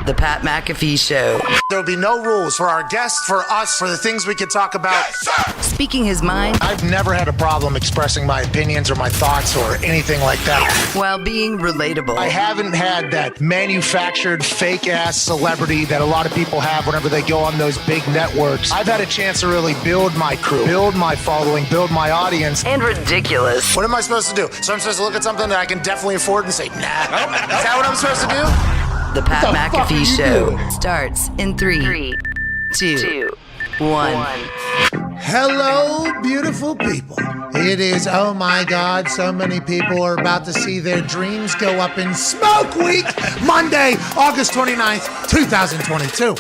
The Pat McAfee Show. There will be no rules for our guests, for us, for the things we can talk about. Yes, speaking his mind. I've never had a problem expressing my opinions or my thoughts or anything like that. While being relatable. I haven't had that manufactured fake-ass celebrity that a lot of people have whenever they go on those big networks. I've had a chance to really build my crew, build my following, build my audience. And ridiculous. What am I supposed to do? So I'm supposed to look at something that I can definitely afford and say, nah. Is that what I'm supposed to do? The Pat McAfee Show starts in 3, 2, 1. Hello, beautiful people. It is, oh my God, so many people are about to see their dreams go up in smoke week, Monday, August 29th, 2022.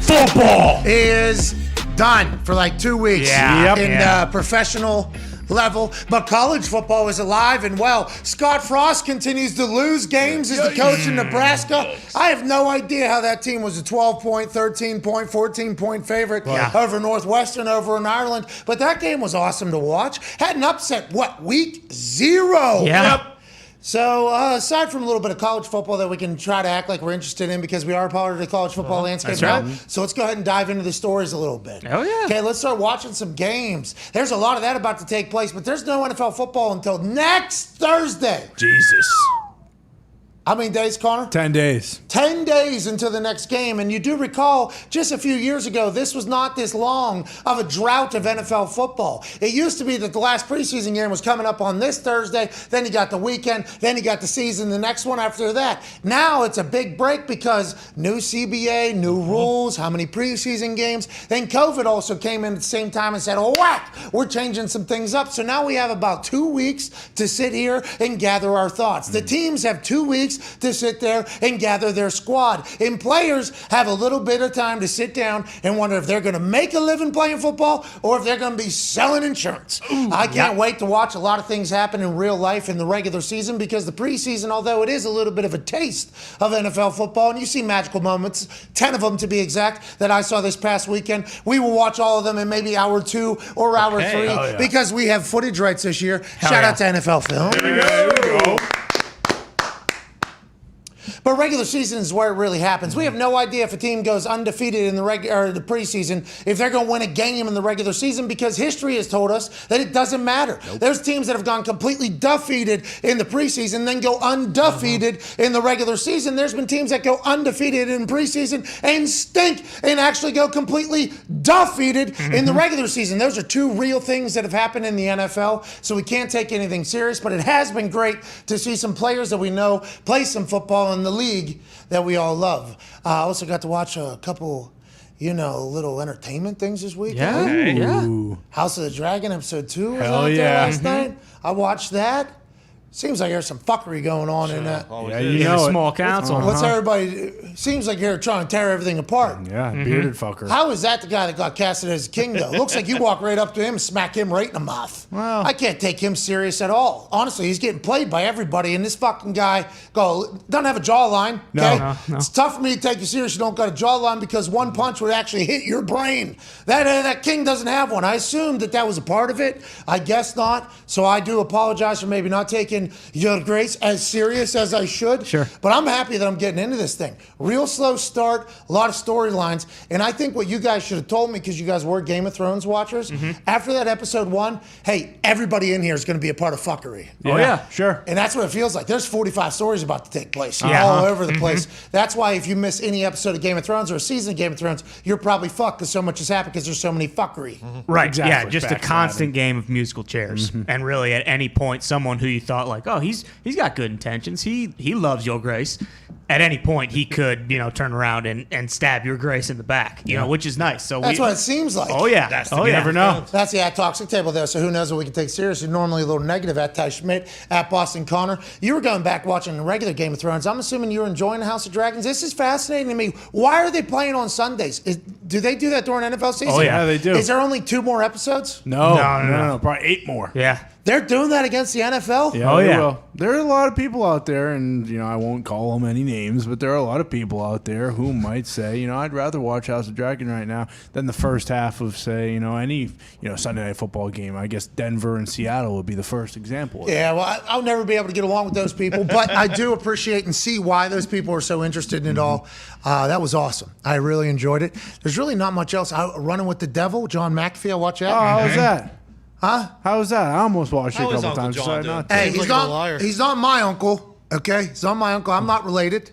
Football is done for like 2 weeks in professional level, but college football is alive and well. Scott Frost continues to lose games as the coach in Nebraska. I have no idea how that team was a 12-point, 13-point, 14-point favorite over Northwestern, over in Ireland, but that game was awesome to watch. Had an upset, week 0? Yep. So aside from a little bit of college football that we can try to act like we're interested in because we are part of the college football landscape now, so let's go ahead and dive into the stories a little bit. Oh, yeah. Okay, let's start watching some games. There's a lot of that about to take place, but there's no NFL football until next Thursday. Jesus. How many days, Connor? 10 days. 10 days until the next game. And you do recall, just a few years ago, this was not this long of a drought of NFL football. It used to be that the last preseason game was coming up on this Thursday, then you got the weekend, then you got the season, the next one after that. Now it's a big break because new CBA, new rules, how many preseason games. Then COVID also came in at the same time and said, oh, whack, we're changing some things up. So now we have about 2 weeks to sit here and gather our thoughts. The teams have 2 weeks to sit there and gather their squad. And players have a little bit of time to sit down and wonder if they're going to make a living playing football or if they're going to be selling insurance. I can't wait to watch a lot of things happen in real life in the regular season because the preseason, although it is a little bit of a taste of NFL football, and you see magical moments, 10 of them to be exact, that I saw this past weekend. We will watch all of them in maybe hour 2 or hour 3 because we have footage rights this year. Shout out to NFL Film. There we go. But regular season is where it really happens. We have no idea if a team goes undefeated in the preseason, if they're going to win a game in the regular season, because history has told us that it doesn't matter. There's teams that have gone completely defeated in the preseason, then go undefeated in the regular season. There's been teams that go undefeated in preseason and stink and actually go completely defeated in the regular season. Those are two real things that have happened in the NFL, so we can't take anything serious, but it has been great to see some players that we know play some football in the league that we all love. I also got to watch a couple, little entertainment things this week. House of the Dragon episode 2 was out there last night. I watched that. Seems like there's some fucking going on in that. Small council. What's everybody? Seems like you're trying to tear everything apart. Yeah, bearded fucker. How is that the guy that got casted as king, though? Looks like you walk right up to him and smack him right in the mouth. Well, I can't take him serious at all. Honestly, he's getting played by everybody, and this fucking guy doesn't have a jawline. Okay? No. It's tough for me to take you serious. You don't got a jawline because one punch would actually hit your brain. That king doesn't have one. I assumed that was a part of it. I guess not. So I do apologize for maybe not taking Your Grace as serious as I should. Sure. But I'm happy that I'm getting into this thing. Real slow start, a lot of storylines. And I think what you guys should have told me, because you guys were Game of Thrones watchers, after that episode 1, hey, everybody in here is going to be a part of fuckery. Oh, yeah, sure. And that's what it feels like. There's 45 stories about to take place all over the place. That's why if you miss any episode of Game of Thrones or a season of Game of Thrones, you're probably fucked because so much has happened because there's so many fuckery. Right, Exactly. yeah, just a constant game of musical chairs. And really, at any point, someone who you thought like, oh, he's got good intentions. He loves Your Grace. At any point, he could, turn around and stab Your Grace in the back, which is nice. So That's what it seems like. Oh, yeah. You never know. That's the Toxic Table there, so who knows what we can take seriously. Normally a little negative at Ty Schmidt, at Boston Connor. You were going back watching the regular Game of Thrones. I'm assuming you were enjoying House of Dragons. This is fascinating to me. Why are they playing on Sundays? Do they do that during NFL season? Oh, yeah, they do. Is there only 2 more episodes? No. Probably 8 more. Yeah. They're doing that against the NFL? Yeah, they will. There are a lot of people out there, and I won't call them any names, but there are a lot of people out there who might say, I'd rather watch House of Dragon right now than the first half of, say, any Sunday night football game. I guess Denver and Seattle would be the first example. Yeah, well, I'll never be able to get along with those people, but I do appreciate and see why those people are so interested in it all. That was awesome. I really enjoyed it. There's really not much else. Running with the Devil, John McAfee, I'll watch that. Oh, how was that? Huh? How was that? I almost watched it a couple times. Hey, he's not my uncle, okay? He's not my uncle. I'm not related.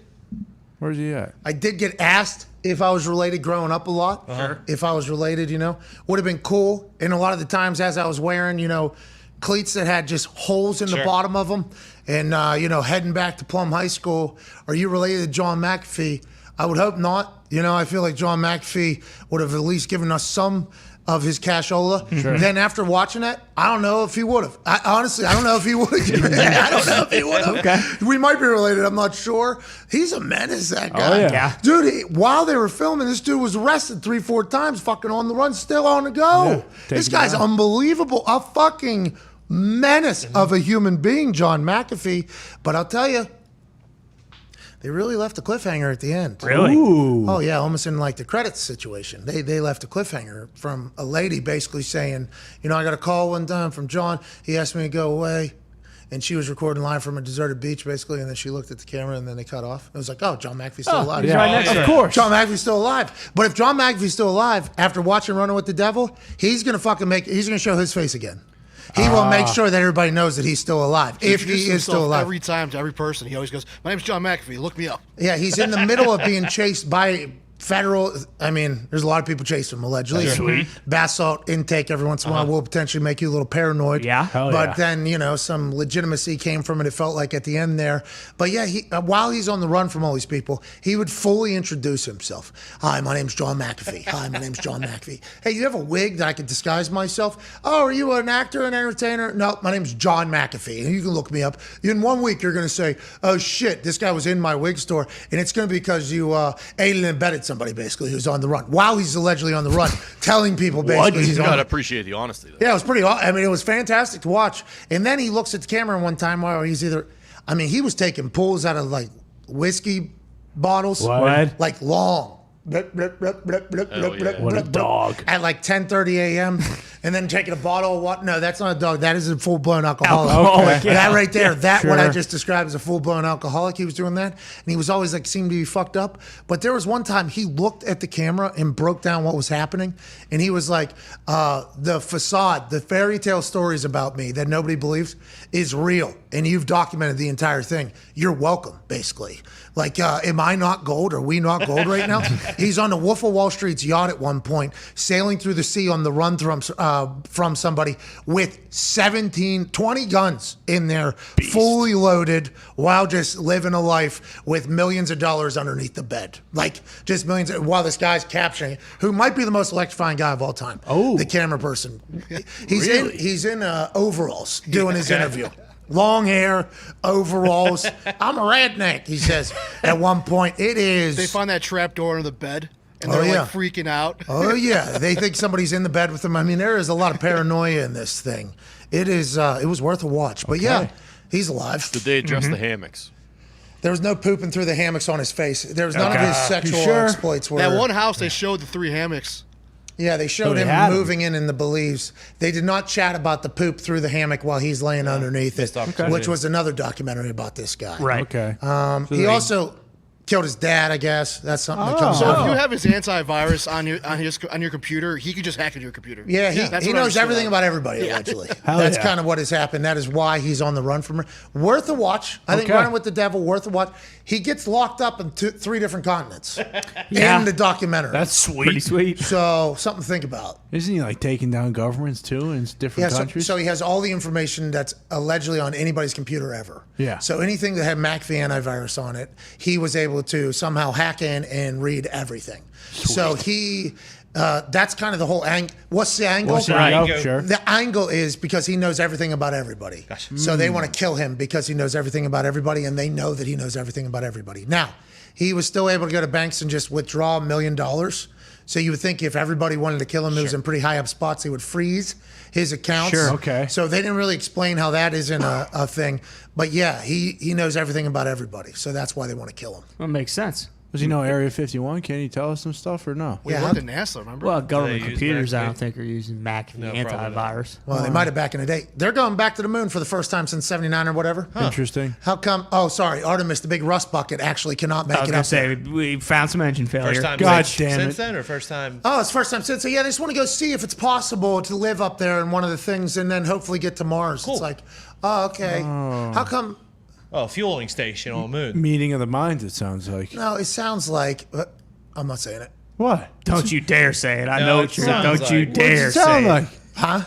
Where's he at? I did get asked if I was related growing up a lot. Sure. If I was related, would have been cool. And a lot of the times as I was wearing, cleats that had just holes in the bottom of them and, heading back to Plum High School, are you related to John McAfee? I would hope not. I feel like John McAfee would have at least given us some of his cashola. Sure. Then after watching that, I don't know if he would have. Honestly, I don't know if he would have. I don't know if he would have. Okay. We might be related. I'm not sure. He's a menace, that guy. Oh, yeah. Dude, while they were filming, this dude was arrested 3-4 times, fucking on the run, still on the go. Yeah, this guy's unbelievable. A fucking menace of a human being, John McAfee. But I'll tell you, they really left a cliffhanger at the end. Really? Ooh. Oh, yeah, almost in like the credits situation. They left a cliffhanger from a lady basically saying, I got a call one time from John. He asked me to go away. And she was recording live from a deserted beach, basically. And then she looked at the camera and then they cut off. It was like, oh, John McAfee's still alive. Yeah, right next of course. John McAfee's still alive. But if John McAfee's still alive, after watching Running with the Devil, he's going to show his face again. He will make sure that everybody knows that he's still alive. If he is still alive. Every time to every person, he always goes, my name's John McAfee. Look me up. Yeah, he's in the middle of being chased by federal. I mean, there's a lot of people chasing him, allegedly. Sweet. Bath salt intake every once in a while will potentially make you a little paranoid. Yeah. But then, some legitimacy came from it, it felt like at the end there. But yeah, while he's on the run from all these people, he would fully introduce himself. Hi, my name's John McAfee. Hi, my name's John McAfee. Hey, you have a wig that I could disguise myself? Oh, are you an actor, an entertainer? No, my name's John McAfee. And you can look me up. In 1 week, you're going to say, oh, shit, this guy was in my wig store. And it's going to be because you aided and abetted somebody, basically, who's on the run. While he's allegedly on the run, telling people basically he's You on gotta the appreciate the honesty, though. Yeah, it was pretty. I mean, it was fantastic to watch. And then he looks at the camera one time while he's he was taking pulls out of like whiskey bottles, What? like long. What a dog. At like 10:30 a.m. and then taking a bottle of water. No, that's not a dog. That is a full-blown alcoholic. Okay. That right there, that what I Sure. just described as a full-blown alcoholic, he was doing that. And he was always like, seemed to be fucked up. But there was one time he looked at the camera and broke down what was happening. And he was like, the facade, the fairy tale stories about me that nobody believes is real. And you've documented the entire thing. You're welcome, basically. Like, am I not gold? Are we not gold right now? He's on the Wolf of Wall Street's yacht at one point, sailing through the sea on the run from somebody with 20 guns in there, fully loaded, while just living a life with millions of dollars underneath the bed. Like, just millions, while this guy's capturing it, who might be the most electrifying guy of all time. Oh. The camera person. He's in overalls doing his interview. Long hair, overalls. I'm a redneck, he says. At one point, it is. They find that trap door under the bed, and they're like freaking out. Oh, yeah. They think somebody's in the bed with them. I mean, there is a lot of paranoia in this thing. It is. It was worth a watch. But yeah, he's alive. Did they address the hammocks? There was no pooping through the hammocks on his face. There was none of his sexual exploits. That one house, they showed the 3 hammocks. Yeah, they showed him moving in the beliefs. They did not chat about the poop through the hammock while he's laying underneath it, which was another documentary about this guy. Right. Okay. He also killed his dad, I guess. That's something that comes So up. if you have his antivirus on your computer, he could just hack into your computer. Yeah, That's he what I knows understood everything out. about everybody, allegedly. That's kind of what has happened. That is why he's on the run from her. Worth a watch. I think Running with the Devil, worth a watch. He gets locked up in 3 different continents in the documentary. That's sweet. Pretty sweet. So something to think about. Isn't he like taking down governments too in different countries? So he has all the information that's allegedly on anybody's computer ever. Yeah. So anything that had McAfee antivirus on it, he was able to somehow hack in and read everything. So he, that's kind of the whole angle. What's the angle? Sure. The angle is because he knows everything about everybody. So they want to kill him because he knows everything about everybody, and they know that he knows everything about everybody. Now, he was still able to go to banks and just withdraw $1 million So you would think if everybody wanted to kill him, it was in pretty high up spots, they would freeze his accounts. Sure. Okay. So they didn't really explain how that isn't a thing. But yeah, he knows everything about everybody. So that's why they want to kill him. That makes sense. Does he know Area 51? Can he tell us some stuff or no? We Yeah, worked at NASA, remember? Well, government use computers, I McAfee? don't think, are using McAfee No, probably not. antivirus. Well, they might have back in the day. They're going back to the moon for the first time since 79 or whatever. Interesting. How come? Oh, sorry. Artemis, the big rust bucket, actually cannot make I was it going up to say, there. we found some engine failure. First time God since, damn since it. then, or first time? Oh, it's first time since. So yeah, they just want to go see if it's possible to live up there in one of the things and then hopefully get to Mars. Cool. It's like, oh, okay. How come? Oh, fueling station on the moon. Meeting of the minds, it sounds like. No, it sounds like. I'm not saying it. What? Don't you dare say it. I No, know it what you're. sounds Don't you like- dare What's it sound say like? it. Huh?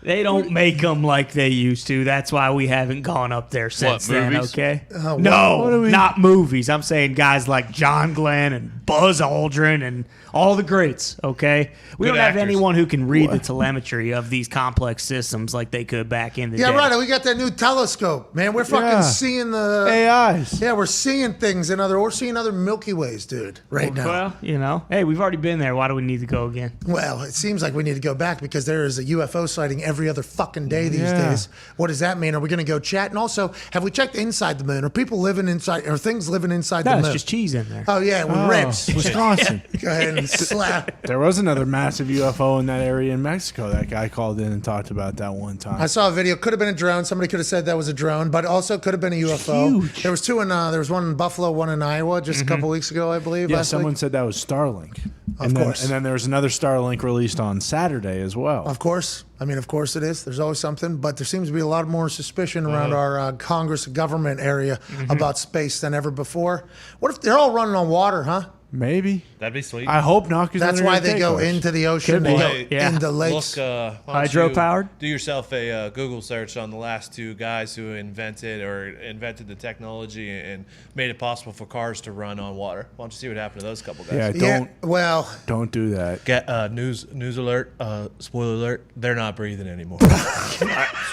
They don't make them like they used to. That's why we haven't gone up there since then. movies? Okay. what- No, what do we- not movies. I'm saying guys like John Glenn and Buzz Aldrin and all the greats. Okay. We Good don't have actors. anyone who can read the telemetry of these complex systems like they could back in the Yeah, day. right. We got that new telescope, man. We're fucking Yeah. seeing the AIs. Yeah, we're seeing things we're seeing other Milky Ways, dude, right now. Well, hey, we've already been there. Why do we need to go again? Well, it seems like we need to go back because there is a UFO sighting every other fucking day these Yeah. days. What does that mean? Are we going to go chat? And also, have we checked inside the moon? Are people living inside? Are things living inside No, the it's moon? just cheese in there. Oh yeah, with ribs. Wisconsin. Go ahead and slap. There was another massive UFO in that area in Mexico. That guy called in and talked about that one time. I saw a video. Could have been a drone. Somebody could have said that was a drone, but also could have been a UFO. Huge. There was two in. There was one in Buffalo, one in Iowa, just a couple weeks ago, I believe. Yeah, last someone week. said that was Starlink. Of course. And then there was another Starlink released on Saturday as well. Of course. I mean, of course it is. There's always something, but there seems to be a lot more suspicion around our Congress government area about space than ever before. What if they're all running on water, huh? Maybe. That'd be sweet. I hope not. 'Cause That's then why they're they gonna go take us. into the ocean, Could they be. go Yeah. into lakes. Look, why don't you Hydro-powered? Do yourself a Google search on the last two guys who invented the technology and made it possible for cars to run on water. Why don't you see what happened to those couple guys? Yeah, Yeah, well, don't do that. Get news alert, spoiler alert. They're not breathing anymore.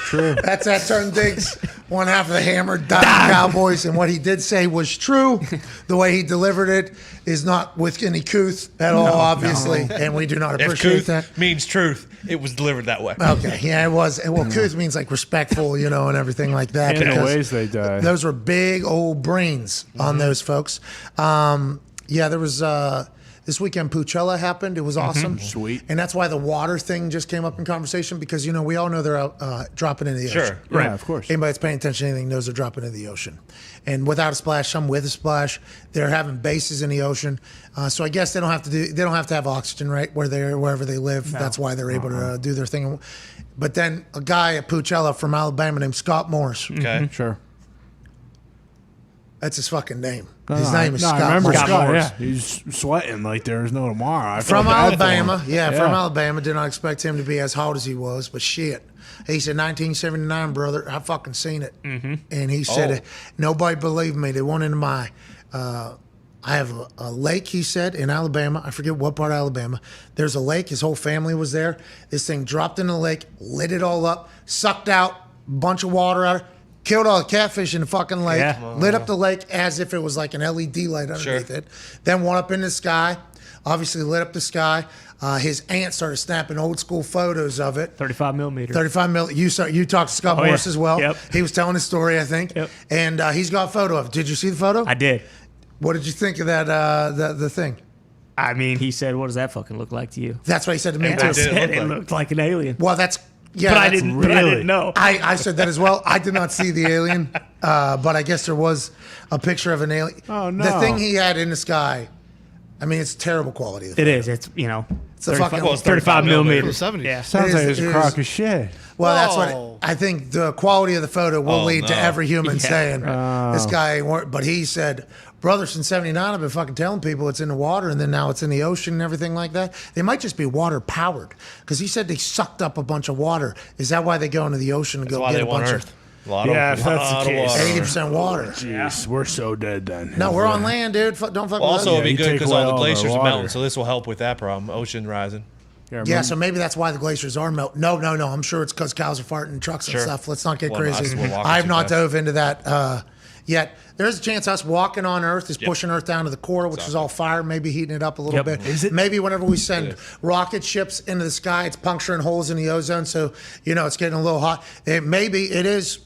True. that's that Turn Diggs, one half of the hammer, Dahn Cowboys, and what he did say was true. The way he delivered it is not with any couth at all, obviously, and we do not if appreciate truth that. means truth, it was delivered that way. Okay, yeah, it was. Well, couth means like respectful, and everything like that. In the because ways they die. Those were big old brains on those folks. Yeah, there was this weekend Poochella happened. It was awesome. Sweet. And that's why the water thing just came up in conversation because, we all know they're out dropping into the ocean. Sure. Yeah, Right. of course. Anybody that's paying attention to anything knows they're dropping into the ocean. And without a splash, some with a splash. They're having bases in the ocean. So I guess they don't have to have oxygen, right, wherever they live. That's why they're able to do their thing. But then a guy at Poochella from Alabama named Scott Morris. Okay. Sure. That's his fucking name. No, His name is no, Scott I remember Morris. Scott. Morris. Yeah, he's sweating like there's no tomorrow. I From felt bad for him. Alabama. Yeah, from Alabama. Did not expect him to be as hot as he was, but shit. He said, 1979, brother, I fucking seen it. Mm-hmm. And he said, nobody believed me. They went into my, I have a lake, he said, in Alabama. I forget what part of Alabama. There's a lake. His whole family was there. This thing dropped in the lake, lit it all up, sucked out a bunch of water out of it. Killed all the catfish in the fucking lake, Yeah. lit up the lake as if it was like an LED light underneath it. Then went up in the sky, obviously lit up the sky. His aunt started snapping old school photos of it. 35 millimeter. 35 mil. You talked to Scott Oh, Morris yeah. as well. Yep. He was telling his story, I think. Yep. And he's got a photo of it. Did you see the photo? I did. What did you think of that? The thing. I mean, he said, "What does that fucking look like to you?" That's what he said to me And too. I did it said look it like? looked like an alien. Well, that's yeah. but I that's- didn't. But I didn't know. I said that as well. I did not see the alien, but I guess there was a picture of an alien. Oh, no. The thing he had in the sky. I mean, it's terrible quality. It is. It's It's a fucking. Well, it's 35 millimeter. From the 70s. Yeah. Sounds It like is- it's it a is. crock of shit. Well, that's what Whoa. I think. The quality of the photo will Oh, lead to no. every human Yeah. saying this guy ain't work. But he said, "Brother, since '79, I've been fucking telling people it's in the water, and then now it's in the ocean and everything like that. They might just be water powered because he said they sucked up a bunch of water. Is that why they go into the ocean and That's go why get they a want bunch Earth. A lot Yeah, of, if that's the lot of case. water. of 80% water? Jeez, we're so dead then. No, we're on land, dude. Don't fuck Well, with also, us. it'd be you good take because away all the all the glaciers are water. melting, so this will help with that problem. Ocean rising. Yeah, so maybe that's why the glaciers are melting. No. I'm sure it's because cows are farting in trucks and Sure. stuff. Let's not get Well, crazy. we're walking I have too not fast. dove into that Yet there's a chance us walking on Earth is pushing Earth down to the core, which is all fire, maybe heating it up a little bit. Is it? Maybe whenever we send rocket ships into the sky, it's puncturing holes in the ozone, so it's getting a little hot. Maybe it is.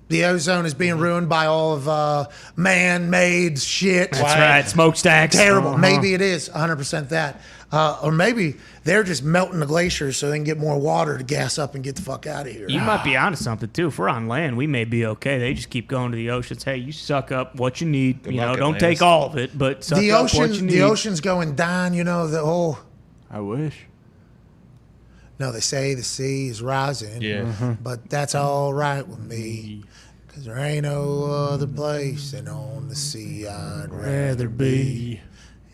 The ozone is being ruined by all of man-made shit. That's right. Smokestacks. Terrible. Maybe it is 100% that. Or maybe they're just melting the glaciers so they can get more water to gas up and get the fuck out of here. You might be onto something too. If we're on land, we may be okay. They just keep going to the oceans. Hey, you suck up what you need. Good luck, Don't Atlantis. take all of it, but suck up what you need. The ocean's going down, the whole... I wish. No, they say the sea is rising. Yeah. But that's all right with me. Because there ain't no other place than on the sea I'd rather be.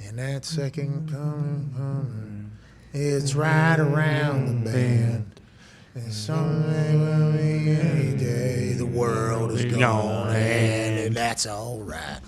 And that second coming, it's right around the bend. And someday will be any day the world is gone, and that's all right.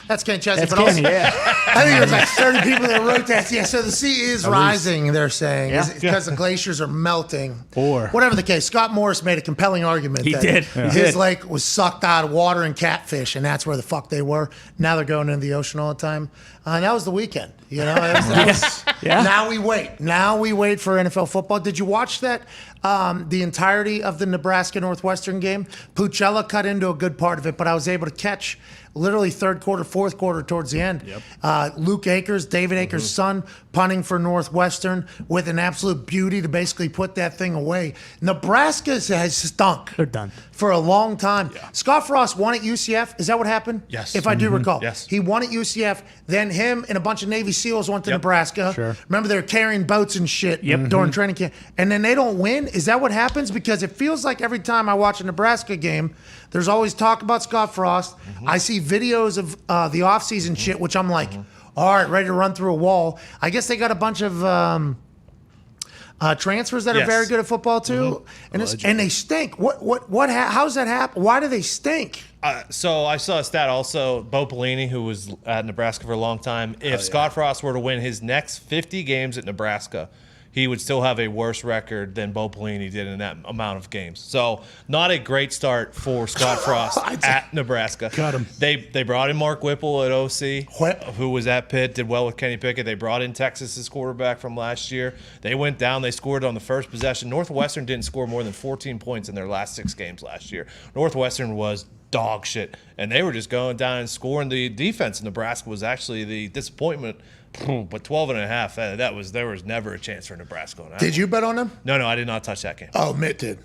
That's Ken Chesney, but also, I think there's like 30 people that wrote that. Yeah, so the sea is rising, they're saying, because the glaciers are melting. Or whatever the case, Scott Morris made a compelling argument. He that did. His lake was sucked out of water and catfish, and that's where the fuck they were. Now they're going into the ocean all the time. And that was the weekend. Now we wait. Now we wait for NFL football. Did you watch that? The entirety of the Nebraska Northwestern game? Pucella cut into a good part of it, but I was able to catch literally third quarter, fourth quarter towards the end. Luke Akers, David Akers' son, punting for Northwestern with an absolute beauty to basically put that thing away. Nebraska has stunk. They're done. For a long time. Scott Frost won at UCF. Is that what happened? Yes. If I do recall. Yes. He won at UCF. Then him and a bunch of Navy SEALs went to Nebraska. Sure. Remember, they were carrying boats and shit during training camp. And then they don't win. Is that what happens? Because it feels like every time I watch a Nebraska game, there's always talk about Scott Frost. I see videos of the offseason shit, which I'm like, all right, ready to run through a wall. I guess they got a bunch of transfers that are very good at football too, and they stink. How's that happen? Why do they stink? So I saw a stat also. Bo Pelini, who was at Nebraska for a long time, if Scott Frost were to win his next 50 games at Nebraska, he would still have a worse record than Bo Pelini did in that amount of games. So not a great start for Scott Frost at Nebraska. Got him. They brought in Mark Whipple at OC, who was at Pitt, did well with Kenny Pickett. They brought in Texas's quarterback from last year. They went down. They scored on the first possession. Northwestern didn't score more than 14 points in their last 6 games last year. Northwestern was dog shit, and they were just going down and scoring. The defense in Nebraska was actually the disappointment. But 12.5, there was never a chance for Nebraska on that. Did you bet on them? No, I did not touch that game. Oh, Mitt did.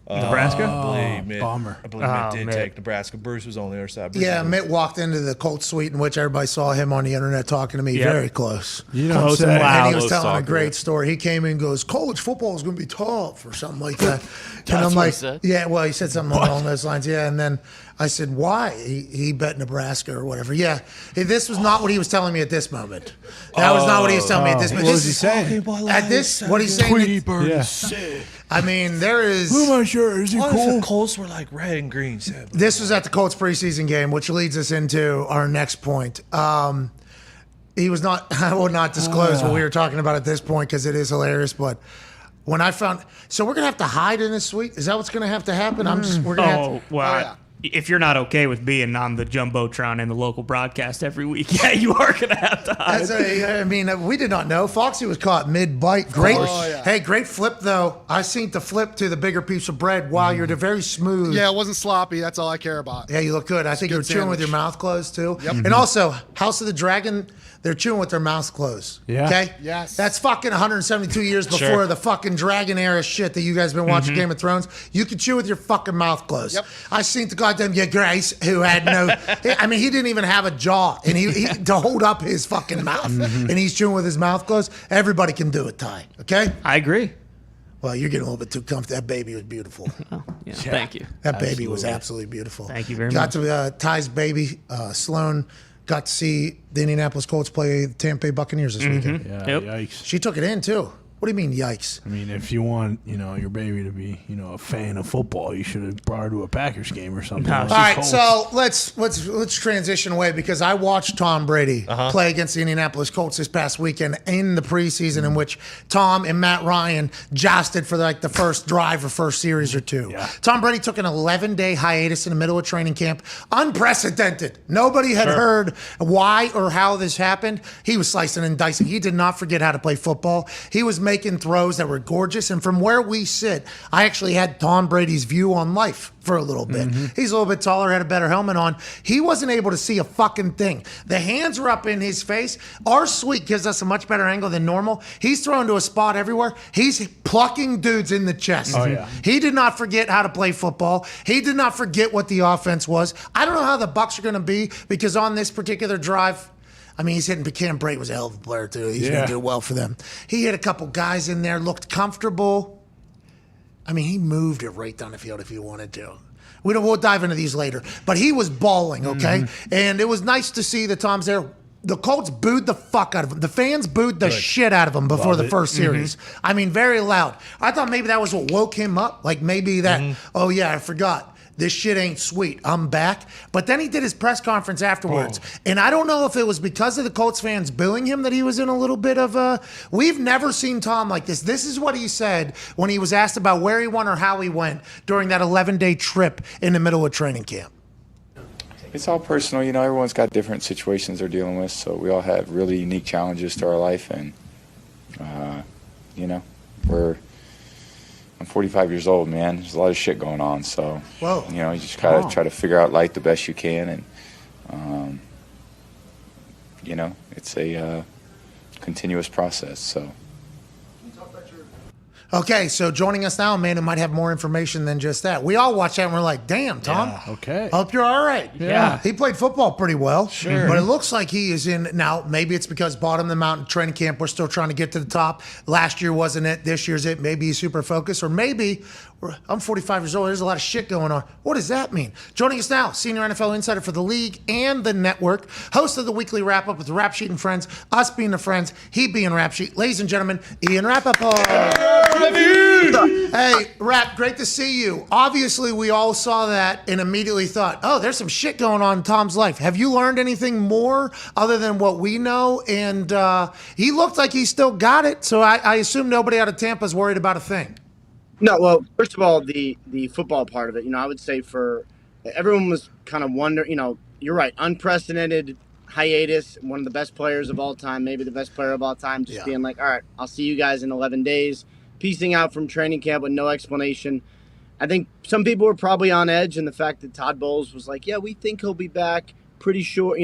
Nebraska? I believe bummer. Mitt did take Nebraska. Bruce was on the other side. Mitt walked into the Colts suite in which everybody saw him on the internet talking to me very close. You don't Close say. and loud. And he was telling a great story. He came in and goes, college football is going to be tough or something like that. And I'm what like, he said? yeah, well, he said something along those lines. Yeah. And then I said, why? He bet Nebraska or whatever. Yeah. This was not what he was telling me at this moment. That was not what he was telling me at this moment. What was he saying? At this, what he's saying. Tweety bird Yeah. is sick. I mean, there is. Who am I sure? Is he What if cool? the Colts were like red and green? Said, This was at the Colts preseason game, which leads us into our next point. He was not. I will not disclose what we were talking about at this point because it is hilarious. But when I found, so we're gonna have to hide in this suite. Is that what's gonna have to happen? We're gonna have to, Well, if you're not okay with being on the Jumbotron in the local broadcast every week, you are going to have to hide. we did not know. Foxy was caught mid-bite. Great. Hey, great flip, though. I seen the flip to the bigger piece of bread while you're very smooth. Yeah, it wasn't sloppy. That's all I care about. Yeah, you look good. I think you were chewing with your mouth closed, too. Yep. And also, House of the Dragon, they're chewing with their mouths closed. Yeah. Okay? Yes. That's fucking 172 years before the fucking dragon era shit that you guys been watching Game of Thrones. You can chew with your fucking mouth closed. Yep. I seen the goddamn Grace who had no, I mean, he didn't even have a jaw and he to hold up his fucking mouth and he's chewing with his mouth closed. Everybody can do it, Ty. Okay? I agree. Well, you're getting a little bit too comfortable. That baby was beautiful. Thank you. That baby was absolutely beautiful. Thank you very Got to Ty's baby, Sloan, got to see the Indianapolis Colts play the Tampa Bay Buccaneers this weekend. Yeah, Yep. yikes. She took it in too. What do you mean, yikes? I mean, if you want, your baby to be, a fan of football, you should have brought her to a Packers game or something. No, All right, so let's transition away because I watched Tom Brady play against the Indianapolis Colts this past weekend in the preseason, in which Tom and Matt Ryan jousted for the first drive or first series or two. Yeah. Tom Brady took an 11-day hiatus in the middle of training camp, unprecedented. Nobody had heard why or how this happened. He was slicing and dicing. He did not forget how to play football. He was making throws that were gorgeous. And from where we sit, I actually had Tom Brady's view on life for a little bit. He's a little bit taller, had a better helmet on. He wasn't able to see a fucking thing. The hands were up in his face. Our suite gives us a much better angle than normal. He's thrown to a spot everywhere. He's plucking dudes in the chest. Oh, yeah. He did not forget how to play football. He did not forget what the offense was. I don't know how the Bucs are going to be because on this particular drive, I mean, he's hitting Cam Brate was a hell of a player, too. He's going to do well for them. He hit a couple guys in there, looked comfortable. I mean, he moved it right down the field if he wanted to. We'll dive into these later. But he was balling, okay? And it was nice to see that Tom's there. The Colts booed the fuck out of him. The fans booed the shit out of him before the first series. I mean, very loud. I thought maybe that was what woke him up. Like maybe that, oh, yeah, I forgot. This shit ain't sweet. I'm back. But then he did his press conference afterwards. And I don't know if it was because of the Colts fans booing him that he was in a little bit of a... We've never seen Tom like this. This is what he said when he was asked about where he went or how he went during that 11-day trip in the middle of training camp. It's all personal. Everyone's got different situations they're dealing with. So we all have really unique challenges to our life. And, I'm 45 years old, man. There's a lot of shit going on, so you just gotta try to figure out life the best you can, and it's a continuous process. So. Okay, so joining us now, a man who might have more information than just that. We all watch that and we're like, damn, Tom. Yeah, okay. Hope you're all right. Yeah. He played football pretty well. Sure. But it looks like he is in, now maybe it's because bottom of the mountain training camp, we're still trying to get to the top. Last year wasn't it, this year's it. Maybe he's super focused, or maybe I'm 45 years old, there's a lot of shit going on. What does that mean? Joining us now, senior NFL insider for the league and the network, host of the weekly wrap-up with Rap Sheet and Friends, us being the friends, he being Rap Sheet. Ladies and gentlemen, Ian Rappaport. Hey, Rap, great to see you. Obviously, we all saw that and immediately thought, oh, there's some shit going on in Tom's life. Have you learned anything more other than what we know? And he looked like he still got it, so I assume nobody out of Tampa is worried about a thing. No, well, first of all, the football part of it, I would say for everyone was kind of wondering, you're right, unprecedented hiatus, one of the best players of all time, maybe the best player of all time, just being like, all right, I'll see you guys in 11 days, piecing out from training camp with no explanation. I think some people were probably on edge, and the fact that Todd Bowles was like, yeah, we think he'll be back, pretty sure,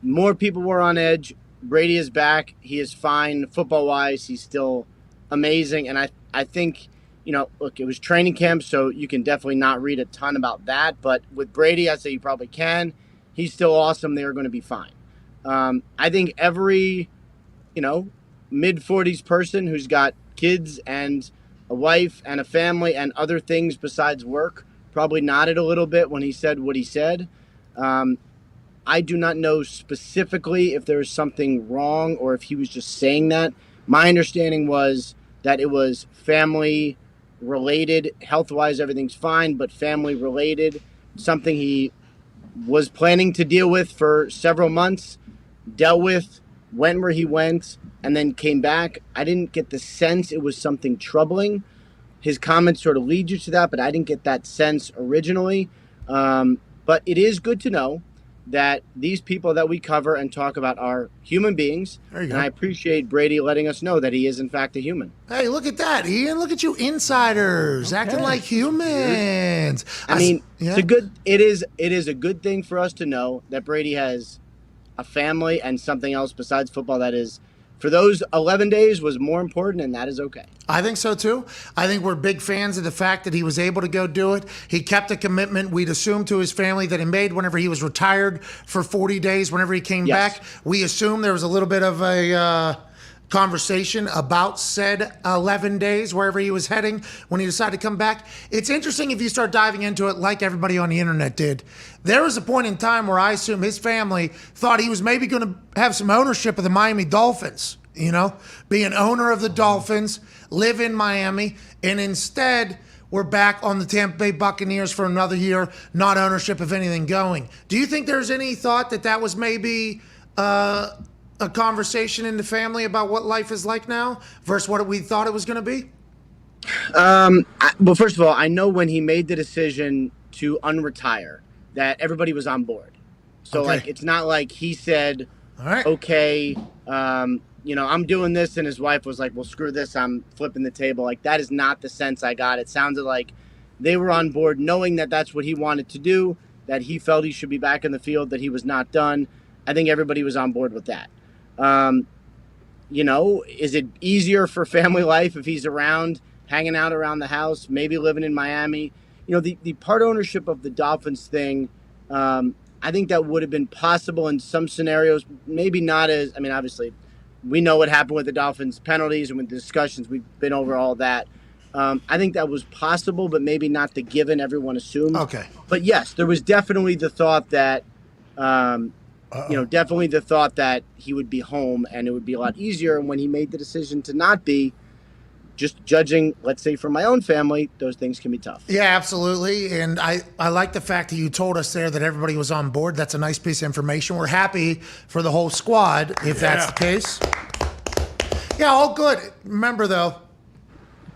more people were on edge. Brady is back. He is fine football-wise. He's still amazing, and I think... look, it was training camp, so you can definitely not read a ton about that. But with Brady, I'd say you probably can. He's still awesome. They are going to be fine. I think every, mid-40s person who's got kids and a wife and a family and other things besides work probably nodded a little bit when he said what he said. I do not know specifically if there was something wrong or if he was just saying that. My understanding was that it was family related, health-wise everything's fine, but family related, something he was planning to deal with for several months, dealt with, went where he went, and then came back. I didn't get the sense it was something troubling. His comments sort of lead you to that, but I didn't get that sense originally. But it is good to know that these people that we cover and talk about are human beings. And I appreciate Brady letting us know that he is, in fact, a human. Hey, look at that, Ian. Look at you insiders acting like humans. I mean, it is a good thing for us to know that Brady has a family and something else besides football that is, for those 11 days, was more important, and that is okay. I think so, too. I think we're big fans of the fact that he was able to go do it. He kept a commitment we'd assumed to his family that he made whenever he was retired for 40 days, whenever he came back. We assumed there was a little bit of a conversation about said 11 days, wherever he was heading when he decided to come back. It's interesting if you start diving into it like everybody on the internet did. There was a point in time where I assume his family thought he was maybe going to have some ownership of the Miami Dolphins be an owner of the Dolphins, live in Miami, and instead we're back on the Tampa Bay Buccaneers for another year, not ownership of anything going. Do you think there's any thought that was maybe a conversation in the family about what life is like now versus what we thought it was going to be? Well, first of all, I know when he made the decision to unretire that everybody was on board. So, it's not like he said, all right, okay, I'm doing this, and his wife was like, well, screw this, I'm flipping the table. Like, that is not the sense I got. It sounded like they were on board knowing that that's what he wanted to do, that he felt he should be back in the field, that he was not done. I think everybody was on board with that. Is it easier for family life if he's around, hanging out around the house, maybe living in Miami? The part ownership of the Dolphins thing, I think that would have been possible in some scenarios, maybe not as, obviously, we know what happened with the Dolphins penalties and with the discussions. We've been over all that. I think that was possible, but maybe not the given everyone assumed. Okay. But yes, there was definitely the thought that, definitely the thought that he would be home and it would be a lot easier. And when he made the decision to not be, just judging, let's say, from my own family, those things can be tough. Yeah, absolutely. And I like the fact that you told us there that everybody was on board. That's a nice piece of information. We're happy for the whole squad, if that's the case. Yeah, all good. Remember, though,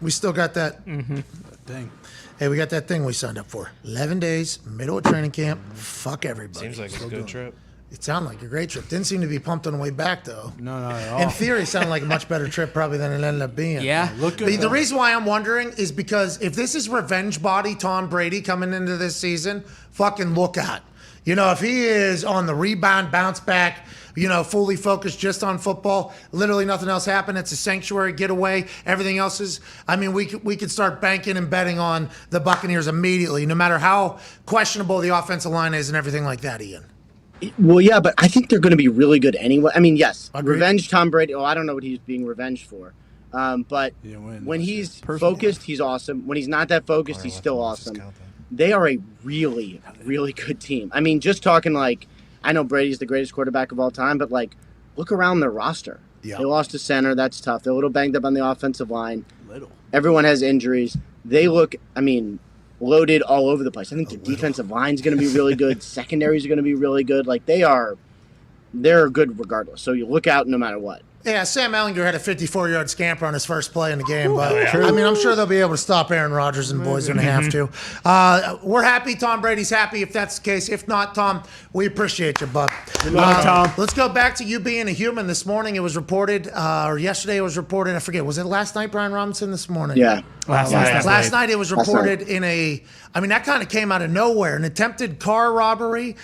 we still got that thing. Hey, we got that thing we signed up for. 11 days, middle of training camp. Fuck everybody. Seems like a good trip. It sounded like a great trip. Didn't seem to be pumped on the way back, though. No, not at all. In theory, it sounded like a much better trip probably than it ended up being. Yeah. But the reason why I'm wondering is because if this is revenge body Tom Brady coming into this season, fucking look out. If he is on the rebound, bounce back, fully focused just on football, literally nothing else happened. It's a sanctuary getaway. Everything else is, we could start banking and betting on the Buccaneers immediately, no matter how questionable the offensive line is and everything like that, Ian. Well, yeah, but I think they're going to be really good anyway. Yes, Agreed. Revenge Tom Brady. I don't know what he's being revenged for. But when he's focused, he's awesome. When he's not that focused, he's still awesome. They are a really, really good team. Just talking I know Brady's the greatest quarterback of all time, but look around their roster. Yeah. They lost a center. That's tough. They're a little banged up on the offensive line. Everyone has injuries. They look, loaded all over the place. I think the defensive line's going to be really good. Secondaries are going to be really good. They're good regardless. So you look out no matter what. Yeah, Sam Ellinger had a 54-yard scamper on his first play in the game, but I'm sure they'll be able to stop Aaron Rodgers and the boys when they have to. We're happy. Tom Brady's happy if that's the case. If not, Tom, we appreciate you, bud. Tom. Let's go back to you being a human. This morning it was reported, or yesterday it was reported, I forget, was it last night, Brian Robinson, this morning? Yeah. Last night it was reported in that kind of came out of nowhere. An attempted car robbery,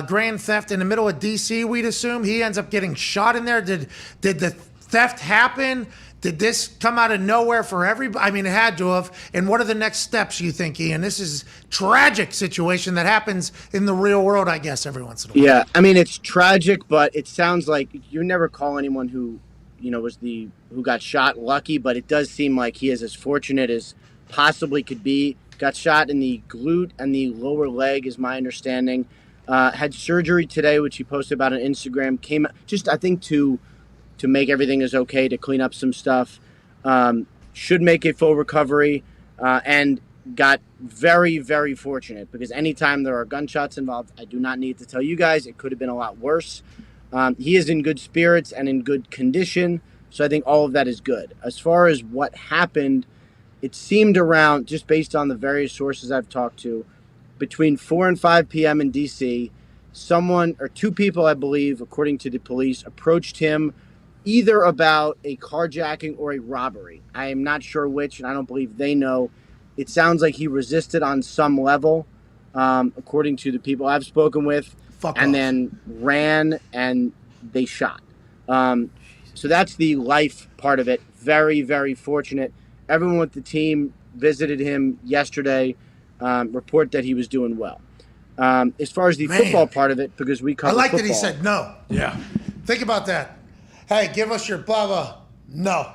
grand theft in the middle of D.C., we'd assume. He ends up getting shot in there. Did the theft happen? Did this come out of nowhere for everybody? It had to have. And what are the next steps, you think, Ian? This is a tragic situation that happens in the real world, I guess, every once in a while. Yeah, it's tragic, but it sounds like you never call anyone who, who got shot lucky, but it does seem like he is as fortunate as possibly could be. Got shot in the glute and the lower leg, is my understanding. Had surgery today, which he posted about on Instagram. Came just, I think, to make everything is okay, to clean up some stuff. Should make a full recovery, and got very, very fortunate, because anytime there are gunshots involved, I do not need to tell you guys, it could have been a lot worse. He is in good spirits and in good condition, so I think all of that is good. As far as what happened, it seemed around, just based on the various sources I've talked to, between 4 and 5 p.m. in D.C., someone, or two people, I believe, according to the police, approached him either about a carjacking or a robbery. I am not sure which, and I don't believe they know. It sounds like he resisted on some level, according to the people I've spoken with, then ran and they shot. So that's the life part of it. Very, very fortunate. Everyone with the team visited him yesterday, report that he was doing well. As far as the football part of it, because we cover I like football, that he said no. Yeah. Think about that. Hey, give us your blah, blah. No.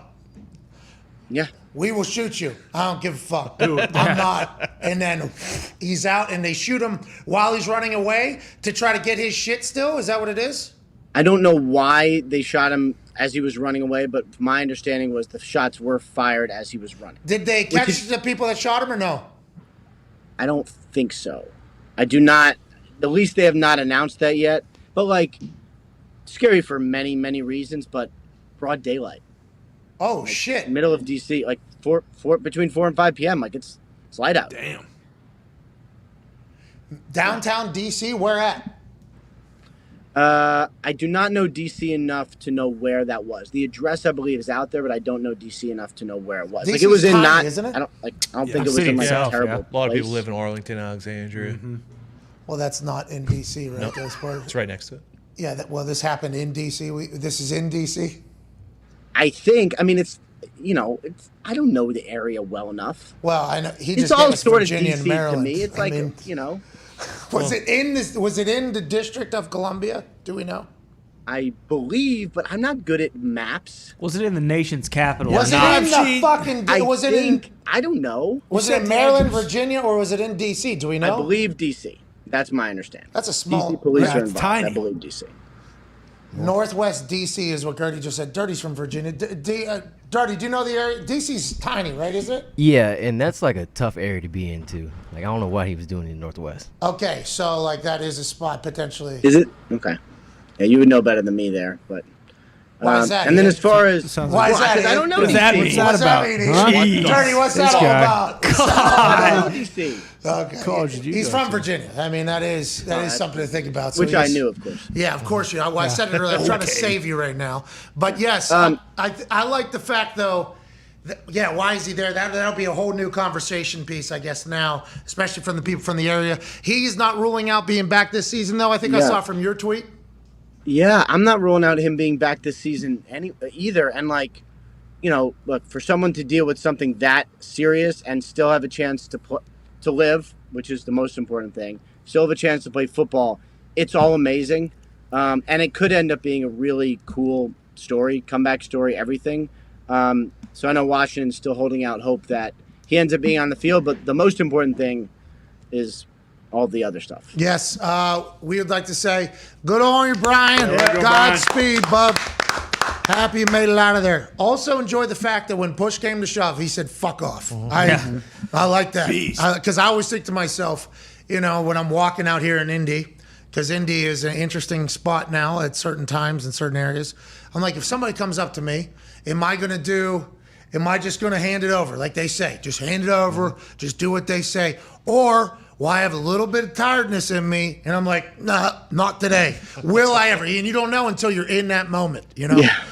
Yeah. We will shoot you. I don't give a fuck. Dude, I'm not. And then he's out, and they shoot him while he's running away to try to get his shit still? Is that what it is? I don't know why they shot him. as he was running away, but my understanding was the shots were fired as he was running. Did they catch the people that shot him or no? I don't think so. I do not. At least they have not announced that yet. But like, scary for many, many reasons. But broad daylight. Oh shit! Middle of DC, like between 4 and 5 p.m. Like it's light out. Damn. Downtown DC, where at? I do not know DC enough to know where that was. The address, I believe, is out there, but I don't know DC enough to know where it was. DC's like it was in tiny, not. Isn't it? I don't think it was in like a terrible. A lot of place. people live in Arlington, Alexandria. Well, that's not in DC, right? Nope. That's part. It's right next to it. Yeah. Well, this happened in DC. This is in DC. I think. I mean, it's. I don't know the area well enough. Well, I know he It's just all gave us sort of Virginia DC and Maryland. to me. It's I mean, Was it in this? Was it in the District of Columbia? Do we know? I believe, but I'm not good at maps. Was it in the nation's capital? Was it in the fucking? Was it in? I don't know. Was it in Maryland, Virginia, or was it in DC? Do we know? I believe DC. That's my understanding. That's a small. DC police Yeah, are it's involved. tiny. I believe DC. Northwest DC is what Gertie just said. Dirty's from Virginia. Dirty, do you know the area? DC's tiny, right? Is it? Yeah, and that's like a tough area to be into. Like I don't know what he was doing in the Northwest. Okay, so like that is a spot potentially. Is it? Okay. Yeah, you would know better than me there, but. Why is that? And then as far as why is that? I don't know. What's that DC. mean? What's that mean? Huh? Dirty, what's that all about? I don't know DC. Okay. College did you He's go from to? Virginia. I mean, that is something to think about. So Which I yes. knew, of course. Yeah, of course you. Well, I said it earlier. I'm trying to save you right now. But yes, I like the fact though. Yeah, why is he there? That'll be a whole new conversation piece, I guess. Now, especially from the people from the area. He's not ruling out being back this season, though. I think I saw from your tweet. Yeah, I'm not ruling out him being back this season either. And like, look, for someone to deal with something that serious and still have a chance to live, which is the most important thing, still have a chance to play football, it's all amazing. And it could end up being a really cool story, comeback story, everything. So I know Washington's still holding out hope that he ends up being on the field, but the most important thing is all the other stuff. Yes, we would like to say, good on you, Brian. Godspeed, bub. Happy you made it out of there. Also enjoyed the fact that when push came to shove, he said, fuck off. I like that. Because I always think to myself, when I'm walking out here in Indy, because Indy is an interesting spot now at certain times in certain areas. I'm like, if somebody comes up to me, am I just going to hand it over? Like they say, just hand it over, just do what they say. Or I have a little bit of tiredness in me, and I'm like, nah, not today. Will I ever? And you don't know until you're in that moment, Yeah.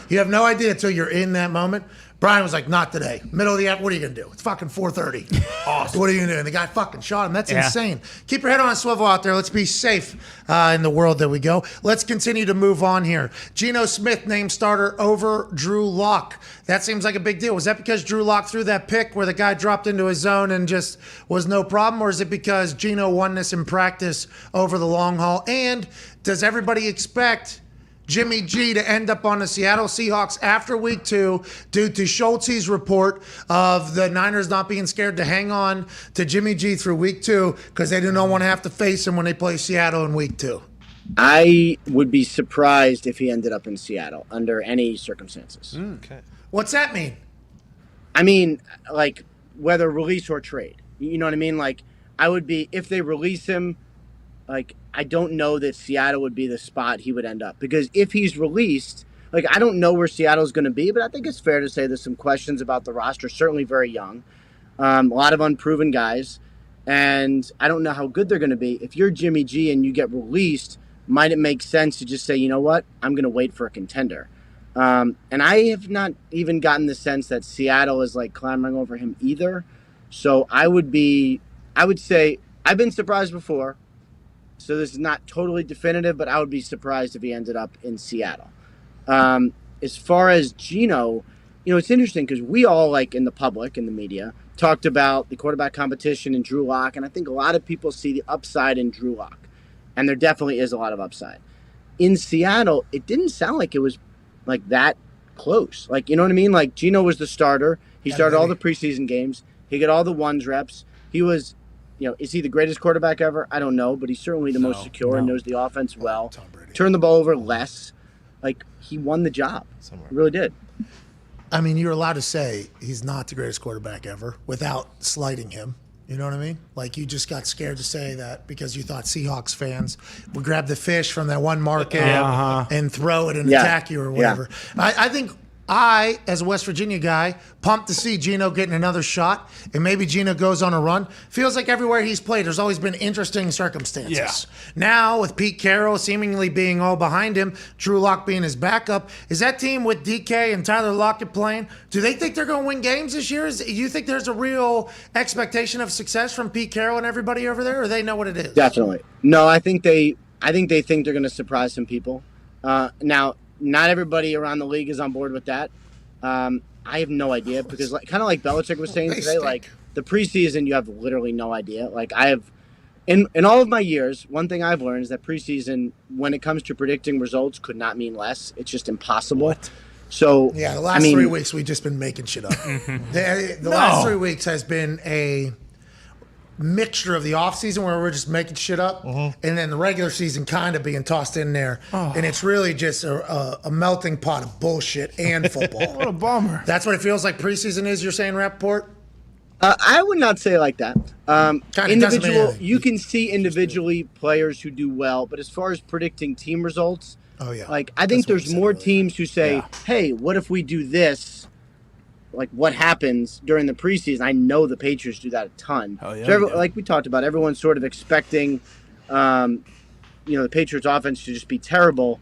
You have no idea until you're in that moment. Brian was like, not today. Middle of the app, what are you going to do? It's fucking 4:30. Awesome. What are you going to do? And the guy fucking shot him. That's insane. Keep your head on a swivel out there. Let's be safe in the world that we go. Let's continue to move on here. Geno Smith named starter over Drew Lock. That seems like a big deal. Was that because Drew Lock threw that pick where the guy dropped into his zone and just was no problem? Or is it because Geno won this in practice over the long haul? And does everybody expect Jimmy G to end up on the Seattle Seahawks after week 2 due to Schultz's report of the Niners not being scared to hang on to Jimmy G through week 2 because they do not want to have to face him when they play Seattle in week 2? I would be surprised if he ended up in Seattle under any circumstances. Okay. What's that mean? I mean, like, whether release or trade. You know what I mean? Like, I would be, if they release him, like, I don't know that Seattle would be the spot he would end up. Because if he's released, like, I don't know where Seattle's going to be, but I think it's fair to say there's some questions about the roster, certainly very young. A lot of unproven guys. And I don't know how good they're going to be. If you're Jimmy G and you get released, might it make sense to just say, you know what, I'm going to wait for a contender? And I have not even gotten the sense that Seattle is, like, clamoring over him either. So I would say, I've been surprised before. So this is not totally definitive, but I would be surprised if he ended up in Seattle. As far as Geno, it's interesting because we all, like, in the public, in the media, talked about the quarterback competition in Drew Lock, and I think a lot of people see the upside in Drew Lock, and there definitely is a lot of upside. In Seattle, it didn't sound like it was, like, that close. Like, you know what I mean? Like, Geno was the starter. He started all the preseason games. He got all the ones reps. He was... is he the greatest quarterback ever? I don't know, but he's certainly the most secure and knows the offense well. Turn the ball over less. Like, he won the job. He really did. I mean, you're allowed to say he's not the greatest quarterback ever without slighting him. You know what I mean? Like, you just got scared to say that because you thought Seahawks fans would grab the fish from that one market and throw it and attack you or whatever. I think as a West Virginia guy, pumped to see Geno getting another shot, and maybe Geno goes on a run. Feels like everywhere he's played, there's always been interesting circumstances. Yeah. Now, with Pete Carroll seemingly being all behind him, Drew Lock being his backup, is that team with DK and Tyler Lockett playing, do they think they're going to win games this year? Do you think there's a real expectation of success from Pete Carroll and everybody over there, or they know what it is? Definitely. No, I think they think they're going to surprise some people. Now, not everybody around the league is on board with that. I have no idea because, kind of like Belichick was saying today, like the preseason, you have literally no idea. Like I have, in all of my years, one thing I've learned is that preseason, when it comes to predicting results, could not mean less. It's just impossible. So yeah, the last 3 weeks we've just been making shit up. The last 3 weeks has been a mixture of the offseason where we're just making shit up and then the regular season kind of being tossed in there. And it's really just a melting pot of bullshit and football. What a bummer. That's what it feels like preseason is, you're saying, Rappaport? I would not say it like that. Individual, you can see individually players who do well, but as far as predicting team results, like I think there's more teams who say, hey, what if we do this? Like what happens during the preseason. I know the Patriots do that a ton. Like we talked about, everyone's sort of expecting, the Patriots offense to just be terrible.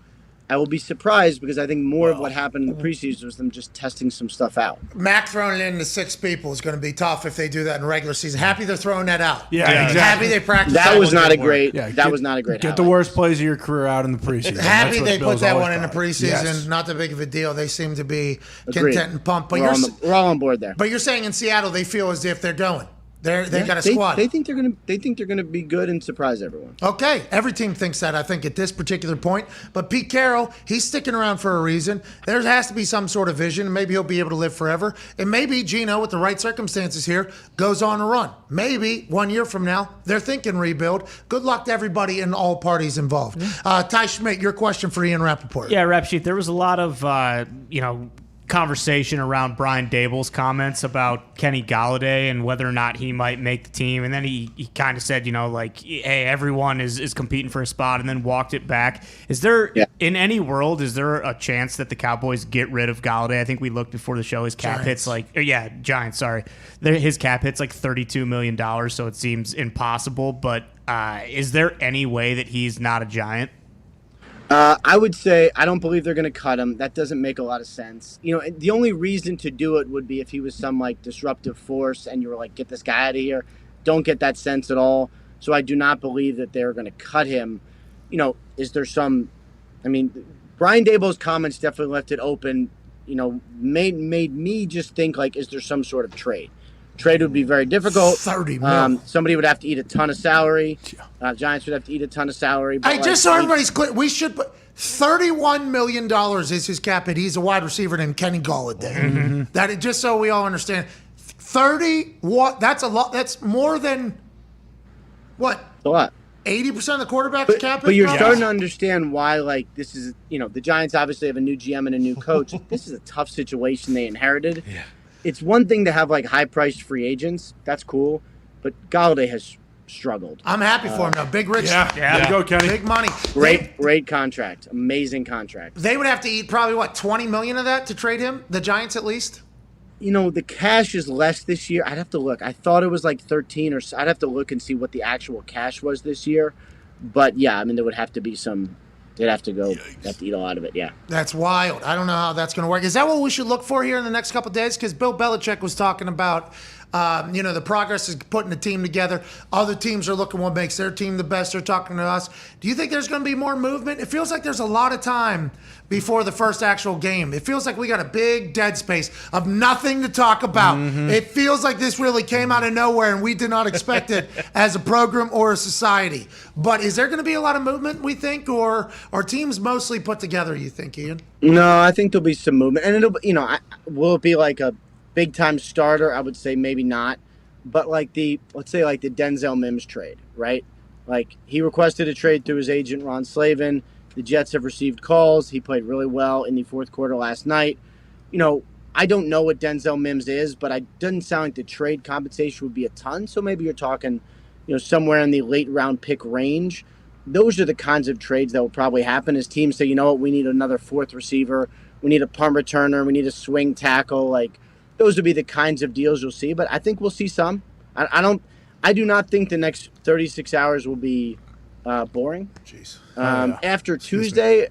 I will be surprised because I think more of what happened in the preseason was them just testing some stuff out. Mac throwing it into 6 people is going to be tough if they do that in regular season. Happy they're throwing that out. Yeah, exactly. Happy they practiced. That was not a great. That was not a great. Get the worst plays of your career out in the preseason. Happy they put that one in the preseason. Yes. Not that big of a deal. They seem to be content and pumped. But we're all on board there. But you're saying in Seattle they feel as if they're going. They got a squad. They think they're gonna be good and surprise everyone. Okay, every team thinks that, I think, at this particular point. But Pete Carroll, he's sticking around for a reason. There has to be some sort of vision. Maybe he'll be able to live forever. And maybe Geno, with the right circumstances here, goes on a run. Maybe 1 year from now, they're thinking rebuild. Good luck to everybody and all parties involved. Ty Schmidt, your question for Ian Rappaport. Yeah, Rap Sheet, there was a lot of, conversation around Brian Dable's comments about Kenny Galladay and whether or not he might make the team. And then he kind of said, hey, everyone is competing for a spot, and then walked it back. Is there, in any world, is there a chance that the Cowboys get rid of Galladay? I think we looked before the show. His cap hits Giants, sorry. His cap hits like $32 million, so it seems impossible. But is there any way that he's not a Giant? I would say I don't believe they're going to cut him. That doesn't make a lot of sense. The only reason to do it would be if he was some disruptive force and you were like, get this guy out of here. Don't get that sense at all. So I do not believe that they're going to cut him. Is there some? I mean, Brian Dable's comments definitely left it open. Made me just think is there some sort of trade? Trade would be very difficult. 30 million. Somebody would have to eat a ton of salary. Giants would have to eat a ton of salary. But just so everybody's clear, we should put $31 million is his cap hit. He's a wide receiver named Kenny Galladay. That just so we all understand. 30 what? That's a lot. That's more than what? A lot. 80% of the quarterback's cap hit. But you're starting to understand why this is the Giants obviously have a new GM and a new coach. This is a tough situation they inherited. Yeah. It's one thing to have high-priced free agents. That's cool. But Galladay has struggled. I'm happy for him now. Big rich. Yeah. There you go, Kenny. Big money. Great contract. Amazing contract. They would have to eat probably, $20 million of that to trade him? The Giants at least? The cash is less this year. I'd have to look. I thought it was 13 or so. I'd have to look and see what the actual cash was this year. But, yeah, there would have to be some – they'd have to go. They have to eat a lot of it, yeah. That's wild. I don't know how that's going to work. Is that what we should look for here in the next couple of days? Because Bill Belichick was talking about, the progress is putting the team together. Other teams are looking what makes their team the best. They're talking to us. Do you think there's going to be more movement? It feels like there's a lot of time before the first actual game. It feels like we got a big dead space of nothing to talk about. It feels like this really came out of nowhere and we did not expect it as a program or a society. But is there going to be a lot of movement, we think, or are teams mostly put together, you think, Ian? No, I think there'll be some movement. And it'll, will it be a big-time starter? I would say maybe not. But let's say the Denzel Mims trade, right? He requested a trade through his agent, Ron Slavin. The Jets have received calls. He played really well in the fourth quarter last night. I don't know what Denzel Mims is, but it doesn't sound like the trade compensation would be a ton. So maybe you're talking, somewhere in the late round pick range. Those are the kinds of trades that will probably happen as teams say, we need another fourth receiver. We need a punt returner. We need a swing tackle. Like, those would be the kinds of deals you'll see. But I think we'll see some. I do not think the next 36 hours will be boring. Jeez. After Tuesday,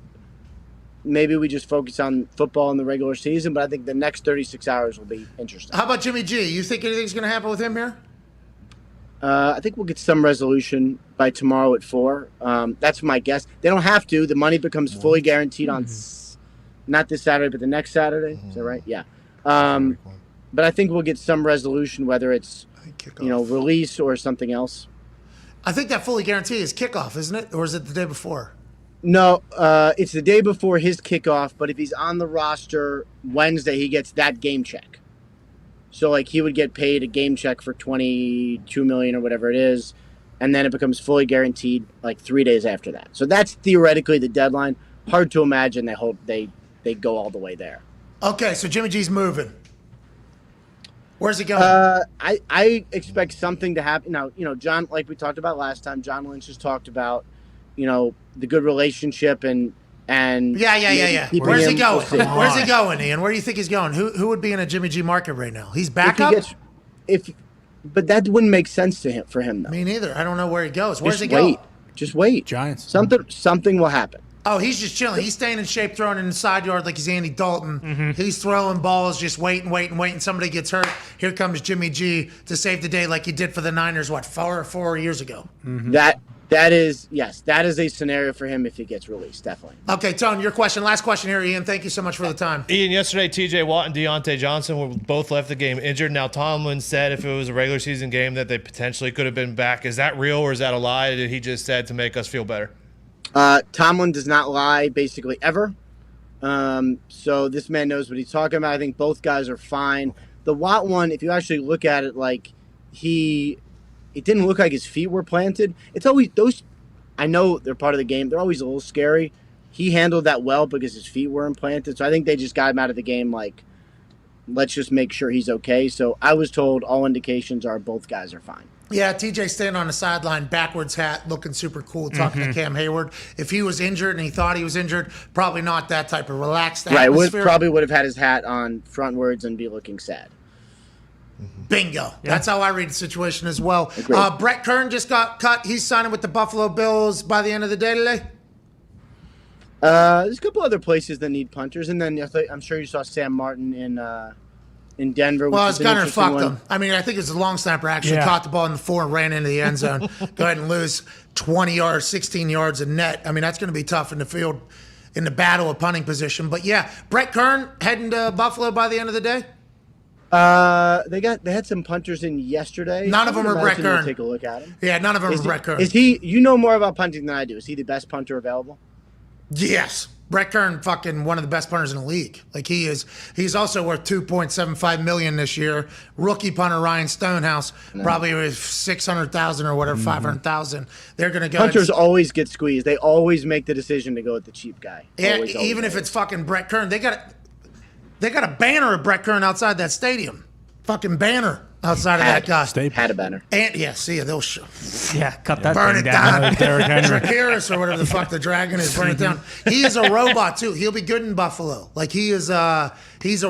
maybe we just focus on football in the regular season, but I think the next 36 hours will be interesting. How about Jimmy G? You think anything's going to happen with him here? I think we'll get some resolution by tomorrow at 4. That's my guess. They don't have to. The money becomes fully guaranteed on not this Saturday, but the next Saturday. Is that right? Yeah. But I think we'll get some resolution, whether it's release or something else. I think that fully guaranteed is kickoff, isn't it? Or is it the day before? No, it's the day before his kickoff, but if he's on the roster Wednesday, he gets that game check. So, he would get paid a game check for $22 million or whatever it is, and then it becomes fully guaranteed 3 days after that. So that's theoretically the deadline. Hard to imagine they go all the way there. Okay, so Jimmy G's moving. Where's he going? I expect something to happen. Now, John, like we talked about last time, John Lynch has talked about, the good relationship and yeah. Where's he going? Where's he going, Ian? Where do you think he's going? Who would be in a Jimmy G market right now? He's backup? But that wouldn't make sense for him, though. Me neither. I don't know where he goes. Where's he going? Just wait. Giants. Something will happen. Oh, he's just chilling. He's staying in shape, throwing in the side yard like he's Andy Dalton. He's throwing balls, just waiting. Somebody gets hurt. Here comes Jimmy G to save the day like he did for the Niners, 4 years ago? That is a scenario for him if he gets released, definitely. Okay, Tone, your question. Last question here, Ian. Thank you so much for the time. Ian, yesterday, T.J. Watt and Deontay Johnson were both left the game injured. Now, Tomlin said if it was a regular season game that they potentially could have been back. Is that real or is that a lie that he just said to make us feel better? Tomlin does not lie basically ever. So this man knows what he's talking about. I think both guys are fine. The Watt one, if you actually look at it, it didn't look like his feet were planted. It's always those. I know they're part of the game. They're always a little scary. He handled that well because his feet were implanted. So I think they just got him out of the game. Let's just make sure he's okay. So I was told all indications are both guys are fine. Yeah, TJ standing on the sideline, backwards hat, looking super cool, talking to Cam Hayward. If he was injured and he thought he was injured, probably not that type of relaxed atmosphere. Right, probably would have had his hat on frontwards and be looking sad. Bingo. Yeah. That's how I read the situation as well. Brett Kern just got cut. He's signing with the Buffalo Bills by the end of the day today. There's a couple other places that need punters, and then I'm sure you saw Sam Martin in Denver. Well, it's Gunner fucked him. I mean, I think it's a long snapper actually caught the ball in the 4 and ran into the end zone. Go ahead and lose 20 yards, 16 yards a net. I mean, that's going to be tough in the field in the battle of punting position. But yeah, Brett Kern heading to Buffalo by the end of the day. They had some punters in yesterday. None of them are Brett Kern. Take a look at him. Yeah, none of them are Brett Kern. Is he? You know more about punting than I do. Is he the best punter available? Yes. Brett Kern, fucking one of the best punters in the league. He is. He's also worth $2.75 million this year. Rookie punter Ryan Stonehouse probably was $600,000 or whatever, $500,000. They're gonna go. Punters always get squeezed. They always make the decision to go with the cheap guy. Yeah, even if it's fucking Brett Kern, they got a banner of Brett Kern outside that stadium. Fucking banner outside of that guy. Had a banner. And they'll show. Yeah, cut that burn thing it down. Dracarys or whatever the fuck the dragon is, burn it down. He is a robot too. He'll be good in Buffalo. He's a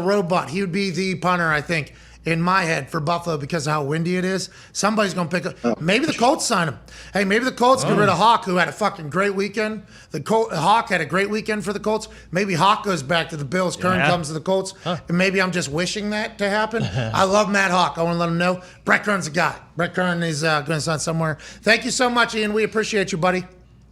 robot. He would be the punter, I think, in my head for Buffalo because of how windy it is. Somebody's going to pick up. Maybe the Colts sign him. Hey, maybe the Colts get rid of Hawk, who had a fucking great weekend. Hawk had a great weekend for the Colts. Maybe Hawk goes back to the Bills. Kern comes to the Colts. And maybe I'm just wishing that to happen. I love Matt Hawk. I want to let him know. Brett Kern's a guy. Brett Kern is going to sign somewhere. Thank you so much, Ian. We appreciate you, buddy.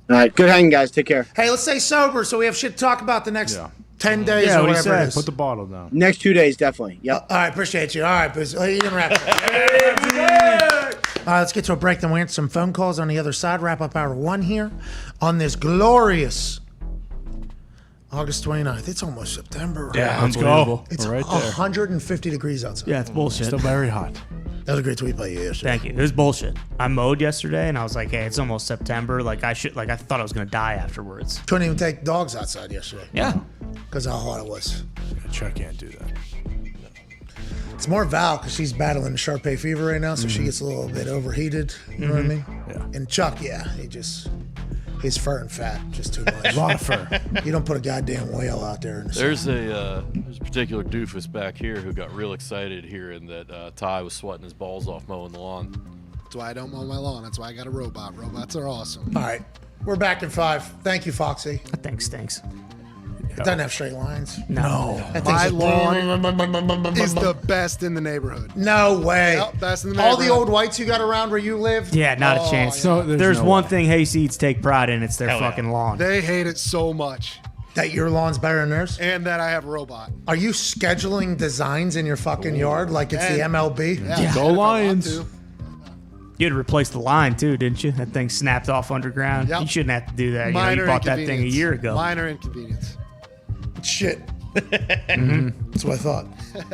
All right. Good hanging, guys. Take care. Hey, let's stay sober so we have shit to talk about the next 10 days or whatever it is. Put the bottle down. Next 2 days, definitely. Yep. All right, appreciate you. All right, Ian wrap it. All right, let's get to a break. Then we'll answer some phone calls on the other side. Wrap up hour 1 here on this glorious August 29th. It's almost September. Yeah, let's go. It's right there. 150 degrees outside. Yeah, it's bullshit. Still very hot. That was a great tweet by you yesterday. Thank you. It was bullshit. I mowed yesterday, and I was like, hey, it's almost September. Like, I thought I was going to die afterwards. Couldn't even take dogs outside yesterday. Yeah. Because of how hot it was. Chuck can't do that. It's more Val because she's battling Shar-Pei fever right now, so she gets a little bit overheated. You know what I mean? Yeah. And Chuck, he's fur and fat, just too much. A lot of fur. You don't put a goddamn whale out there in the There's sun. a particular doofus back here who got real excited hearing that Ty was sweating his balls off mowing the lawn. That's why I don't mow my lawn. That's why I got a robot. Robots are awesome. All right. We're back in 5. Thank you, Foxy. That thing stinks. It doesn't have straight lines. No. That My thing's lawn is the best in the neighborhood. No way. Yep, best in the All the neighborhood. old whites you got around where you live? Yeah, not a chance. yeah. So There's no one way. thing hayseeds take pride in. It's their fucking lawn. They hate it so much. That your lawn's better than theirs? And that I have a robot. Are you scheduling designs in your fucking yard like it's the MLB? Yeah. Go Lions. If I want You had to replace the line, too, didn't you? That thing snapped off underground. Yep. You shouldn't have to do that. to. You Minor bought that thing a inconvenience. year ago. Minor inconvenience. Shit. That's what I thought.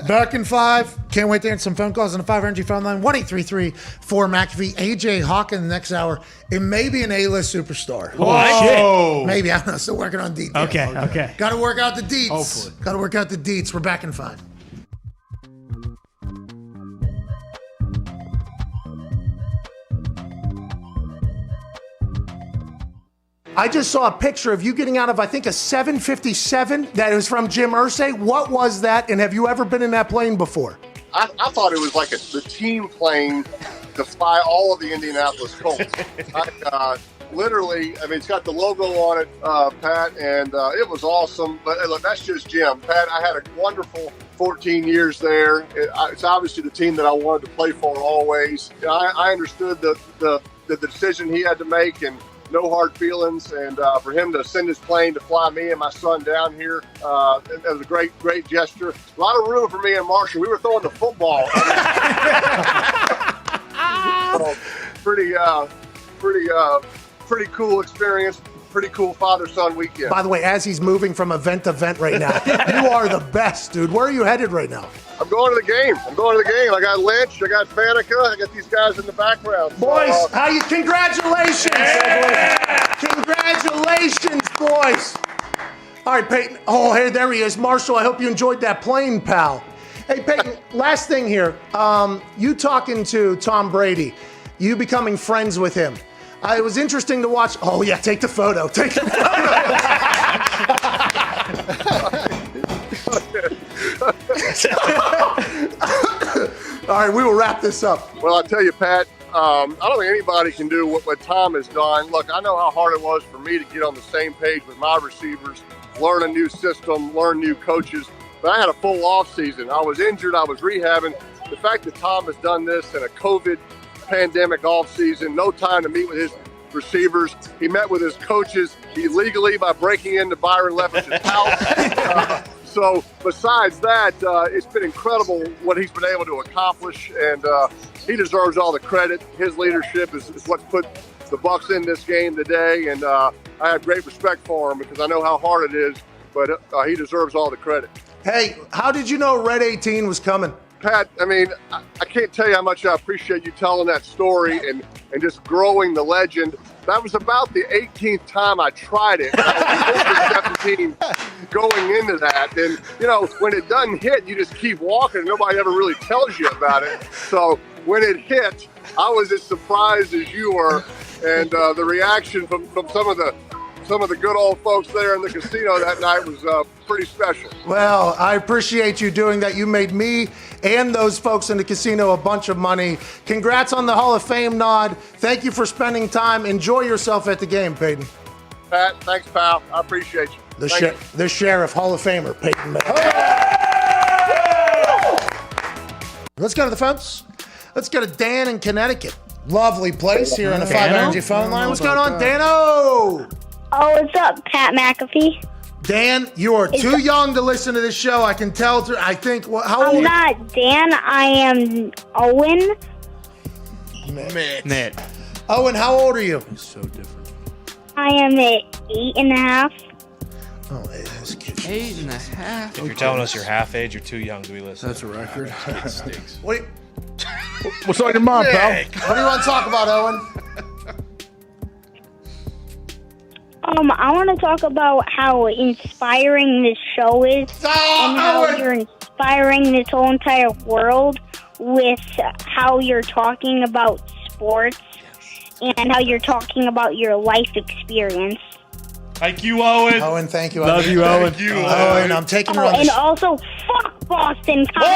Back in 5. Can't wait to answer some phone calls on the 5 Energy phone line. 1-833-4-McAfee. AJ Hawk in the next hour. It may be an A-list superstar. Oh, shit. Maybe. I don't know. Still working on details. Okay. Got to work out the deets. Hopefully. Got to work out the deets. We're back in 5. I just saw a picture of you getting out of, I think, a 757 that was from Jim Irsay. What was that, and have you ever been in that plane before? I thought it was like the team plane to fly all of the Indianapolis Colts. Literally, I mean, it's got the logo on it, Pat, and it was awesome. But look, that's just Jim. Pat, I had a wonderful 14 years there. It's obviously the team that I wanted to play for always. I understood the decision he had to make, and no hard feelings. And for him to send his plane to fly me and my son down here, it was a great gesture. A lot of room for me and Marshall. We were throwing the football. So, pretty cool experience. Pretty cool father-son weekend. By the way, as he's moving from event to event right now, you are the best, dude. Where are you headed right now? I'm going to the game. I got Lynch. I got Faneca. I got these guys in the background. Boys, congratulations. Yeah! Congratulations, boys. All right, Peyton. Oh, hey, there he is. Marshall, I hope you enjoyed that plane, pal. Hey, Peyton, last thing here. You talking to Tom Brady, you becoming friends with him. It was interesting to watch. Oh, yeah, take the photo. Take the photo. All right, we will wrap this up. Well, I'll tell you, Pat, I don't think anybody can do what Tom has done. Look, I know how hard it was for me to get on the same page with my receivers, learn a new system, learn new coaches. But I had a full off season. I was injured. I was rehabbing. The fact that Tom has done this in a COVID pandemic off season, no time to meet with his receivers. He met with his coaches illegally by breaking into Byron Leftwich's house. So besides that, it's been incredible what he's been able to accomplish, and he deserves all the credit. His leadership is what's put the Bucs in this game today, and I have great respect for him because I know how hard it is, but he deserves all the credit. Hey, how did you know Red 18 was coming? Pat, I mean, I can't tell you how much I appreciate you telling that story and just growing the legend. That was about the 18th time I tried it. I was over 17 going into that. And, when it doesn't hit, you just keep walking. Nobody ever really tells you about it. So when it hit, I was as surprised as you were. And the reaction from some of the good old folks there in the casino that night was pretty special. Well, I appreciate you doing that. You made me and those folks in the casino a bunch of money. Congrats on the Hall of Fame nod. Thank you for spending time. Enjoy yourself at the game, Peyton. Pat, thanks, pal. I appreciate you. The Sheriff, Hall of Famer, Peyton Manning. Let's go to the phones. Let's go to Dan in Connecticut. Lovely place here on the 5 Energy phone line. What's going on, Dano? Oh, what's up, Pat McAfee? Dan, you are too young to listen to this show. I can tell. I think. How old? I'm not Dan. I am Owen. Mitt. Owen, how old are you? It's so different. I am 8.5. Oh, that's cute. 8.5. If you're telling us you're half age, you're too young to be listening. That's a record. It stinks. What What's on your mind, pal? What do you want to talk about, Owen? I want to talk about how inspiring this show is and how you're inspiring this whole entire world with how you're talking about sports and how you're talking about your life experience. Thank you, Owen. Owen, thank you. Love you, Owen. Thank you, Owen. I'm taking her on the And also, fuck Boston College.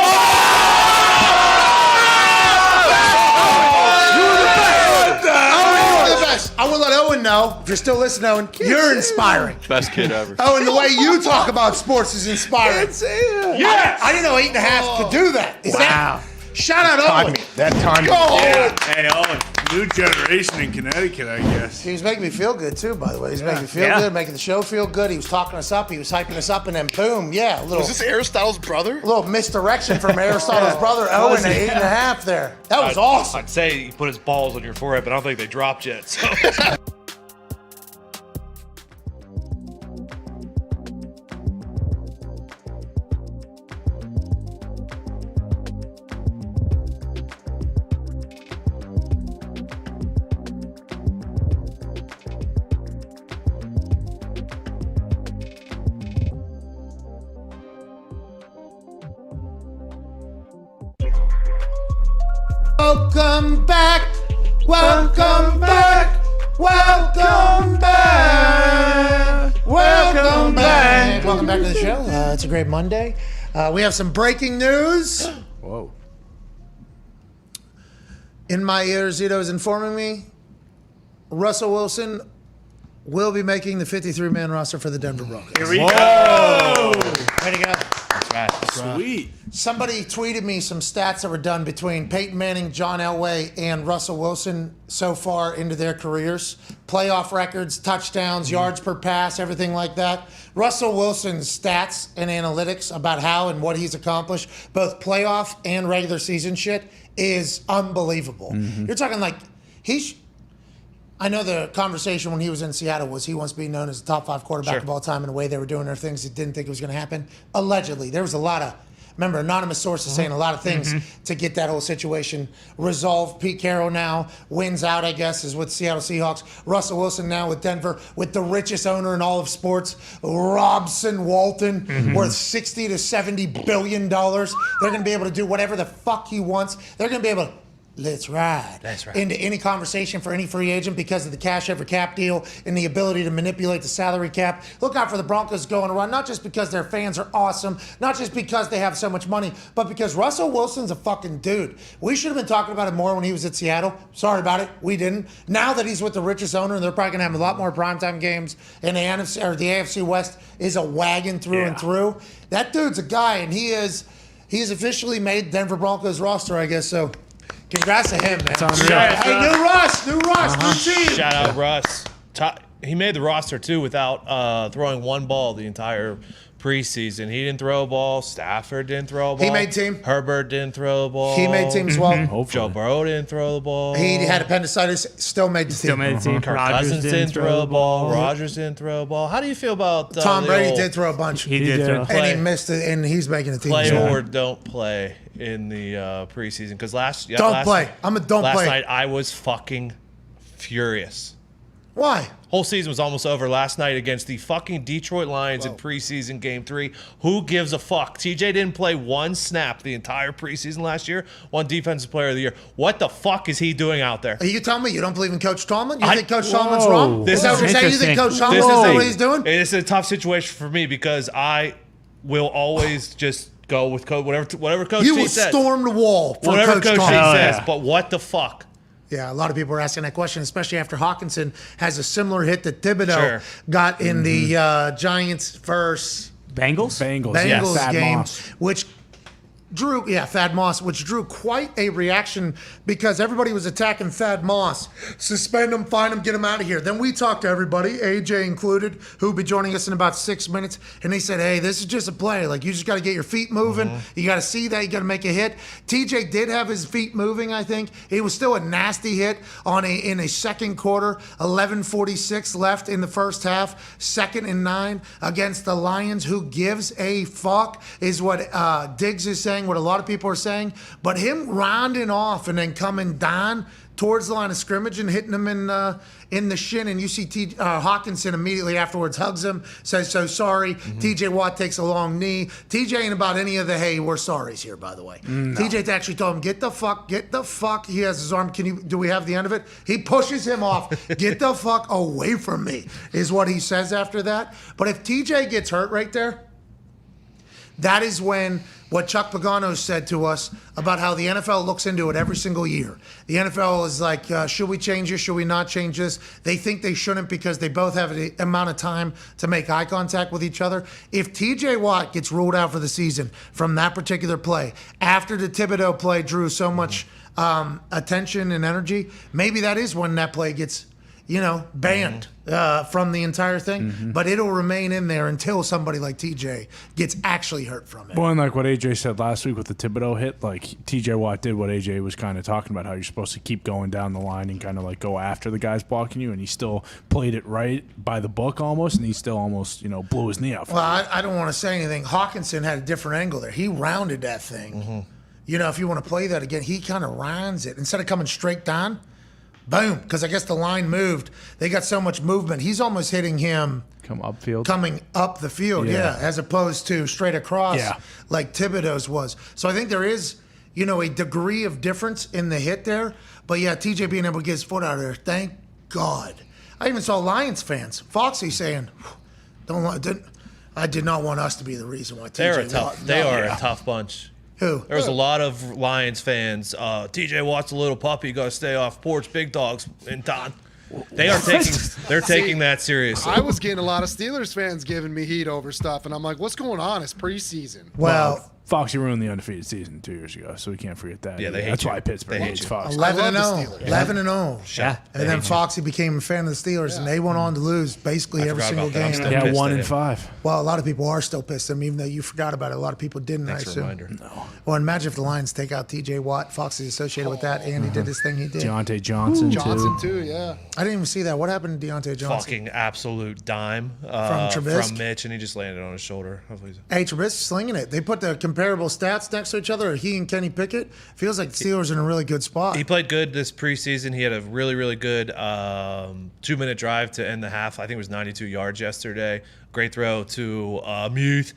I will let Owen know, if you're still listening, Owen, you're inspiring. Best kid ever. Owen, the way you talk about sports is inspiring. Yes! I didn't know 8.5 could do that. Wow. Shout out Owen. That time. Go, Owen. Hey, Owen. New generation in Connecticut, I guess. He was making me feel good, too, by the way. He was making me feel good, making the show feel good. He was talking us up. He was hyping us up, and then boom, a little... Was this Aristotle's brother? A little misdirection from Aristotle's brother, Owen, at 8.5 there. That was awesome. I'd say he put his balls on your forehead, but I don't think they dropped yet. So. Welcome back. Welcome back. Welcome back. Welcome back. Welcome back to the show. It's a great Monday. We have some breaking news. Whoa. In my ears, Zito is informing me Russell Wilson will be making the 53-man roster for the Denver Broncos. Here we go. Way to go. That's right. Sweet. Somebody tweeted me some stats that were done between Peyton Manning, John Elway, and Russell Wilson so far into their careers. Playoff records, touchdowns, yards per pass, everything like that. Russell Wilson's stats and analytics about how and what he's accomplished, both playoff and regular season shit, is unbelievable. You're talking like I know the conversation when he was in Seattle was he wants to be known as the top 5 quarterback of all time, and the way they were doing their things, he didn't think it was going to happen. Allegedly. There was a lot of, remember, anonymous sources saying a lot of things to get that whole situation resolved. Pete Carroll now wins out, I guess, is with Seattle Seahawks. Russell Wilson now with Denver, with the richest owner in all of sports, Robson Walton, worth $60 to $70 billion. They're going to be able to do whatever the fuck he wants. They're going to be able to let's ride into any conversation for any free agent because of the cash over cap deal and the ability to manipulate the salary cap. Look out for the Broncos going around, not just because their fans are awesome, not just because they have so much money, but because Russell Wilson's a fucking dude. We should have been talking about it more when he was at Seattle. Sorry about it. We didn't. Now that he's with the richest owner, and they're probably going to have a lot more primetime games, and the NFC or the AFC West is a wagon through and through. That dude's a guy, and he's officially made Denver Broncos roster, I guess, so congrats to him, man. Hey, new Russ, new team. Shout out Russ. He made the roster, too, without throwing one ball the entire preseason. He didn't throw a ball. Stafford didn't throw a ball. He made team. Herbert didn't throw a ball. He made team as well. Joe Burrow didn't throw the ball. He had appendicitis, still made the team. Kirk Cousins didn't throw a ball. Rodgers didn't throw a ball. How do you feel about Tom Brady did throw a bunch. He did throw. And he missed it, and he's making a team. Play or don't play in the preseason? Because last don't play. Last night I was fucking furious. Why? Whole season was almost over last night against the fucking Detroit Lions in preseason game 3. Who gives a fuck? TJ didn't play one snap the entire preseason last year. Won Defensive Player of the Year. What the fuck is he doing out there? Are you telling me you don't believe in Coach Tomlin? You think Coach Tomlin's wrong? Is that what you're saying? You think Coach Tomlin knows what he's doing? It's a tough situation for me because I will always just go with whatever Coach T says. You will storm the wall for whatever Coach T Tomlin. says, but what the fuck? Yeah, a lot of people are asking that question, especially after Hawkinson has a similar hit that Thibodeau got in the Giants versus Bengals game, which drew Thad Moss, which drew quite a reaction because everybody was attacking Thad Moss. Suspend him, fine him, get him out of here. Then we talked to everybody, AJ included, who'll be joining us in about 6 minutes, and they said, hey, this is just a play. Like, you just got to get your feet moving. You got to see that. You got to make a hit. TJ did have his feet moving, I think. It was still a nasty hit in a second quarter, 11:46 left in the first half, 2nd and 9 against the Lions. Who gives a fuck is what Diggs is saying. saying what a lot of people are saying, but him rounding off and then coming down towards the line of scrimmage and hitting him in the shin, and you see Hawkinson immediately afterwards hugs him, says so sorry. TJ Watt takes a long knee. TJ ain't about any of the hey, we're sorries here, by the way. No. TJ actually told him, get the fuck. He has his arm. Do we have the end of it? He pushes him off. Get the fuck away from me, is what he says after that. But if TJ gets hurt right there, that is when what Chuck Pagano said to us about how the NFL looks into it every single year. The NFL is like, should we change this? Should we not change this? They think they shouldn't because they both have the amount of time to make eye contact with each other. If TJ Watt gets ruled out for the season from that particular play, after the Thibodeau play drew so much attention and energy, maybe that is when that play gets banned from the entire thing, but it'll remain in there until somebody like TJ gets actually hurt from it. Well, and like what AJ said last week with the Thibodeau hit, like TJ Watt did what AJ was kind of talking about, how you're supposed to keep going down the line and kind of like go after the guys blocking you, and he still played it right by the book almost, and he still almost, blew his knee out. Well, I don't want to say anything. Hawkinson had a different angle there. He rounded that thing. If you want to play that again, he kind of rounds it. Instead of coming straight down, boom, because I guess the line moved. They got so much movement. He's almost hitting him coming up the field, as opposed to straight across like Thibodeau's was. So I think there is, a degree of difference in the hit there. But yeah, TJ being able to get his foot out of there, thank God. I even saw Lions fans, Foxy saying, I did not want us to be the reason why TJ They are a tough bunch. Who? There was a lot of Lions fans. TJ Watt's a little puppy. You got to stay off porch. Big dogs in Dahn. They're taking that seriously. I was getting a lot of Steelers fans giving me heat over stuff, and I'm like, what's going on? It's preseason. Well, Foxy ruined the undefeated season 2 years ago, so we can't forget that. Yeah, they hate That's you. why Pittsburgh hates Foxy. 11-0. 11-0. Yeah. And then Foxy became a fan of the Steelers, and they went on to lose basically every single game. Yeah, 1-5. Well, a lot of people are still pissed at him, even though you forgot about it. A lot of people didn't, I assume. Reminder. No. Well, imagine if the Lions take out TJ Watt. Foxy's associated with that, and he did his thing he did. Deontay Johnson, too, yeah. I didn't even see that. What happened to Deontay Johnson? Fucking absolute dime From Trubisky? from Mitch, and he just landed on his shoulder. Hey, Trubisky slinging it. They put the comparable stats next to each other, he and Kenny Pickett. Feels like the Steelers are in a really good spot. He played good this preseason. He had a really, really good 2-minute drive to end the half. I think it was 92 yards yesterday. Great throw to Muth.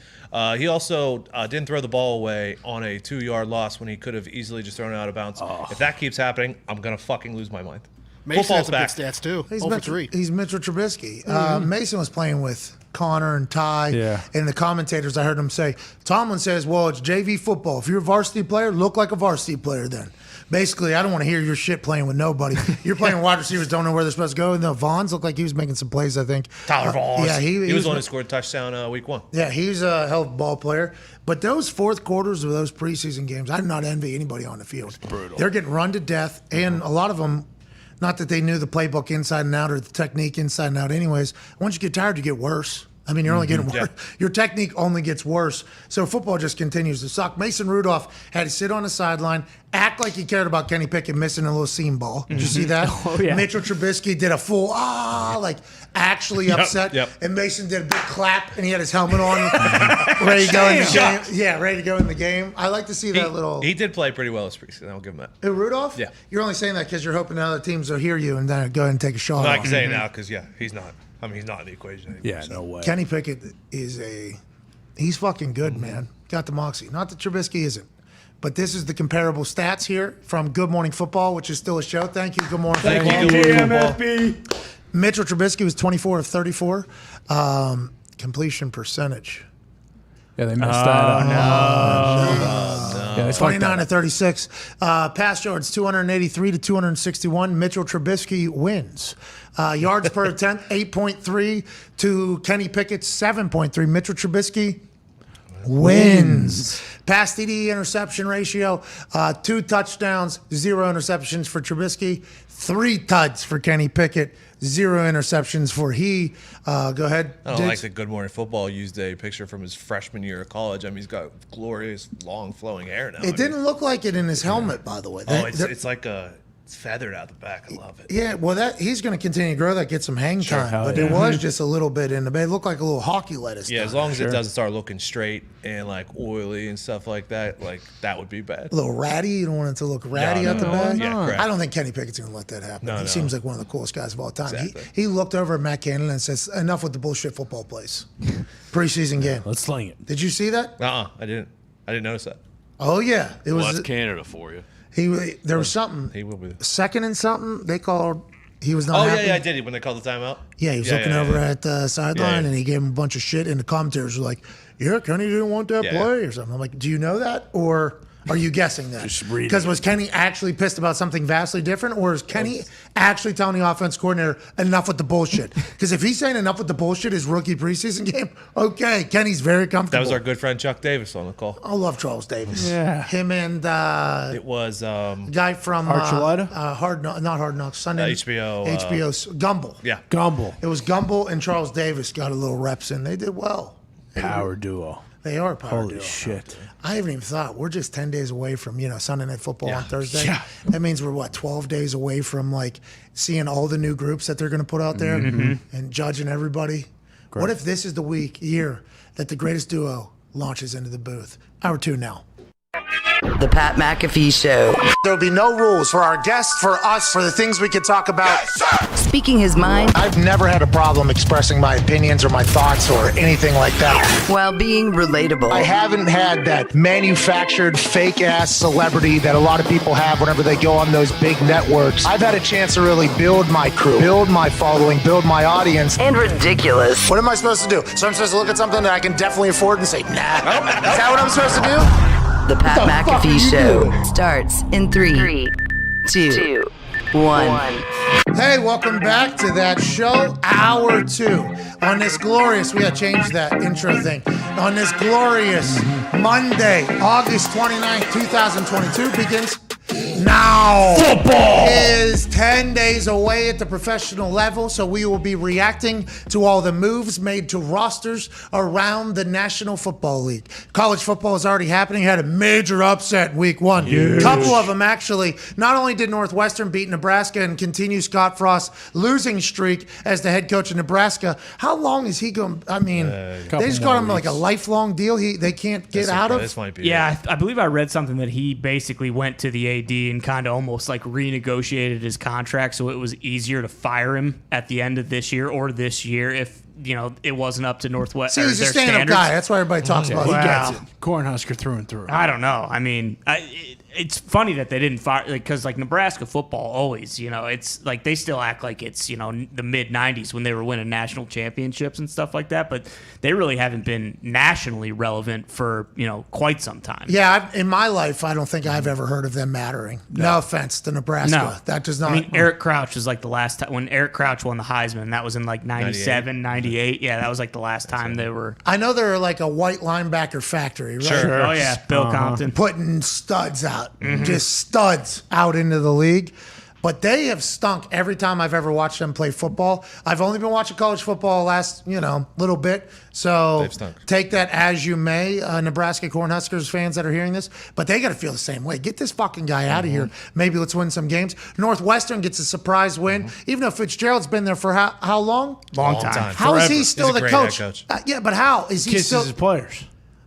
He also didn't throw the ball away on a 2-yard loss when he could have easily just thrown it out of bounds. If that keeps happening, I'm going to fucking lose my mind. Mason has some good stats, too. He's 0 for 3. He's Mitchell Trubisky. Mason was playing with Connor and Ty, and the commentators, I heard them say, Tomlin says, well, it's JV football. If you're a varsity player, look like a varsity player then. Basically, I don't want to hear your shit playing with nobody. You're playing wide receivers, don't know where they're supposed to go. And the Vaughns looked like he was making some plays, I think. Tyler Vaughn. Yeah, he was the one who scored a touchdown week 1. Yeah, he's a hell of a ball player. But those fourth quarters of those preseason games, I do not envy anybody on the field. It's brutal. They're getting run to death, and a lot of them, not that they knew the playbook inside and out or the technique inside and out anyways. Once you get tired, you get worse. I mean, you're only getting worse. Your technique only gets worse. So football just continues to suck. Mason Rudolph had to sit on the sideline, act like he cared about Kenny Pickett missing a little seam ball. Did you see that? Oh, yeah. Mitchell Trubisky did a full, actually upset. And Mason did a big clap, and he had his helmet on, ready to go in the game. Yeah, ready to go in the game. I like to see that little. He did play pretty well this preseason. I'll give him that. Who, Rudolph? Yeah. You're only saying that because you're hoping other teams will hear you and then go ahead and take a shot. I can say it now because, he's not. I mean, he's not in the equation anymore. Yeah, no way. Kenny Pickett he's fucking good, man. Got the moxie. Not that Trubisky isn't. But this is the comparable stats here from Good Morning Football, which is still a show. Thank you, Good Morning Football. Thank you, Good Morning Football. Mitchell Trubisky was 24 of 34. Completion percentage. Yeah, they messed that up. No. Yeah, 29 to 36. Pass yards, 283 to 261. Mitchell Trubisky wins. Yards per attempt, 8.3 to Kenny Pickett's 7.3. Mitchell Trubisky wins. Pass TD interception ratio, 2 touchdowns, 0 interceptions for Trubisky, 3 tuds for Kenny Pickett, 0 interceptions for he. Go ahead. I don't like that Good Morning Football used a picture from his freshman year of college. I mean, he's got glorious, long, flowing hair now. It didn't look like it in his helmet, by the way. It's like a It's feathered out the back. I love it. Yeah, well, he's going to continue to grow that, get some hang time. But it was just a little bit in the bay. It looked like a little hockey lettuce. Yeah, as long as it doesn't start looking straight and like oily and stuff like that would be bad. A little ratty. You don't want it to look ratty out the back. Yeah, correct. I don't think Kenny Pickett's going to let that happen. He seems like one of the coolest guys of all time. Exactly. He looked over at Matt Cannon and says, "Enough with the bullshit football plays." Preseason game. Let's sling it. Did you see that? I didn't notice that. Oh yeah, it was. That's Canada for you. There was something. He will be second and something. They called. He was not. Oh happy. yeah, I did. When they called the timeout. Yeah, he was looking over at the sideline, and he gave him a bunch of shit. And the commentators were like, "Yeah, Kenny didn't want that play or something." I'm like, "Do you know that, or are you guessing that?" Because was Kenny actually pissed about something vastly different, or is Kenny actually telling the offense coordinator enough with the bullshit? Because if he's saying enough with the bullshit his rookie preseason game, okay, Kenny's very comfortable. That was our good friend Chuck Davis on the call. I love Charles Davis. Yeah, him and it was guy from Archuleta? not Hard Knocks, Sunday HBO Gumble. Yeah, Gumble. It was Gumble and Charles Davis got a little reps in. They did well. Power duo. They are a power Holy duo. shit. I haven't even thought. We're just 10 days away from, Sunday Night Football on Thursday. Yeah. That means we're, 12 days away from, seeing all the new groups that they're going to put out there and judging everybody. Great. What if this is the year that the greatest duo launches into the booth? Hour 2 now. The Pat McAfee Show. There'll be no rules for our guests, for us, for the things we can talk about. Speaking his mind. I've never had a problem expressing my opinions or my thoughts or anything like that. While being relatable. I haven't had that manufactured fake-ass celebrity that a lot of people have whenever they go on those big networks. I've had a chance to really build my crew, build my following, build my audience. And ridiculous. What am I supposed to do? So I'm supposed to look at something that I can definitely afford and say, nah. Is that what I'm supposed to do? The Pat McAfee Show starts in 3, 2, 1. Hey, welcome back to that show, Hour 2. On this glorious, we gotta change that intro thing. On this glorious Monday, August 29th, 2022 begins now. Football is 10 days away at the professional level, so we will be reacting to all the moves made to rosters around the National Football League. College football is already happening. Had a major upset in week 1. A couple of them actually. Not only did Northwestern beat Nebraska and continue Scott Frost's losing streak as the head coach of Nebraska, how long is he going? I mean, they just got him like a lifelong deal. They can't get out of. This might be I believe I read something that he basically went to the AD and kind of almost renegotiated his contract so it was easier to fire him at the end of this year or this year if it wasn't up to Northwest. See, he's a stand-up guy. That's why everybody talks about him. He gets it. Cornhusker through and through. I don't know. I mean, it's funny that they didn't fire because Nebraska football always, it's they still act like it's the mid '90s when they were winning national championships and stuff like that, but they really haven't been nationally relevant for quite some time. Yeah, in my life, I don't think I've ever heard of them mattering. No offense to Nebraska. No. That does not. I mean, Eric Crouch was the last time when Eric Crouch won the Heisman. That was in 97, 98. Yeah, that was the last time they were. I know they're a white linebacker factory, right? Sure. Oh yeah, Bill Compton putting studs out. Just studs out into the league. But they have stunk every time I've ever watched them play football. I've only been watching college football last, little bit. So take that as you may, Nebraska Cornhuskers fans that are hearing this. But they got to feel the same way. Get this fucking guy out of here. Maybe let's win some games. Northwestern gets a surprise win, even though Fitzgerald's been there for how long? Long time. How is he still the coach? Yeah, but how is he Kisses still his players?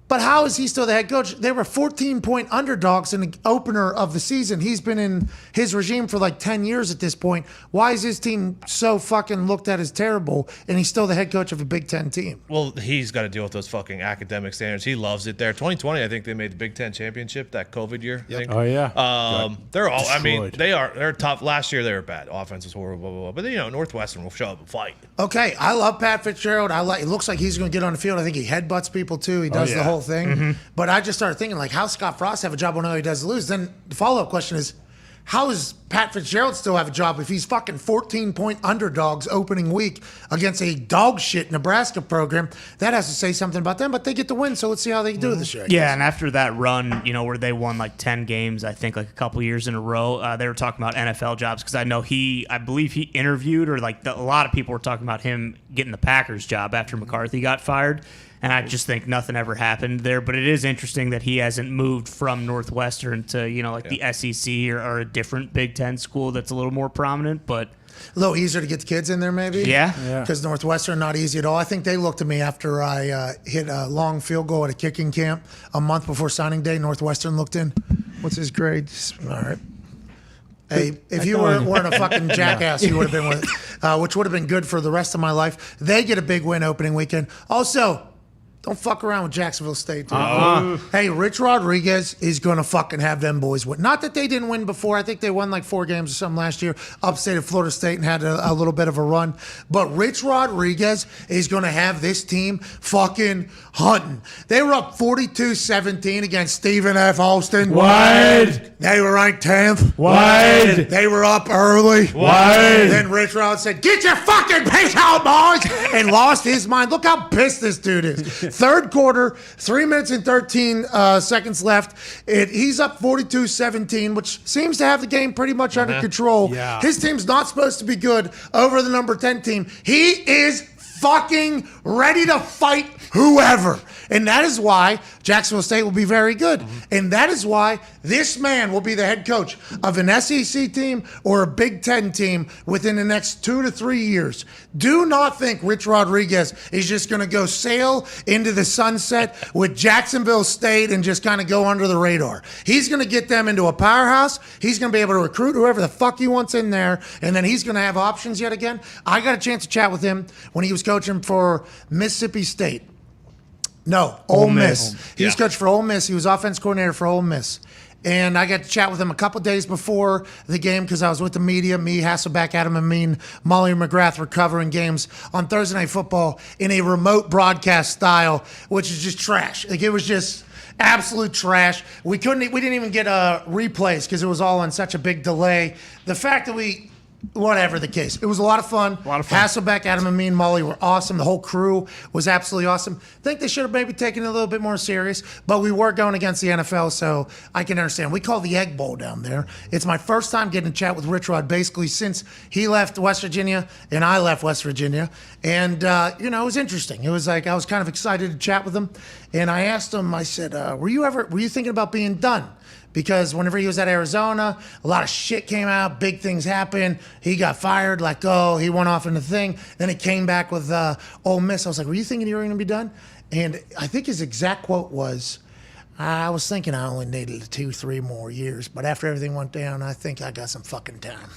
But how is he still the head coach? They were 14-point underdogs in the opener of the season. He's been in his regime for 10 years at this point. Why is his team so fucking looked at as terrible and he's still the head coach of a Big Ten team? Well, he's got to deal with those fucking academic standards. He loves it there. 2020, I think they made the Big Ten championship that COVID year. Yep. Oh yeah. They're all. I mean, they're tough. Last year they were bad. Offense was horrible. Blah, blah, blah. But Northwestern will show up and fight. Okay, I love Pat Fitzgerald. It looks like he's going to get on the field. I think he headbutts people too. He does the whole thing. But I just started thinking, how Scott Frost have a job when he does lose? Then the follow-up question is, how does Pat Fitzgerald still have a job if he's fucking 14-point underdogs opening week against a dog shit Nebraska program? That has to say something about them, but they get the win, so let's see how they do this year. Yeah, and after that run, where they won 10 games, I think a couple years in a row, they were talking about NFL jobs because I know I believe he interviewed or a lot of people were talking about him getting the Packers job after McCarthy got fired. And I just think nothing ever happened there. But it is interesting that he hasn't moved from Northwestern to, the SEC or a different Big Ten school that's a little more prominent. But a little easier to get the kids in there, maybe? Yeah. Because Northwestern, not easy at all. I think they looked at me after I hit a long field goal at a kicking camp a month before signing day. Northwestern looked in. What's his grade? All right. Hey, if you weren't a fucking jackass, you would have been with, which would have been good for the rest of my life. They get a big win opening weekend. Also, don't fuck around with Jacksonville State, dude. Hey, Rich Rodriguez is going to fucking have them boys win. Not that they didn't win before. I think they won like 4 games or something last year, upstate of Florida State, and had a little bit of a run. But Rich Rodriguez is going to have this team fucking hunting. They were up 42-17 against Stephen F. Austin. Wide. They were ranked 10th. Wide. They were up early. Wide. Then Rich Rod said, "Get your fucking piss out, boys," and lost his mind. Look how pissed this dude is. Third quarter, 3 minutes and 13 seconds left. He's up 42-17, which seems to have the game pretty much under control. Yeah. His team's not supposed to be good over the number 10 team. He is fucking ready to fight whoever. And that is why Jacksonville State will be very good. And that is why this man will be the head coach of an SEC team or a Big Ten team within the next 2 to 3 years. Do not think Rich Rodriguez is just going to go sail into the sunset with Jacksonville State and just kind of go under the radar. He's going to get them into a powerhouse. He's going to be able to recruit whoever the fuck he wants in there. And then he's going to have options yet again. I got a chance to chat with him when he was coaching for Mississippi State. No, Ole Miss. He was coach for Ole Miss. He was offense coordinator for Ole Miss. And I got to chat with him a couple days before the game because I was with the media. Me, Hasselbeck, Adam Amin, Molly McGrath were covering games on Thursday Night Football in a remote broadcast style, which is just trash. Like, it was just absolute trash. We didn't even get replays because it was all on such a big delay. The fact that whatever the case, it was a lot of fun. Hasselbeck, Adam Amin, Molly were awesome. The whole crew was absolutely awesome. I think they should have maybe taken it a little bit more serious, but we were going against the NFL, so I can understand. We call the Egg Bowl down there. It's my first time getting a chat with Rich Rod basically since he left West Virginia and I left West Virginia. And, it was interesting. It was like I was kind of excited to chat with him. And I asked him, I said, were you thinking about being done? Because whenever he was at Arizona, a lot of shit came out, big things happened. He got fired, let go, he went off in the thing. Then he came back with Ole Miss. I was like, were you thinking you were going to be done? And I think his exact quote was, I was thinking I only needed 2-3 more years, but after everything went down, I think I got some fucking time.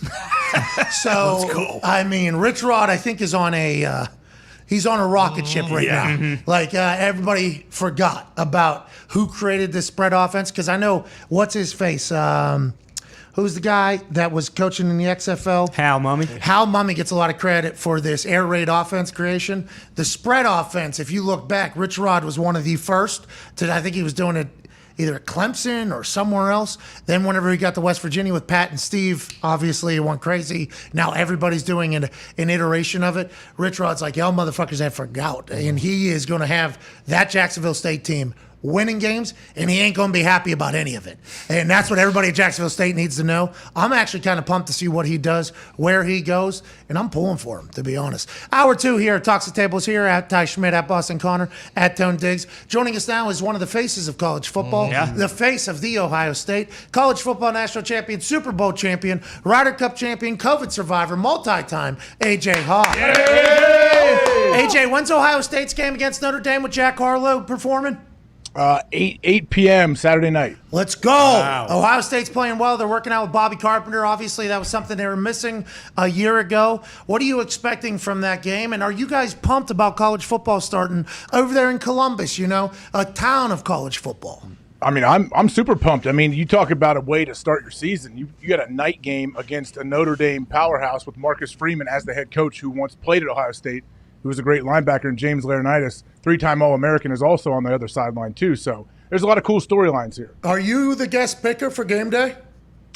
So, that's cool. I mean, Rich Rod, I think, is on a... He's on a rocket ship right now. Mm-hmm. Like, everybody forgot about who created this spread offense. Because I know, what's his face? Who's the guy that was coaching in the XFL? Hal Mumme. Hal Mumme gets a lot of credit for this air raid offense creation. The spread offense, if you look back, Rich Rod was one of the first to, I think he was doing it either at Clemson or somewhere else. Then whenever he got to West Virginia with Pat and Steve, obviously it went crazy. Now everybody's doing an iteration of it. Rich Rod's like, y'all motherfuckers have forgot. And he is going to have that Jacksonville State team winning games, and he ain't going to be happy about any of it. And that's what everybody at Jacksonville State needs to know. I'm actually kind of pumped to see what he does, where he goes, and I'm pulling for him, to be honest. Hour 2 here at Talks the Tables here at Ty Schmidt, at Boston Connor, at Tone Diggs. Joining us now is one of the faces of college football, the face of the Ohio State, college football national champion, Super Bowl champion, Ryder Cup champion, COVID survivor, multi-time, AJ Hawk. AJ, when's Ohio State's game against Notre Dame with Jack Harlow performing? 8 p.m. Saturday night. Let's go. Wow. Ohio State's playing well. They're working out with Bobby Carpenter. Obviously, that was something they were missing a year ago. What are you expecting from that game? And are you guys pumped about college football starting over there in Columbus, a town of college football? I mean, I'm super pumped. I mean, you talk about a way to start your season. You got a night game against a Notre Dame powerhouse with Marcus Freeman as the head coach, who once played at Ohio State, who was a great linebacker, and James Laurinaitis, 3-time All-American, is also on the other sideline too. So there's a lot of cool storylines here. Are you the guest picker for game day?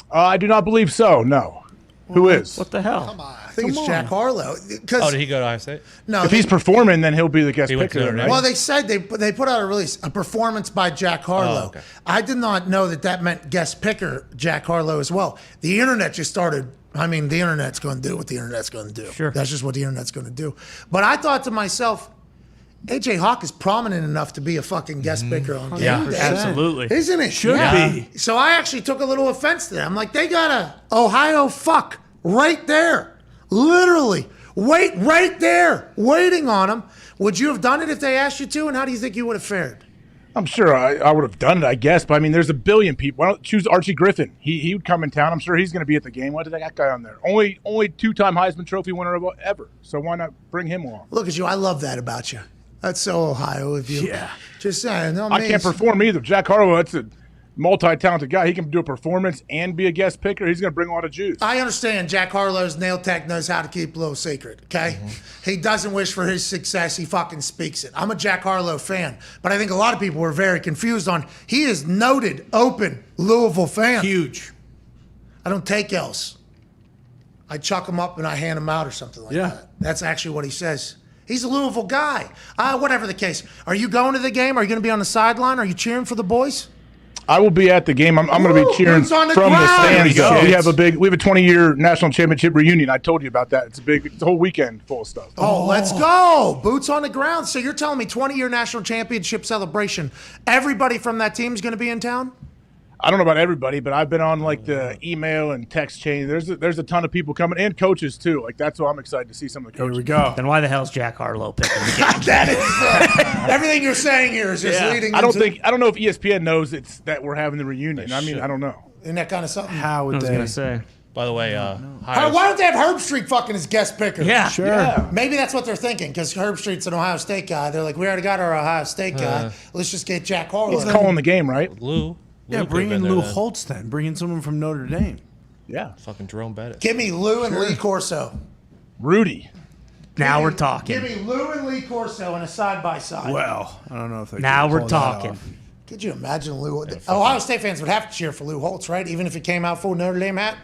I do not believe so, no. Who is? What the hell? Come on. I think it's Jack Harlow. Oh, did he go to Ohio State? No. If he's performing, then he'll be the guest picker. Right? Well, they said they put out a release, a performance by Jack Harlow. Oh, okay. I did not know that meant guest picker Jack Harlow as well. The internet just started. I mean, the internet's going to do what the internet's going to do. Sure. That's just what the internet's going to do. But I thought to myself, AJ Hawk is prominent enough to be a fucking guest picker on game Yeah, day. absolutely. Isn't it? Should be. So I actually took a little offense to that. I'm like, they got a Ohio fuck right there. Literally. Wait right there, waiting on him. Would you have done it if they asked you to? And how do you think you would have fared? I'm sure I would have done it, I guess. But, I mean, there's a billion people. Why don't choose Archie Griffin? He would come in town. I'm sure he's going to be at the game. Why did that guy on there? Only 2-time Heisman Trophy winner ever. So why not bring him along? Look at you. I love that about you. That's so Ohio of you. Yeah. Just saying. No, I can't perform either. Jack Harlow, that's a multi-talented guy. He can do a performance and be a guest picker. He's going to bring a lot of juice. I understand Jack Harlow's nail tech knows how to keep a little secret, okay? He doesn't wish for his success. He fucking speaks it. I'm a Jack Harlow fan, but I think a lot of people were very confused on he is noted, open Louisville fan. Huge. I don't take L's. I chuck them up and I hand them out or something like that. That's actually what he says. He's a Louisville guy. Whatever the case. Are you going to the game? Are you going to be on the sideline? Are you cheering for the boys? I will be at the game. I'm going to be cheering from the stands. We have a 20-year national championship reunion. I told you about that. It's a whole weekend full of stuff. Oh, let's go. Boots on the ground. So you're telling me 20-year national championship celebration, everybody from that team is going to be in town? I don't know about everybody, but I've been on like the email and text chain. There's a ton of people coming, and coaches too. Like that's why I'm excited to see some of the coaches. Here we go. Then why the hell's Jack Harlow picking the game? That is everything you're saying here is just leading. I don't know if ESPN knows it's that we're having the reunion. I mean, I don't know. Isn't that kind of something? How would I was they? going to say. By the way, why don't they have Herb Street fucking as guest picker? Yeah. Sure. Yeah. Maybe that's what they're thinking because Herb Street's an Ohio State guy. They're like, we already got our Ohio State guy. Let's just get Jack Harlow. He's calling the game, right? Lou. Yeah, bring in Lou Holtz then. Bring in someone from Notre Dame. Yeah. Fucking Jerome Bettis. Give me Lou and Lee Corso. Rudy. Now we're talking. Give me Lou and Lee Corso in a side-by-side. Well, I don't know if they Now can we're pull that talking. off. Could you imagine Lou? Ohio State fans would have to cheer for Lou Holtz, right? Even if he came out full Notre Dame hat?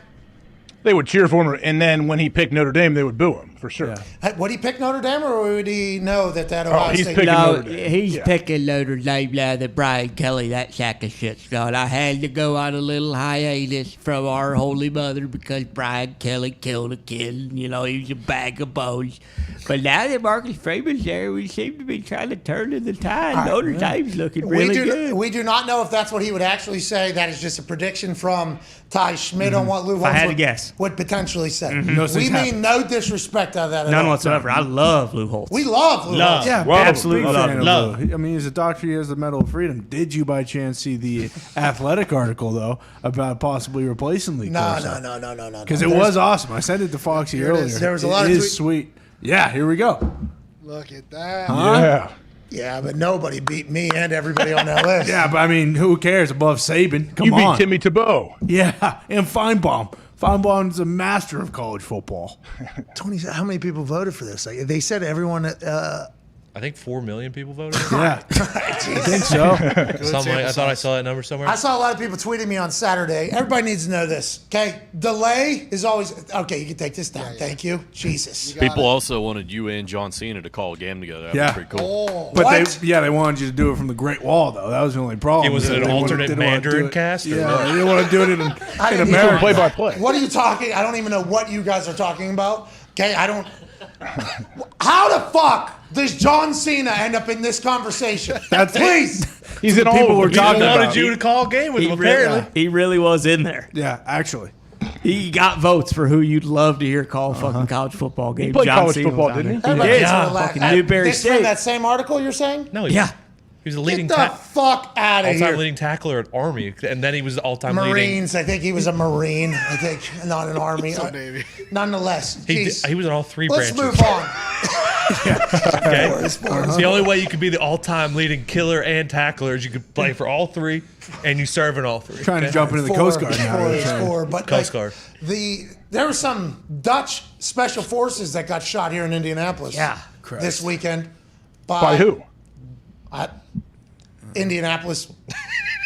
They would cheer for him, and then when he picked Notre Dame, they would boo him for sure. Hey, would he pick Notre Dame, or would he know that Ohio he's State? picking No, Notre Dame. he's Yeah. picking Notre Dame now that Brian Kelly, that sack of shit's gone. I had to go on a little hiatus from our holy mother because Brian Kelly killed a kid. And, he was a bag of bones. But now that Marcus Freeman's there, we seem to be trying to turn in the tide. Notre Dame's looking really good. We do not know if that's what he would actually say. That is just a prediction from Ty Schmidt on what Lou Holtz had to guess. would potentially say. No We things mean happen. no disrespect out of that at None all. whatsoever. I love Lou Holtz. We love Lou Holtz. Yeah, absolutely big love fan it. of Love. Lou. I mean, he's a doctor. He has the Medal of Freedom. Did you by chance see the Athletic article though about possibly replacing Lee Corso? No. Because it was awesome. I sent it to Foxy Here it earlier. is. There was a lot It of is sweet. Yeah, here we go. Look at that. Yeah. Yeah, but nobody beat me and everybody on that list. Yeah, but I mean, who cares above Saban? Come You on. beat Timmy Tebow. Yeah, and Feinbaum. Feinbaum's a master of college football. Tony, how many people voted for this? They said everyone. I think 4 million people voted. Yeah, I think so. I thought I saw that number somewhere. I saw a lot of people tweeting me on Saturday. Everybody needs to know this, okay? Delay is always okay. You can take this down. Thank you, Jesus. People also wanted you and John Cena to call a game together. That Yeah. was pretty cool. Oh, But what? they wanted you to do it from the Great Wall, though. That was the only problem. Was it an They alternate didn't wanna do Mandarin it- cast? Or Yeah, what? they didn't want to do it in I didn't America. even- Play-by-play. What are you talking? I don't even know what you guys are talking about. Okay, I don't. How the fuck does John Cena end up in this conversation? Please. He's in all people of were them. talking He wanted about. you to call a game with him, apparently. He really was in there. Yeah, actually. He got votes for who you'd love to hear call fucking college football games. He played John college Cena was football, on didn't there. he? He did. Yeah, Fucking Newberry this from State. that same article you're saying? No, Yeah. He was the Get leading the fuck out of all-time here. leading tackler at Army, and then he was the all-time leading. Marines. I think he was a Marine. I think not an Army. Navy. Nonetheless, He jeez. was in all three Let's branches. move on. Okay? It's the only way you could be the all-time leading killer and tackler is you could play for all three, and you serve in all three. Trying to Okay? jump into the Coast Guard now. Four you're is saying. four, but Coast like, Guard. there were some Dutch special forces that got shot here in Indianapolis. Yeah. This weekend. By who? Indianapolis.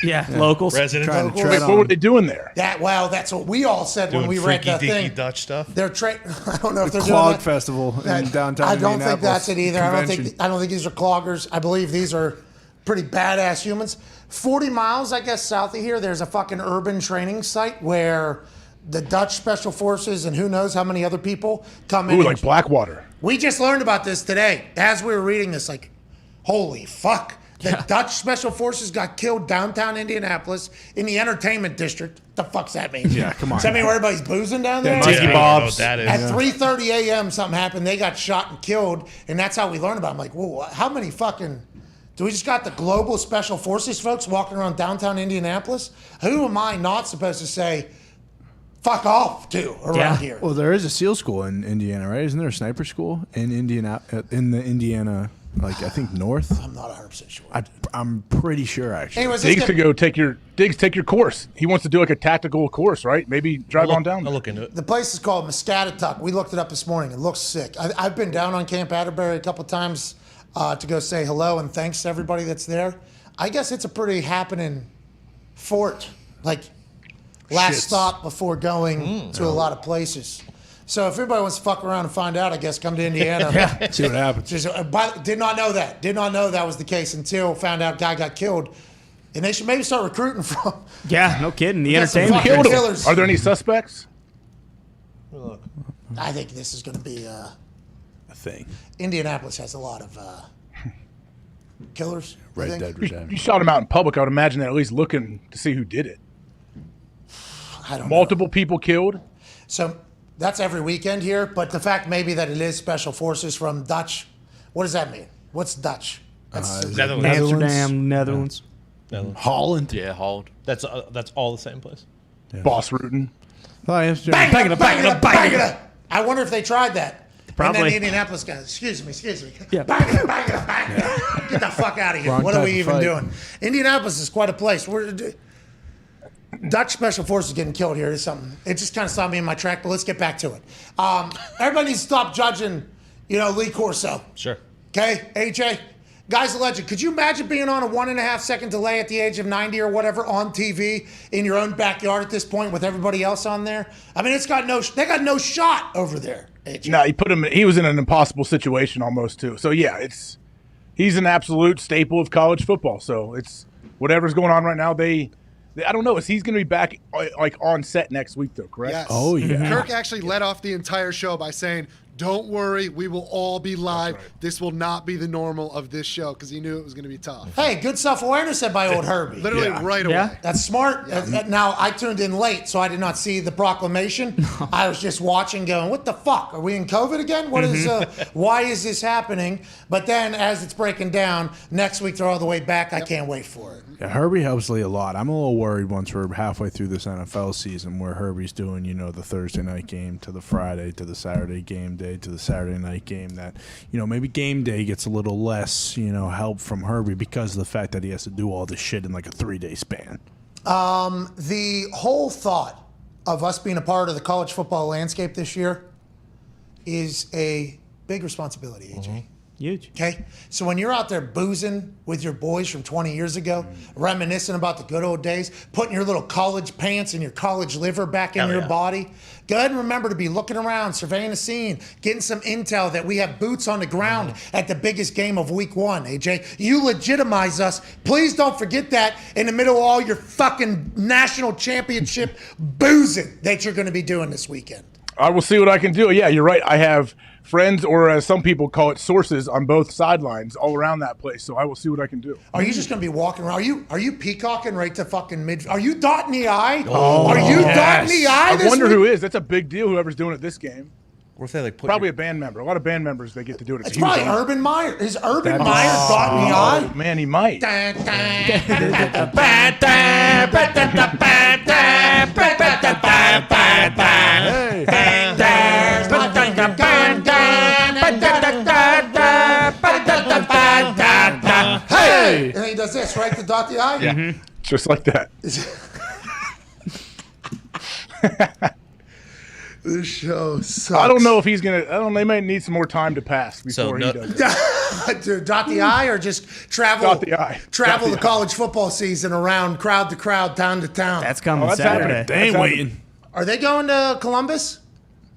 Yeah, locals. Residents. Trying to Locals. tread Like, what were on. they doing there? That's what we all said when Doing we read freaky that deaky thing. Dutch stuff. They're I don't know if The they're Clog doing that. Festival in downtown I don't think Indianapolis that's it either. convention. I don't think these are cloggers. I believe these are pretty badass humans. 40 miles, I guess, south of here, there's a fucking urban training site where the Dutch Special Forces and who knows how many other people come in. Ooh, like Blackwater. We just learned about this today as we were reading this. Like, Holy fuck. The Dutch Special Forces got killed downtown Indianapolis in the entertainment district. What the fuck's that mean? Yeah, come on. Does that mean where everybody's boozing down there? Tiki Bob's. That is. At 3:30 a.m. something happened. They got shot and killed, and that's how we learned about it. I'm like, whoa, how many fucking... Do we just got the global Special Forces folks walking around downtown Indianapolis? Who am I not supposed to say... fuck off to around here? Well, there is a SEAL school in Indiana, right? Isn't there a sniper school in Indiana? In the Indiana, like I think north. I'm not 100% sure. I'm pretty sure actually. Anyways, Diggs could go take your course. He wants to do like a tactical course, right? Maybe drive on down there. I'll look into it. The place is called Muscatatuck. We looked it up this morning. It looks sick. I've been down on Camp Atterbury a couple times to go say hello and thanks to everybody that's there. I guess it's a pretty happening fort. Like last stop before going to a lot of places. So if everybody wants to fuck around and find out, I guess come to Indiana. See what happens. Did not know that. Did not know that was the case until found out guy got killed. And they should maybe start recruiting from. Yeah, no kidding. The Got some entertainment. fucking Killed him. killers. Are there any suspects? I think this is going to be A thing. Indianapolis has a lot of killers. I Red think. Dead Redemption. You shot him out in public. I would imagine they're at least looking to see who did it. I don't Multiple people killed. So that's every weekend here, but the fact maybe that it is Special Forces from Dutch, what does that mean? What's Dutch? That's Amsterdam, Netherlands. Holland. Yeah, Holland. That's all the same place. Boss rooting. bang it, I wonder if they tried that. And then Probably. the Indianapolis guys, excuse me. Yeah. Bang it. Get the fuck out of here. Wrong What are type we of even fight. doing? Indianapolis is quite a place. Dutch Special Forces getting killed here is something. It just kind of stopped me in my track, but let's get back to it. Everybody needs to stop judging, Lee Corso. Sure. Okay, AJ? Guy's a legend. Could you imagine being on a 1.5 second delay at the age of 90 or whatever on TV in your own backyard at this point with everybody else on there? I mean, they got no shot over there, AJ. No, he was in an impossible situation almost too. So yeah, he's an absolute staple of college football. So it's whatever's going on right now. I don't know. He's going to be back like on set next week though, correct? Yes. Oh, yeah. Kirk actually led off the entire show by saying, "Don't worry, we will all be live. That's right. This will not be the normal of this show," because he knew it was going to be tough. Hey, good self-awareness said by old Herbie. Literally right away. That's smart. Now, I tuned in late, so I did not see the proclamation. I was just watching going, what the fuck? Are we in COVID again? What is? Why is this happening? But then as it's breaking down, next week they're all the way back. I can't wait for it. Yeah, Herbie helps Lee a lot. I'm a little worried once we're halfway through this NFL season where Herbie's doing, the Thursday night game to the Friday to the Saturday game day to the Saturday night game that, maybe game day gets a little less, help from Herbie because of the fact that he has to do all this shit in like a 3-day span. The whole thought of us being a part of the college football landscape this year is a big responsibility, AJ. Huge. Okay? So when you're out there boozing with your boys from 20 years ago, reminiscing about the good old days, putting your little college pants and your college liver back in your body, go ahead and remember to be looking around, surveying the scene, getting some intel that we have boots on the ground at the biggest game of week 1, AJ. You legitimize us. Please don't forget that in the middle of all your fucking national championship boozing that you're going to be doing this weekend. I will see what I can do. Yeah, you're right. I have friends, or as some people call it, sources on both sidelines all around that place. So I will see what I can do. Are you just going to be walking around? Are you peacocking right to fucking mid? Are you dotting the I? Are you dotting the I? I wonder who is. That's a big deal. Whoever's doing it this game. Or if they probably a band member. A lot of band members they get to do it. It's probably Urban Meyer. Is Urban Meyer dotting the I? Man, he might. Hey! And then he does this, right? To dot the I? Yeah. Just like that. This show sucks. I don't know if he's going to. They might need some more time to pass before he does it. Dude, dot the I or just travel? Dot the I. Travel Dot the college football season around crowd to crowd, town to town. That's coming Saturday. They ain't waiting. Are they going to Columbus?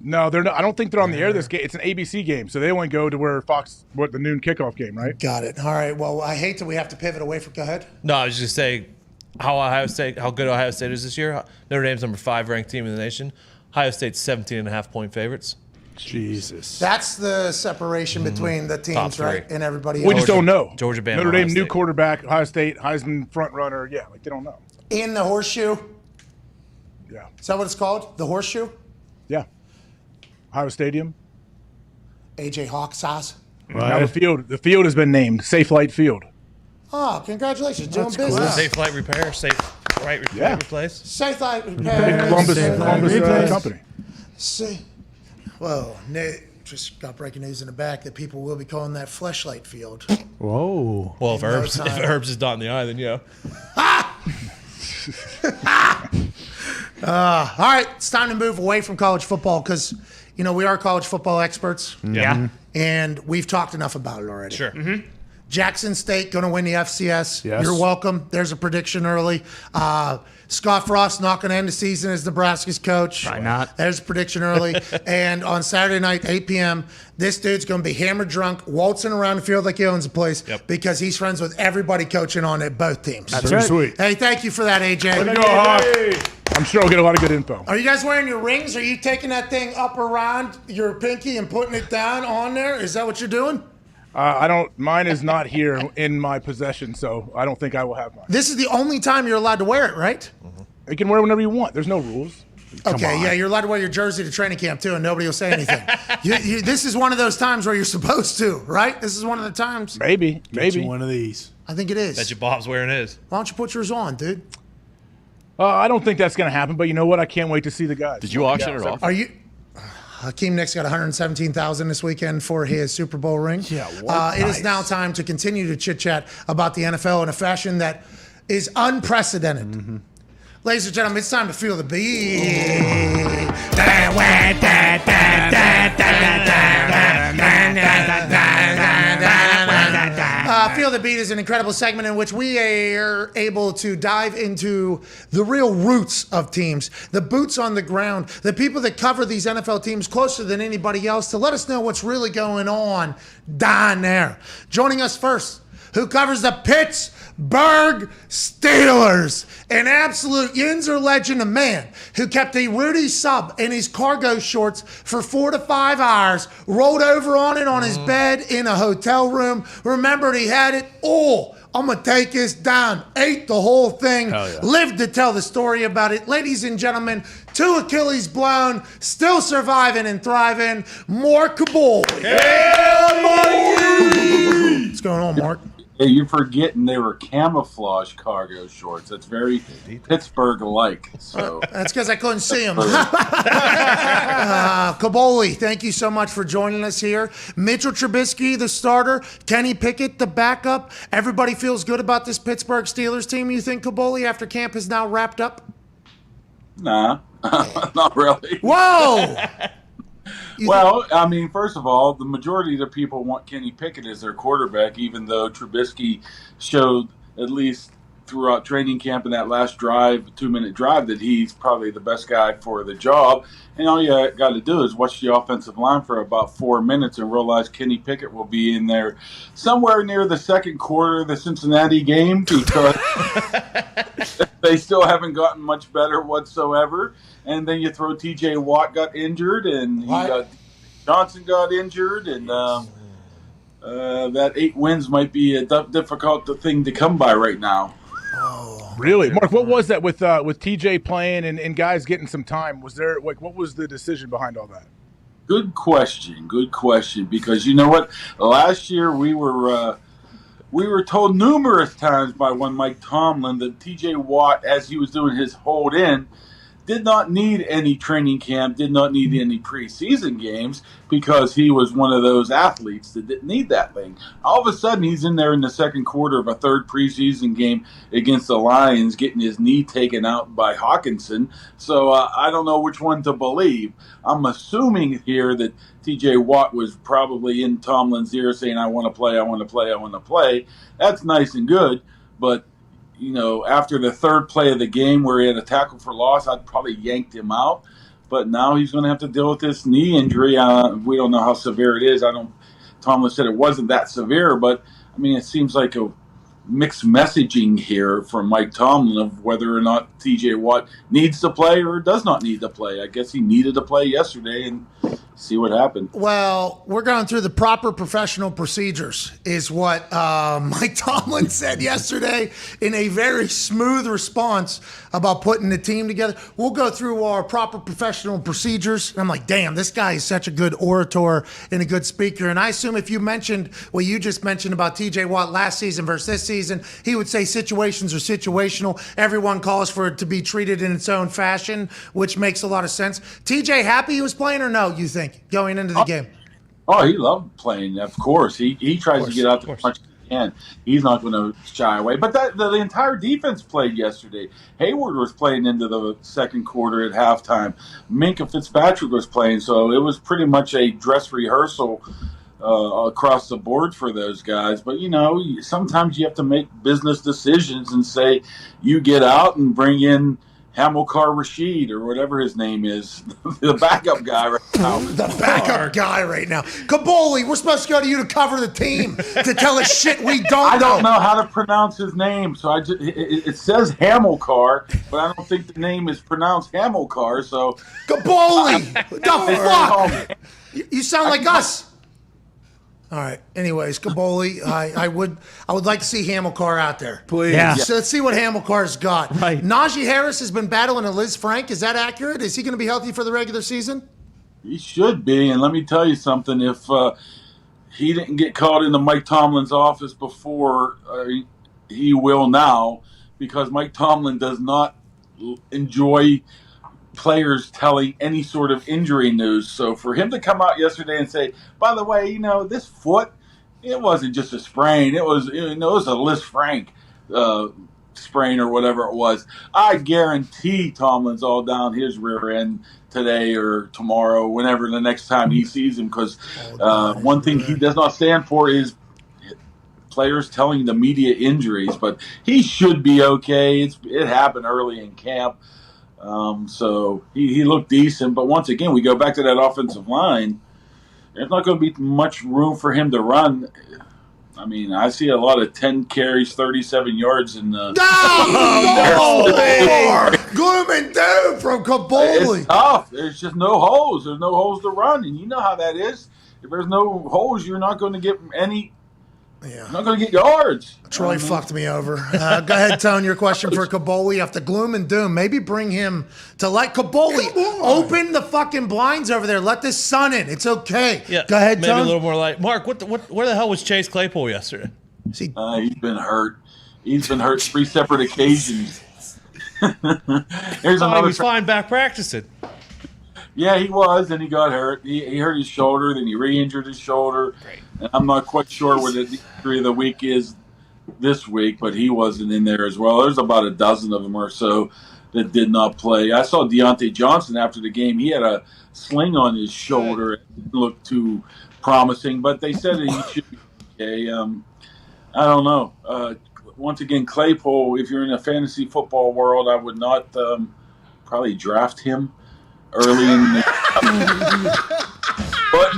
No, they're not. I don't think they're on the air this game. It's an ABC game, so they only go to where the noon kickoff game, right? Got it. All right. Well, I hate that we have to pivot away from. Go ahead. No, I was just saying how good Ohio State is this year. Notre Dame's number 5 ranked team in the nation. Ohio State's 17.5 point favorites. Jesus. That's the separation between the teams, right? And everybody else. We just don't know. Georgia, Bama, Notre Dame, Ohio new State. quarterback, Ohio State, Heisman front runner. Yeah, like they don't know. In the horseshoe? Yeah. Is that what it's called? The horseshoe? Yeah. Ohio Stadium. AJ Hawk size. Now the field has been named Safe Light Field. Oh, congratulations. Doing That's business. cool. Safe Light Repair, Safe Right Replace. Safe Light Repair. Columbus company. See. Whoa. Just got breaking news in the back that people will be calling that Fleshlight Field. Whoa. Well, if Herbs is dotting the I, then yeah. All right, it's time to move away from college football because, we are college football experts. Yeah. And we've talked enough about it already. Sure. Jackson State going to win the FCS. Yes. You're welcome. There's a prediction early. Scott Frost not going to end the season as Nebraska's coach. Probably not. There's a prediction early. And on Saturday night, 8 p.m., this dude's going to be hammered drunk, waltzing around the field like he owns the place because he's friends with everybody coaching on it, both teams. That's right. Sweet. Hey, thank you for that, AJ. Way to go, Hawk. I'm sure we'll get a lot of good info. Are you guys wearing your rings? Are you taking that thing up around your pinky and putting it down on there? Is that what you're doing? I don't. Mine is not here in my possession, so I don't think I will have mine. This is the only time you're allowed to wear it, right? You can wear it whenever you want. There's no rules. Okay, yeah, you're allowed to wear your jersey to training camp too, and nobody will say anything. This is one of those times where you're supposed to, right? This is one of the times. Maybe. Get you one of these. I think it is. Bet you Bob's wearing his. Why don't you put yours on, dude? I don't think that's going to happen, but you know what? I can't wait to see the guys. Did you auction it off? Are you? Hakeem Nick's got $117,000 this weekend for his Super Bowl ring. Yeah, It is now time to continue to chit-chat about the NFL in a fashion that is unprecedented. Ladies and gentlemen, it's time to feel the beat. Feel the Beat is an incredible segment in which we are able to dive into the real roots of teams, the boots on the ground, the people that cover these NFL teams closer than anybody else to let us know what's really going on down there. Joining us first, who covers the Pittsburgh Steelers, an absolute Yinzer legend, a man who kept a Rudy sub in his cargo shorts for 4 to 5 hours, rolled over on it on his bed in a hotel room, remembered he had it all. I'm going to take this down. Ate the whole thing. Lived to tell the story about it. Ladies and gentlemen, 2 Achilles blown, still surviving and thriving, Mark Kabul. What's going on, Mark? Hey, you're forgetting they were camouflage cargo shorts. That's very Pittsburgh-like. So that's because I couldn't see them. Kaboli, thank you so much for joining us here. Mitchell Trubisky, the starter. Kenny Pickett, the backup. Everybody feels good about this Pittsburgh Steelers team, you think, Kaboli, after camp is now wrapped up? Nah, not really. Whoa! Well, I mean, first of all, the majority of the people want Kenny Pickett as their quarterback, even though Trubisky showed, at least throughout training camp in that last drive, 2-minute drive, that he's probably the best guy for the job. And all you got to do is watch the offensive line for about 4 minutes and realize Kenny Pickett will be in there somewhere near the second quarter of the Cincinnati game because they still haven't gotten much better whatsoever. And then you throw T.J. Watt got injured, and Johnson got injured, and that 8 wins might be a difficult thing to come by right now. Oh, really, Mark? What was that with T.J. playing and guys getting some time? Was there what was the decision behind all that? Good question. Because you know what? Last year we were told numerous times by one Mike Tomlin that T.J. Watt, as he was doing his hold in, did not need any training camp, did not need any preseason games because he was one of those athletes that didn't need that thing. All of a sudden, he's in there in the second quarter of a third preseason game against the Lions, getting his knee taken out by Hawkinson. So I don't know which one to believe. I'm assuming here that T.J. Watt was probably in Tomlin's ear saying, I want to play, I want to play, I want to play. That's nice and good, but you know, after the third play of the game where he had a tackle for loss, I'd probably yanked him out. But now he's going to have to deal with this knee injury. We don't know how severe it is. Tomlin said it wasn't that severe, but I mean, it seems like a mixed messaging here from Mike Tomlin of whether or not T.J. Watt needs to play or does not need to play. I guess he needed to play yesterday, and see what happened. Well, we're going through the proper professional procedures, is what Mike Tomlin said yesterday in a very smooth response about putting the team together. We'll go through our proper professional procedures. And I'm like, damn, this guy is such a good orator and a good speaker. And I assume if you mentioned what you just mentioned about TJ Watt last season versus this season, he would say situations are situational. Everyone calls for it to be treated in its own fashion, which makes a lot of sense. TJ happy he was playing or no, you think? Going into the game? Oh, he loved playing, of course. He tries to get out there as much as he can. He's not going to shy away. But the entire defense played yesterday. Hayward was playing into the second quarter at halftime. Minkah Fitzpatrick was playing, so it was pretty much a dress rehearsal across the board for those guys. But, sometimes you have to make business decisions and say you get out and bring in Hamilcar Rashid or whatever his name is, the backup guy right now. The backup guy right now. Kaboli, we're supposed to go to you to cover the team to tell us shit we don't know. I don't know how to pronounce his name, so it says Hamilcar, but I don't think the name is pronounced Hamilcar, so... Kaboli! What the fuck? You sound like us. All right. Anyways, Kaboli, I would like to see Hamilcar out there. Please. Yeah. So let's see what Hamilcar's got. Right. Najee Harris has been battling a Liz Frank. Is that accurate? Is he going to be healthy for the regular season? He should be, and let me tell you something. If he didn't get caught into Mike Tomlin's office before, he will now, because Mike Tomlin does not enjoy players telling any sort of injury news. So for him to come out yesterday and say, by the way, this foot, it wasn't just a sprain. It was, it was a Liz Frank sprain or whatever it was. I guarantee Tomlin's all down his rear end today or tomorrow, whenever the next time he sees him, because one thing he does not stand for is players telling the media injuries, but he should be okay. It happened early in camp. So he looked decent, but once again, we go back to that offensive line. There's not going to be much room for him to run. I mean, I see a lot of 10 carries, 37 yards in the... Gloom and doom from Kaboli. It's tough. There's just no holes. There's no holes to run, and you know how that is. If there's no holes, you're not going to get any... Yeah. You're not going to get yards. Troy fucked me over. Go ahead, Tone, your question for Kaboli. After gloom and doom, maybe bring him to Kaboli. Open the fucking blinds over there. Let the sun in. It's okay. Yeah, go ahead, maybe Tone. a little more light. Mark, where the hell was Chase Claypool yesterday? He's been hurt. He's been hurt 3 separate occasions. Here's he was fine back practicing. Yeah, he was, and he got hurt. He hurt his shoulder, then he re-injured his shoulder. Great. And I'm not quite sure what the injury of the week is this week, but he wasn't in there as well. There's about a dozen of them or so that did not play. I saw Deontay Johnson after the game. He had a sling on his shoulder. It didn't look too promising, but they said that he should be okay. I don't know. Once again, Claypool, if you're in a fantasy football world, I would not probably draft him early in the but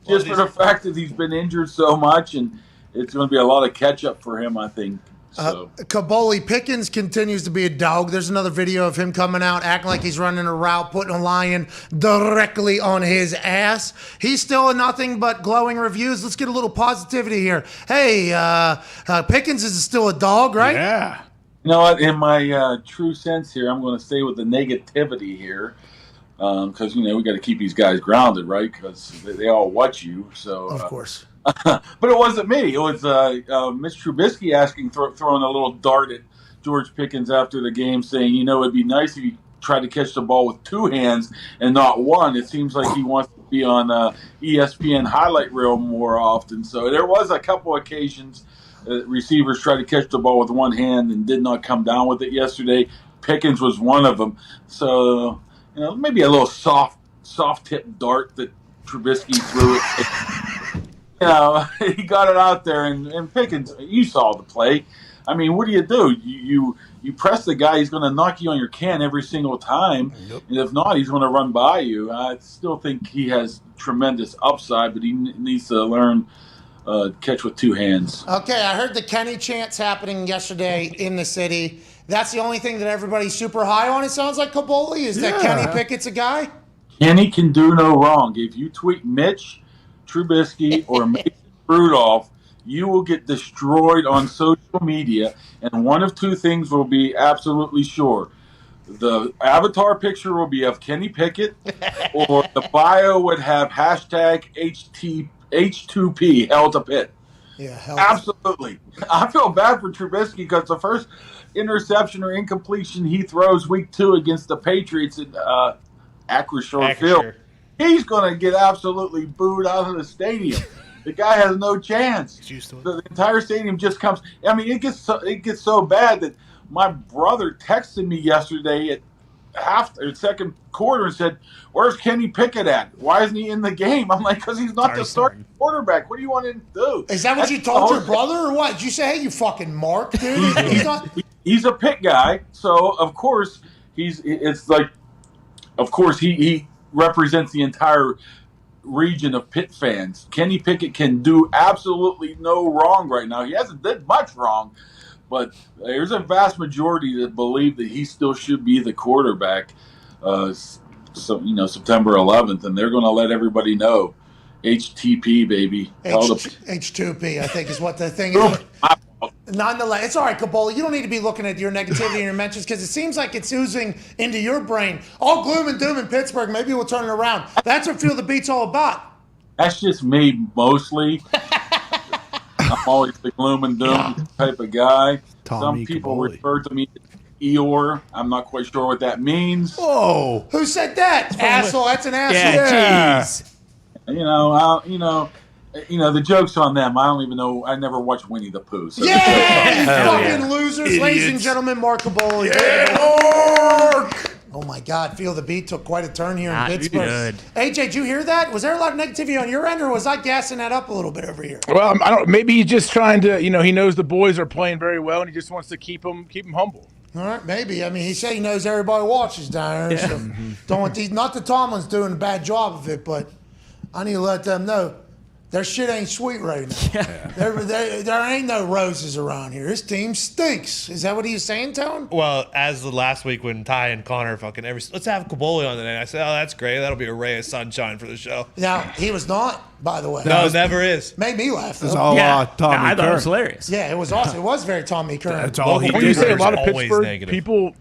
just for the fact that he's been injured so much, and it's going to be a lot of catch up for him, I think. So. Kaboli, Pickens continues to be a dog. There's another video of him coming out, acting like he's running a route, putting a lion directly on his ass. He's still nothing but glowing reviews. Let's get a little positivity here. Hey, Pickens is still a dog, right? Yeah. You know what? In my true sense here, I'm going to stay with the negativity here. Because, we got to keep these guys grounded, right? Because they all watch you. So, of course. But it wasn't me. It was Mitch Trubisky throwing a little dart at George Pickens after the game, saying, it'd be nice if you tried to catch the ball with 2 hands and not one. It seems like he wants to be on ESPN highlight reel more often. So there was a couple occasions receivers tried to catch the ball with 1 hand and did not come down with it yesterday. Pickens was one of them. So... maybe a little soft tip dart that Trubisky threw it. He got it out there, and Pickens, you saw the play. I mean, what do? You press the guy, he's going to knock you on your can every single time. Yep. And if not, he's going to run by you. I still think he has tremendous upside, but he needs to learn catch with 2 hands. Okay, I heard the Kenny chants happening yesterday in the city. That's the only thing that everybody's super high on, it sounds like, Kaboli, is that Kenny Pickett's a guy? Kenny can do no wrong. If you tweet Mitch Trubisky or Mason Rudolph, you will get destroyed on social media, and one of two things will be absolutely sure. The avatar picture will be of Kenny Pickett, or the bio would have hashtag H2P, hell to Pitt. Yeah, absolutely. I feel bad for Trubisky because the first interception or incompletion he throws week 2 against the Patriots in Acrisure Field, he's going to get absolutely booed out of the stadium. The guy has no chance. The entire stadium just comes. I mean, it gets so bad that my brother texted me yesterday at second quarter and said, "Where's Kenny Pickett at? Why isn't he in the game?" I'm like, "Because he's not the starting quarterback. What do you want him to do?" Is that what you told your brother or what? Did you say, "Hey, you fucking Mark, dude"? He's a Pitt guy, so of course he represents the entire region of Pitt fans. Kenny Pickett can do absolutely no wrong right now. He hasn't done much wrong, but there's a vast majority that believe that he still should be the quarterback. September 11th, and they're going to let everybody know. HTP, baby. H2P, I think, is what the thing is. Nonetheless, it's all right, Kabola. You don't need to be looking at your negativity and your mentions because it seems like it's oozing into your brain. All gloom and doom in Pittsburgh. Maybe we'll turn it around. That's what Feel the Beat's all about. That's just me, mostly. I'm always the gloom and doom type of guy. Some people refer to me as Eeyore. I'm not quite sure what that means. Whoa. Who said that? Asshole. That's an asshole. Yeah, jeez. The joke's on them. I don't even know. I never watched Winnie the Pooh. So you fucking losers. Idiots. Ladies and gentlemen, Mark Kabola. Mark! Oh, my God. Feel the Beat took quite a turn here in Pittsburgh. Good. AJ, did you hear that? Was there a lot of negativity on your end, or was I gassing that up a little bit over here? Well, I don't. Maybe he's just trying to, he knows the boys are playing very well, and he just wants to keep them humble. All right, maybe. I mean, he said he knows everybody watches down there. So don't want these. Not that Tomlin's doing a bad job of it, but I need to let them know their shit ain't sweet right now. There ain't no roses around here. This team stinks. Is that what he was saying, Tone? Well, as the last week when Ty and Connor let's have Kabola on today. I said, "Oh, that's great. That'll be a ray of sunshine for the show." Now, he was not, by the way. No, it never is. Made me laugh. It was all Tommy I thought Kern. it was hilarious. Yeah, it was awesome. It was very Tommy Kern. That's all he did. You say a lot of Always Pittsburgh negative. people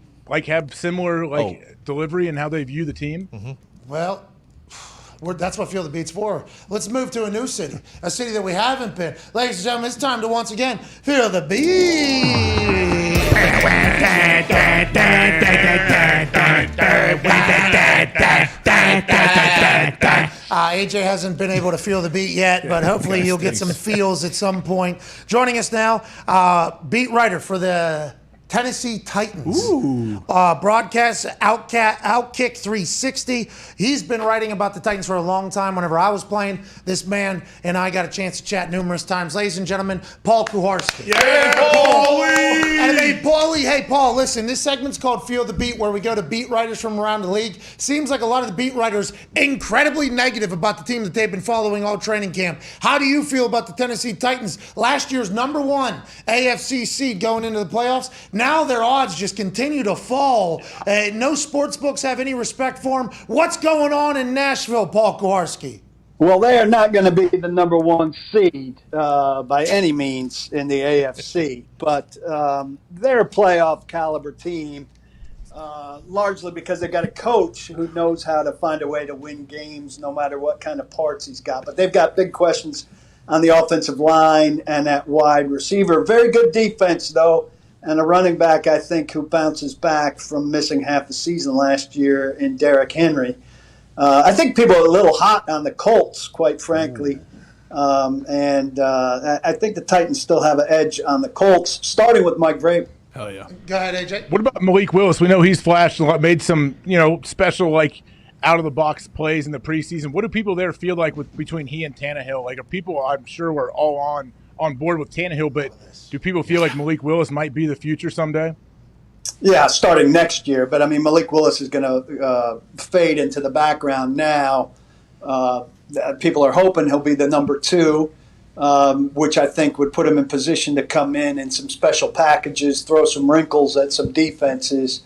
have similar delivery and how they view the team. Mm-hmm. Well, that's what Feel the Beat's for. Let's move to a new city, a city that we haven't been. Ladies and gentlemen, it's time to once again Feel the Beat. AJ hasn't been able to feel the beat yet, but hopefully you'll get some feels at some point. Joining us now, beat writer for the Tennessee Titans. Broadcast Outkick 360. He's been writing about the Titans for a long time. Whenever I was playing, this man and I got a chance to chat numerous times. Ladies and gentlemen, Paul Kuharski. Yeah, Paulie! And Paulie, hey, Paul, listen, this segment's called Feel the Beat, where we go to beat writers from around the league. Seems like a lot of the beat writers incredibly negative about the team that they've been following all training camp. How do you feel about the Tennessee Titans? Last year's number 1 AFC seed going into the playoffs. Now their odds just continue to fall. No sports books have any respect for them. What's going on in Nashville, Paul Kuharski? Well, they are not going to be the number 1 seed by any means in the AFC, but they're a playoff caliber team, largely because they've got a coach who knows how to find a way to win games no matter what kind of parts he's got. But they've got big questions on the offensive line and at wide receiver. Very good defense, though. And a running back, I think, who bounces back from missing half the season last year in Derrick Henry. I think people are a little hot on the Colts, quite frankly. And I think the Titans still have an edge on the Colts, starting with Mike Vrabel. Hell yeah. Go ahead, AJ. What about Malik Willis? We know he's flashed a lot, made some, special, out-of-the-box plays in the preseason. What do people there feel like between he and Tannehill? Are people, I'm sure, were all on board with Tannehill, but do people feel like Malik Willis might be the future someday? Yeah, starting next year. But, Malik Willis is going to fade into the background now. People are hoping he'll be the number 2, which I think would put him in position to come in some special packages, throw some wrinkles at some defenses.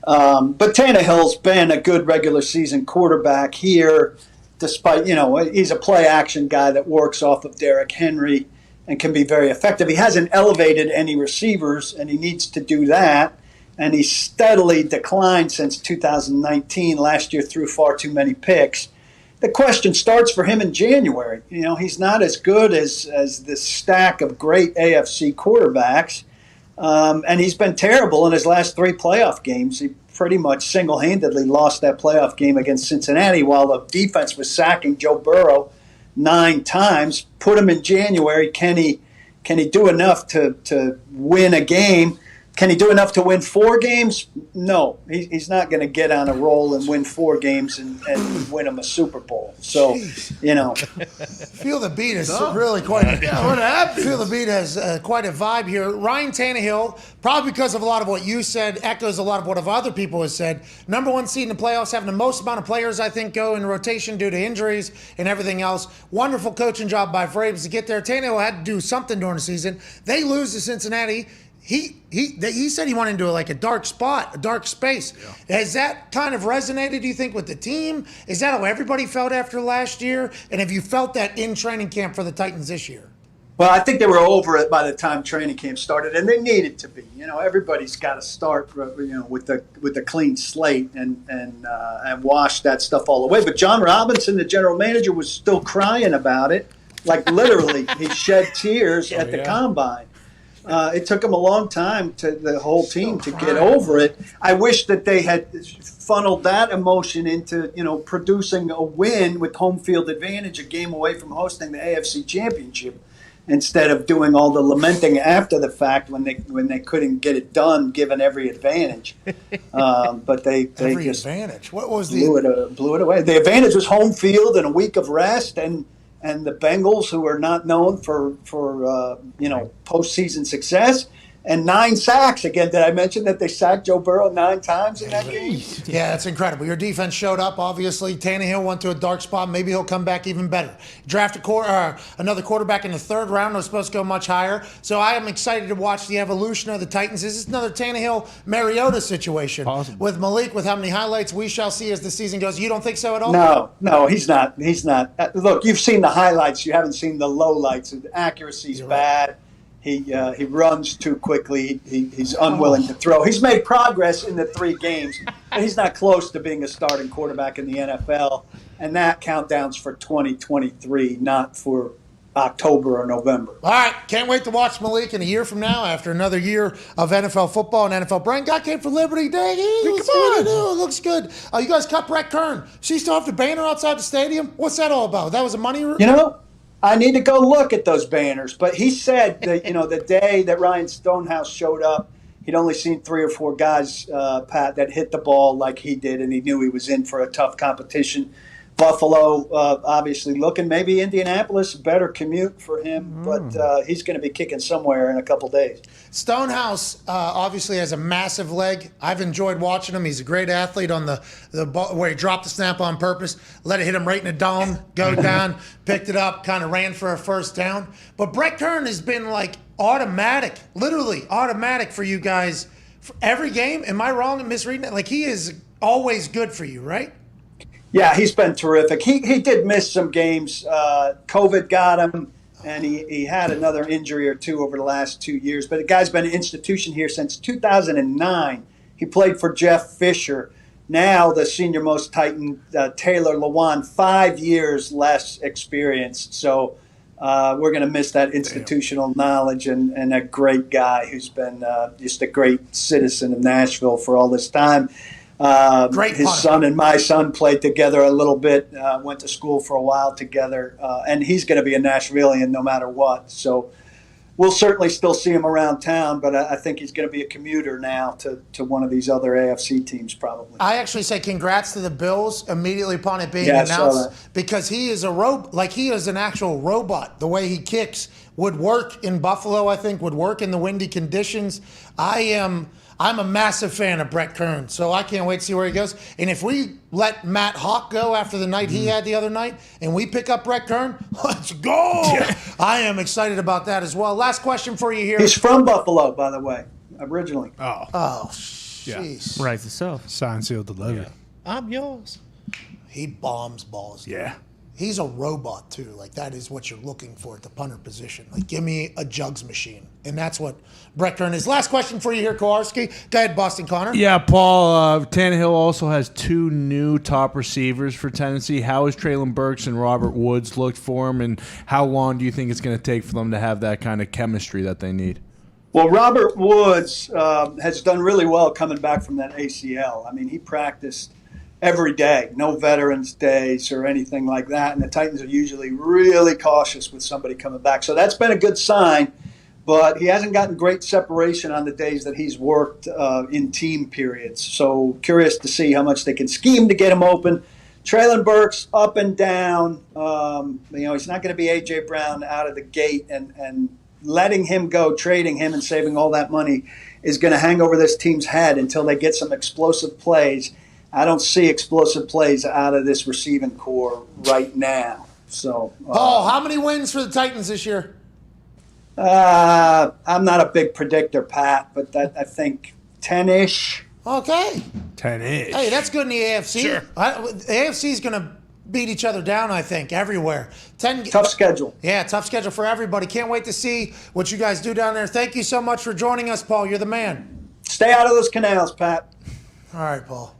But Tannehill's been a good regular season quarterback here, despite, he's a play action guy that works off of Derrick Henry and can be very effective. He hasn't elevated any receivers, and he needs to do that. And he's steadily declined since 2019. Last year threw far too many picks. The question starts for him in January. He's not as good as this stack of great AFC quarterbacks. And he's been terrible in his last 3 playoff games. He pretty much single-handedly lost that playoff game against Cincinnati while the defense was sacking Joe Burrow 9 times. Put him in January. Can he do enough to win a game? Can he do enough to win 4 games? No. He's not going to get on a roll and win 4 games and win him a Super Bowl. So, Feel the Beat is really quite what happened? Feel the Beat has quite a vibe here. Ryan Tannehill, probably because of a lot of what you said, echoes a lot of what other people have said. Number 1 seed in the playoffs, having the most amount of players, I think, go in rotation due to injuries and everything else. Wonderful coaching job by Vrabes to get there. Tannehill had to do something during the season. They lose to Cincinnati. He said he wanted into a dark spot, a dark space. Yeah. Has that kind of resonated, do you think, with the team? Is that how everybody felt after last year? And have you felt that in training camp for the Titans this year? Well, I think they were over it by the time training camp started, and they needed to be. Everybody's got to start, with the clean slate and wash that stuff all away. But John Robinson, the general manager, was still crying about it. Like literally, he shed tears at the combine. It took them a long time to the whole team to get over it. I wish that they had funneled that emotion into, producing a win with home field advantage, a game away from hosting the AFC Championship, instead of doing all the lamenting after the fact when they couldn't get it done, given every advantage. But they every just advantage. What was blew it away. The advantage was home field and a week of rest, and the Bengals, who are not known for postseason success, and 9 sacks. Again, did I mention that they sacked Joe Burrow 9 times in that game? Yeah, that's incredible. Your defense showed up, obviously. Tannehill went to a dark spot. Maybe he'll come back even better. Draft another quarterback in the 3rd round. Was supposed to go much higher. So I am excited to watch the evolution of the Titans. Is this another Tannehill-Mariota situation? Possible. With Malik, with how many highlights we shall see as the season goes? You don't think so at all? No, he's not. He's not. Look, you've seen the highlights. You haven't seen the lowlights. The accuracy's bad. Right. He runs too quickly. He's unwilling to throw. He's made progress in the 3 games, but he's not close to being a starting quarterback in the NFL. And that countdown's for 2023, not for October or November. All right, can't wait to watch Malik in a year from now after another year of NFL football and NFL. Brian got came for Liberty Day. It looks good. You guys cut Brett Kern. She still have the banner outside the stadium? What's that all about? That was a money... I need to go look at those banners. But he said that, the day that Ryan Stonehouse showed up, he'd only seen 3 or 4 guys, Pat, that hit the ball like he did, and he knew he was in for a tough competition. Buffalo, obviously looking. Maybe Indianapolis, better commute for him, but he's going to be kicking somewhere in a couple days. Stonehouse obviously has a massive leg. I've enjoyed watching him. He's a great athlete on the ball, where he dropped the snap on purpose, let it hit him right in the dome, go down, picked it up, kind of ran for a first down. But Brett Kern has been automatic, literally automatic for you guys for every game. Am I wrong in misreading it? He is always good for you, right? Yeah, he's been terrific. He did miss some games. COVID got him, and he had another injury or 2 over the last 2 years. But the guy's been an institution here since 2009. He played for Jeff Fisher. Now the senior-most Titan, Taylor Lewan, 5 years less experience. So we're going to miss that institutional knowledge and a great guy who's been just a great citizen of Nashville for all this time. His son and my son played together a little bit, went to school for a while together, and he's going to be a Nashvilleian no matter what. So we'll certainly still see him around town, but I think he's going to be a commuter now to one of these other AFC teams probably. I actually say congrats to the Bills immediately upon it being announced, because he is he is an actual robot. The way he kicks would work in Buffalo, I think, would work in the windy conditions. I'm a massive fan of Brett Kern, so I can't wait to see where he goes. And if we let Matt Hawk go after the night he had the other night, and we pick up Brett Kern, let's go! Yeah. I am excited about that as well. Last question for you here. He's from Buffalo, by the way, originally. Oh, Jeez. Right so. Signed, sealed, delivered. I'm yours. He bombs balls. Yeah. He's a robot, too. Like, that is what you're looking for at the punter position. Like, give me a jugs machine. And that's what Brett Kern is. Last question for you here, Kowarski. Go ahead, Boston Connor. Yeah, Paul, Tannehill also has 2 new top receivers for Tennessee. How has Traylon Burks and Robert Woods looked for him, and how long do you think it's going to take for them to have that kind of chemistry that they need? Well, Robert Woods has done really well coming back from that ACL. I mean, he practiced every day, no Veterans Days or anything like that. And the Titans are usually really cautious with somebody coming back. So that's been a good sign. But he hasn't gotten great separation on the days that he's worked in team periods. So curious to see how much they can scheme to get him open. Traylon Burks up and down. He's not going to be A.J. Brown out of the gate. And letting him go, trading him and saving all that money is going to hang over this team's head until they get some explosive plays. I don't see explosive plays out of this receiving core right now. So, Paul, how many wins for the Titans this year? I'm not a big predictor, Pat, but I think 10-ish. Okay. 10-ish. Hey, that's good in the AFC. Sure. The AFC is going to beat each other down, I think, everywhere. Tough schedule. Yeah, tough schedule for everybody. Can't wait to see what you guys do down there. Thank you so much for joining us, Paul. You're the man. Stay out of those canals, Pat. All right, Paul.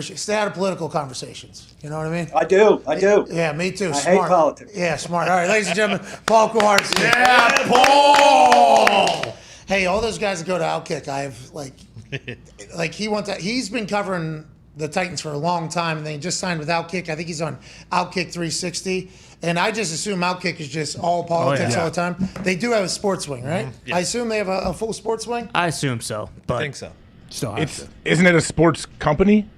Stay out of political conversations. You know what I mean? I do. Yeah, me too. I Smart. hate politics. Yeah, smart. All right, ladies and gentlemen, Paul Kowarski. Yeah, Paul! Hey, all those guys that go to Outkick, I have he's been covering the Titans for a long time, and they just signed with Outkick. I think he's on Outkick 360. And I just assume Outkick is just all politics all the time. They do have a sports wing, right? Mm-hmm. Yeah. I assume they have a full sports wing? I assume so. But I think so. Still have to. Isn't it a sports company?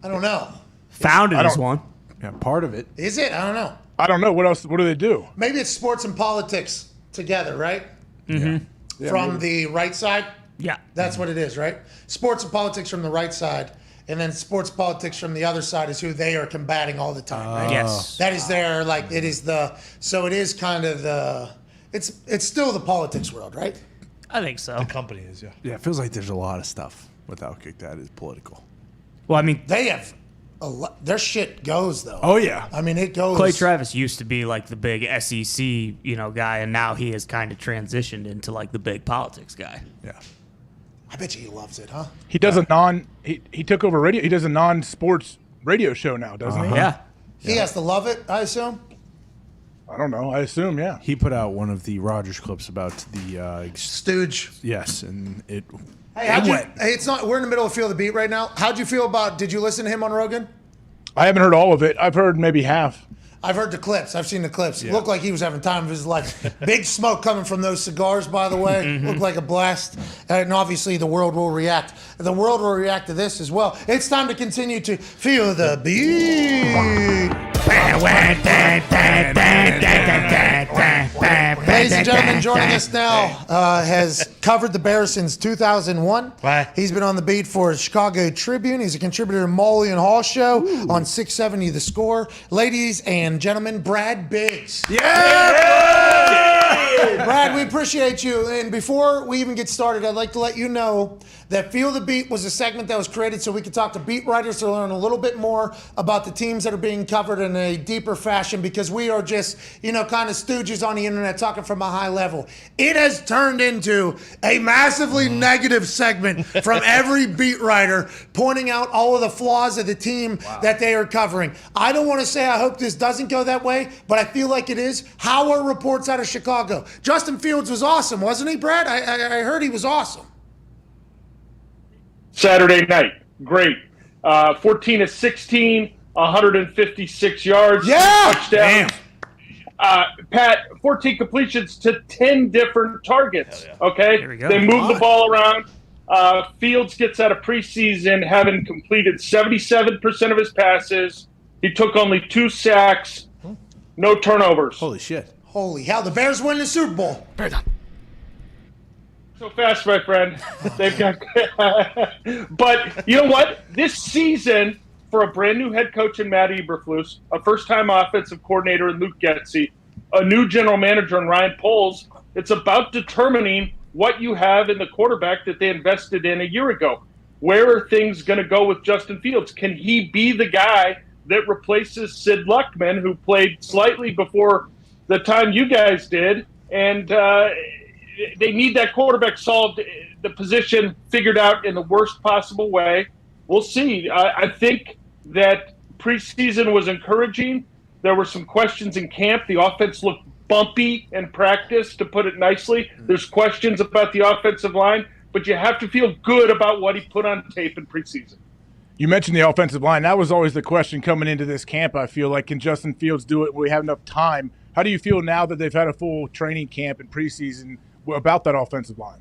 I don't know. Founded as one. Yeah, part of it. Is it? I don't know. I don't know. What else? What do they do? Maybe it's sports and politics together, right? Mm-hmm. Yeah, From the right side? Yeah. That's what it is, right? Sports and politics from the right side, and then sports politics from the other side is who they are combating all the time, right? Yes. That is their, it is so it is kind of it's still the politics world, right? I think so. The company is, yeah. Yeah, it feels like there's a lot of stuff with Outkick that is political. Well, I mean, They have a lot, their shit goes, though. Oh, yeah. I mean, it goes. Clay Travis used to be like the big SEC, guy, and now he has kind of transitioned into like the big politics guy. Yeah. I bet you he loves it, huh? He does he took over radio. He does a non-sports radio show now, doesn't he? Yeah. He has to love it, I assume. I don't know. I assume, yeah. He put out one of the Rogers clips about the Stooge. Yes, and it. Hey, it's not. We're in the middle of Feel the Beat right now. How'd you feel about? Did you listen to him on Rogan? I haven't heard all of it. I've heard maybe half. I've heard the clips. I've seen the clips. It looked like he was having time of his life. Big smoke coming from those cigars, by the way. Looked like a blast. And obviously, the world will react. The world will react to this as well. It's time to continue to feel the beat. Ladies and gentlemen, joining us now has covered the Bears since 2001. He's been on the beat for Chicago Tribune. He's a contributor to Molly and Hall Show on 670 The Score. Ladies and gentlemen, Brad Biggs. Brad, we appreciate you. And before we even get started, I'd like to let you know that Feel the Beat was a segment that was created so we could talk to beat writers to learn a little bit more about the teams that are being covered in a deeper fashion, because we are just, kind of stooges on the internet talking from a high level. It has turned into a massively negative segment from every beat writer pointing out all of the flaws of the team that they are covering. I don't want to say I hope this doesn't go that way, but I feel like it is. How are reports out of Chicago? Justin Fields was awesome, wasn't he, Brad? I heard he was awesome. Saturday night, great. 14 of 16, 156 yards. Yeah! Touchdowns. Pat, 14 completions to 10 different targets. Okay? There we go. They move the ball around. Fields gets out of preseason having completed 77% of his passes. He took only 2 sacks, no turnovers. Holy shit. Holy hell, the Bears win the Super Bowl. So fast, my friend. They've got, but you know what? This season, for a brand new head coach in Matt Eberflus, a first-time offensive coordinator in Luke Getsy, a new general manager in Ryan Poles, it's about determining what you have in the quarterback that they invested in a year ago. Where are things going to go with Justin Fields? Can he be the guy that replaces Sid Luckman, who played slightly before the time you guys did? And they need that quarterback solved, the position figured out in the worst possible way. We'll see. I think that preseason was encouraging. There were some questions in camp. The offense looked bumpy in practice, to put it nicely. There's questions about the offensive line, but you have to feel good about what he put on tape in preseason. You mentioned the offensive line. That was always the question coming into this camp, I feel like. Can Justin Fields do it? We have enough time. How do you feel now that they've had a full training camp and preseason about that offensive line?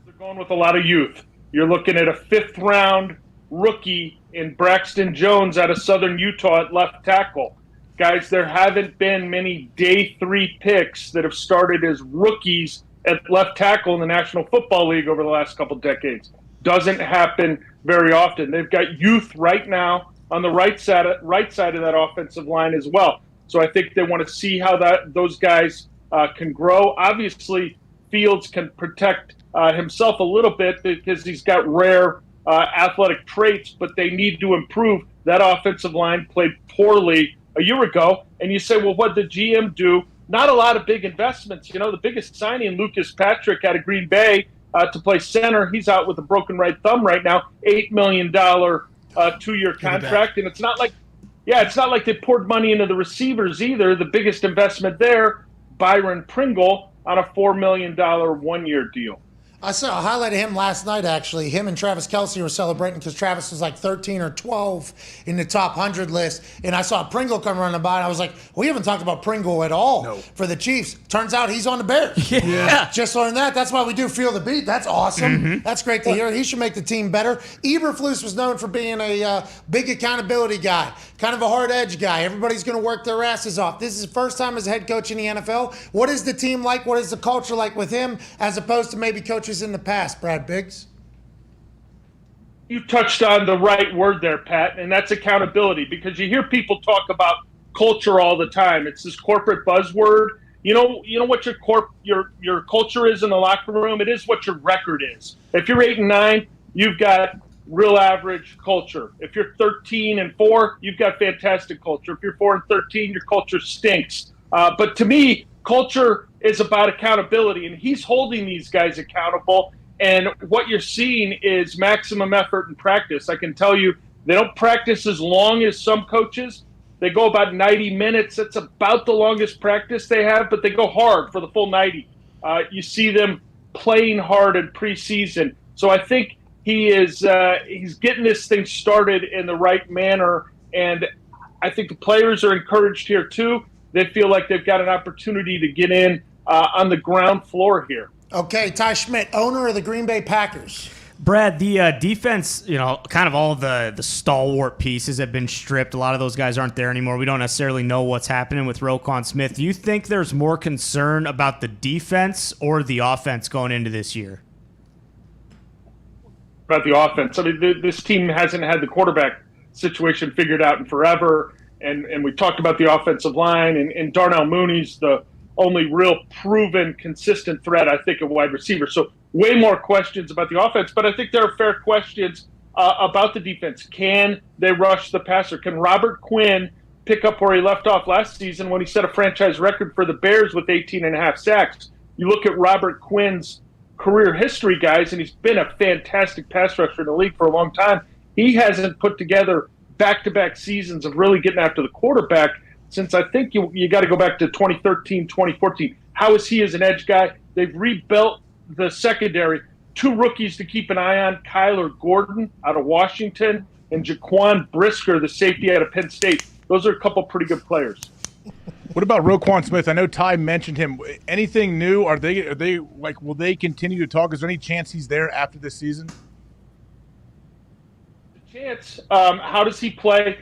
They're going with a lot of youth. You're looking at a fifth-round rookie in Braxton Jones out of Southern Utah at left tackle. Guys, there haven't been many day 3 picks that have started as rookies at left tackle in the National Football League over the last couple decades. Doesn't happen very often. They've got youth right now on the right side of that offensive line as well. So I think they want to see how those guys can grow. Obviously, Fields can protect himself a little bit because he's got rare athletic traits, but they need to improve. That offensive line played poorly a year ago, and you say, well, what did the GM do? Not a lot of big investments. The biggest signing, Lucas Patrick out of Green Bay to play center. He's out with a broken right thumb right now. $8 million 2-year contract, and it's not like they poured money into the receivers either. The biggest investment there, Byron Pringle on a $4 million 1-year deal. I saw a highlight of him last night, actually. Him and Travis Kelce were celebrating because Travis was like 13 or 12 in the top 100 list. And I saw Pringle come running by, and I was like, we haven't talked about Pringle at all for the Chiefs. Turns out he's on the Bears. Yeah. Just learned that. That's why we do Feel the Beat. That's awesome. That's great to hear. He should make the team better. Eberflus was known for being a big accountability guy, kind of a hard edge guy. Everybody's going to work their asses off. This is his first time as a head coach in the NFL. What is the team like? What is the culture like with him as opposed to maybe coaches in the past, Brad Biggs? You touched on the right word there, Pat, and that's accountability, because you hear people talk about culture all the time. It's this corporate buzzword. You know what your culture is in the locker room? It is what your record is. If you're 8-9, you've got real average culture. If you're 13-4, you've got fantastic culture. If you're 4-13, your culture stinks. But to me, culture is about accountability, and he's holding these guys accountable. And what you're seeing is maximum effort in practice. I can tell you, they don't practice as long as some coaches. They go about 90 minutes. That's about the longest practice they have, but they go hard for the full 90. You see them playing hard in preseason. So I think he's getting this thing started in the right manner, and I think the players are encouraged here too. They feel like they've got an opportunity to get in on the ground floor here. Okay, Ty Schmidt, owner of the Green Bay Packers. Brad, the defense, kind of all the stalwart pieces have been stripped. A lot of those guys aren't there anymore. We don't necessarily know what's happening with Roquan Smith. Do you think there's more concern about the defense or the offense going into this year? About the offense. I mean, this team hasn't had the quarterback situation figured out in forever. And we talked about the offensive line, and Darnell Mooney's the only real proven consistent threat, I think, of wide receiver. So way more questions about the offense, but I think there are fair questions about the defense. Can they rush the passer? Can Robert Quinn pick up where he left off last season when he set a franchise record for the Bears with 18.5 sacks? You look at Robert Quinn's career history, guys, and he's been a fantastic pass rusher in the league for a long time. He hasn't put together back-to-back seasons of really getting after the quarterback since I think you got to go back to 2013, 2014. How is he as an edge guy? They've rebuilt the secondary. 2 rookies to keep an eye on, Kyler Gordon out of Washington and Jaquan Brisker, the safety out of Penn State. Those are a couple pretty good players. What about Roquan Smith? I know Ty mentioned him. Anything new? Are they like, will they continue to talk? Is there any chance he's there after this season? The chance. How does he play?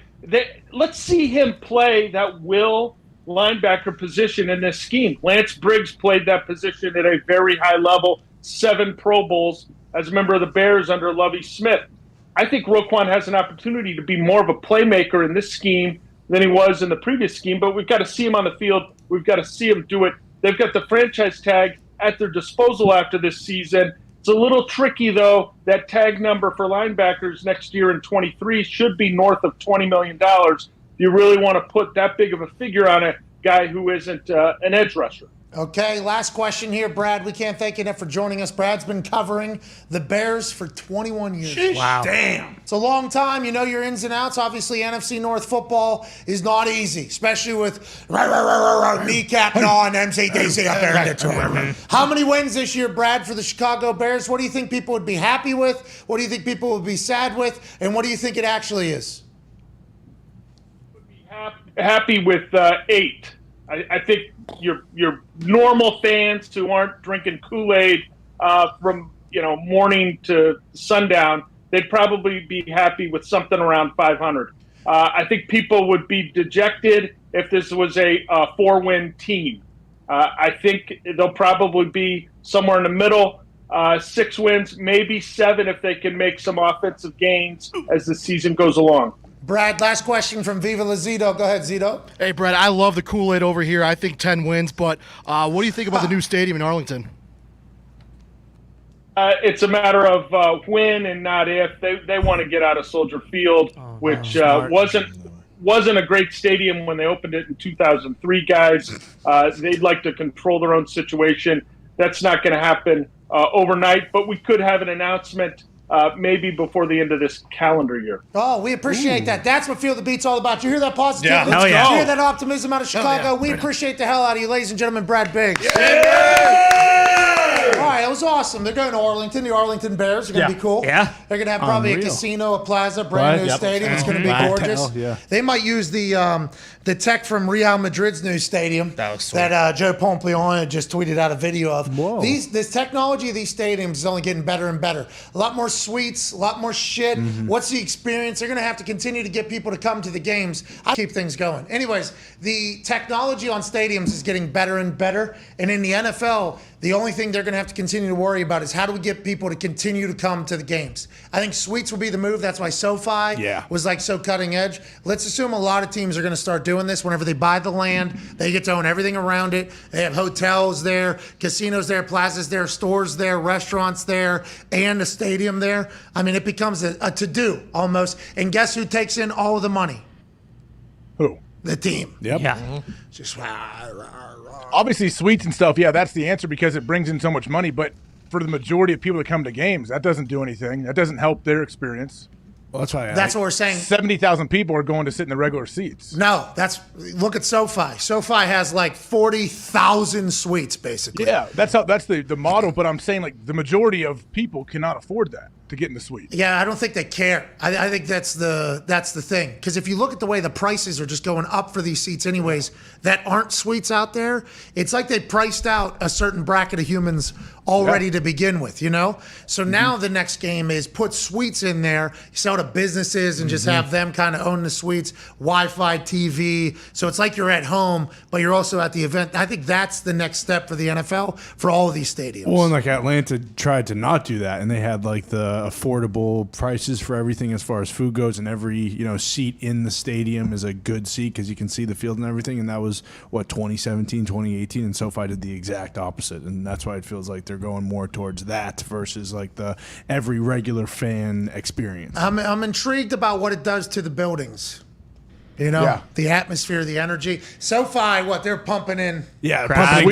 Let's see him play that will linebacker position in this scheme. Lance Briggs played that position at a very high level, 7 Pro Bowls as a member of the Bears under Lovie Smith. I think Roquan has an opportunity to be more of a playmaker in this scheme than he was in the previous scheme, but we've got to see him on the field. We've got to see him do it They've got the franchise tag at their disposal after this season. It's a little tricky, though. That tag number for linebackers next year in 23 should be north of $20 million. You really want to put that big of a figure on a guy who isn't an edge rusher. Okay, last question here, Brad. We can't thank you enough for joining us. Brad's been covering the Bears for 21 years. Sheesh. Wow. Damn. It's a long time. You know your ins and outs. Obviously, NFC North football is not easy, especially with kneecap gnawing MCDC up there in Detroit. How many wins this year, Brad, for the Chicago Bears? What do you think people would be happy with? What do you think people would be sad with? And what do you think it actually is? Happy with 8. I think your normal fans who aren't drinking Kool-Aid from morning to sundown, they'd probably be happy with something around 500. I think people would be dejected if this was a 4-win team. I think they'll probably be somewhere in the middle, 6 wins, maybe 7 if they can make some offensive gains as the season goes along. Brad, last question from Viva La Zito. Go ahead, Zito. Hey, Brad, I love the Kool-Aid over here. I think 10 wins, but what do you think about the new stadium in Arlington? It's a matter of when and not if. They want to get out of Soldier Field, which wasn't a great stadium when they opened it in 2003, guys. They'd like to control their own situation. That's not going to happen overnight, but we could have an announcement maybe before the end of this calendar year. Oh, we appreciate that. That's what Feel the Beat's all about. You hear that positivity? Yeah. Hell yeah. You hear that optimism out of Chicago? We appreciate the hell out of you, ladies and gentlemen. Brad Biggs. All right, that was awesome. They're going to Arlington. The Arlington Bears are going to be cool. Yeah. They're going to have probably a casino, a plaza, brand new stadium. It's going to be gorgeous. They might use the tech from Real Madrid's new stadium that Joe Pomplione just tweeted out a video of. Whoa. This technology of these stadiums is only getting better and better. A lot more suites, a lot more shit. What's the experience? They're going to have to continue to get people to come to the games. I keep things going. Anyways, the technology on stadiums is getting better and better. And in the NFL, the only thing they're going to have to continue to worry about is how do we get people to continue to come to the games. I think suites will be the move. That's why SoFi was like so cutting edge. Let's assume a lot of teams are going to start doing this. Whenever they buy the land, they get to own everything around it. They have hotels there, casinos there, plazas there, stores there, restaurants there, and a stadium there. I mean, it becomes a to-do almost. And guess who takes in all of the money? Who? The team. Yep. Yeah. Just obviously suites and stuff. Yeah, that's the answer because it brings in so much money. But for the majority of people that come to games, that doesn't do anything. That doesn't help their experience. Well, that's why. That's what we're saying. 70,000 people are going to sit in the regular seats. No, look at SoFi. SoFi has like 40,000 suites, basically. Yeah, that's the model. But I'm saying like the majority of people cannot afford that to get in the suite. Yeah, I don't think they care. I think that's the thing. Because if you look at the way the prices are just going up for these seats anyways that aren't suites out there, it's like they priced out a certain bracket of humans already to begin with, you know? So now the next game is put suites in there, sell to businesses and just have them kind of own the suites, Wi-Fi, TV. So it's like you're at home, but you're also at the event. I think that's the next step for the NFL for all of these stadiums. Well, and like Atlanta tried to not do that, and they had like the affordable prices for everything as far as food goes, and every seat in the stadium is a good seat because you can see the field and everything. And that was 2017, 2018, and SoFi did the exact opposite, and that's why it feels like they're going more towards that versus like the every regular fan experience. I'm intrigued about what it does to the buildings. The atmosphere, the energy. SoFi, they're pumping in. Yeah,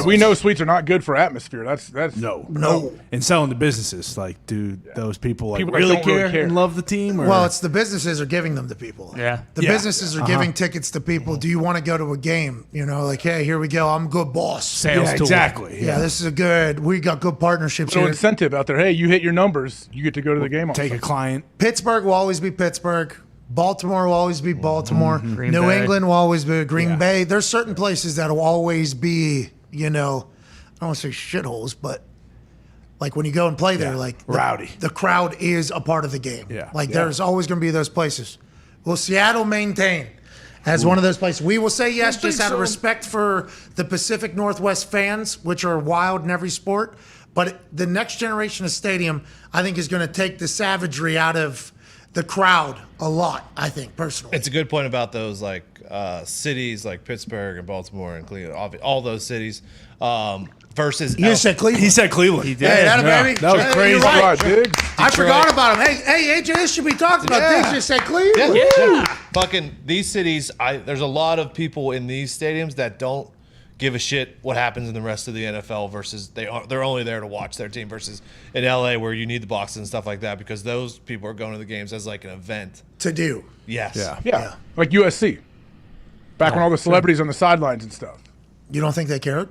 we know suites are not good for atmosphere. That's no. And selling to businesses, like, do those people that really don't really care and love the team? Or? Well, it's the businesses are giving them to people. Yeah, the businesses are giving tickets to people. Do you want to go to a game? Like, hey, here we go. I'm a good boss. Sales tool. Exactly. Yeah, this is we got good partnerships no here. Incentive out there. Hey, you hit your numbers, you get to go to the game. Take a client. Pittsburgh will always be Pittsburgh. Baltimore will always be Baltimore. Green New Bay. England will always be Green Bay. There's certain places that will always be, I don't want to say shitholes, but like when you go and play there, like rowdy. The crowd is a part of the game. Yeah. There's always going to be those places. Will Seattle maintain as one of those places? We will say yes, just out of respect for the Pacific Northwest fans, which are wild in every sport. But the next generation of stadium, I think, is going to take the savagery out of the crowd a lot, I think, personally. It's a good point about those cities like Pittsburgh and Baltimore and Cleveland, all those cities. Versus you said Cleveland. He said Cleveland. He did. Hey, that baby. That was crazy. Right. I forgot about him. Hey, AJ, this should be talked about. They just said Cleveland. Yeah. Fucking these cities. There's a lot of people in these stadiums that don't give a shit what happens in the rest of the NFL versus they're only there to watch their team versus in LA where you need the boxes and stuff like that because those people are going to the games as like an event to do. Yes. Yeah. Like USC. Back when all the celebrities on the sidelines and stuff. You don't think they cared?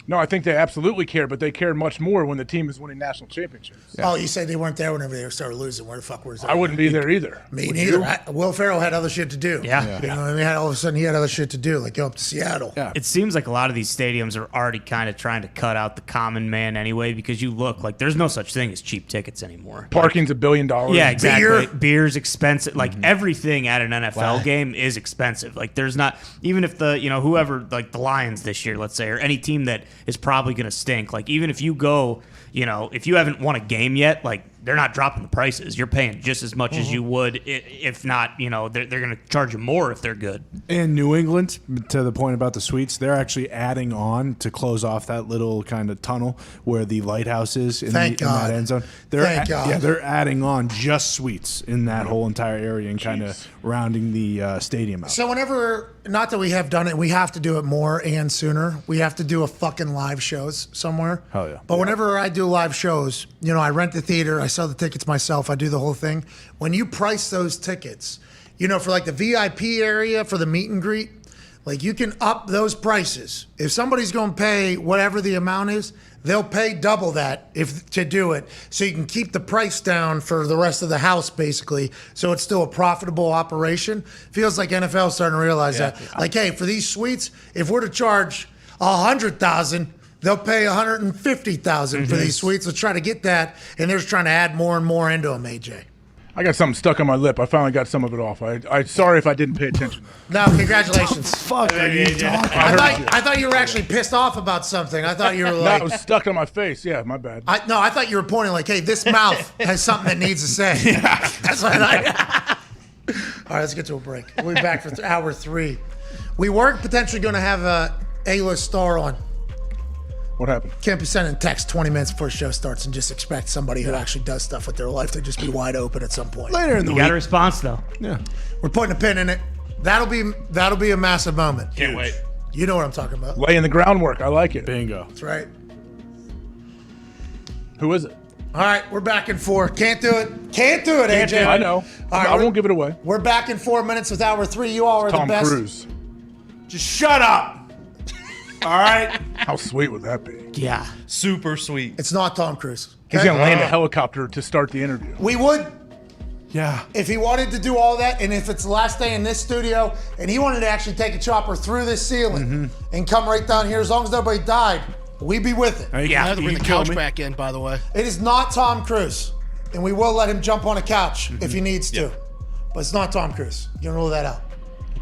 No, I think they absolutely cared, but they cared much more when the team is winning national championships. Oh, you said they weren't there whenever they started losing. Where the fuck was that? I wouldn't be there either. Me Would neither. you? Will Ferrell had other shit to do. Yeah. You know what I mean? All of a sudden, he had other shit to do, like go up to Seattle. Yeah. It seems like a lot of these stadiums are already kind of trying to cut out the common man anyway because you look like there's no such thing as cheap tickets anymore. Parking's $1 billion. Yeah, exactly. Beer's expensive. Like everything at an NFL game is expensive. Like there's not even if whoever like the Lions this year, let's say, or any team that is probably going to stink. Like even if you go, if you haven't won a game yet, like they're not dropping the prices. You're paying just as much as you would if not. They're going to charge you more if they're good. In New England, to the point about the suites, they're actually adding on to close off that little kind of tunnel where the lighthouse is in that end zone. Thank God. Yeah, they're adding on just suites in that whole entire area and kind of rounding the stadium out. So whenever, not that we have done it, we have to do it more and sooner. We have to do a fucking live shows somewhere. Hell yeah. But whenever I do live shows, I rent the theater, I sell the tickets myself, I do the whole thing. When you price those tickets, for like the VIP area for the meet and greet, like you can up those prices. If somebody's going to pay whatever the amount is, they'll pay double that to do it. So you can keep the price down for the rest of the house, basically. So it's still a profitable operation. Feels like NFL's starting to realize that. Like, hey, for these suites, if we're to charge $100,000, they'll pay $150,000 for these suites. Let's try to get that. And they're just trying to add more and more into them, AJ. I got something stuck on my lip. I finally got some of it off. I'm sorry if I didn't pay attention. No, congratulations. Fuck are you talking? I thought you were actually pissed off about something. I thut you were like... No, it was stuck on my face. Yeah, my bad. I thought you were pointing like, hey, this mouth has something that needs to say. That's what I thought. All right, let's get to a break. We'll be back for hour 3. We were potentially going to have a A-list star on. What happened? Can't be sending text 20 minutes before the show starts and just expect somebody who actually does stuff with their life to just be wide open at some point. Later in the You week. got a response though. Yeah. We're putting a pin in it. That'll be a massive moment. Can't wait. You know what I'm talking about. Laying the groundwork. I like it. Bingo. That's right. Who is it? All right, we're back in 4. Can't do it, AJ. I know. All right, I won't give it away. We're back in 4 minutes with hour 3. You all are Tom the best. Cruise. Just shut up. All right. How sweet would that be? Yeah. Super sweet. It's not Tom Cruise. He's going to land a helicopter to start the interview. We would, Yeah. if he wanted to do all that, and if it's the last day in this studio, and he wanted to actually take a chopper through this ceiling and come right down here, as long as nobody died, we'd be with it. I have to bring the couch back in, by the way. It is not Tom Cruise, and we will let him jump on a couch if he needs to. But it's not Tom Cruise. You can rule that out.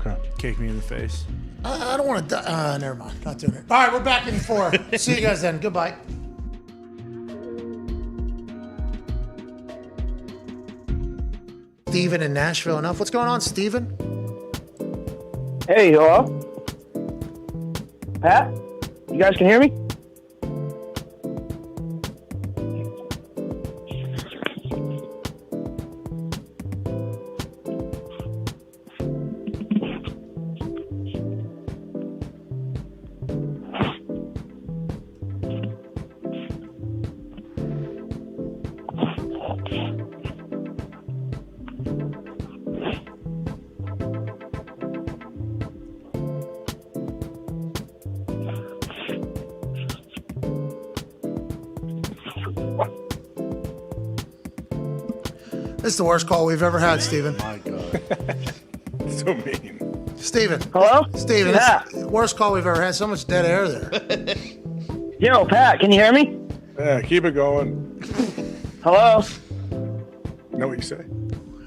Okay. Kick me in the face. I don't want to. Never mind. Not doing it. All right, we're back in 4. See you guys then. Goodbye. Steven in Nashville. Enough. What's going on, Steven? Hey, hello? Pat? You guys can hear me? This is the worst call we've ever had, Steven. My God. So mean. Steven. Hello? Steven, Pat. it's the worst call we've ever had. So much dead air there. Yo, Pat, can you hear me? Yeah, keep it going. Hello? You know what you say?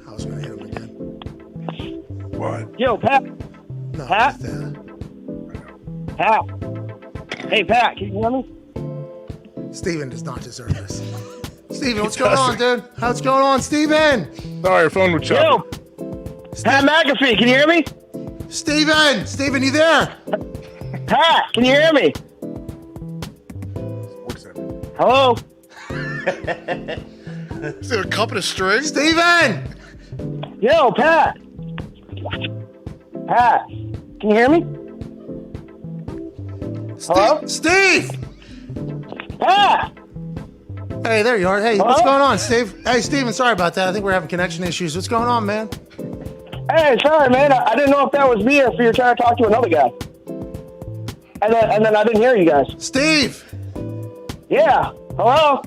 I was going to hit him again. What? Yo, Pat. No, Pat? Pat. Hey, Pat, can you hear me? Steven does not deserve this. Steven, what's going on, dude? How's going on, Steven? Sorry, your phone was choppy. Pat McAfee, can you hear me? Steven, you there? Pat, can you hear me? Hello? Is it a cup and a string? Steven! Yo, Pat. Pat, can you hear me? Hello? Steve! Pat! Hey, there you are. Hey, Hello? what's going on, Steve? Hey, Steven, sorry about that. I think we're having connection issues. What's going on, man? Hey, sorry, man. I didn't know if that was me or if you were trying to talk to another guy. And then I didn't hear you guys. Steve! Yeah. Hello?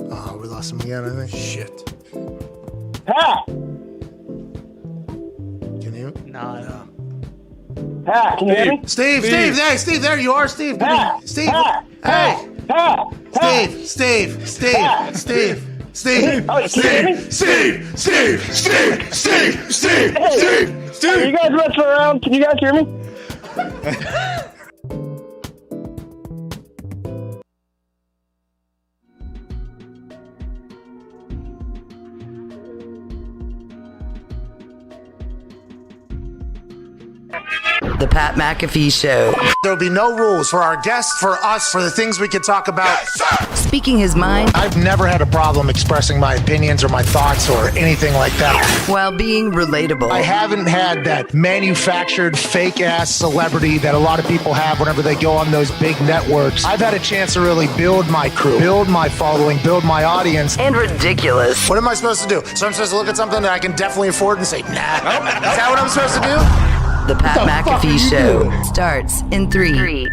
Oh, we lost him again, I think. Shit. Pat! Can you? No. Pat, can you hear me? Steve, hey, Steve, there you are, Steve. Pat, Steve, Pat, hey. Pat, Steve. Pat. Oh, can you hear me? Steve. Are you guys messing around? Can you guys hear me? The Pat McAfee Show. There'll be no rules for our guests, for us, for the things we can talk about. Speaking his mind I've never had a problem expressing my opinions or my thoughts or anything like that. while being relatable. I haven't had that manufactured fake-ass celebrity that a lot of people have whenever they go on those big networks. I've had a chance to really build my crew, build my following, build my audience. And ridiculous. What am I supposed to do? So I'm supposed to look at something that I can definitely afford and say, nah. Is that what I'm supposed to do? The Pat What the fuck are McAfee you Show doing? starts in 3,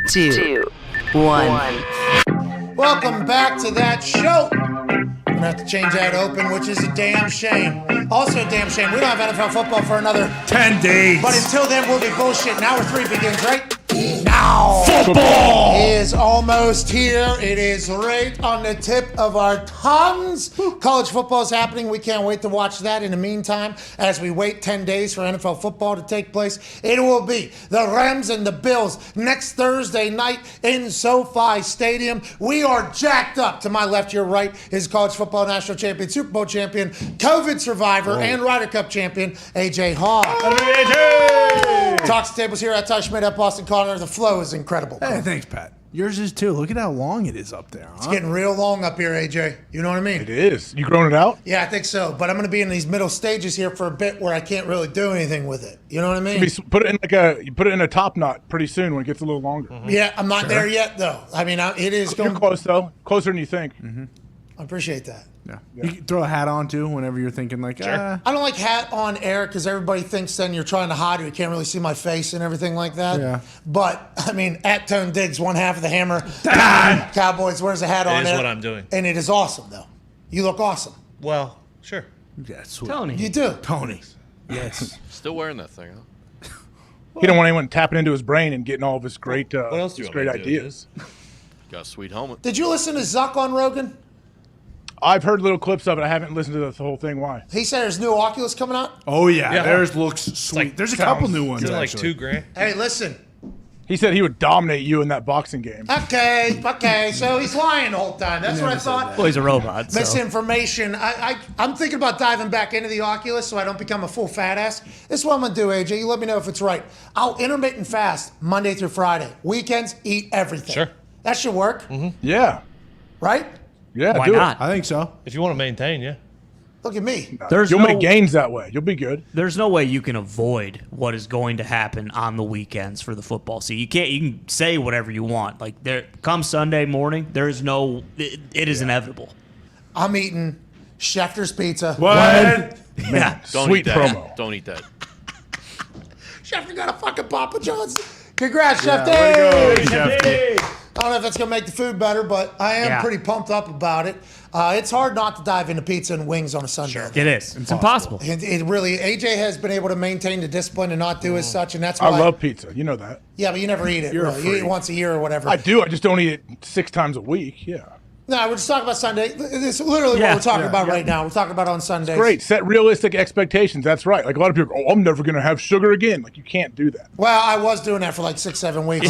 2, 1. Welcome back to that show. I'm gonna have to change that open, which is a damn shame. Also a damn shame. We don't have NFL football for another 10 days. But until then, we'll be bullshit. Hour 3 begins, right? Now. Football is almost here. It is right on the tip of our tongues. College football is happening. We can't wait to watch that. In the meantime, as we wait 10 days for NFL football to take place, it will be the Rams and the Bills next Thursday night in SoFi Stadium. We are jacked up. To my left, your right is college football national champion, Super Bowl champion, COVID survivor, and Ryder Cup champion, AJ Hawk. Talks tables here at Ty Schmidt at Boston Connor. The flow is incredible. Hey, thanks, Pat. Yours is too. Look at how long it is up there. Huh? It's getting real long up here, AJ. You know what I mean? It is. You growing it out? Yeah, I think so. But I'm going to be in these middle stages here for a bit where I can't really do anything with it. You know what I mean? You put it in a top knot pretty soon when it gets a little longer. Yeah, I'm not there yet, though. I mean, it is going. You're close though. Closer than you think. I appreciate that. Yeah. You can throw a hat on too whenever you're thinking like, I don't like hat on air because everybody thinks then you're trying to hide or you can't really see my face and everything like that. Yeah. But, I mean, at Tone Diggs, one half of the hammer. Cowboys wears a hat on It is there. what I'm doing. And it is awesome, though. You look awesome. Well, sure. Yeah, sweet. Tony. You do. Tony. Yes. Still wearing that thing, huh? He don't want anyone tapping into his brain and getting all of his great, What else do you his want great me to do? ideas. Got a sweet helmet. Did you listen to Zuck on Rogan? I've heard little clips of it. I haven't listened to the whole thing. Why? He said there's new Oculus coming out. Oh yeah, Yeah. theirs looks sweet. like- There's a couple sounds- new ones. Is it like actually. $2,000? Hey, listen. He said he would dominate you in that boxing game. Okay. So he's lying the whole time. That's what I thought. Well, he's a robot. So. Misinformation. I'm thinking about diving back into the Oculus so I don't become a full fat ass. This is what I'm going to do, AJ. You let me know if it's right. I'll intermittent fast Monday through Friday. Weekends, eat everything. Sure. That should work, Yeah. right? Yeah. Why do not? I think so. If you want to maintain, yeah. Look at me. You'll make gains that way. You'll be good. There's no way you can avoid what is going to happen on the weekends for the football season. You can't. You can say whatever you want. Like there, come Sunday morning, there is no. It is inevitable. I'm eating Schefter's Pizza. What? Yeah. Don't Sweet eat that. promo. Don't eat that. Schefter got a fucking Papa John's. Congrats, Schefter. way to go, Shefty. I don't know if that's going to make the food better, but I am pretty pumped up about it. It's hard not to dive into pizza and wings on a Sunday. It is. It's impossible. It really, AJ has been able to maintain the discipline and not do as such, and that's I why. love pizza. You know that. Yeah, but you never eat it. You're a Really. You eat it freak. once a year or whatever. I do. I just don't eat it 6 times a week. Yeah. No, we're just talking about Sunday. This is literally what we're talking about right now. We're talking about on Sundays. Great. Set realistic expectations. That's right. Like a lot of people go, I'm never going to have sugar again. Like you can't do that. Well, I was doing that for like 6-7 weeks.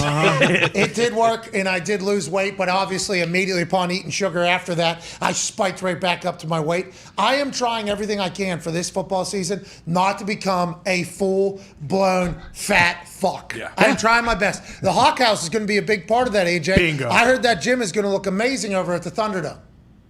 It did work, and I did lose weight, but obviously immediately upon eating sugar after that, I spiked right back up to my weight. I am trying everything I can for this football season not to become a full-blown fat fuck. Yeah. I'm trying my best. The Hawk House is going to be a big part of that, AJ. Bingo. I heard that gym is going to look amazing over at the Thunderdome.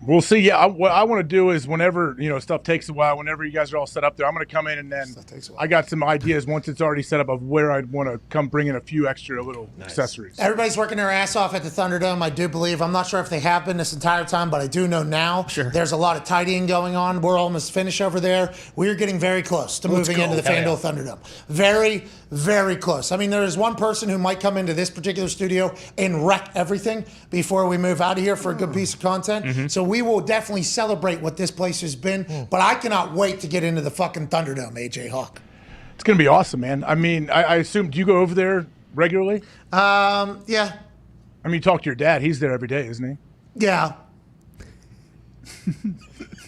We'll see. Yeah, what I want to do is whenever, stuff takes a while, whenever you guys are all set up there, I'm going to come in and then I got some ideas once it's already set up of where I'd want to come bring in a few extra little accessories. Everybody's working their ass off at the Thunderdome, I do believe. I'm not sure if they have been this entire time, but I do know now. Sure. There's a lot of tidying going on. We're almost finished over there. We're getting very close to moving into the FanDuel Thunderdome. Very, very close. I mean, there is one person who might come into this particular studio and wreck everything before we move out of here for a good piece of content. So we will definitely celebrate what this place has been, but I cannot wait to get into the fucking Thunderdome, AJ Hawk. It's going to be awesome, man. I mean, I assume, do you go over there regularly? Yeah. I mean, you talk to your dad. He's there every day, isn't he? Yeah.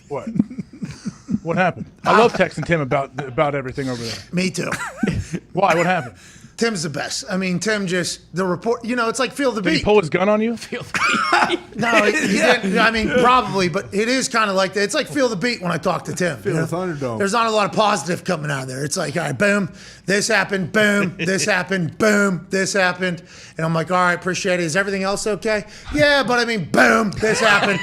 What? What happened? I love texting Tim about everything over there. Me too. Why? What happened? Tim's the best. I mean, Tim just, the report, it's like feel the beat. Did he pull his gun on you? No, he didn't. I mean, probably, but it is kind of like that. It's like feel the beat when I talk to Tim. Feel the Thunderdome. There's not a lot of positive coming out of there. It's like, all right, boom, this happened, boom, this happened, boom, this happened. And I'm like, all right, appreciate it. Is everything else okay? Yeah, but I mean, boom, this happened,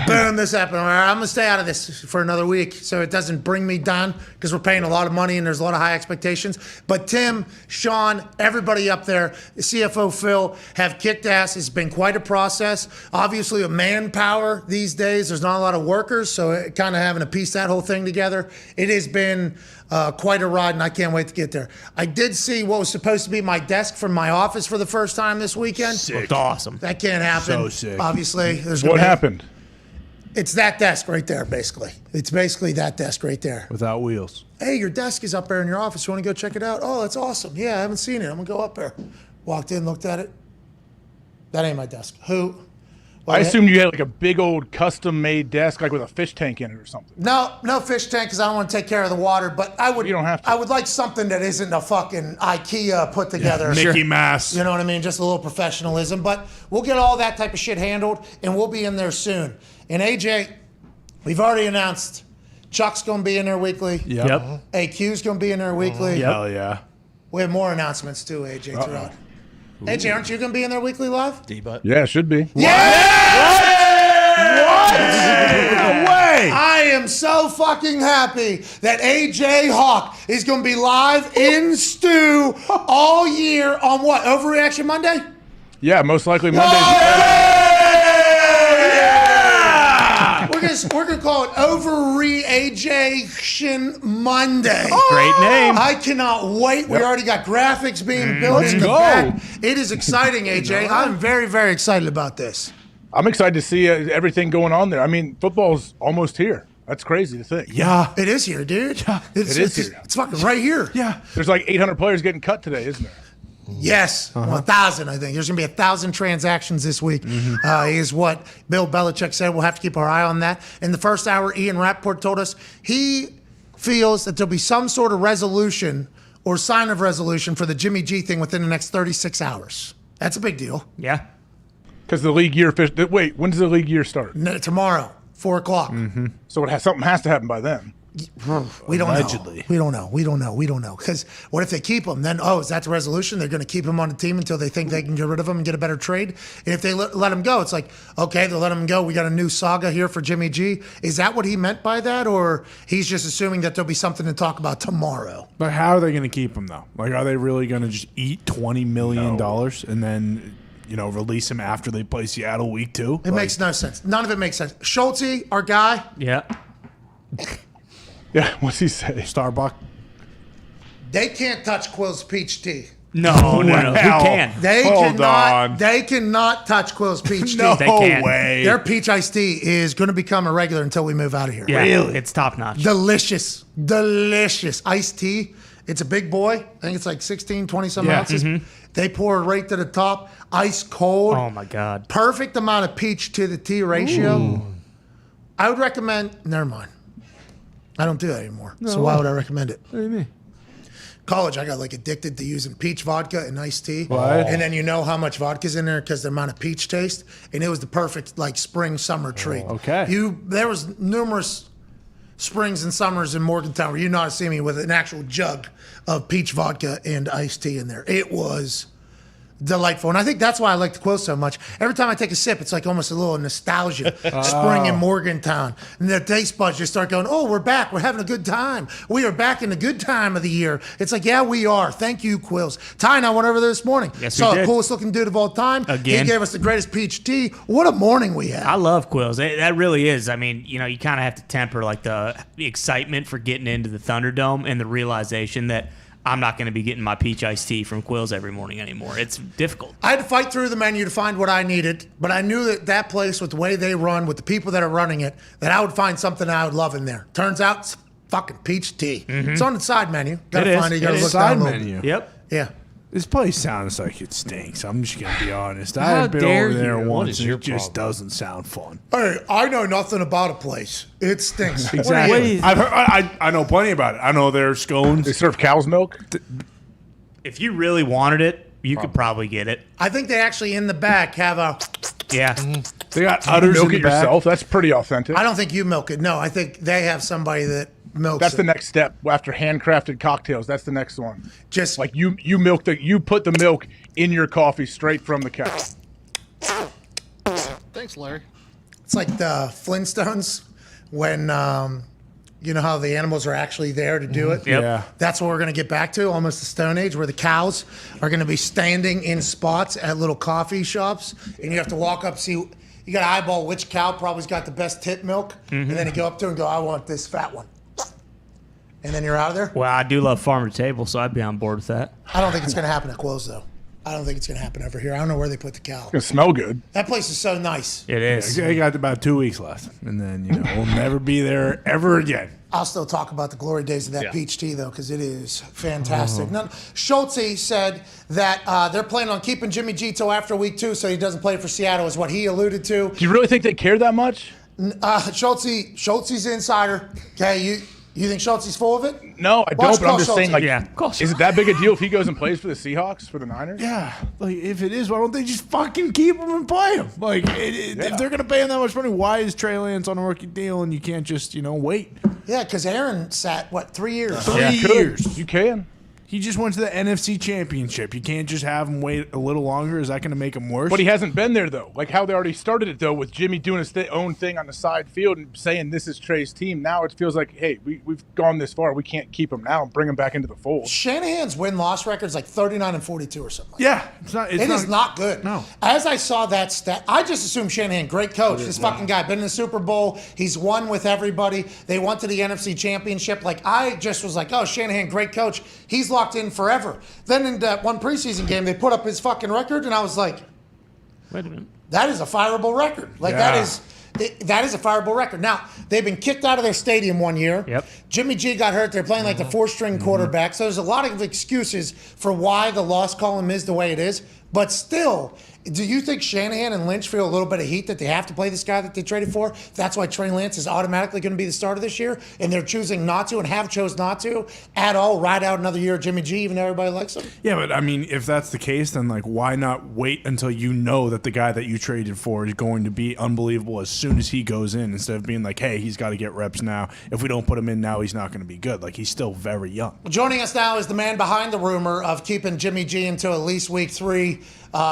boom, this happened. All right, I'm going to stay out of this for another week so it doesn't bring me down because we're paying a lot of money and there's a lot of high expectations. But Tim, Sean, everybody up there, CFO Phil, have kicked ass. It's been quite a process. Obviously, a manpower these days. There's not a lot of workers, so kind of having to piece that whole thing together. It has been quite a ride, and I can't wait to get there. I did see what was supposed to be my desk from my office for the first time this weekend. Sick. Looked awesome. That can't happen. So sick. Obviously. What happened? It's that desk right there, basically. It's basically that desk right there. Without wheels. Hey, your desk is up there in your office. You want to go check it out? Oh, that's awesome. Yeah, I haven't seen it. I'm going to go up there. Walked in, looked at it. That ain't my desk. Who? Well, I assumed you had like a big old custom-made desk, like with a fish tank in it or something. No fish tank because I don't want to take care of the water. But I would. You don't have to. I would like something that isn't a fucking IKEA put together. Yeah, Mickey Mouse. You know what I mean? Just a little professionalism. But we'll get all that type of shit handled, and we'll be in there soon. And AJ, we've already announced Chuck's going to be in there weekly. Yep. AQ's going to be in there weekly. Hell yeah. We have more announcements too, AJ. Throughout. AJ, aren't you going to be in there weekly live? D-Butt. Yeah, it should be. Yeah! What? No way! I am so fucking happy that AJ Hawk is going to be live in Stew all year on what? Overreaction Monday? Yeah, most likely Monday. We're gonna call it Overreaction Monday. Great name. I cannot wait. We already got graphics being built in the back. It is exciting, AJ. I'm very, very excited about this. I'm excited to see everything going on there. I mean, football's almost here. That's crazy to think. Yeah, it is here, dude. Yeah, it is here. It's fucking right here. Yeah. There's like 800 players getting cut today, isn't there? Yes, 1,000, I think. There's going to be 1,000 transactions this week, is what Bill Belichick said. We'll have to keep our eye on that. In the first hour, Ian Rappaport told us he feels that there'll be some sort of resolution or sign of resolution for the Jimmy G thing within the next 36 hours. That's a big deal. Yeah. Because the league year, wait, when does the league year start? Tomorrow, 4 o'clock. So something has to happen by then. We don't Allegedly. know. We don't know. Because what if they keep him? Then, is that the resolution? They're going to keep him on the team until they think they can get rid of him and get a better trade? And if they let him go, it's like, okay, they'll let him go. We got a new saga here for Jimmy G. Is that what he meant by that? Or he's just assuming that there'll be something to talk about tomorrow? But how are they going to keep him, though? Like, are they really going to just eat $20 million and then, release him after they play Seattle week 2? It makes no sense. None of it makes sense. Schulte, our guy. Yeah. Yeah, what's he say? Starbuck. They can't touch Quill's peach tea. No. Who can? They cannot touch Quill's peach tea. No They can't. way. Their peach iced tea is going to become a regular until we move out of here. Yeah, really? It's top notch. Delicious iced tea It's a big boy. I think it's like 16, 20-some Yeah. ounces. Mhm. They pour it right to the top, ice cold. Oh, my God. Perfect amount of peach to the tea ratio. Ooh. I would recommend, never mind. I don't do that anymore. So No. why would I recommend it? What do you mean? College, I got like addicted to using peach vodka and iced tea. What? And then you know how much vodka's in there because the amount of peach taste. And it was the perfect like spring, summer treat. Okay. There was numerous springs and summers in Morgantown where you not see me with an actual jug of peach vodka and iced tea in there. It was delightful. And I think that's why I like the quill so much. Every time I take a sip, it's like almost a little nostalgia. Spring in Morgantown. And their taste buds just start going, oh, we're back. We're having a good time. We are back in the good time of the year. It's like, yeah, we are. Thank you, Quills. Ty and I went over there this morning. Yes, Saw we the did. coolest looking dude of all time. Again. He gave us the greatest peach tea. What a morning we had. I love Quills. That really is. I mean, you kind of have to temper like the excitement for getting into the Thunderdome and the realization that I'm not going to be getting my peach iced tea from Quills every morning anymore. It's difficult. I had to fight through the menu to find what I needed, but I knew that place, with the way they run, with the people that are running it, that I would find something I would love in there. Turns out it's fucking peach tea. It's on the side menu. Gotta find it. You gotta look Side down a little menu. bit. Yep. Yeah. This place sounds like it stinks. I'm just gonna be honest. I How have been dare over there you? once. What is And your it just problem? doesn't sound fun. Hey, I know nothing about a place. It stinks. Exactly. I've heard, I know plenty about it. I know their scones. They serve cow's milk. If you really wanted it, you could probably get it. I think they actually in the back have a. Yeah. They got You udders milk in the it back. yourself. That's pretty authentic. I don't think you milk it. No, I think they have somebody that milks That's it. the next step after handcrafted cocktails. That's the next one. Just like you put the milk in your coffee straight from the cow. Thanks, Larry. It's like the Flintstones when you know how the animals are actually there to do it. Yep. Yeah. That's what we're going to get back to, almost the Stone Age, where the cows are going to be standing in spots at little coffee shops, and you have to walk up, see, you got to eyeball which cow probably's got the best tit milk, and then you go up to it and go, I want this fat one. And then you're out of there. Well, I do love farm to table, so I'd be on board with that. I don't think it's going to happen at Quills, though. I don't think it's going to happen over here. I don't know where they put the cow. It's gonna smell good. That place is so nice. It is. I got about 2 weeks left, and then we'll never be there ever again. I'll still talk about the glory days of that peach tea, though, because it is fantastic. Now, Schultze said that they're planning on keeping Jimmy G till after week 2 so he doesn't play for Seattle, is what he alluded to. Do you really think they care that much? Schultze's insider. Okay, you think Schultze's full of it? No, I don't. But I'm just saying, like, of course. is it that big a deal if he goes and plays for the Seahawks, for the Niners? Yeah, like if it is, why don't they just fucking keep him and play him? Like, if they're gonna pay him that much money, why is Trey Lance on a rookie deal and you can't just wait? Yeah, because Aaron sat 3 years. 3 years. You can. He just went to the NFC Championship. You can't just have him wait a little longer. Is that going to make him worse? But he hasn't been there, though. Like how they already started it, though, with Jimmy doing his own thing on the side field and saying this is Trey's team. Now it feels like, hey, we've gone this far. We can't keep him now and bring him back into the fold. Shanahan's win-loss record is like 39-42 or something. Yeah. It is not good. No. As I saw that stat, I just assumed Shanahan, great coach. This fucking guy, been in the Super Bowl. He's won with everybody. They went to the NFC Championship. Like, I just was like, oh, Shanahan, great coach. He's locked in forever. Then in that one preseason game, they put up his fucking record, and I was like, wait a minute. That is a fireable record. Like, that is a fireable record. Now, they've been kicked out of their stadium 1 year. Yep. Jimmy G got hurt. They're playing like the fourth-string quarterback. So there's a lot of excuses for why the loss column is the way it is. But still, do you think Shanahan and Lynch feel a little bit of heat that they have to play this guy that they traded for? That's why Trey Lance is automatically going to be the starter this year, and they're choosing not to and have chose not to at all, ride out another year of Jimmy G, even though everybody likes him? Yeah, but I mean, if that's the case, then like, why not wait until you know that the guy that you traded for is going to be unbelievable as soon as he goes in, instead of being like, hey, he's got to get reps now. If we don't put him in now, he's not going to be good. Like, he's still very young. Well, joining us now is the man behind the rumor of keeping Jimmy G until at least week 3.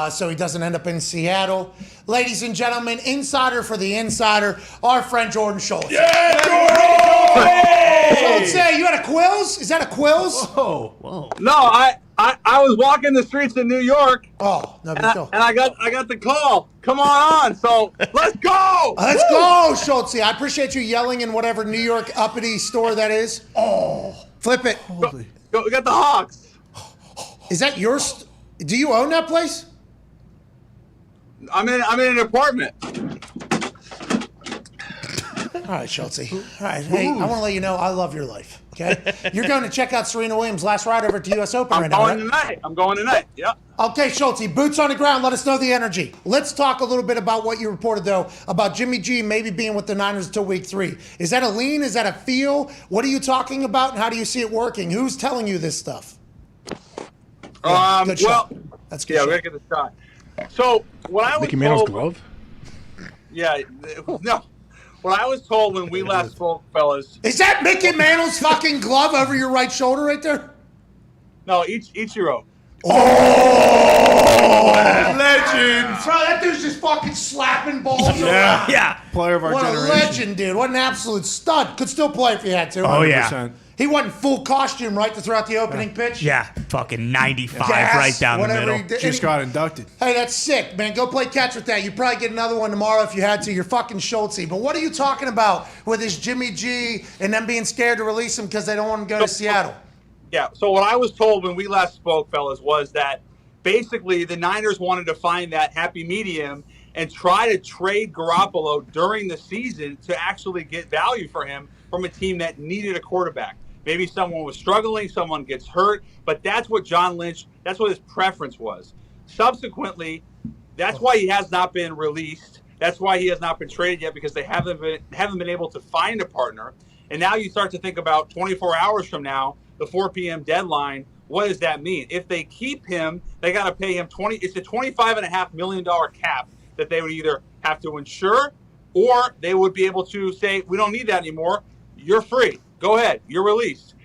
So he doesn't end up in Seattle. Ladies and gentlemen, insider for the insider, our friend Jordan Schultz. Yeah, Jordan! Schultz, you had a Quills? Is that a Quills? Whoa. No, I was walking the streets in New York. Oh, no big deal. And I got the call. Come on. So let's go. Let's go, Schultz. I appreciate you yelling in whatever New York uppity store that is. Oh, flip it. Go, we got the Hawks. Is that yours? Do you own that place? I'm in an apartment. All right, Schultz. All right. Hey, I want to let you know I love your life. Okay? You're going to check out Serena Williams' last ride over at the U.S. Open right now. I'm going tonight. Yep. Okay, Schultz, boots on the ground. Let us know the energy. Let's talk a little bit about what you reported, though, about Jimmy G maybe being with the Niners until week 3. Is that a lean? Is that a feel? What are you talking about, and how do you see it working? Who's telling you this stuff? Yeah, good shot. That's good. Yeah, we're going to get the shot. So, what I was Mickey Mantle's glove? Yeah, no. What I was told when we last spoke, fellas. Is that Mickey Mantle's fucking glove over your right shoulder right there? No, Ichiro. Oh, legend. Bro, that dude's just fucking slapping balls around. Yeah. Player of our what generation. What a legend, dude. What an absolute stud. Could still play if he had to. Oh, yeah. He wasn't full costume, right, to throw out the opening pitch? Yeah, fucking 95 Gas, right down the whatever middle. he did. Just got inducted. Hey, that's sick, man. Go play catch with that. You'd probably get another one tomorrow if you had to. You're fucking Schultzy. But what are you talking about with this Jimmy G and them being scared to release him because they don't want him to go to Seattle? Yeah, so what I was told when we last spoke, fellas, was that basically the Niners wanted to find that happy medium and try to trade Garoppolo during the season to actually get value for him from a team that needed a quarterback. Maybe someone was struggling, someone gets hurt, but that's what John Lynch, that's what his preference was. Subsequently, that's why he has not been released. That's why he has not been traded yet, because they haven't been able to find a partner. And now you start to think about 24 hours from now, the 4 p.m. deadline. What does that mean? If they keep him, they got to pay him it's a $25.5 million cap that they would either have to insure, or they would be able to say, we don't need that anymore. You're free. Go ahead. You're released.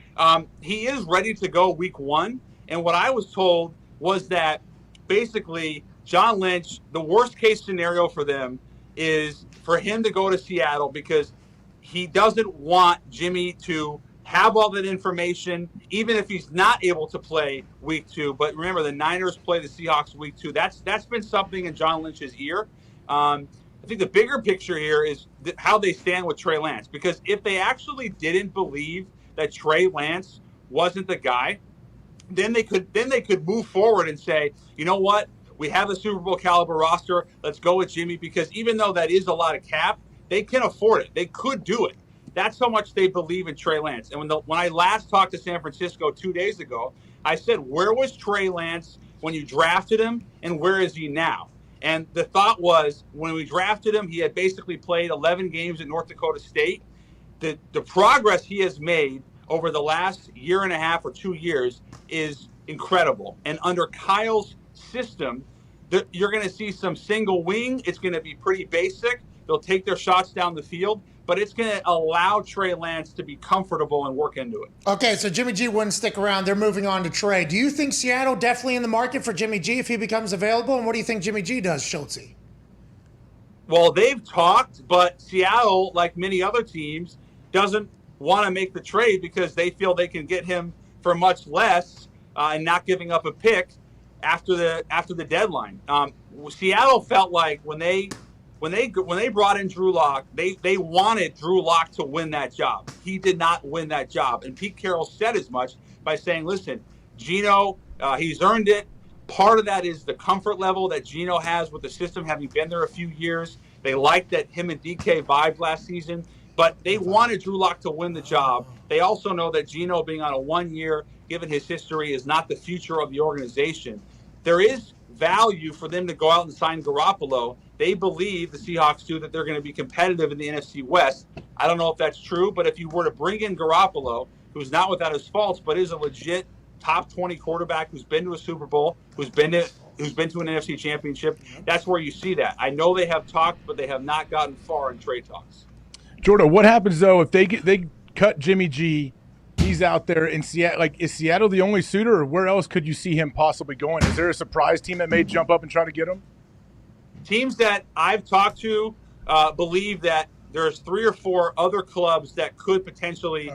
He is ready to go week 1. And what I was told was that basically John Lynch, the worst case scenario for them is for him to go to Seattle because he doesn't want Jimmy to have all that information, even if he's not able to play week 2. But remember, the Niners play the Seahawks week 2. That's been something in John Lynch's ear. I think the bigger picture here is how they stand with Trey Lance. Because if they actually didn't believe that Trey Lance wasn't the guy, then they could move forward and say, you know what, we have a Super Bowl caliber roster. Let's go with Jimmy, because even though that is a lot of cap, they can afford it. They could do it. That's how much they believe in Trey Lance. And when I last talked to San Francisco 2 days ago, I said, where was Trey Lance when you drafted him, and where is he now? And the thought was, when we drafted him, he had basically played 11 games at North Dakota State. The progress he has made over the last year and a half or 2 years is incredible. And under Kyle's system, you're going to see some single wing. It's going to be pretty basic. They'll take their shots down the field, but it's going to allow Trey Lance to be comfortable and work into it. Okay, so Jimmy G wouldn't stick around. They're moving on to Trey. Do you think Seattle definitely in the market for Jimmy G if he becomes available? And what do you think Jimmy G does, Schultz? Well, they've talked, but Seattle, like many other teams, doesn't want to make the trade because they feel they can get him for much less and not giving up a pick after the deadline. Seattle felt like when they brought in Drew Lock, they wanted Drew Lock to win that job. He did not win that job. And Pete Carroll said as much by saying, listen, Geno, he's earned it. Part of that is the comfort level that Geno has with the system, having been there a few years. They liked that him and DK vibed last season, but they wanted Drew Lock to win the job. They also know that Geno being on a 1 year, given his history, is not the future of the organization. There is value for them to go out and sign Garoppolo. They believe, the Seahawks do, that they're going to be competitive in the NFC West. I don't know if that's true, but if you were to bring in Garoppolo, who's not without his faults, but is a legit top 20 quarterback who's been to a Super Bowl, who's been to an NFC Championship, that's where you see that. I know they have talked, but they have not gotten far in trade talks. Jordan, what happens though if they cut Jimmy G? He's out there in Seattle. Like, is Seattle the only suitor, or where else could you see him possibly going? Is there a surprise team that may jump up and try to get him? Teams that I've talked to believe that there's 3 or 4 other clubs that could potentially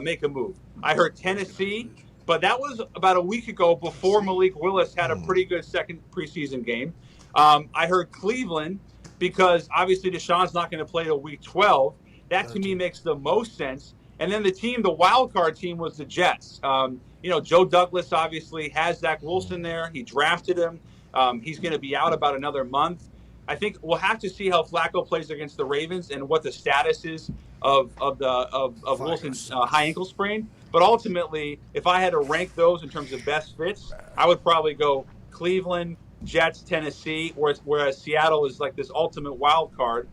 make a move. I heard Tennessee, but that was about a week ago before Malik Willis had a pretty good second preseason game. I heard Cleveland, because obviously Deshaun's not going to play till week 12. That to me makes the most sense. And then the wild card team was the Jets. Joe Douglas obviously has Zach Wilson there. He drafted him. He's going to be out about another month. I think we'll have to see how Flacco plays against the Ravens and what the status is of Wilson's high ankle sprain. But ultimately, if I had to rank those in terms of best fits, I would probably go Cleveland, Jets, Tennessee, whereas Seattle is like this ultimate wild card,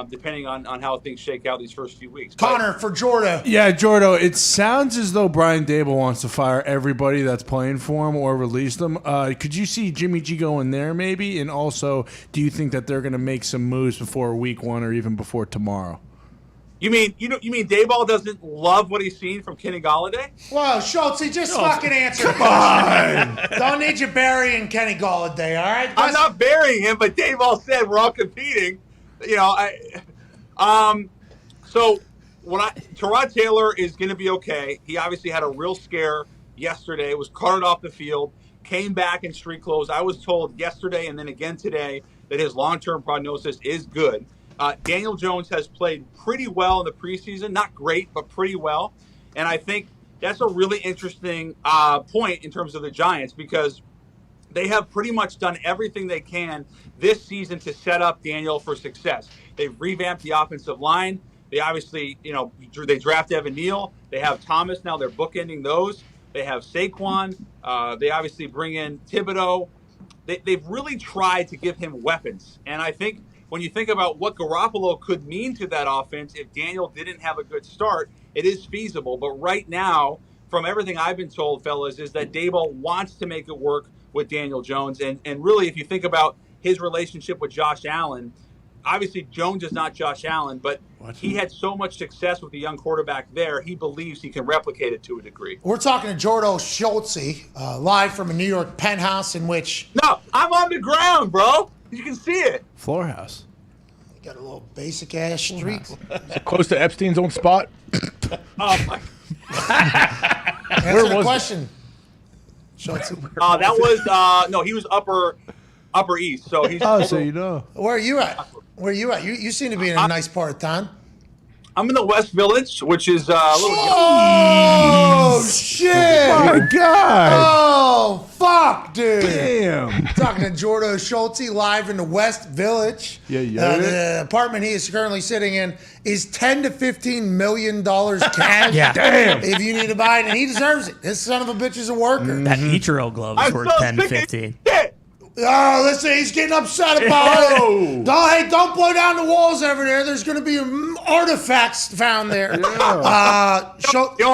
depending on how things shake out these first few weeks. Connor, for Jordo. Yeah, Jordo, it sounds as though Brian Dable wants to fire everybody that's playing for him or release them. Could you see Jimmy G going there maybe? And also, do you think that they're going to make some moves before week 1 or even before tomorrow? You mean Dayball doesn't love what he's seen from Kenny Golladay? Whoa, Schultz, just fucking answer the question. Don't need you burying Kenny Golladay, all right? I'm not burying him, but Dayball said we're all competing. So Tyrod Taylor is going to be okay. He obviously had a real scare yesterday, was carted off the field, came back in street clothes. I was told yesterday and then again today that his long-term prognosis is good. Daniel Jones has played pretty well in the preseason. Not great, but pretty well. And I think that's a really interesting point in terms of the Giants, because they have pretty much done everything they can this season to set up Daniel for success. They've revamped the offensive line. They obviously, they draft Evan Neal. They have Thomas now. They're bookending those. They have Saquon. They obviously bring in Thibodeau. They've really tried to give him weapons. And I think when you think about what Garoppolo could mean to that offense if Daniel didn't have a good start, it is feasible. But right now, from everything I've been told, fellas, is that Daboll wants to make it work with Daniel Jones. And really, if you think about his relationship with Josh Allen, obviously Jones is not Josh Allen, but he had so much success with the young quarterback there, he believes he can replicate it to a degree. We're talking to Jordo Schultz, live from a New York penthouse in which... No, I'm on the ground, bro. You can see it. Floor house. Got a little basic-ass street. Is it close to Epstein's old spot? Oh, my. Answer the question. That was no. He was upper east. So he's. So you know. Where are you at? You seem to be in a nice part of town. I'm in the West Village, which is a little. Oh shit! My God! Oh fuck, dude! Damn! Talking to Jordo Schultz live in the West Village. Yeah. The apartment he is currently sitting in is $10 to $15 million cash. Yeah. Damn! If you need to buy it, and he deserves it. This son of a bitch is a worker. That Ichiro glove is worth 10 to 15. Oh, listen, he's getting upset about it. Don't blow down the walls over there. There's going to be artifacts found there. Yeah.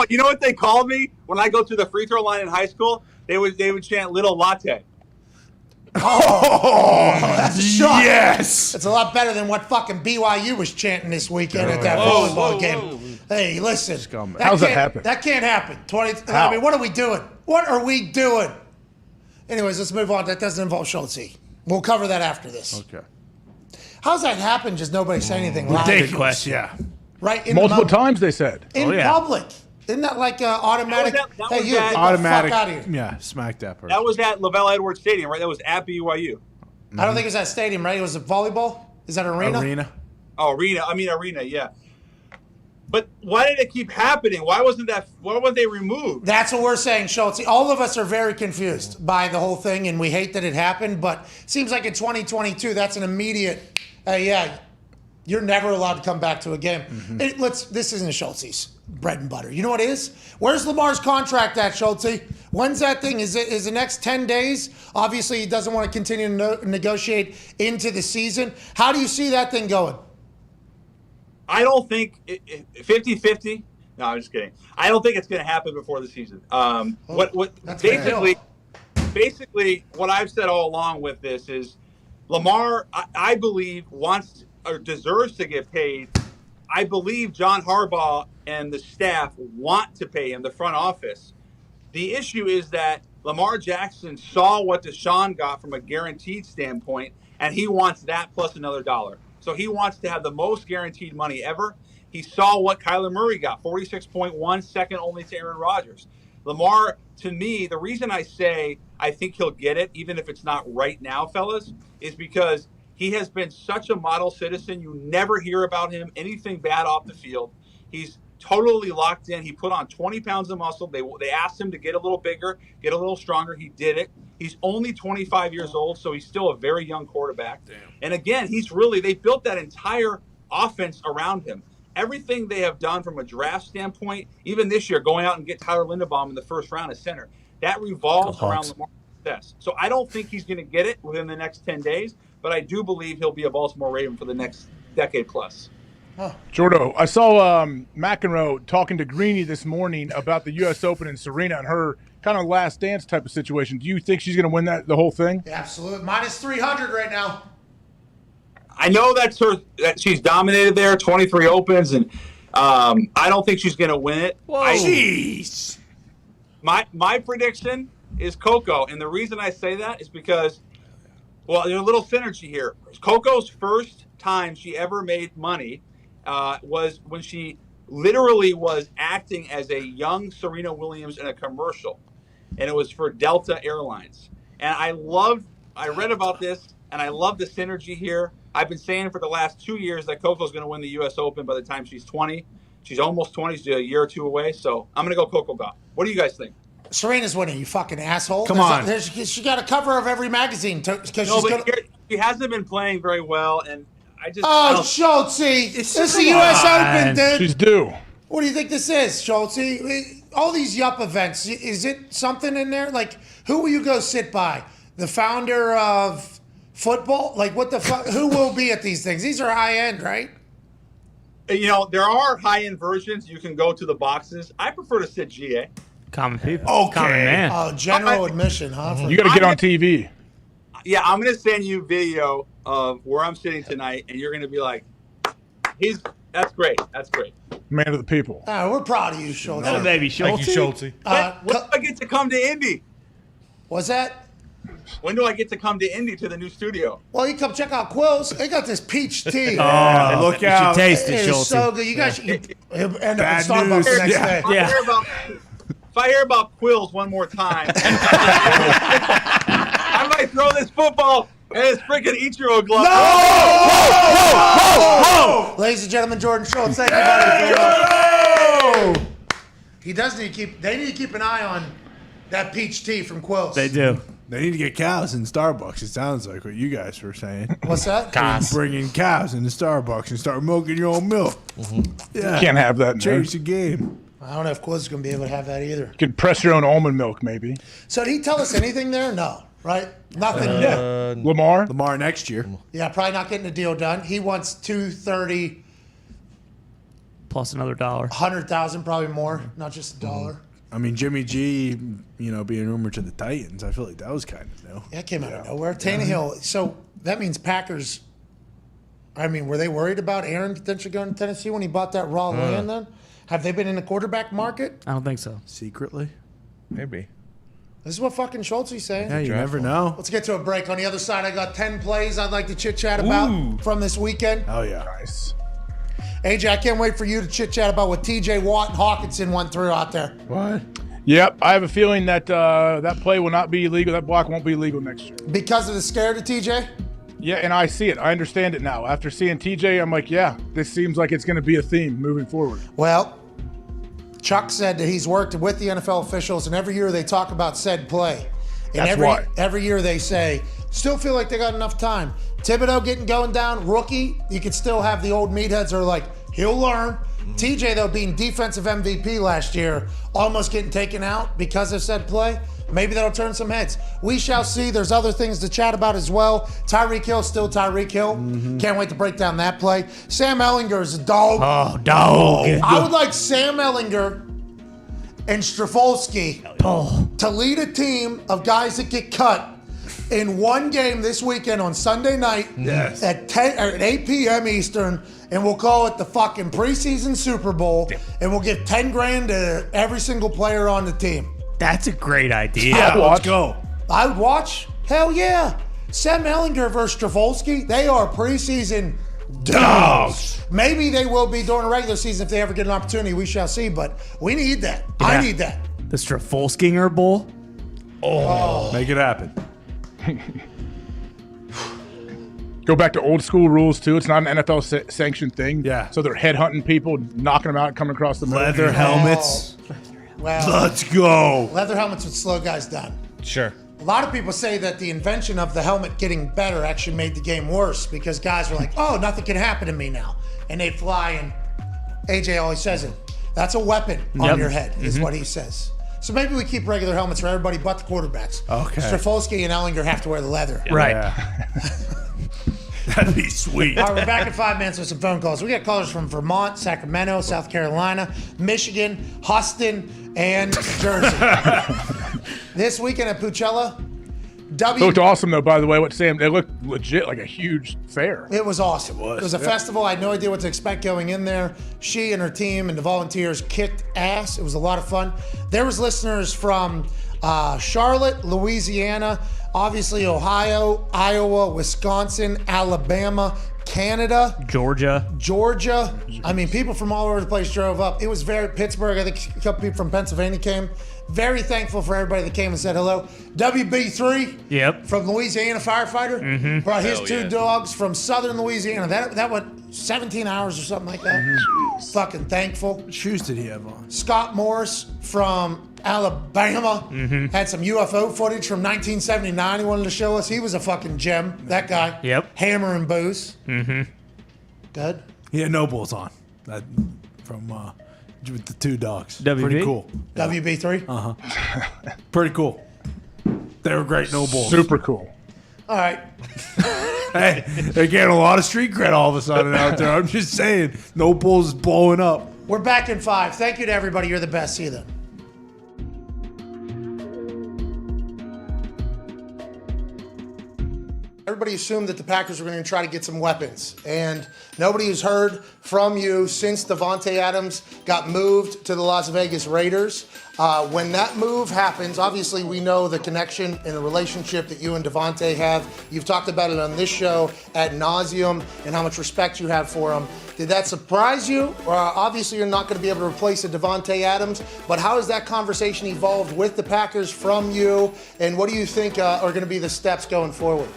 You know what they called me when I go to the free throw line in high school? They would chant "Little Latte." Oh, that's a shot. Yes. It's a lot better than what fucking BYU was chanting this weekend at that volleyball game. Hey, listen. How's that happen? That can't happen. I mean, what are we doing? What are we doing? Anyways, let's move on. That doesn't involve Schultz. We'll cover that after this. Okay. How's that happen? Just nobody say anything loud. Ridiculous. Yeah. Right? Multiple times they said. In public. Isn't that like automatic? Automatic. Fuck out of here. Yeah, smack that person. That was at LaVell Edwards Stadium, right? That was at BYU. I don't think it was that stadium, right? It was a volleyball? Is that an arena? Oh, arena, yeah. But why did it keep happening? Why wasn't they removed? That's what we're saying, Schultz. All of us are very confused by the whole thing, and we hate that it happened, but it seems like in 2022, that's an immediate, you're never allowed to come back to a game. Mm-hmm. This isn't Schultz's bread and butter. You know what it is? Where's Lamar's contract at, Schultz? When's that thing? Is the next 10 days? Obviously, he doesn't want to continue to negotiate into the season. How do you see that thing going? I don't think 50-50. No, I'm just kidding. I don't think it's going to happen before the season. Basically, what I've said all along with this is Lamar, I believe, wants or deserves to get paid. I believe John Harbaugh and the staff want to pay him, the front office. The issue is that Lamar Jackson saw what Deshaun got from a guaranteed standpoint, and he wants that plus another dollar. So he wants to have the most guaranteed money ever. He saw what Kyler Murray got, 46.1, second only to Aaron Rodgers. Lamar, to me, the reason I say I think he'll get it, even if it's not right now, fellas, is because he has been such a model citizen. You never hear about him, anything bad off the field. He's totally locked in. He put on 20 pounds of muscle. They asked him to get a little bigger, get a little stronger. He did it. He's only 25 years old, so he's still a very young quarterback. Damn. And again, they built that entire offense around him. Everything they have done from a draft standpoint, even this year, going out and get Tyler Linderbaum in the first round as center, that revolves around Lamar's success. So I don't think he's going to get it within the next 10 days, but I do believe he'll be a Baltimore Raven for the next decade plus. Jordo, I saw McEnroe talking to Greeny this morning about the U.S. Open and Serena and her kind of last dance type of situation. Do you think she's going to win the whole thing? Yeah, absolutely. Minus 300 right now. I know that she's dominated there, 23 opens, and I don't think she's going to win it. Jeez. My prediction is Coco, and the reason I say that is because, well, there's a little synergy here. Coco's first time she ever made money was when she literally was acting as a young Serena Williams in a commercial, and it was for Delta Airlines. And I read about this, and I love the synergy here. I've been saying for the last 2 years that Coco's going to win the U.S. Open by the time she's 20. She's almost 20. She's a year or two away. So I'm going to go Coco Gauff. What do you guys think? Serena's winning, you fucking asshole. Come on. She got a cover of every magazine. She hasn't been playing very well, and I just... Oh, Schultze. This is the U.S. Open, dude. She's due. What do you think this is, Schultze? All these Yup events, is it something in there? Like, who will you go sit by? The founder of football? Like, what the fuck? Who will be at these things? These are high-end, right? You know, there are high-end versions. You can go to the boxes. I prefer to sit GA. Common people. Okay. Common man. Oh, general admission, huh? You got to get on TV. Yeah, I'm going to send you video of where I'm sitting tonight, and you're going to be like, that's great. That's great. Man of the people. We're proud of you, Schultze. Oh, baby, Schultze. Thank you, Schultze. When do I get to come to Indy? What's that? When do I get to come to Indy to the new studio? Well, you come check out Quill's. They got this peach tea. Oh, look out. You should taste it, It is Schultze. so good. You guys should end up in Bad Starbucks news. the next Yeah. day. If I hear about Quills one more time, I might throw this football and his freaking Ichiro glove. No! Ladies and gentlemen, Jordan Schultz, thank you, buddy. He does need to keep. They need to keep an eye on that peach tea from Quill's. They do. They need to get cows in Starbucks. It sounds like what you guys were saying. What's that? Bringing cows into Starbucks and start milking your own milk. Yeah. Can't have that in there. Change the game. I don't know if Quill's is going to be able to have that either. You can press your own almond milk, maybe. So did he tell us anything there? No, right? Nothing. Lamar next year. Yeah, probably not getting a deal done. He wants $230 plus another $100. 100,000, probably more, not just $1. I mean, Jimmy G, being rumored to the Titans, I feel like that was kind of new. That came out of nowhere. Tannehill. So that means Packers. I mean, were they worried about Aaron potentially going to Tennessee when he bought that raw land then? Have they been in the quarterback market? I don't think so. Secretly? Maybe. This is what fucking Schultz is saying. Yeah, you never know. Let's get to a break. On the other side, I got 10 plays I'd like to chit-chat about from this weekend. Oh, yeah. Nice. AJ, I can't wait for you to chit-chat about what TJ Watt and Hawkinson went through out there. What? Yep, I have a feeling that that play will not be illegal. That block won't be illegal next year. Because of the scare to TJ? Yeah, and I see it. I understand it now. After seeing TJ, I'm like, yeah, this seems like it's going to be a theme moving forward. Well, Chuck said that he's worked with the NFL officials, and every year they talk about said play. And every year they say, still feel like they got enough time. Thibodeau going down, rookie, you could still have the old meatheads that are like, he'll learn. TJ, though, being defensive MVP last year, almost getting taken out because of said play. Maybe that'll turn some heads. We shall see. There's other things to chat about as well. Tyreek Hill, still Tyreek Hill. Can't wait to break down that play. Sam Ehlinger is a dog. Oh, dog. I would like Sam Ehlinger and Strafolsky to lead a team of guys that get cut in one game this weekend on Sunday night at 8 p.m. Eastern, and we'll call it the fucking preseason Super Bowl, and we'll give $10,000 to every single player on the team. That's a great idea. Yeah, let's go. I would watch. Hell yeah. Sam Ehlinger versus Strafolsky, they are preseason dogs. Maybe they will be during the regular season if they ever get an opportunity. We shall see, but we need that. Yeah. I need that. The Strafolskinger Bowl. Make it happen. Go back to old school rules too. It's not an NFL sanctioned thing. Yeah. So they're headhunting people, knocking them out, coming across the middle. Leather helmets. Well, Let's go. Leather helmets would slow guys down. Sure. A lot of people say that the invention of the helmet getting better actually made the game worse because guys were like, oh, nothing can happen to me now. And they'd fly, and AJ always says it. That's a weapon on your head, is what he says. So maybe we keep regular helmets for everybody but the quarterbacks. Okay. Strafolsky and Ellinger have to wear the leather. Right. That'd be sweet. All right, we're back in 5 minutes with some phone calls. We got callers from Vermont, Sacramento, South Carolina, Michigan, Houston, and Jersey. This weekend at Pucella, It looked awesome, though, by the way. What Sam, they looked legit like a huge fair. It was awesome. It was a festival. I had no idea what to expect going in there. She and her team and the volunteers kicked ass. It was a lot of fun. There was listeners from Charlotte, Louisiana, obviously Ohio, Iowa, Wisconsin, Alabama, Canada, Georgia. I mean, people from all over the place drove up. It was Pittsburgh. I think a couple people from Pennsylvania came. Very thankful for everybody that came and said hello. WB3 from Louisiana firefighter brought his two dogs from southern Louisiana. That went 17 hours or something like that. Fucking thankful. What shoes did he have on? Scott Morris from Alabama had some UFO footage from 1979 he wanted to show us. He was a fucking gem, that guy. Hammer and booze. Good. He had no bulls on. That from with the two dogs. WB? Pretty cool. WB3? Pretty cool. They were great no bulls. Super cool. All right. Hey, they're getting a lot of street cred all of a sudden out there. I'm just saying, no bulls is blowing up. We're back in 5. Thank you to everybody. You're the best. See you then. Everybody assumed that the Packers were going to try to get some weapons, and nobody has heard from you since Davante Adams got moved to the Las Vegas Raiders. When that move happens, obviously we know the connection and the relationship that you and Davante have. You've talked about it on this show ad nauseum and how much respect you have for him. Did that surprise you? Obviously you're not going to be able to replace a Davante Adams, but how has that conversation evolved with the Packers from you, and what do you think are going to be the steps going forward?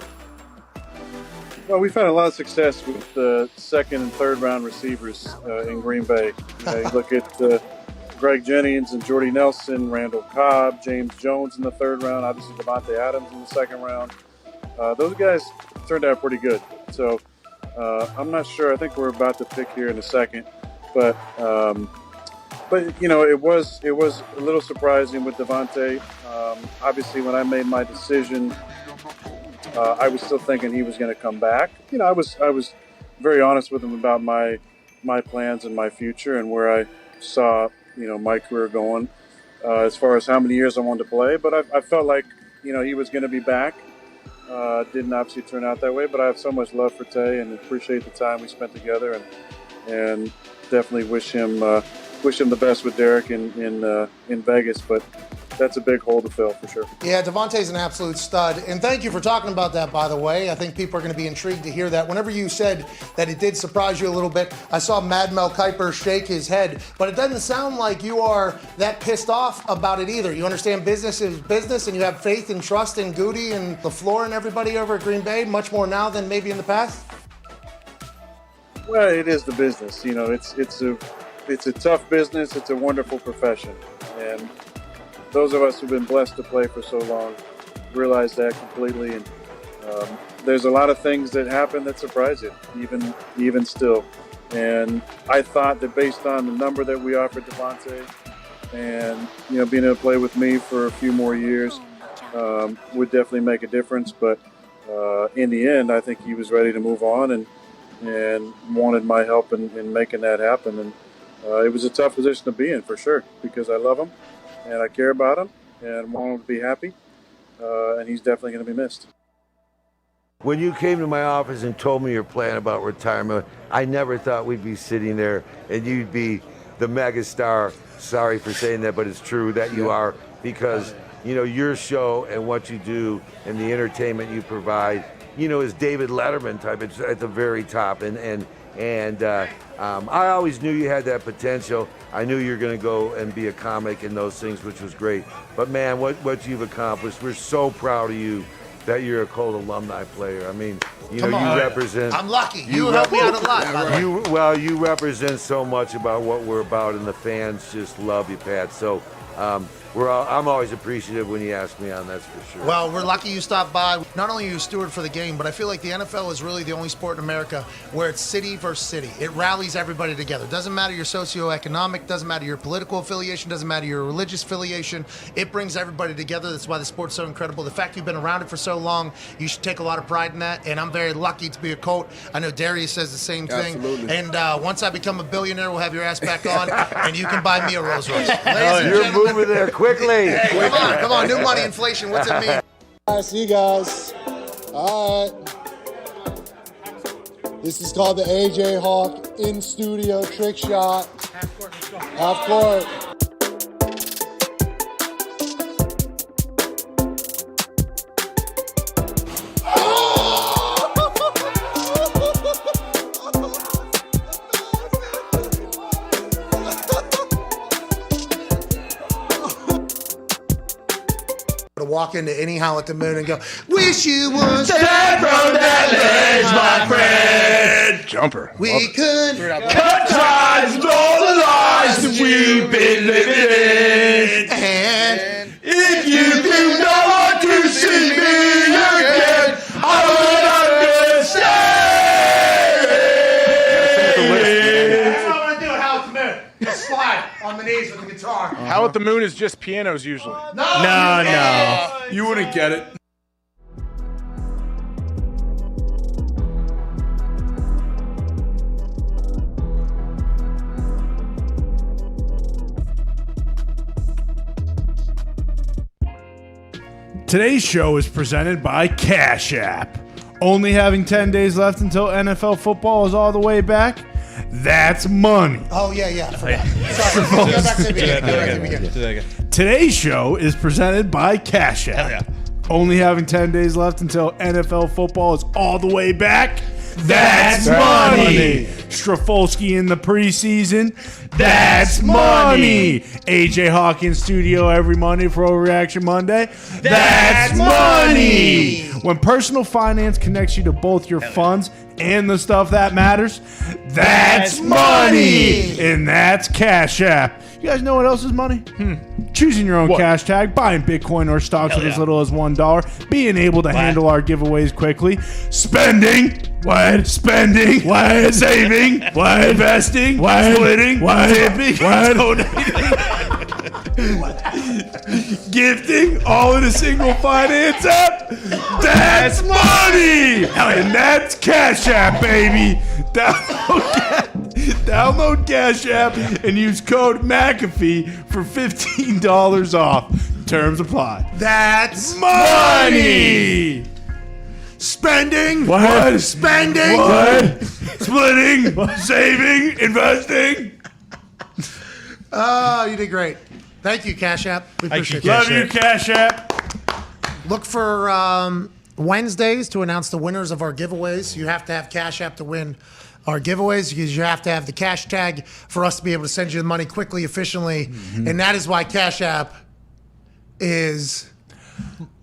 Well, we've had a lot of success with the second and third round receivers in Green Bay. You look at Greg Jennings and Jordy Nelson, Randall Cobb, James Jones in the third round, obviously Davante Adams in the second round. Those guys turned out pretty good. So I'm not sure. I think we're about to pick here in a second, but you know, it was a little surprising with Davante. Obviously, when I made my decision, I was still thinking he was going to come back. You know, I was very honest with him about my plans and my future and where I saw, you know, my career going as far as how many years I wanted to play. But I felt like, you know, he was going to be back. Didn't obviously turn out that way, but I have so much love for Tay and appreciate the time we spent together, and definitely wish him the best with Derek in Vegas. But that's a big hole to fill for sure. Yeah, Davante's an absolute stud. And thank you for talking about that, by the way. I think people are going to be intrigued to hear that. Whenever you said that it did surprise you a little bit, I saw Mad Mel Kiper shake his head. But it doesn't sound like you are that pissed off about it either. You understand business is business, and you have faith and trust in Goody and LaFleur and everybody over at Green Bay, much more now than maybe in the past? Well, it is the business. You know, it's a tough business. It's a wonderful profession. And those of us who've been blessed to play for so long realize that completely. And there's a lot of things that happen that surprise you, even still. And I thought that based on the number that we offered Davante and, you know, being able to play with me for a few more years would definitely make a difference. But in the end, I think he was ready to move on and wanted my help in making that happen. And it was a tough position to be in for sure, because I love him and I care about him and want him to be happy. And he's definitely going to be missed. When you came to my office and told me your plan about retirement, I never thought we'd be sitting there and you'd be the megastar. Sorry for saying that, but it's true that you are, because, you know, your show and what you do and the entertainment you provide, you know, is David Letterman type. It's at the very top. And I always knew you had that potential. I knew you were going to go and be a comic and those things, which was great. But man, what you've accomplished, we're so proud of you. that you're a Colt alumni player. I mean, you Come know, on. you represent. I'm lucky. You help me out a lot, by the way. You represent so much about what we're about, and the fans just love you, Pat. So I'm always appreciative when you ask me on, that's for sure. Well, we're lucky you stopped by. Not only are you a steward for the game, but I feel like the NFL is really the only sport in America where it's city versus city. It rallies everybody together. Doesn't matter your socioeconomic, doesn't matter your political affiliation, doesn't matter your religious affiliation. It brings everybody together. That's why the sport's so incredible. The fact you've been around it for so long, you should take a lot of pride in that. And I'm very lucky to be a Colt. I know Darius says the same thing. Absolutely. And once I become a billionaire, we'll have your ass back on, and you can buy me a Rolls Royce. You're moving there quickly. Hey, come on, new money, inflation. What's it mean? All right, see you guys. All right. This is called the AJ Hawk in studio trick shot. Half court. To walk into any Howl at the Moon and go, wish you was Stand from that ledge, my friend. Jumper. We could cut ties with all the lies that we've been living in. And if you do not want to see me again, I will understand. That's what I want to do at Howl at the Moon. Just slide on the knees with the guitar. How at the Moon is just pianos usually. No. You wouldn't get it. Today's show is presented by Cash App. Only having 10 days left until NFL football is all the way back? That's money. Oh, yeah. I forgot. Sorry. Go back to the beginning. Today's show is presented by Cash App. Hell yeah. Only having 10 days left until NFL football is all the way back? That's money. Strafolsky in the preseason? That's money. AJ Hawkins studio every Monday for Overreaction Monday? That's money. When personal finance connects you to both your funds and the stuff that matters, that's money. And that's Cash App. You guys know what else is money? Choosing your own cash tag, buying Bitcoin or stocks with as little as $1, being able to handle our giveaways quickly, spending, spending, saving, investing, splitting, tipping, donating, gifting, all in a single finance app. That's money, and that's Cash App, baby. Download Cash App and use code McAfee for $15 off. Terms apply. That's money. Spending. What? Spending. What? Splitting. Saving. Investing. Oh, you did great. Thank you, Cash App. We appreciate it. Love you, Cash App. Look for Wednesdays to announce the winners of our giveaways. You have to have Cash App to win our giveaways because you have to have the cash tag for us to be able to send you the money quickly, efficiently. Mm-hmm. And that is why Cash App is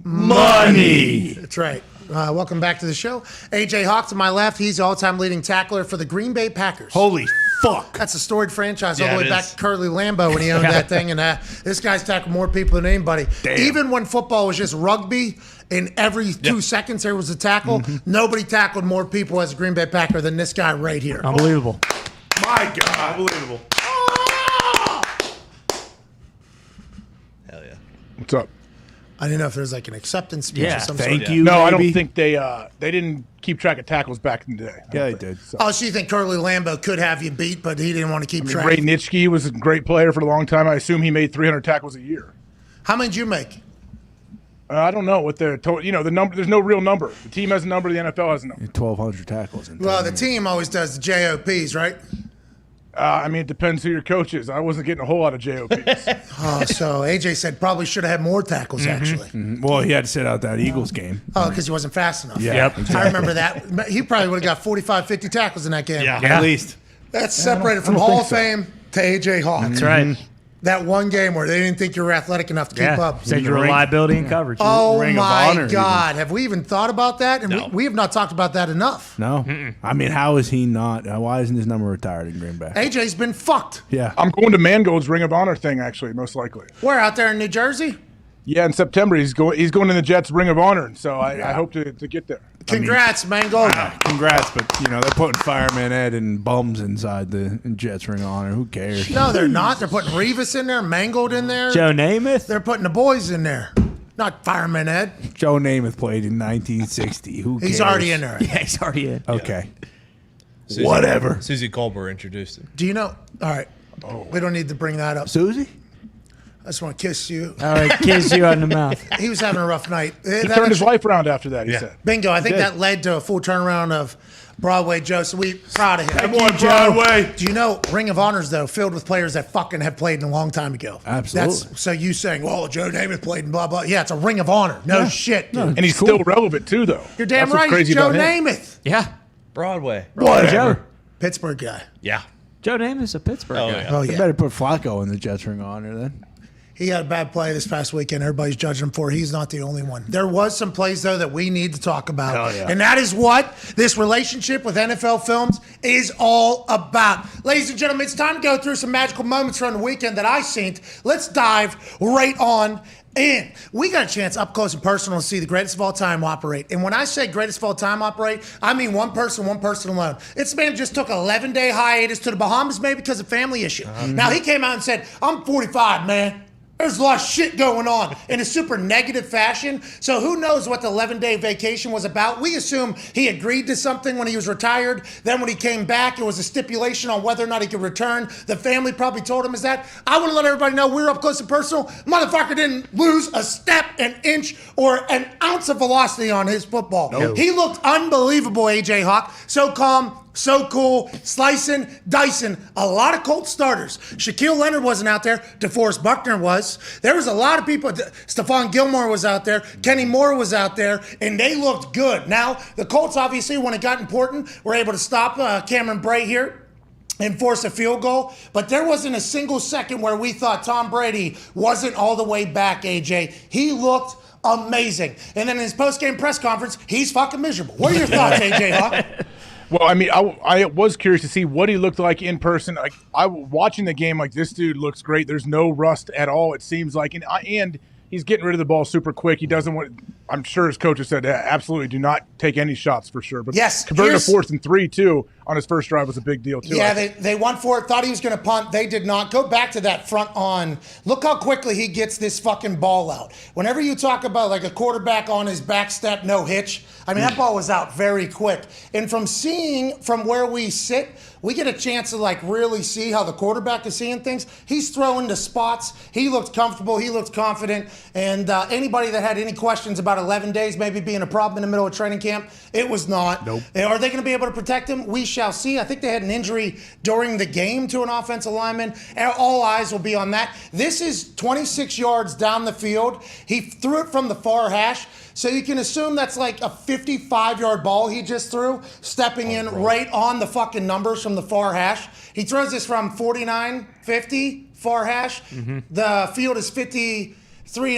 money. That's right. Welcome back to the show. AJ Hawk to my left. He's the all-time leading tackler for the Green Bay Packers. Holy fuck. That's a storied franchise all the way back to Curly Lambeau when he owned that thing. And this guy's tackled more people than anybody. Damn. Even when football was just rugby, and every 2 seconds there was a tackle, nobody tackled more people as a Green Bay Packer than this guy right here. Unbelievable. My God. Unbelievable. Hell yeah. What's up? I didn't know if there's like an acceptance speech or something. Thank you. No, baby. I don't think they didn't keep track of tackles back in the day. Yeah, they did. So. Oh, so you think Curly Lambeau could have you beat, but he didn't want to keep track? Ray Nitschke was a great player for a long time. I assume he made 300 tackles a year. How many did you make? I don't know what the total. You know, the number. There's no real number. The team has a number. The NFL has a number. 1,200 tackles. Well, the team always does the JOPs, right? I mean, it depends who your coach is. I wasn't getting a whole lot of JOPs. So AJ said probably should have had more tackles, actually. Mm-hmm. Well, he had to sit out that Eagles game. Oh, because he wasn't fast enough. Yeah, exactly. I remember that. He probably would have got 45, 50 tackles in that game. Yeah. At least. That's separated from Hall of Fame to AJ Hawk. That's right. That one game where they didn't think you were athletic enough to keep up. Said you're a liability in coverage. Oh, Ring of my Honor God. Have we even thought about that? And we have not talked about that enough. No. I mean, how is he not? Why isn't his number retired in Green Bay? AJ's been fucked. Yeah. I'm going to Mangold's Ring of Honor thing, actually, most likely. We're out there in New Jersey. Yeah, in September he's going in the Jets Ring of Honor, so I hope to get there. Congrats, Mangold. Congrats, but they're putting Fireman Ed and bums inside the Jets Ring of Honor. Who cares? No, they're not. They're putting Revis in there, Mangold in there. Joe Namath. They're putting the boys in there. Not Fireman Ed. Joe Namath played in 1960. Who cares? He's already in there. Yeah, he's already in. Okay. Whatever. Susie Colbert introduced him. Do you know? All right. We don't need to bring that up. Susie? I just want to kiss you. All right, kiss you on the mouth. He was having a rough night. He turned his life around after that, he said. Bingo. I think He did. that led to a full turnaround of Broadway Joe, so we proud of him. Come on, Broadway. Do you know Ring of Honors, though, filled with players that fucking have played a long time ago? Absolutely. So you saying, well, Joe Namath played and blah, blah. Yeah, it's a Ring of Honor. No shit, dude. And he's still relevant, too, though. You're damn That's what's right. crazy Joe about him. Namath. Yeah. Broadway. Joe. Pittsburgh guy. Yeah. Joe Namath's a Pittsburgh guy. Oh, They yeah. better put Flacco in the Jets Ring of Honor then. He had a bad play this past weekend. Everybody's judging him for it. He's not the only one. There was some plays, though, that we need to talk about. Hell yeah. And that is what this relationship with NFL Films is all about. Ladies and gentlemen, it's time to go through some magical moments from the weekend that I seen. Let's dive right on in. We got a chance up close and personal to see the greatest of all time operate. And when I say greatest of all time operate, I mean one person alone. This man just took an 11-day hiatus to the Bahamas, maybe because of family issue. Now, he came out and said, I'm 45, man. There's a lot of shit going on in a super negative fashion. So who knows what the 11-day vacation was about? We assume he agreed to something when he was retired. Then when he came back, it was a stipulation on whether or not he could return. The family probably told him is that. I want to let everybody know we're up close and personal. Motherfucker didn't lose a step, an inch, or an ounce of velocity on his football. No. He looked unbelievable, AJ Hawk. So calm, so cool, slicing, dicing. A lot of Colts starters. Shaquille Leonard wasn't out there. DeForest Buckner was. There was a lot of people. Stephon Gilmore was out there. Kenny Moore was out there, and they looked good. Now, the Colts, obviously, when it got important, were able to stop Cameron Bray here and force a field goal. But there wasn't a single second where we thought Tom Brady wasn't all the way back, AJ. He looked amazing. And then in his post-game press conference, he's fucking miserable. What are your thoughts, AJ Hawk? Well, I mean, I was curious to see what he looked like in person. Like, watching the game, like, this dude looks great. There's no rust at all, it seems like. And he's getting rid of the ball super quick. He doesn't want – I'm sure his coach has said, absolutely do not take any shots for sure. But yes, converting a 4th and 3, too, on his first drive was a big deal, too. Yeah, they went for it, thought he was going to punt. They did not. Go back to that front on. Look how quickly he gets this fucking ball out. Whenever you talk about like a quarterback on his back step, no hitch, I mean, that ball was out very quick. And from seeing from where we sit, we get a chance to like really see how the quarterback is seeing things. He's throwing to spots. He looked comfortable. He looked confident. And anybody that had any questions about 11 days maybe being a problem in the middle of training camp, it was not. Nope. Are they going to be able to protect him? We shall see. I think they had an injury during the game to an offensive lineman. All eyes will be on that. This is 26 yards down the field. He threw it from the far hash. So you can assume that's like a 55-yard ball he just threw, stepping in right on the fucking numbers from the far hash. He throws this from 49, 50, far hash. The field is 53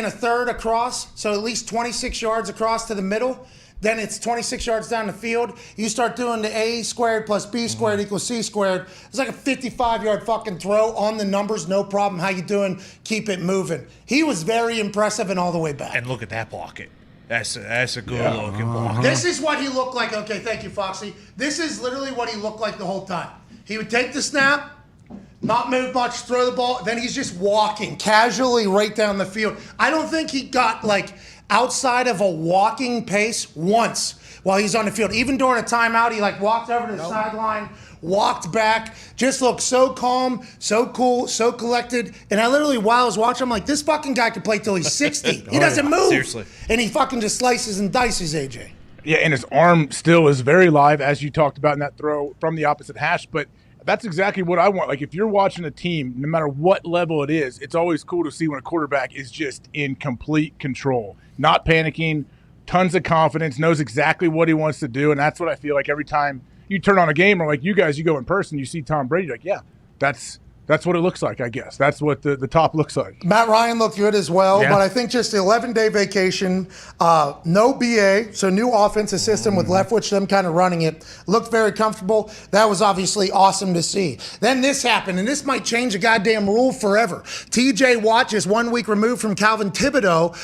1/3 across, so at least 26 yards across to the middle. Then it's 26 yards down the field. You start doing the A squared plus B squared equals C squared. It's like a 55-yard fucking throw on the numbers, no problem. How you doing? Keep it moving. He was very impressive and all the way back. And look at that block. That's a good looking block. This is what he looked like. Okay, thank you, Foxy. This is literally what he looked like the whole time. He would take the snap, not move much, throw the ball, then he's just walking casually right down the field. I don't think he got like outside of a walking pace once while he's on the field. Even during a timeout, he like walked over to the sideline, walked back, just looked so calm, so cool, so collected. And I literally, while I was watching, I'm like, this fucking guy could play till he's 60. He doesn't move. Seriously. And he fucking just slices and dices, AJ. Yeah, and his arm still is very live, as you talked about in that throw from the opposite hash. But that's exactly what I want. Like, if you're watching a team, no matter what level it is, it's always cool to see when a quarterback is just in complete control, not panicking, tons of confidence, knows exactly what he wants to do. And that's what I feel like every time you turn on a game, or like you guys, you go in person, you see Tom Brady, like, yeah, that's That's what it looks like, I guess. That's what the top looks like. Matt Ryan looked good as well, Yeah. but I think just the 11-day vacation, no BA, so new offensive system with Leftwich, them kind of running it, looked very comfortable. That was obviously awesome to see. Then this happened, and this might change a goddamn rule forever. TJ Watt is 1 week removed from Calvin Thibodeau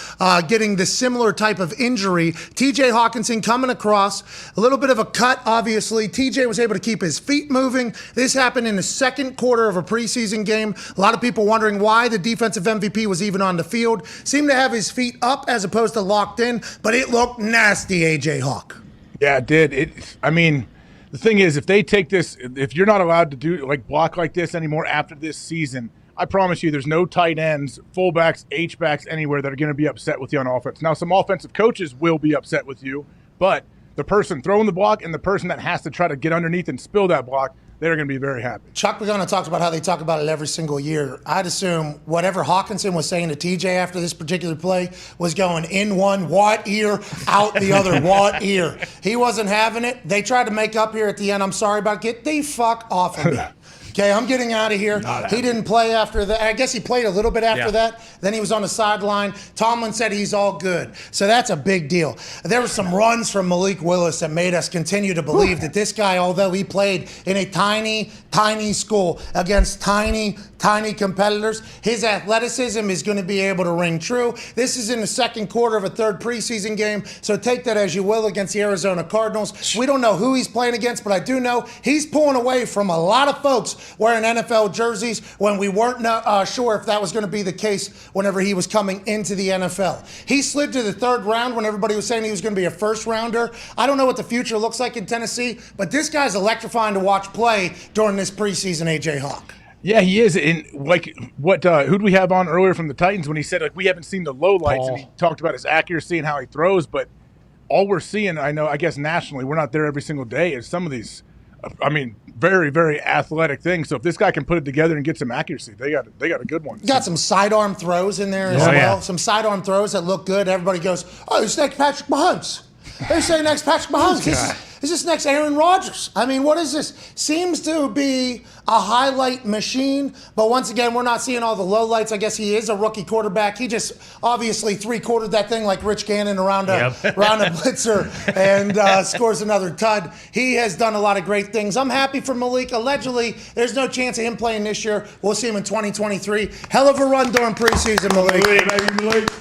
getting the similar type of injury. TJ Hawkinson coming across, a little bit of a cut, obviously. TJ was able to keep his feet moving. This happened in the second quarter of a preseason game. A lot of people wondering why the defensive MVP was even on the field. Seemed to have his feet up as opposed to locked in, but it looked nasty, AJ Hawk. Yeah, it did. I mean, the thing is, if they take this, if you're not allowed to do block like this anymore after this season, I promise you there's no tight ends, fullbacks, H-backs anywhere that are going to be upset with you on offense. Now, some offensive coaches will be upset with you, but the person throwing the block and the person that has to try to get underneath and spill that block, they're going to be very happy. Chuck Pagano talks about how they talk about it every single year. I'd assume whatever Hawkinson was saying to TJ after this particular play was going in one Watt ear, out the other Watt ear. He wasn't having it. They tried to make up here at the end. I'm sorry about it. Get the fuck off of me. Okay, I'm getting out of here. He didn't play after that. I guess he played a little bit after that. Then he was on the sideline. Tomlin said he's all good. So that's a big deal. There were some runs from Malik Willis that made us continue to believe that this guy, although he played in a tiny, tiny school against tiny, tiny competitors, his athleticism is going to be able to ring true. This is in the second quarter of a third preseason game, so take that as you will against the Arizona Cardinals. We don't know who he's playing against, but I do know he's pulling away from a lot of folks wearing NFL jerseys when we weren't sure if that was going to be the case whenever he was coming into the NFL. He slid to the third round when everybody was saying he was going to be a first rounder. I don't know what the future looks like in Tennessee, but this guy's electrifying to watch play during this preseason, AJ Hawk. Yeah, he is. And who'd we have on earlier from the Titans when he said we haven't seen the low lights, and he talked about his accuracy and how he throws, but all we're seeing, I guess nationally, we're not there every single day, is some of these, very, very athletic things. So if this guy can put it together and get some accuracy, they got a good one. Got some sidearm throws in there as well. Yeah. Some sidearm throws that look good. Everybody goes, oh, it's next Patrick Mahomes. They say next Patrick Mahomes. Is this next Aaron Rodgers? What is this? Seems to be a highlight machine, but once again, we're not seeing all the lowlights. I guess he is a rookie quarterback. He just obviously three-quartered that thing like Rich Gannon around a blitzer and scores another tud. He has done a lot of great things. I'm happy for Malik. Allegedly, there's no chance of him playing this year. We'll see him in 2023. Hell of a run during preseason, Malik.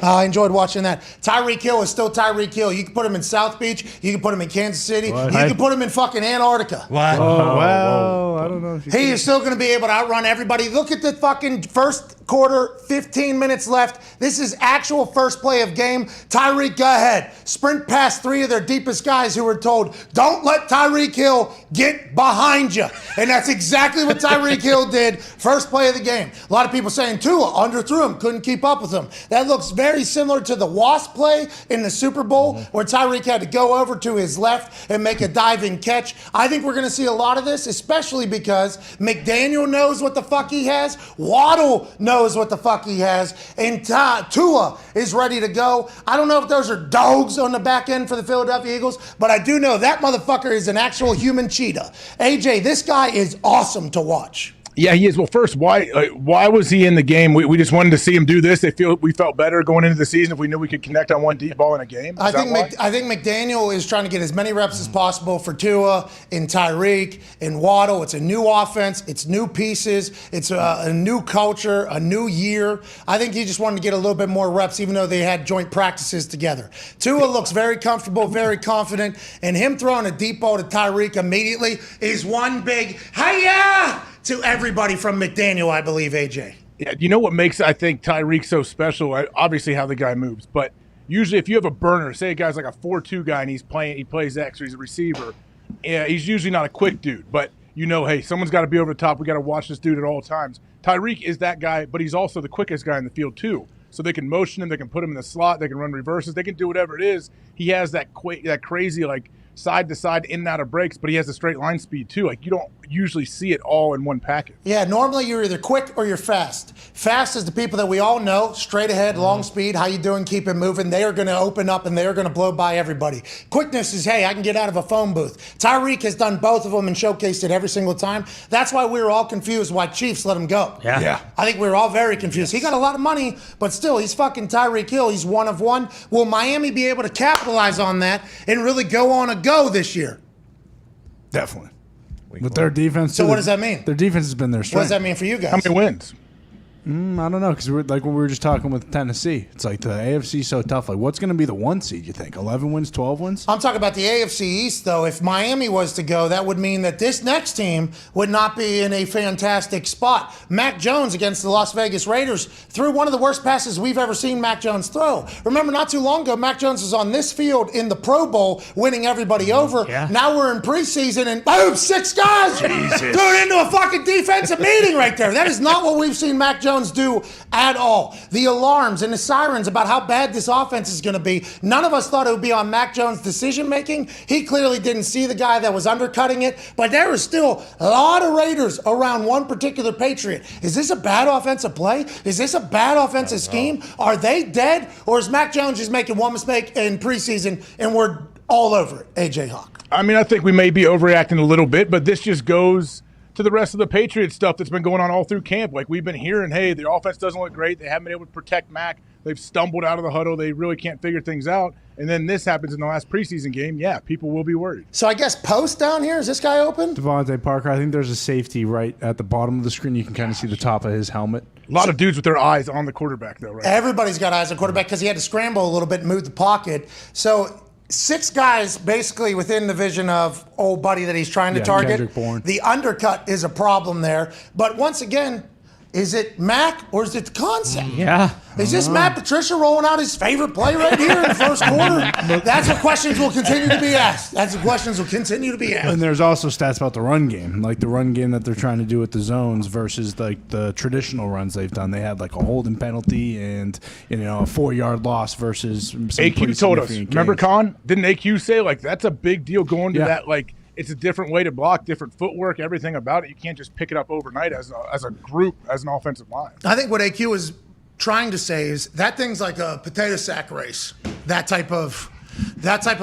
I enjoyed watching that. Tyreek Hill is still Tyreek Hill. You can put him in South Beach. You can put him in Kansas City. You can put him in fucking Antarctica. What? Well, I don't know. He is still going to be able to outrun everybody. Look at the fucking first quarter, 15 minutes left. This is actual first play of game. Tyreek, go ahead. Sprint past three of their deepest guys who were told, don't let Tyreek Hill get behind you. And that's exactly what Tyreek Hill did first play of the game. A lot of people saying Tua underthrew him, couldn't keep up with him. That looks very similar to the Wasp play in the Super Bowl where Tyreek had to go over to his left and make a diving catch. I think we're going to see a lot of this, especially because McDaniel knows what the fuck he has. Waddle knows what the fuck he has. And Tua is ready to go. I don't know if those are dogs on the back end for the Philadelphia Eagles, but I do know that motherfucker is an actual human cheetah. AJ, this guy is awesome to watch. Yeah, he is. Well, first, why was he in the game? We just wanted to see him do this. We felt better going into the season if we knew we could connect on one deep ball in a game. I think McDaniel is trying to get as many reps as possible for Tua and Tyreek and Waddle. It's a new offense. It's new pieces. It's a new culture, a new year. I think he just wanted to get a little bit more reps, even though they had joint practices together. Tua looks very comfortable, very confident, and him throwing a deep ball to Tyreek immediately is one big hi-ya to everybody from McDaniel, I believe, AJ. Yeah, you know what makes, I think, Tyreek so special? Obviously how the guy moves, but usually if you have a burner, say a guy's like a 4-2 guy and he plays X or he's a receiver, he's usually not a quick dude, but hey, someone's got to be over the top. We got to watch this dude at all times. Tyreek is that guy, but he's also the quickest guy in the field too. So they can motion him, they can put him in the slot, they can run reverses, they can do whatever it is. He has that crazy side to side in and out of breaks, but he has a straight line speed too. usually see it all in one package. Yeah, normally you're either quick or you're fast. Fast is the people that we all know, straight ahead, long speed, how you doing, keep it moving. They are going to open up and they are going to blow by everybody. Quickness is, hey, I can get out of a phone booth. Tyreek has done both of them and showcased it every single time. That's why we were all confused why Chiefs let him go. Yeah. I think we were all very confused. He got a lot of money, but still, he's fucking Tyreek Hill. He's one of one. Will Miami be able to capitalize on that and really go on a go this year? Definitely. With their defense. So what does that mean? Their defense has been their strength. What does that mean for you guys? How many wins? I don't know, because like when we were just talking with Tennessee, it's like the AFC so tough. Like, what's going to be the 1 seed, you think? 11 wins, 12 wins? I'm talking about the AFC East, though. If Miami was to go, that would mean that this next team would not be in a fantastic spot. Mac Jones against the Las Vegas Raiders threw one of the worst passes we've ever seen Mac Jones throw. Remember, not too long ago, Mac Jones was on this field in the Pro Bowl, winning everybody over. Yeah. Now we're in preseason, and boom, 6 guys threw it into a fucking defensive meeting right there. That is not what we've seen Mac Jones do at all. The alarms and the sirens about how bad this offense is going to be. None of us thought it would be on Mac Jones' decision making. He clearly didn't see the guy that was undercutting it, but there was still a lot of Raiders around one particular Patriot. Is this a bad offensive play? Is this a bad offensive scheme? Are they dead? Or is Mac Jones just making one mistake in preseason and we're all over it, AJ Hawk? I mean, I think we may be overreacting a little bit, but this just goes to the rest of the Patriots stuff that's been going on all through camp. Like, we've been hearing, hey, the offense doesn't look great. They haven't been able to protect Mac. They've stumbled out of the huddle. They really can't figure things out. And then this happens in the last preseason game. Yeah, people will be worried. So I guess post down here, is this guy open? Devontae Parker, I think there's a safety right at the bottom of the screen. You can kind of see the top of his helmet. A lot of dudes with their eyes on the quarterback, though, right? Everybody's got eyes on quarterback because he had to scramble a little bit and move the pocket. So 6 guys basically within the vision of old buddy that he's trying to target. Kendrick Bourne. The undercut is a problem there. But once again, is it Mac or is it the concept? Yeah. Is this Matt Patricia rolling out his favorite play right here in the first quarter? That's what questions will continue to be asked. And there's also stats about the run game, like the run game that they're trying to do with the zones versus like the traditional runs they've done. They had like a holding penalty and a 4-yard loss versus some AQ told us. Remember, Con? Didn't AQ say like that's a big deal going to that like? It's a different way to block, different footwork, everything about it. You can't just pick it up overnight as a group, as an offensive line. I think what AQ is trying to say is that thing's like a potato sack race. That type of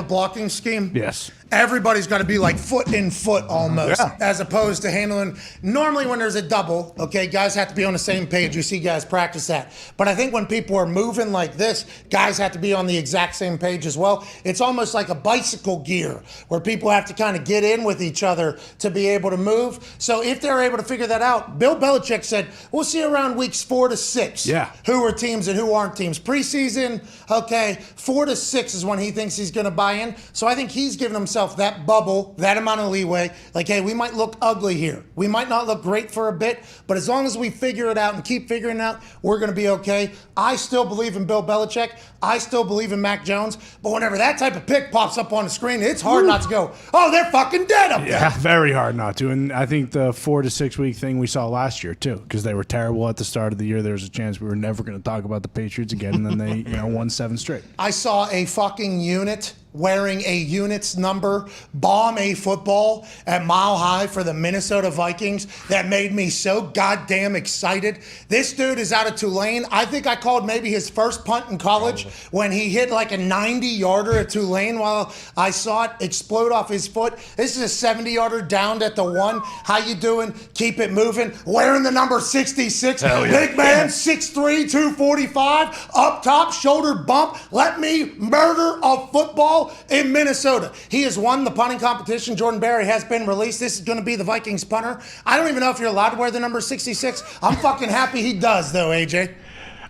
blocking scheme. Yes. Everybody's got to be like foot in foot almost, as opposed to handling. Normally, when there's a double, okay, guys have to be on the same page. You see guys practice that. But I think when people are moving like this, guys have to be on the exact same page as well. It's almost like a bicycle gear where people have to kind of get in with each other to be able to move. So if they're able to figure that out, Bill Belichick said, we'll see around weeks 4 to 6 who are teams and who aren't teams. Preseason, okay, 4 to 6 is when he thinks he's going to buy in. So I think he's giving himself that bubble, that amount of leeway. Like, hey, we might look ugly here. We might not look great for a bit, but as long as we figure it out and keep figuring it out, we're going to be okay. I still believe in Bill Belichick. I still believe in Mac Jones. But whenever that type of pick pops up on the screen, it's hard not to go, oh, they're fucking dead up there. Yeah, very hard not to. And I think the 4 to 6 week thing we saw last year, too, because they were terrible at the start of the year. There was a chance we were never going to talk about the Patriots again, and then they won 7 straight. I saw a fucking unit wearing a unit's number bomb a football at Mile High for the Minnesota Vikings that made me so goddamn excited. This dude is out of Tulane. I think I called maybe his first punt in college when he hit like a 90-yarder at Tulane while I saw it explode off his foot. This is a 70-yarder downed at the 1. How you doing? Keep it moving. Wearing the number 66. Big man, 6'3", 245. Up top, shoulder bump. Let me murder a football in Minnesota. He has won the punting competition. Jordan Berry has been released. This is going to be the Vikings punter. I don't even know if you're allowed to wear the number 66. I'm fucking happy he does, though, AJ.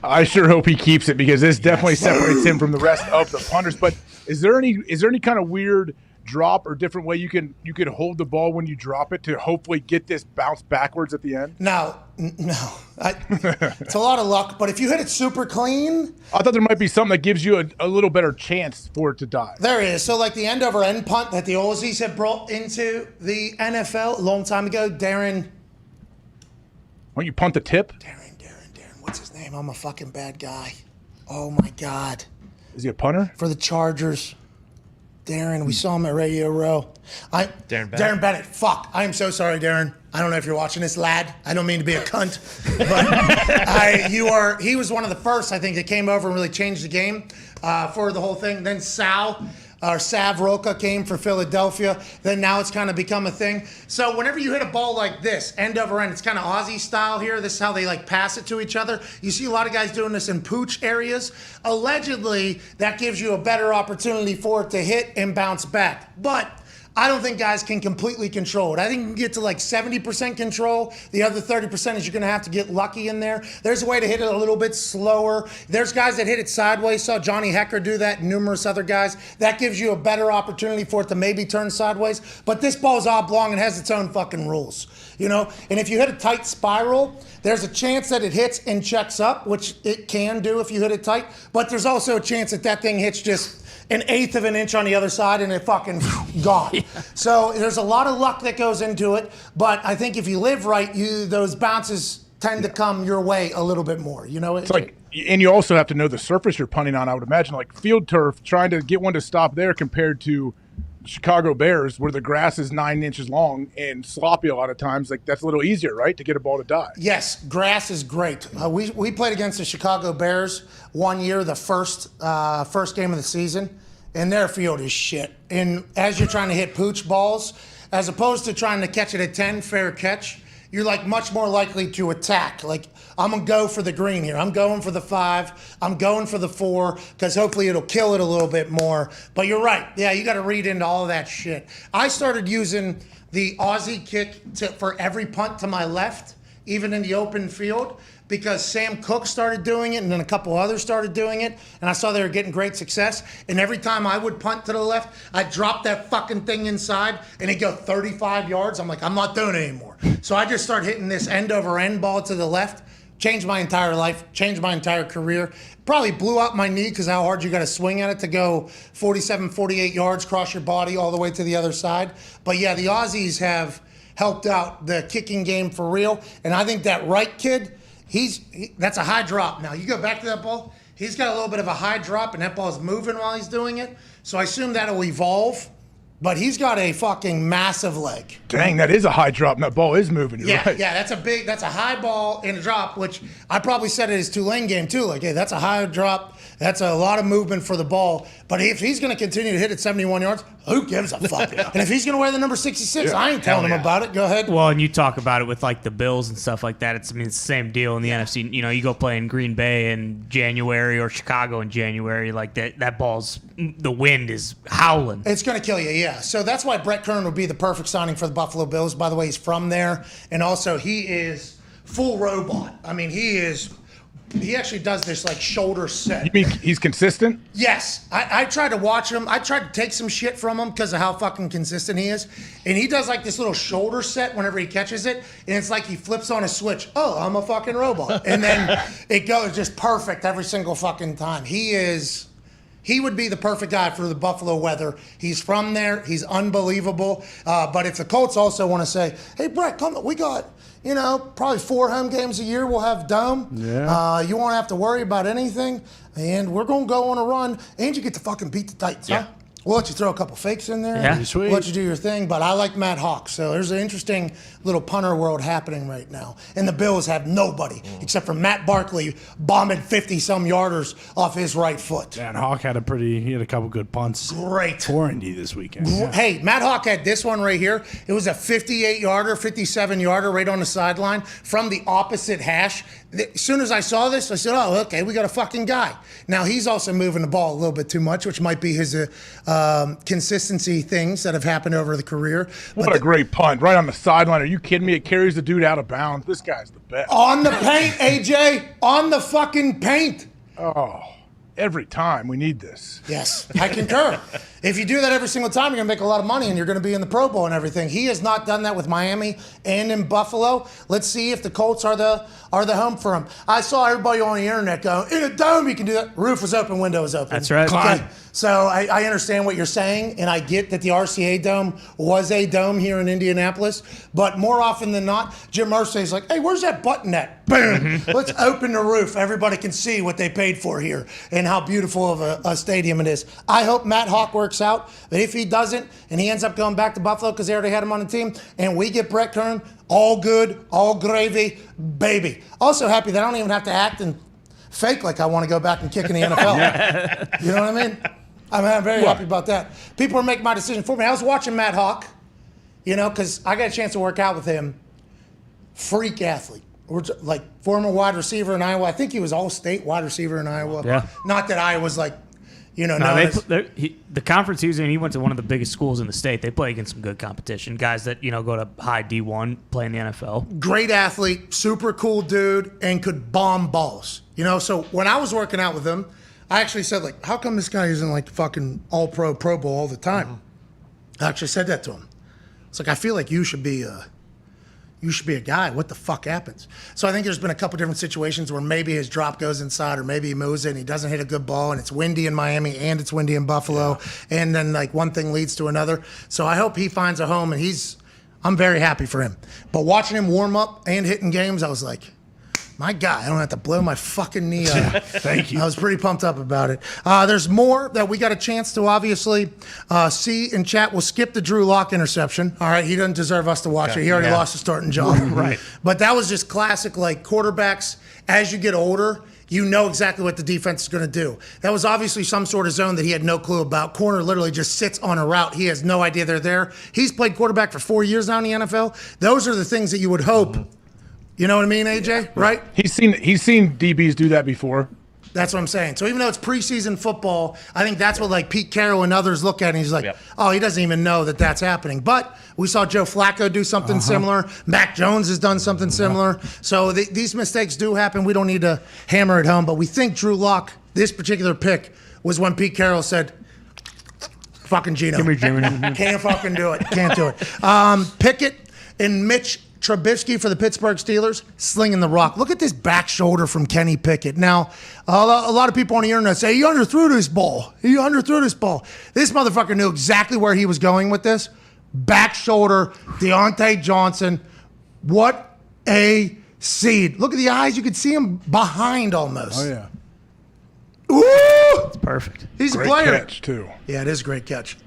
I sure hope he keeps it because this definitely separates him from the rest of the punters. But is there any kind of weird drop or different way you could hold the ball when you drop it to hopefully get this bounce backwards at the end? No. It's a lot of luck, but if you hit it super clean. I thought there might be something that gives you a little better chance for it to die. There is. So like the end over end punt that the Aussies have brought into the NFL a long time ago, Darren. Why don't you punt the tip? Darren. What's his name? I'm a fucking bad guy. Oh my God. Is he a punter? For the Chargers. Darren, we saw him at Radio Row. Darren Bennett. Darren Bennett. Fuck. I am so sorry, Darren. I don't know if you're watching this, lad. I don't mean to be a cunt, but he was one of the first, I think, that came over and really changed the game for the whole thing. Then Sav Roca came for Philadelphia. Then now it's kind of become a thing. So whenever you hit a ball like this, end over end, it's kind of Aussie style here. This is how they like pass it to each other. You see a lot of guys doing this in pooch areas. Allegedly, that gives you a better opportunity for it to hit and bounce back. But I don't think guys can completely control it. I think you can get to like 70% control. The other 30% is you're going to have to get lucky in there. There's a way to hit it a little bit slower. There's guys that hit it sideways. Saw Johnny Hecker do that, and numerous other guys. That gives you a better opportunity for it to maybe turn sideways. But this ball's oblong and has its own fucking rules. You know, and if you hit a tight spiral, there's a chance that it hits and checks up, which it can do if you hit it tight. But there's also a chance that that thing hits just an eighth of an inch on the other side and it fucking gone. Yeah. So there's a lot of luck that goes into it, but I think if you live right, those bounces tend to come your way a little bit more. You know, it's like, and you also have to know the surface you're punting on. I would imagine, like field turf, trying to get one to stop there compared to Chicago Bears, where the grass is 9 inches long and sloppy a lot of times. Like that's a little easier, right, to get a ball to die. Yes, grass is great. We played against the Chicago Bears one year, the first game of the season, and their field is shit. And as you're trying to hit pooch balls, as opposed to trying to catch it at 10, fair catch, you're like much more likely to attack. Like, I'm going to go for the green here. I'm going for the 5. I'm going for the 4 because hopefully it'll kill it a little bit more. But you're right. Yeah, you got to read into all of that shit. I started using the Aussie kick for every punt to my left, even in the open field, because Sam Cooke started doing it and then a couple others started doing it, and I saw they were getting great success. And every time I would punt to the left, I'd drop that fucking thing inside and it'd go 35 yards. I'm like, I'm not doing it anymore. So I just started hitting this end over end ball to the left. Changed my entire life, changed my entire career. Probably blew out my knee because how hard you got to swing at it to go 47, 48 yards, cross your body all the way to the other side. But yeah, the Aussies have helped out the kicking game for real. And I think that right kid, that's a high drop. Now, you go back to that ball, he's got a little bit of a high drop, and that ball's moving while he's doing it. So I assume that'll evolve. But he's got a fucking massive leg. Dang, that is a high drop, and that ball is moving. You're right. Yeah, that's a high ball and a drop, which I probably said it his Tulane game too. Like, hey, that's a high drop. That's a lot of movement for the ball. But if he's going to continue to hit at 71 yards, who gives a fuck? And if he's going to wear the number 66, I ain't telling him about it. Go ahead. Well, and you talk about it with like the Bills and stuff like that. It's the same deal in the NFC. You know, you go play in Green Bay in January or Chicago in January, like that ball's, the wind is howling. It's going to kill you, yeah. So that's why Brett Kern would be the perfect signing for the Buffalo Bills. By the way, he's from there. And also, he is full robot. I mean, he actually does this like shoulder set. You mean he's consistent? Yes. I tried to watch him. I tried to take some shit from him because of how fucking consistent he is. And he does like this little shoulder set whenever he catches it. And it's like he flips on a switch. Oh, I'm a fucking robot. And then it goes just perfect every single fucking time. He would be the perfect guy for the Buffalo weather. He's from there. He's unbelievable. But if the Colts also want to say, hey, Brett, come on, we got, probably 4 home games a year we'll have Dome. Yeah. You won't have to worry about anything. And we're going to go on a run. And you get to fucking beat the Titans, huh? We'll let you throw a couple fakes in there. Yeah, sweet. We'll let you do your thing. But I like Matt Hawk. So there's an interesting little punter world happening right now. And the Bills have nobody except for Matt Barkley bombing 50-some yarders off his right foot. Yeah, and Hawk had a couple good punts. Great. For Indy this weekend. Yeah. Hey, Matt Hawk had this one right here. It was a 58-yarder, 57-yarder right on the sideline from the opposite hash. As soon as I saw this, I said, oh, okay, we got a fucking guy. Now, he's also moving the ball a little bit too much, which might be his consistency things that have happened over the career. What a great punt. Right on the sideline. Are you kidding me? It carries the dude out of bounds. This guy's the best. On the paint, AJ. On the fucking paint. Oh, every time we need this. Yes, I concur. If you do that every single time, you're going to make a lot of money and you're going to be in the Pro Bowl and everything. He has not done that with Miami and in Buffalo. Let's see if the Colts are the home for him. I saw everybody on the internet go, in a dome you can do that. Roof was open, window was open. That's right. Okay. So I understand what you're saying, and I get that the RCA Dome was a dome here in Indianapolis, but more often than not, Jim Irsay's like, hey, where's that button at? Boom. Let's open the roof. Everybody can see what they paid for here and how beautiful of a stadium it is. I hope Matt Hawk works works out. But if he doesn't, and he ends up going back to Buffalo because they already had him on the team, and we get Brett Kern, all good, all gravy, baby. Also happy that I don't even have to act and fake like I want to go back and kick in the NFL. You know what I mean? I'm very happy about that. People are making my decision for me. I was watching Matt Hawk, because I got a chance to work out with him. Freak athlete. Like former wide receiver in Iowa. I think he was all-state wide receiver in Iowa. Yeah. Not that Iowa's like, the conference he was in, he went to one of the biggest schools in the state. They play against some good competition. Guys that, go to high D1, play in the NFL. Great athlete, super cool dude, and could bomb balls. So when I was working out with him, I actually said, how come this guy isn't like fucking all-pro, Pro Bowl all the time? I actually said that to him. It's like, I feel like you should be a guy. What the fuck happens? So I think there's been a couple different situations where maybe his drop goes inside or maybe he moves it and he doesn't hit a good ball and it's windy in Miami and it's windy in Buffalo. Yeah. And then one thing leads to another. So I hope he finds a home and I'm very happy for him. But watching him warm up and hitting games, I was like, my God, I don't have to blow my fucking knee out. Thank you. I was pretty pumped up about it. There's more that we got a chance to obviously see in chat. We'll skip the Drew Lock interception. All right, he doesn't deserve us to watch it. He already lost the starting job. Right. But that was just classic, quarterbacks, as you get older, you know exactly what the defense is going to do. That was obviously some sort of zone that he had no clue about. Corner literally just sits on a route. He has no idea they're there. He's played quarterback for 4 years now in the NFL. Those are the things that you would hope. You know what I mean, AJ? Right? He's seen DBs do that before. That's what I'm saying. So even though it's preseason football, I think that's what Pete Carroll and others look at, and he's like, oh, he doesn't even know that that's happening. But we saw Joe Flacco do something similar. Mac Jones has done something similar. So these mistakes do happen. We don't need to hammer it home. But we think Drew Lock, this particular pick, was when Pete Carroll said, fucking Gino. Give me Jimmy. Can't fucking do it. Can't do it. Pickett and Mitch Trubisky for the Pittsburgh Steelers, slinging the rock. Look at this back shoulder from Kenny Pickett. Now, a lot of people on the internet say, he underthrew this ball. This motherfucker knew exactly where he was going with this. Back shoulder, Deontay Johnson. What a seed. Look at the eyes. You could see him behind almost. Oh, yeah. Ooh! It's perfect. He's Great a player. catch, too. Yeah, it is a great catch.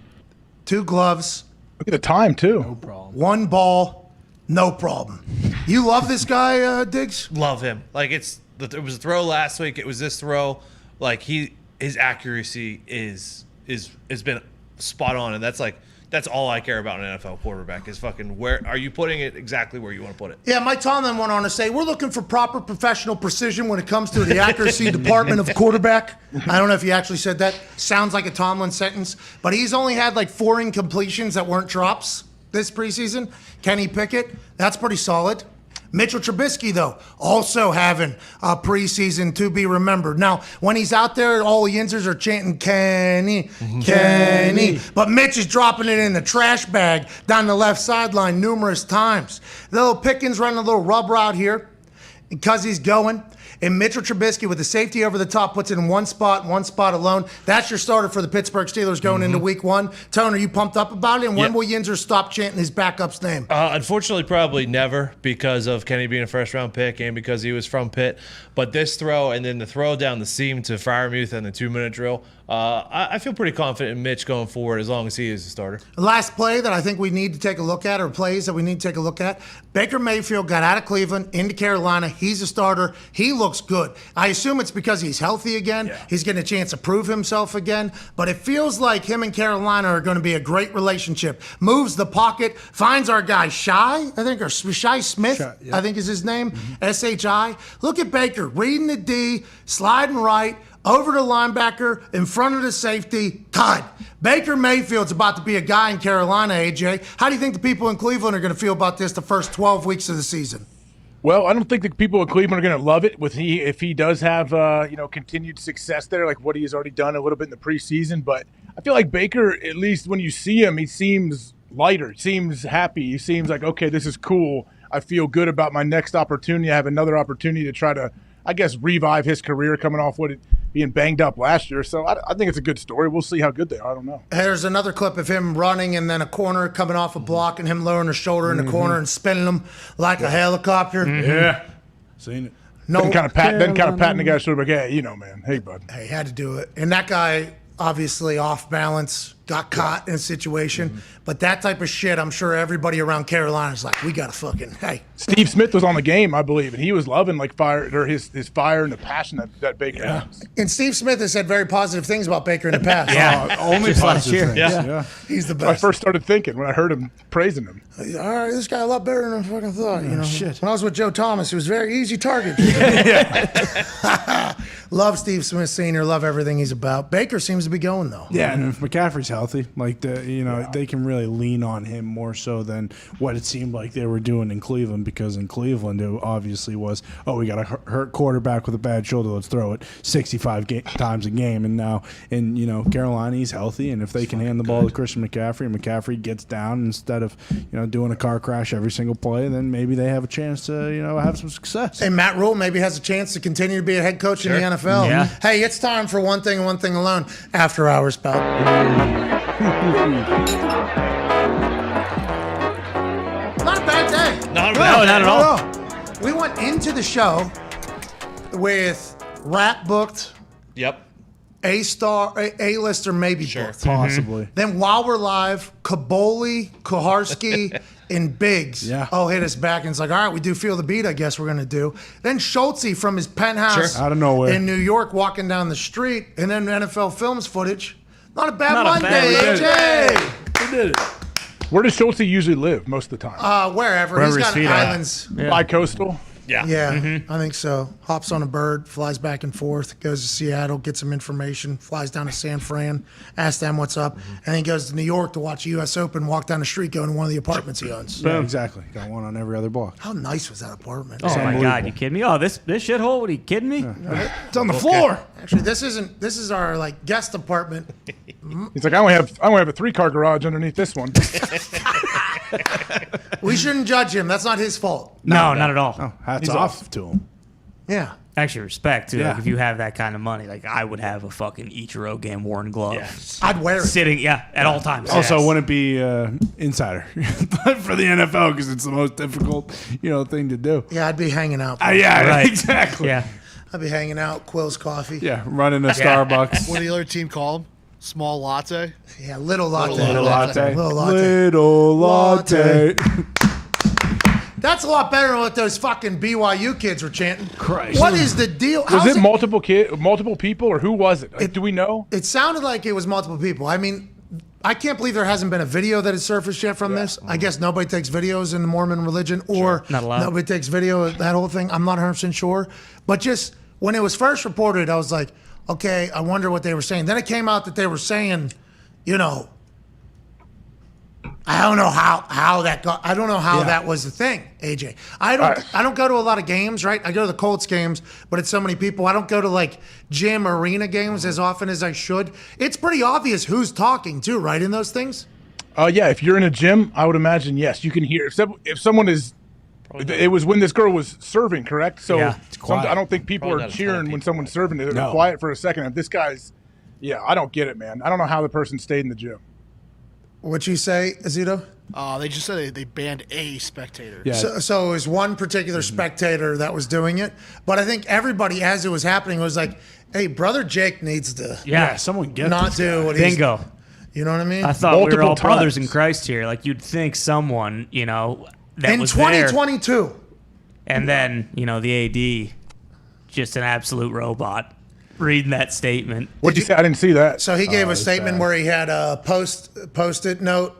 2 gloves. Look at the time, too. No problem. 1 ball. No problem. You love this guy, Diggs? Love him. It was a throw last week. It was this throw. His accuracy has been spot on, and that's all I care about in an NFL quarterback is fucking where are you putting it exactly where you want to put it. Yeah, Mike Tomlin went on to say, we're looking for proper professional precision when it comes to the accuracy department of quarterback. I don't know if he actually said that. Sounds like a Tomlin sentence, but he's only had 4 incompletions that weren't drops this preseason. Kenny Pickett, that's pretty solid. Mitchell Trubisky, though, also having a preseason to be remembered. Now, when he's out there, all the Yinzers are chanting, Kenny, Kenny. But Mitch is dropping it in the trash bag down the left sideline numerous times. Little Pickens running a little rub route here because he's going. And Mitchell Trubisky with the safety over the top puts it in one spot alone. That's your starter for the Pittsburgh Steelers going into week 1. Tone, are you pumped up about it? And when will Yinzer stop chanting his backup's name? Unfortunately, probably never because of Kenny being a first-round pick and because he was from Pitt. But this throw and then the throw down the seam to Freiermuth and the 2-minute drill, I feel pretty confident in Mitch going forward as long as he is the starter. The last play that I think we need to take a look at, or plays that we need to take a look at, Baker Mayfield got out of Cleveland into Carolina. He's a starter. He looks good. I assume it's because he's healthy again. Yeah. He's getting a chance to prove himself again. But it feels like him and Carolina are going to be a great relationship. Moves the pocket, finds our guy Shy, I think, or Shy Smith, I think is his name, S-H-I. Look at Baker, reading the D, sliding right, over the linebacker, in front of the safety. God, Baker Mayfield's about to be a guy in Carolina, AJ. How do you think the people in Cleveland are going to feel about this the first 12 weeks of the season? Well, I don't think the people in Cleveland are going to love it if he does have continued success there, like what he has already done a little bit in the preseason. But I feel like Baker, at least when you see him, he seems lighter, seems happy. He seems like, okay, this is cool. I feel good about my next opportunity. I have another opportunity to try to, I guess, revive his career coming off being banged up last year. So I think it's a good story. We'll see how good they are. I don't know. There's another clip of him running and then a corner coming off a block and him lowering his shoulder in the corner and spinning him like a helicopter. Yeah. Seen it. No, then kind of patting the guy's shoulder like, hey, man. Hey, bud. Hey, had to do it. And that guy, obviously off balance, got caught in a situation. But that type of shit, I'm sure everybody around Carolina is like, we got to fucking, hey. Steve Smith was on the game, I believe, and he was loving his fire and the passion that Baker has. And Steve Smith has said very positive things about Baker in the past. Only positive things. Yeah. He's the best. I first started thinking when I heard him praising him. All right, this guy a lot better than I fucking thought. You know, shit. When I was with Joe Thomas, it was very easy target. Love Steve Smith Sr. Love everything he's about. Baker seems to be going though. Yeah, and if McCaffrey's healthy, like they can really lean on him more so than what it seemed like they were doing in Cleveland. Because in Cleveland, it obviously was, we got a hurt quarterback with a bad shoulder. Let's throw it 65 times a game. And now in Carolina, he's healthy, and if they can hand the ball to Christian McCaffrey, and McCaffrey gets down instead of doing a car crash every single play, then maybe they have a chance to have some success. Hey, Matt Rule maybe has a chance to continue to be a head coach in the NFL. Yeah. Hey, it's time for one thing and one thing alone. After hours, pal. Not a bad day. Not at all. We went into the show with rap booked. Yep. A-star, A-lister maybe booked. Possibly. Then while we're live, Kaboli, Kuharski, and Biggs hit us back. And it's like, all right, we do feel the beat, I guess we're going to do. Then Schultze from his penthouse out of nowhere in New York walking down the street. And then NFL Films footage. Not a bad Not a Monday, bad AJ. We did it. Where does Schultze usually live most of the time? Wherever. He's got islands. Bi-coastal? Yeah, I think so. Hops on a bird, flies back and forth, goes to Seattle, gets some information, flies down to San Fran, asks them what's up, and then he goes to New York to watch the U.S. Open, walk down the street, go into one of the apartments he owns. Yeah, exactly. Got one on every other block. How nice was that apartment? Oh my God, you kidding me? Oh, this shithole? What, are you kidding me? It's on the floor. Actually, this is our guest apartment. He's like, I only have a 3-car garage underneath this one. We shouldn't judge him. That's not his fault. No, not at all. Oh, hats He's off to him. Yeah. Actually, respect too. Yeah. Like, if you have that kind of money, like I would have a fucking Ichiro game worn glove. I'd wear it. Sitting, at all times. Also, wouldn't be insider for the NFL because it's the most difficult, thing to do. Yeah, I'd be hanging out. Right. Exactly. Yeah. I'd be hanging out, Quill's Coffee. Yeah, running a Starbucks. What did the other team call him? Small latte? Yeah, little latte. Little latte. Little latte. Little latte. That's a lot better than what those fucking BYU kids were chanting. Christ. What is the deal? Was it multiple people, or who was it? Do we know? It sounded like it was multiple people. I mean, I can't believe there hasn't been a video that has surfaced yet from this. I guess nobody takes videos in the Mormon religion, or Not allowed. nobody takes video of that whole thing. I'm not 100% sure. But just when it was first reported, I was like, okay, I wonder what they were saying. Then it came out that they were saying, I don't know how that got. I don't know how that was the thing, AJ. I don't go to a lot of games, right? I go to the Colts games, but it's so many people. I don't go to gym arena games as often as I should. It's pretty obvious who's talking too, right? In those things. Yeah. If you're in a gym, I would imagine yes, you can hear. If someone is, it was when this girl was serving, correct? So it's quiet. I don't think people are cheering when someone's serving. They're quiet for a second. If this guy's, I don't get it, man. I don't know how the person stayed in the gym. What'd you say, Azito? They just said they banned a spectator. Yeah. So it was one particular spectator that was doing it, but I think everybody, as it was happening, was like, "Hey, brother Jake needs to someone get not this do guy. what Bingo. he's." You know what I mean? I thought we were Multiple all brothers in times. Christ here. Like you'd think someone, that in was there. 2022. And then, the AD, just an absolute robot, reading that statement. What'd you say? I didn't see that. So he gave a statement where he had a post-it note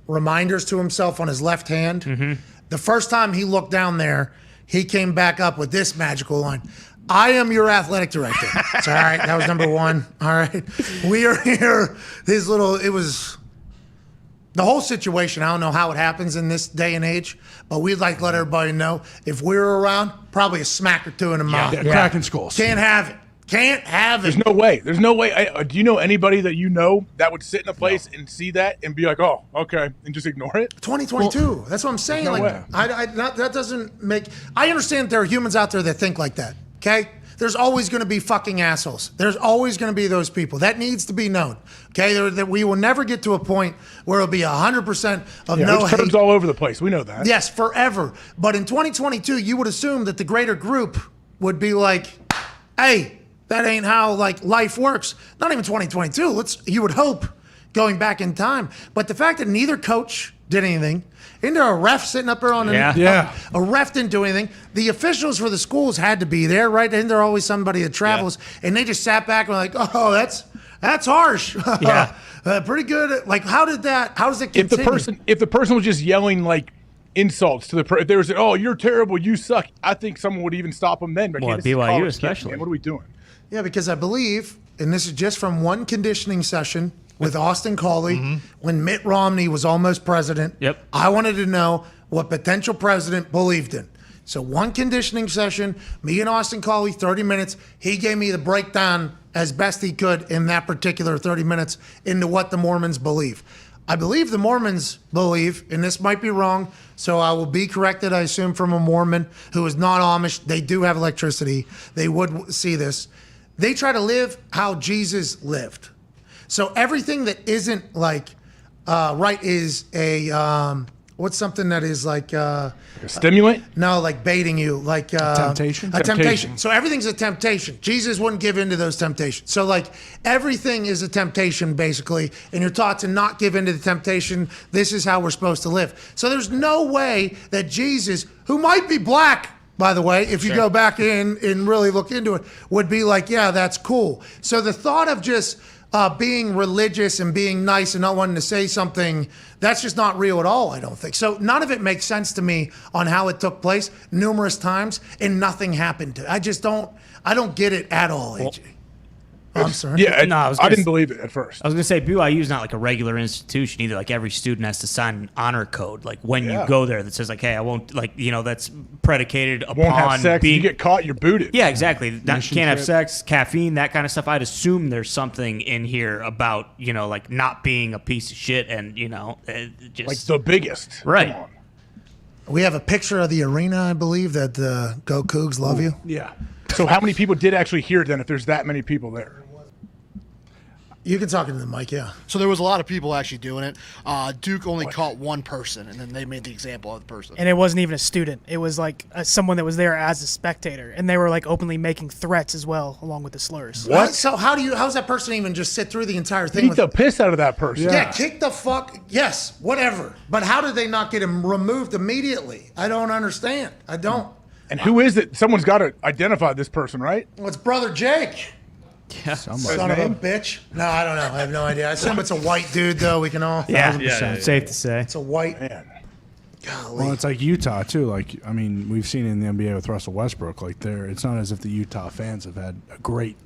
reminders to himself on his left hand. Mm-hmm. The first time he looked down there, he came back up with this magical line. I am your athletic director. It's all right. That was number one. All right. We are here. It was the whole situation. I don't know how it happens in this day and age, but we'd like to let everybody know if we were around, probably a smack or two in the mouth. Yeah, cracking skulls. Can't have it. Can't have it. There's no way. There's no way. Do you know anybody that that would sit in a place and see that and be like, oh, okay, and just ignore it? 2022. That's what I'm saying. no way. That doesn't make. I understand there are humans out there that think like that. Okay. There's always going to be fucking assholes. There's always going to be those people. That needs to be known. Okay. That we will never get to a point where it'll be 100% of no hate. Turns all over the place. We know that. Yes, forever. But in 2022, you would assume that the greater group would be like, hey, that ain't how life works. Not even 2022. You would hope going back in time. But the fact that neither coach did anything, isn't there a ref sitting up there on the a ref didn't do anything. The officials for the schools had to be there, right? Isn't there always somebody that travels? And they just sat back and were like, oh, that's harsh. Yeah. Pretty good. Like, how does it continue? If the person was just yelling like insults to if there was, oh, you're terrible, you suck, I think someone would even stop them then. But Well, this is BYU college especially. kids, man. What are we doing? Yeah, because I believe, and this is just from one conditioning session with Austin Coley when Mitt Romney was almost president. Yep. I wanted to know what potential president believed in. So one conditioning session, me and Austin Coley, 30 minutes. He gave me the breakdown as best he could in that particular 30 minutes into what the Mormons believe. I believe the Mormons believe, and this might be wrong, so I will be corrected, I assume, from a Mormon who is not Amish. They do have electricity. They would see this. They try to live how Jesus lived. So everything that isn't like right is a what's something that is like a stimulant? No, like baiting you, like temptation. A temptation. So everything's a temptation. Jesus wouldn't give in to those temptations. So like everything is a temptation basically, and you're taught to not give in to the temptation. This is how we're supposed to live. So there's no way that Jesus, who might be black, by the way, if you go back in and really look into it, would be like, yeah, that's cool. So the thought of just being religious and being nice and not wanting to say something, that's just not real at all, I don't think. So none of it makes sense to me on how it took place numerous times and nothing happened to it. I don't get it at all, AJ. I'm sorry. Yeah, No, I didn't believe it at first. I was gonna say BYU is not like a regular institution either. Like every student has to sign an honor code. Like when you go there, that says like, "Hey, I won't like that's predicated upon Won't have sex. being." You get caught, you're booted. Yeah, exactly. You can't have trip. sex, caffeine, that kind of stuff. I'd assume there's something in here about like not being a piece of shit and just Like the biggest. right. Come on. We have a picture of the arena, I believe, that Go Cougs love you. Yeah. So how many people did actually hear it then if there's that many people there? You can talk into the mic, yeah. So there was a lot of people actually doing it. Duke only caught one person, and then they made the example of the person. And it wasn't even a student. It was like someone that was there as a spectator, and they were like openly making threats as well, along with the slurs. What? So how's that person even just sit through the entire thing? Beat the piss out of that person. Yeah, kick the fuck. Yes, whatever. But how did they not get him removed immediately? I don't understand. I don't. And who is it? Someone's got to identify this person, right? Well, it's Brother Jake. Yeah. Son of a bitch. No, I don't know. I have no idea. I assume it's a white dude, though. We can all. Yeah, safe to say. It's a white. Man. Golly. Well, it's like Utah too. Like, I mean, we've seen in the NBA with Russell Westbrook. Like, it's not as if the Utah fans have had a great,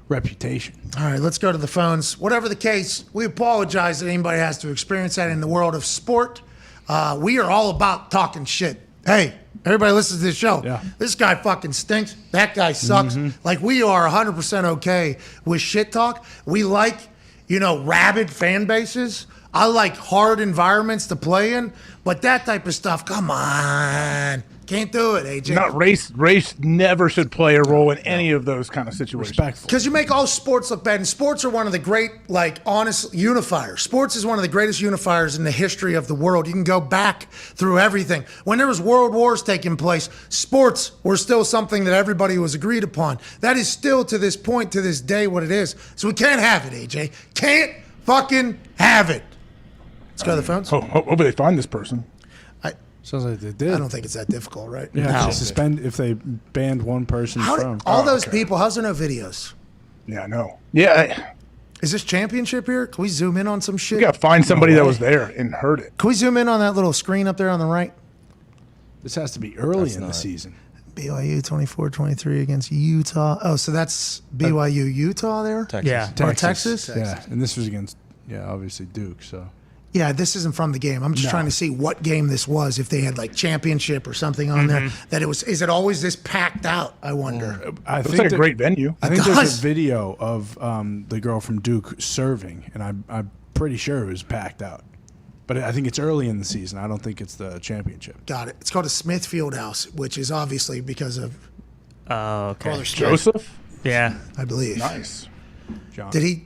reputation. All right, let's go to the phones. Whatever the case, we apologize that anybody has to experience that in the world of sport. We are all about talking shit. Hey, everybody listens to this show. Yeah. This guy fucking stinks. That guy sucks. Like, we are 100% okay with shit talk. We like, rabid fan bases. I like hard environments to play in. But that type of stuff, come on. Can't do it, AJ. Not race never should play a role in any of those kind of situations. Because you make all sports look bad. And sports are one of the great, honest unifiers. Sports is one of the greatest unifiers in the history of the world. You can go back through everything. When there was world wars taking place, sports were still something that everybody was agreed upon. That is still, to this point, to this day, what it is. So we can't have it, AJ. Can't fucking have it. Let's go to the phones. Hopefully they find this person. Sounds like they did. I don't think it's that difficult, right? Yeah, no. Suspend if they banned one person from. All those people, how's there no videos? Yeah, I know. Yeah. Is this championship here? Can we zoom in on some shit? We got to find somebody that was there and heard it. Can we zoom in on that little screen up there on the right? This has to be early in the season. BYU 24-23 against Utah. Oh, so that's BYU Utah there? Texas. Yeah. Or Texas? Yeah, and this was against, obviously Duke, so. Yeah, this isn't from the game. I'm just trying to see what game this was, if they had championship or something on there. That it was. Is it always this packed out, I wonder? I think it's a great venue. I think there's a video of the girl from Duke serving, and I'm pretty sure it was packed out. But I think it's early in the season. I don't think it's the championship. Got it. It's called a Smith Fieldhouse, which is obviously because of okay. Joseph? Yeah. I believe. Nice. John. Did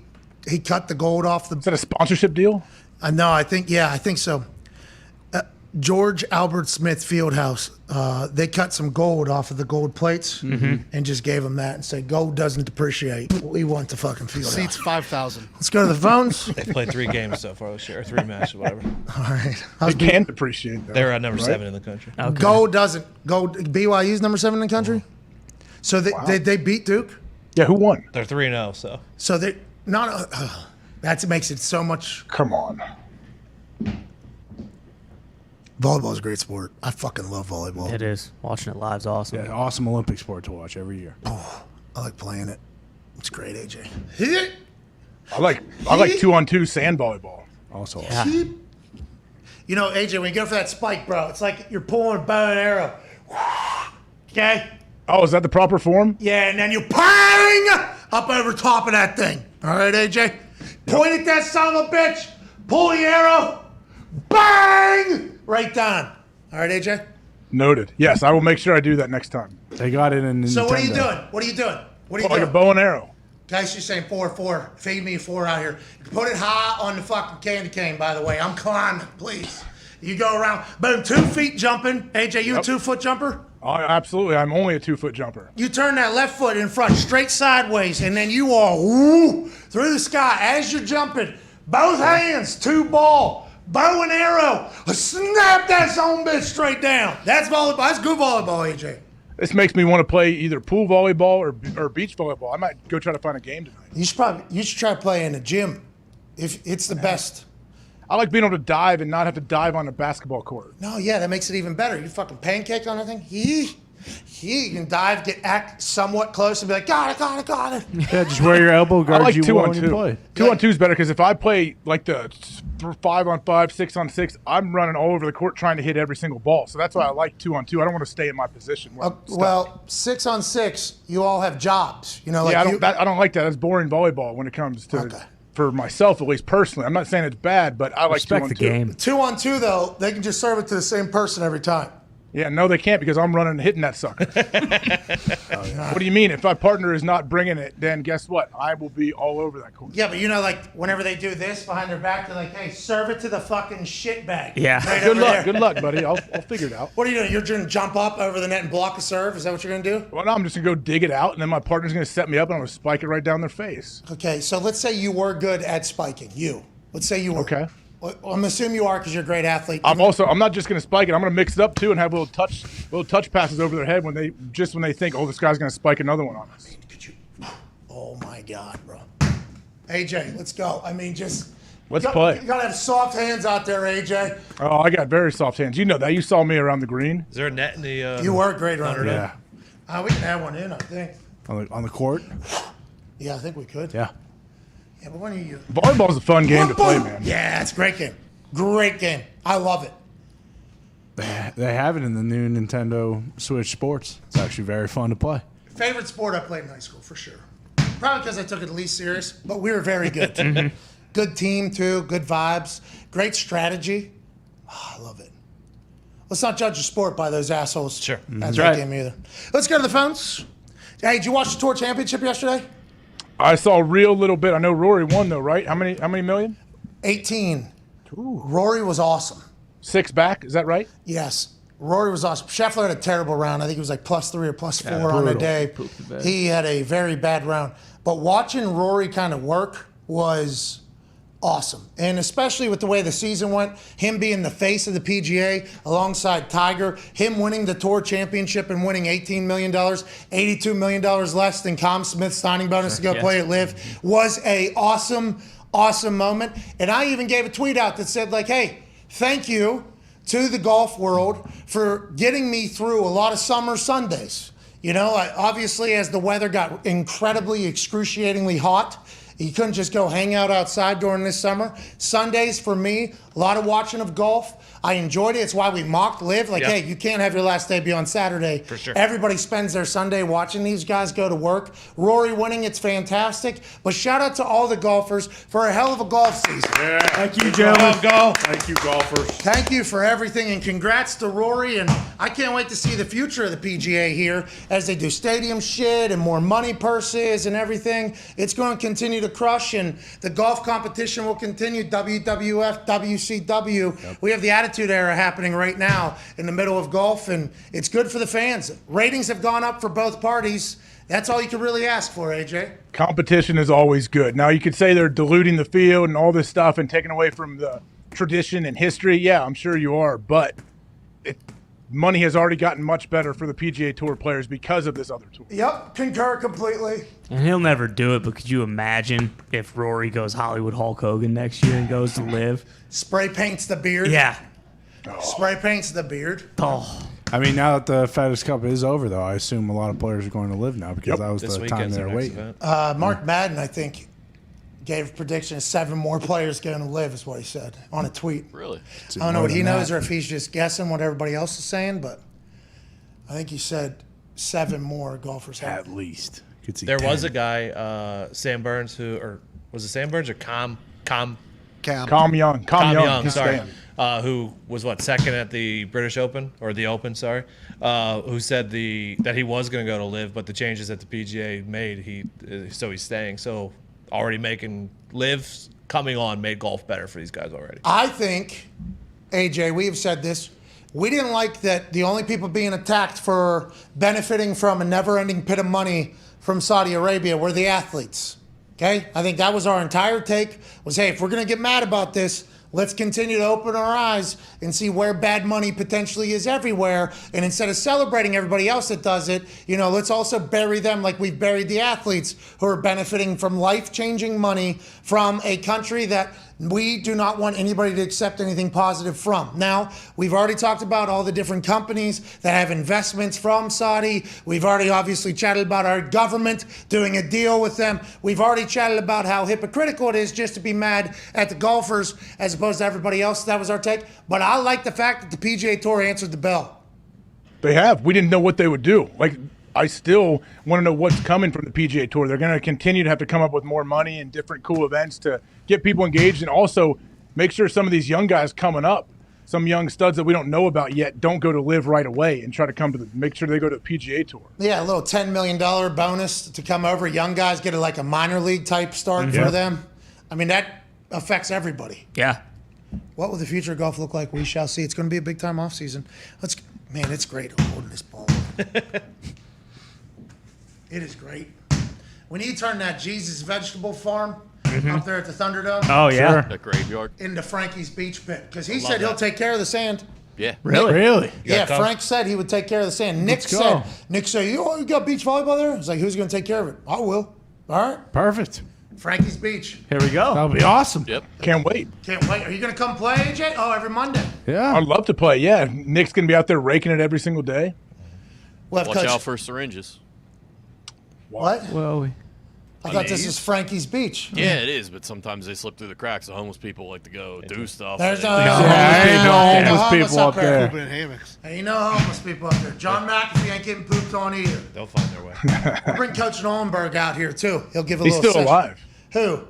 he cut the gold off the... Is that a sponsorship deal? No, I think so. George Albert Smith Fieldhouse. They cut some gold off of the gold plates and just gave them that and said, gold doesn't depreciate. We want the fucking Fieldhouse. Seats 5,000. Let's go to the phones. They've played 3 games so far this year, or 3 matches, whatever. All right. They can depreciate, though. They're at number right? 7 in the country. Okay. Gold doesn't. Gold. BYU's number 7 in the country. So they beat Duke. Yeah, who won? They're 3-0, so. So they not. That makes it so much. Come on. Volleyball is a great sport. I fucking love volleyball. It is. Watching it live is awesome. Yeah, awesome Olympic sport to watch every year. Oh, I like playing it. It's great, AJ. I like 2-on-2 sand volleyball. Also, You know, AJ, when you go for that spike, bro, it's like you're pulling a bow and arrow. Okay? Oh, is that the proper form? Yeah, and then you pang up over top of that thing. All right, AJ? Point at that son of a bitch. Pull the arrow. Bang! Right down. All right, AJ? Noted. Yes, I will make sure I do that next time. They got it in Nintendo. So what are you doing? What are you doing? What are you Like doing? a bow and arrow. Guys, she's saying 4-4. Feed me 4 out here. Put it high on the fucking candy cane, by the way. I'm climbing, please. You go around, boom, 2 feet jumping. AJ, you a 2-foot jumper? Oh, absolutely. I'm only a 2-foot jumper. You turn that left foot in front, straight sideways, and then you are woo, through the sky as you're jumping. Both hands, 2 ball, bow and arrow. Snap that son bitch straight down. That's volleyball. That's good volleyball, AJ. This makes me want to play either pool volleyball or beach volleyball. I might go try to find a game tonight. You should try playing in the gym. If it's the best. I like being able to dive and not have to dive on a basketball court. No, yeah, that makes it even better. You fucking pancake on that thing. You can dive, act somewhat close, and be like, got it. Yeah, just wear your elbow guard. I like you 2-on-2. play. 2-on-2 is better because if I play like the 5-on-5, 6-on-6, I'm running all over the court trying to hit every single ball. So that's why I like 2-on-2. I don't want to stay in my position. Well, 6-on-6, you all have jobs. You know, like I don't like that. That's boring volleyball when it comes to for myself, at least personally. I'm not saying it's bad, but I like Respect the 2-on-2. game. 2-on-2 though, they can just serve it to the same person every time. Yeah, no, they can't because I'm running and hitting that sucker. What do you mean? If my partner is not bringing it, then guess what? I will be all over that court. Yeah, but you know, like whenever they do this behind their back, they're like, "Hey, serve it to the fucking shit bag." Yeah. Right Good over luck, there. good luck, buddy. I'll figure it out. What are you doing? You're going to jump up over the net and block a serve? Is that what you're going to do? Well, no, I'm just gonna go dig it out, and then my partner's gonna set me up, and I'm gonna spike it right down their face. Okay, so let's say you were good at spiking. Let's say you were. Okay. Well, I'm assuming you are because you're a great athlete. I'm not just gonna spike it. I'm gonna mix it up too and have little touch passes over their head when they think, oh, this guy's gonna spike another one on us. Oh my God, bro. AJ, let's go. I mean, let's play. You gotta have soft hands out there, AJ. Oh, I got very soft hands. You know that. You saw me around the green. Is there a net in the? You were great around the Yeah. we can add one in, I think. On the court. Yeah, I think we could. Yeah. Yeah, but when are you? Volleyball's a fun game to play, man. Yeah, it's a great game. Great game. I love it. They have it in the new Nintendo Switch Sports. It's actually very fun to play. Favorite sport I played in high school, for sure. Probably because I took it the least serious, but we were very good. Good team, too. Good vibes. Great strategy. Oh, I love it. Let's not judge a sport by those assholes. Sure. That's right. Game either. Let's go to the phones. Hey, did you watch the Tour Championship yesterday? I saw a real little bit. I know Rory won though, right? How many million? 18. Ooh. Rory was awesome. 6 back, is that right? Yes. Rory was awesome. Scheffler had a terrible round. I think it was like +3 or +4 on the day. He had a very bad round. But watching Rory kind of work was awesome. And especially with the way the season went, him being the face of the PGA alongside Tiger, him winning the Tour Championship and winning $18 million, $82 million less than Tom Smith's signing bonus to go play at LIV was a awesome moment. And I even gave a tweet out that said like, hey, thank you to the golf world for getting me through a lot of summer Sundays. You know, obviously as the weather got incredibly excruciatingly hot, you couldn't just go hang out outside during this summer. Sundays for me, a lot of watching of golf. I enjoyed it. It's why we mocked LIV. Like, hey, you can't have your last day be on Saturday. For sure. Everybody spends their Sunday watching these guys go to work. Rory winning, it's fantastic. But shout out to all the golfers for a hell of a golf season. Yeah. Thank you, gentlemen. Thank you, golfers. Thank you for everything, and congrats to Rory. And I can't wait to see the future of the PGA here as they do stadium shit and more money purses and everything. It's going to continue to crush, and the golf competition will continue. WWF, WCW. Yep. We have the Attitude Era happening right now in the middle of golf, and it's good for the fans. Ratings have gone up for both parties. That's all you can really ask for, AJ. Competition is always good. Now, you could say they're diluting the field and all this stuff and taking away from the tradition and history. Yeah, I'm sure you are, but money has already gotten much better for the PGA Tour players because of this other tour. Yep, concur completely. And he'll never do it, but could you imagine if Rory goes Hollywood Hulk Hogan next year and goes to live? Spray paints the beard. Yeah. Spray paints the beard. Oh. I mean, now that the FedEx Cup is over, though, I assume a lot of players are going to live now because that was the time they were waiting. Mark Madden, I think, gave a prediction of 7 more players going to live, is what he said on a tweet. Really? I don't know what he knows or if he's just guessing what everybody else is saying, but I think he said 7 more golfers have. At least. There was a guy, Sam Burns, or was it Sam Burns or Cam Young. Cam Young, sorry. Who was second at the British Open or the Open, sorry, who said that he was going to go to live, but the changes that the PGA made, so he's staying. So already making live coming on made golf better for these guys already. I think, AJ, we have said this. We didn't like that the only people being attacked for benefiting from a never-ending pit of money from Saudi Arabia were the athletes. Okay? I think that was our entire take was, hey, if we're going to get mad about this, let's continue to open our eyes and see where bad money potentially is everywhere. And instead of celebrating everybody else that does it, let's also bury them like we've buried the athletes who are benefiting from life-changing money from a country that we do not want anybody to accept anything positive from. Now, we've already talked about all the different companies that have investments from Saudi. We've already obviously chatted about our government doing a deal with them. We've already chatted about how hypocritical it is just to be mad at the golfers as opposed to everybody else. That was our take. But I like the fact that the PGA Tour answered the bell. They have. We didn't know what they would do. I still want to know what's coming from the PGA Tour. They're going to continue to have to come up with more money and different cool events to get people engaged and also make sure some of these young guys coming up, some young studs that we don't know about yet, don't go to live right away and try to make sure they go to the PGA Tour. Yeah, a little $10 million bonus to come over. Young guys get a minor league type start for them. I mean, that affects everybody. Yeah. What will the future of golf look like? We shall see. It's going to be a big time off season. Man, it's great holding this ball. It is great. We need to turn that Jesus vegetable farm up there at the Thunderdome. Oh, yeah. That graveyard. Into Frankie's beach pit. Because he said he'll take care of the sand. Yeah. Really? Yeah, Frank said he would take care of the sand. Nick said, you got beach volleyball there? He's like, who's going to take care of it? I will. All right. Perfect. Frankie's Beach. Here we go. That'll be awesome. Yep. Can't wait. Can't wait. Are you going to come play, AJ? Oh, every Monday. Yeah. I'd love to play. Yeah. Nick's going to be out there raking it every single day. Watch out for syringes. What? Well, I thought this was Frankie's Beach. Yeah, it is, but sometimes they slip through the cracks. The homeless people like to go do stuff. There's no homeless people up there. Pooping in hammocks. Ain't no homeless people up there. John McAfee ain't getting pooped on either. They'll find their way. We'll bring Coach Nolenberg out here, too. He'll give a He's little still alive. Who?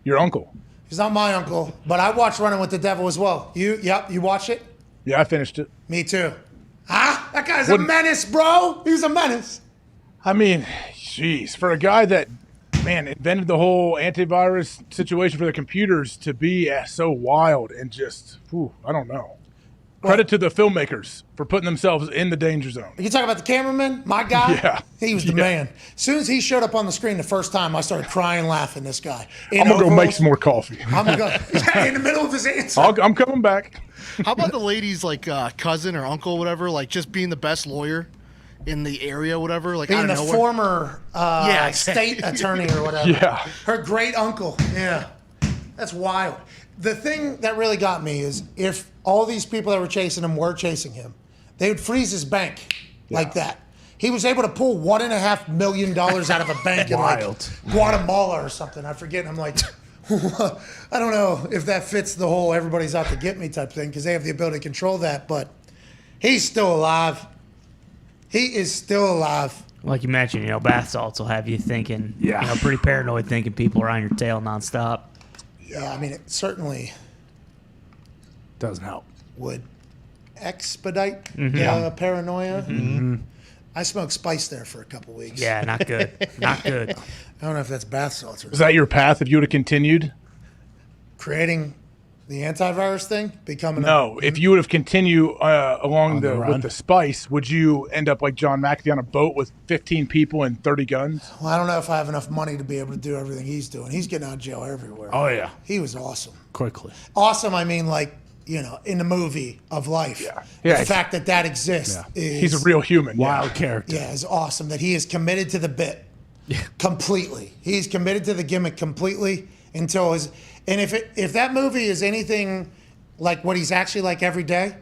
Your uncle. He's not my uncle, but I watched Running with the Devil as well. You watch it? Yeah, I finished it. Me too. That guy's a menace, bro. He's a menace. I mean, jeez, for a guy that, invented the whole antivirus situation for the computers to be so wild and just, I don't know. Credit to the filmmakers for putting themselves in the danger zone. You talk about the cameraman, my guy? Yeah. He was the man. As soon as he showed up on the screen the first time, I started crying, laughing, this guy. I'm going to go make some more coffee. I'm going to go in the middle of his answer. I'm coming back. How about the lady's cousin or uncle, whatever, just being the best lawyer in the area, whatever? Being the former state attorney or whatever. Yeah. Her great uncle. Yeah. That's wild. The thing that really got me is if all these people that were chasing him were chasing him, they would freeze his bank like that. He was able to pull $1.5 million out of a bank in Guatemala or something. I forget. I'm like, I don't know if that fits the whole everybody's out to get me type thing because they have the ability to control that. But he's still alive. He is still alive. Like you mentioned, bath salts will have you thinking, pretty paranoid, thinking people are on your tail nonstop. Yeah, I mean, it certainly doesn't help. Would expedite Mm-hmm. paranoia. Mm-hmm. I smoked spice there for a couple weeks. Yeah, not good. Not good. I don't know if that's bath salts or Was that your path if you would have continued? creating the antivirus thing, becoming No, if you would have continued along the run. with the spice, would you end up like John McAfee on a boat with 15 people and 30 guns? Well, I don't know if I have enough money to be able to do everything he's doing. He's getting out of jail everywhere. Oh, yeah. He was awesome. Quickly. Awesome, I mean, like, you know, in the movie of life. Yeah, The it's- fact that that exists is... He's a real human. Wild character. Yeah, it's awesome that he is committed to the bit completely. He's committed to the gimmick completely until his... And if that movie is anything like what he's actually like every day,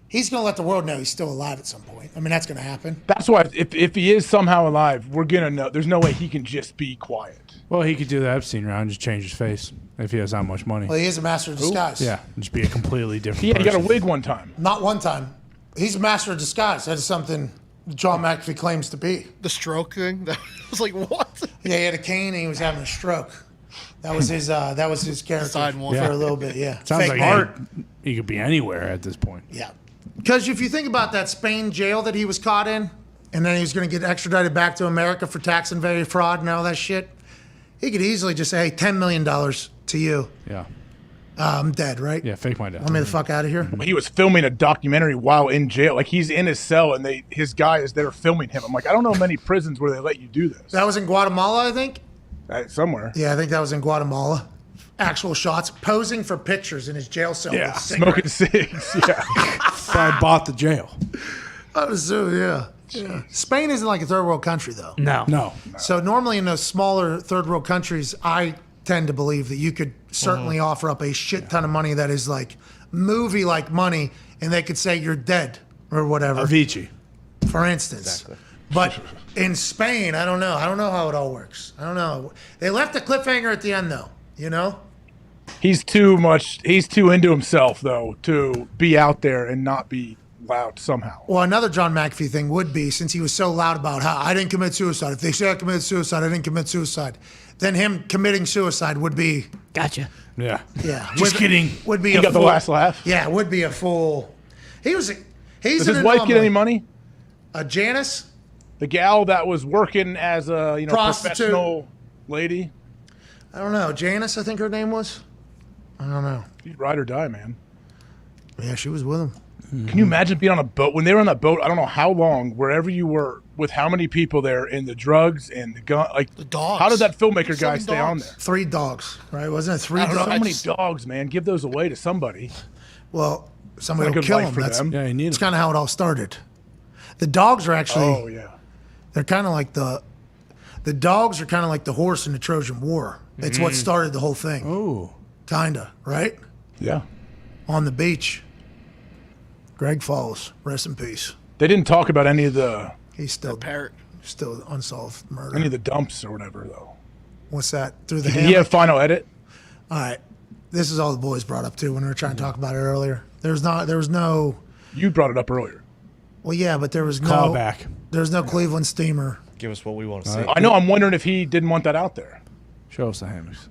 he's going to let the world know he's still alive at some point. I mean, that's going to happen. That's why if he is somehow alive, we're going to know. There's no way he can just be quiet. Well, he could do the Epstein round, just change his face if he has that much money. Well, he is a master of disguise. Yeah, just be a completely different Yeah, he got a person. wig one time. Not one time. He's a master of disguise. That is something John McAfee claims to be. The stroke thing? That was like, what? Yeah, he had a cane and he was having a stroke. That was his character Side one. for a little bit, yeah. Sounds Fake like art. he could be anywhere at this point. Yeah. Because if you think about that Spain jail that he was caught in, and then he was going to get extradited back to America for tax and very fraud and all that shit, he could easily just say, hey, $10 million to you. Yeah. I'm dead, right? Yeah, fake my death. Let me the fuck out of here. He was filming a documentary while in jail. Like he's in his cell and his guy is there filming him. I'm like, I don't know many prisons where they let you do this. That was in Guatemala, I think. Somewhere. Yeah, I think that was in Guatemala. Actual shots, posing for pictures in his jail cell. Yeah, with smoking cigarettes. cigs. Yeah. I bought the jail. That was so, yeah. Spain isn't like a third world country, though. No. So normally in those smaller third world countries, I tend to believe that you could certainly offer up a shit ton of money that is like movie-like money, and they could say you're dead or whatever. Avicii. For instance. But in Spain, I don't know. I don't know how it all works. I don't know. They left a cliffhanger at the end, though. You know? He's too into himself, though, to be out there and not be loud somehow. Well, another John McAfee thing would be, since he was so loud about how I didn't commit suicide. If they say I committed suicide, I didn't commit suicide. Then him committing suicide would be... Gotcha. Yeah. Yeah. Just kidding. Would be He a got the full, last laugh. Yeah, would be a full... He's Does an his wife get any anomaly. money? Janice? The gal that was working as a Prostitute. professional lady? I don't know. Janice, I think her name was. I don't know. He'd ride or die, man. Yeah, she was with him. Can you imagine being on a boat? When they were on that boat, I don't know how long, wherever you were, with how many people there, and the drugs and the gun, like The dogs. How did that filmmaker guy 7 stay on dogs. there? 3 dogs, right? Wasn't it 3 I don't know, dogs? so many dogs, man. Give those away to somebody. Well, somebody Not a will good kill life them. for That's them. Yeah, you need That's him. kind of how it all started. The dogs are actually. Oh yeah. They're kind of like the dogs are kind of like the horse in the Trojan War. It's what started the whole thing. Oh. Kinda, right? Yeah. On the beach. Greg Falls, rest in peace. They didn't talk about any of the He's still Parrot. still unsolved murder. any of the dumps or whatever though. What's that? Through the Did hammock? he have final edit? All right. This is all the boys brought up too when we were trying to talk about it earlier. There was no. You brought it up earlier. Well, yeah, but there was no Callback. There's no Cleveland steamer. Give us what we want to see. I know. I'm wondering if he didn't want that out there. Show us the hammocks.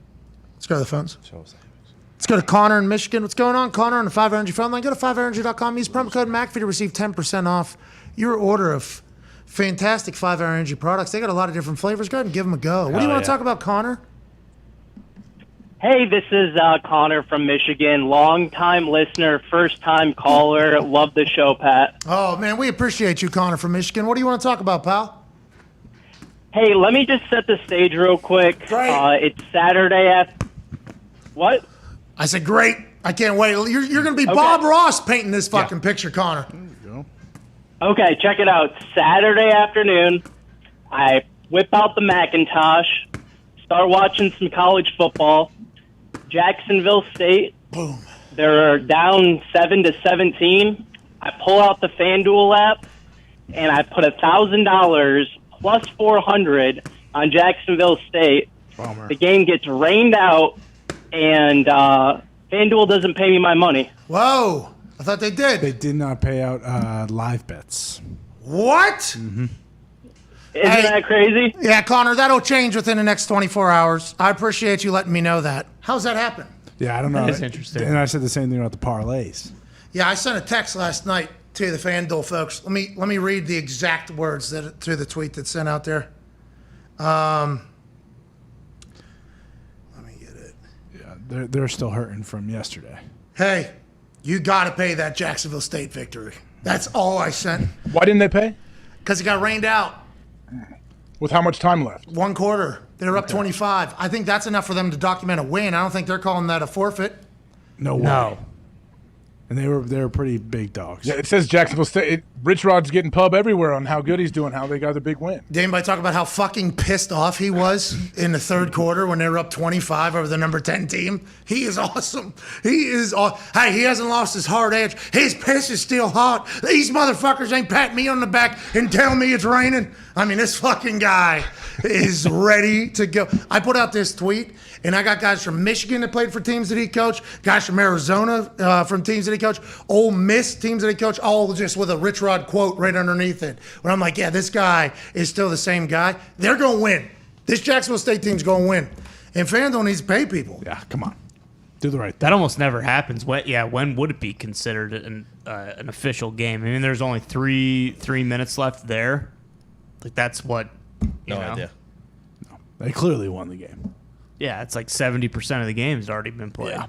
Let's go to the phones. Show us that. Let's go to Connor in Michigan. What's going on, Connor, on the 5 Energy phone line? Go to 5energy.com. Use promo code McAfee to receive 10% off your order of fantastic 5 Hour Energy products. They got a lot of different flavors. Go ahead and give them a go. What do you want to talk about, Connor? Hey, this is Connor from Michigan. Long-time listener, first-time caller. Love the show, Pat. Oh, man, we appreciate you, Connor from Michigan. What do you want to talk about, pal? Hey, let me just set the stage real quick. Great. It's Saturday at... What? I said, great. I can't wait. You're going to be Bob Ross painting this fucking picture, Connor. Okay, check it out. Saturday afternoon, I whip out the Macintosh, start watching some college football. Jacksonville State. Boom. They're down 7-17. I pull out the FanDuel app, and I put $1,000 plus $400 on Jacksonville State. Bummer. The game gets rained out, and FanDuel doesn't pay me my money. Whoa. I thought they did. They did not pay out live bets. What? Isn't that crazy? Yeah, Connor, that'll change within the next 24 hours. I appreciate you letting me know that. How's that happen? Yeah, I don't know. That is interesting. And I said the same thing about the parlays. Yeah, I sent a text last night to the FanDuel folks. Let me read the exact words to the tweet that's sent out there. Let me get it. Yeah, they're still hurting from yesterday. Hey, you got to pay that Jacksonville State victory. That's all I sent. Why didn't they pay? Because it got rained out. With how much time left? 1 quarter. They're up 25. I think that's enough for them to document a win. I don't think they're calling that a forfeit. No way. And they were pretty big dogs. Yeah, it says Jacksonville State. Rich Rod's getting pub everywhere on how good he's doing, how they got the big win. Did anybody talk about how fucking pissed off he was in the third quarter when they were up 25 over the number 10 team? He is awesome. He is Hey, he hasn't lost his hard edge. His piss is still hot. These motherfuckers ain't patting me on the back and telling me it's raining. I mean, this fucking guy is ready to go. I put out this tweet, and I got guys from Michigan that played for teams that he coached, guys from Arizona from teams that he coached, Ole Miss teams that he coached, all just with a Rich Rod quote right underneath it. When I'm like, yeah, this guy is still the same guy. They're going to win. This Jacksonville State team's going to win. And FanDuel needs to pay people. Yeah, come on. Do the right thing. That almost never happens. When would it be considered an official game? I mean, there's only three minutes left there. Like, that's what, No idea. No, they clearly won the game. Yeah, it's like 70% of the game's already been played. Yeah.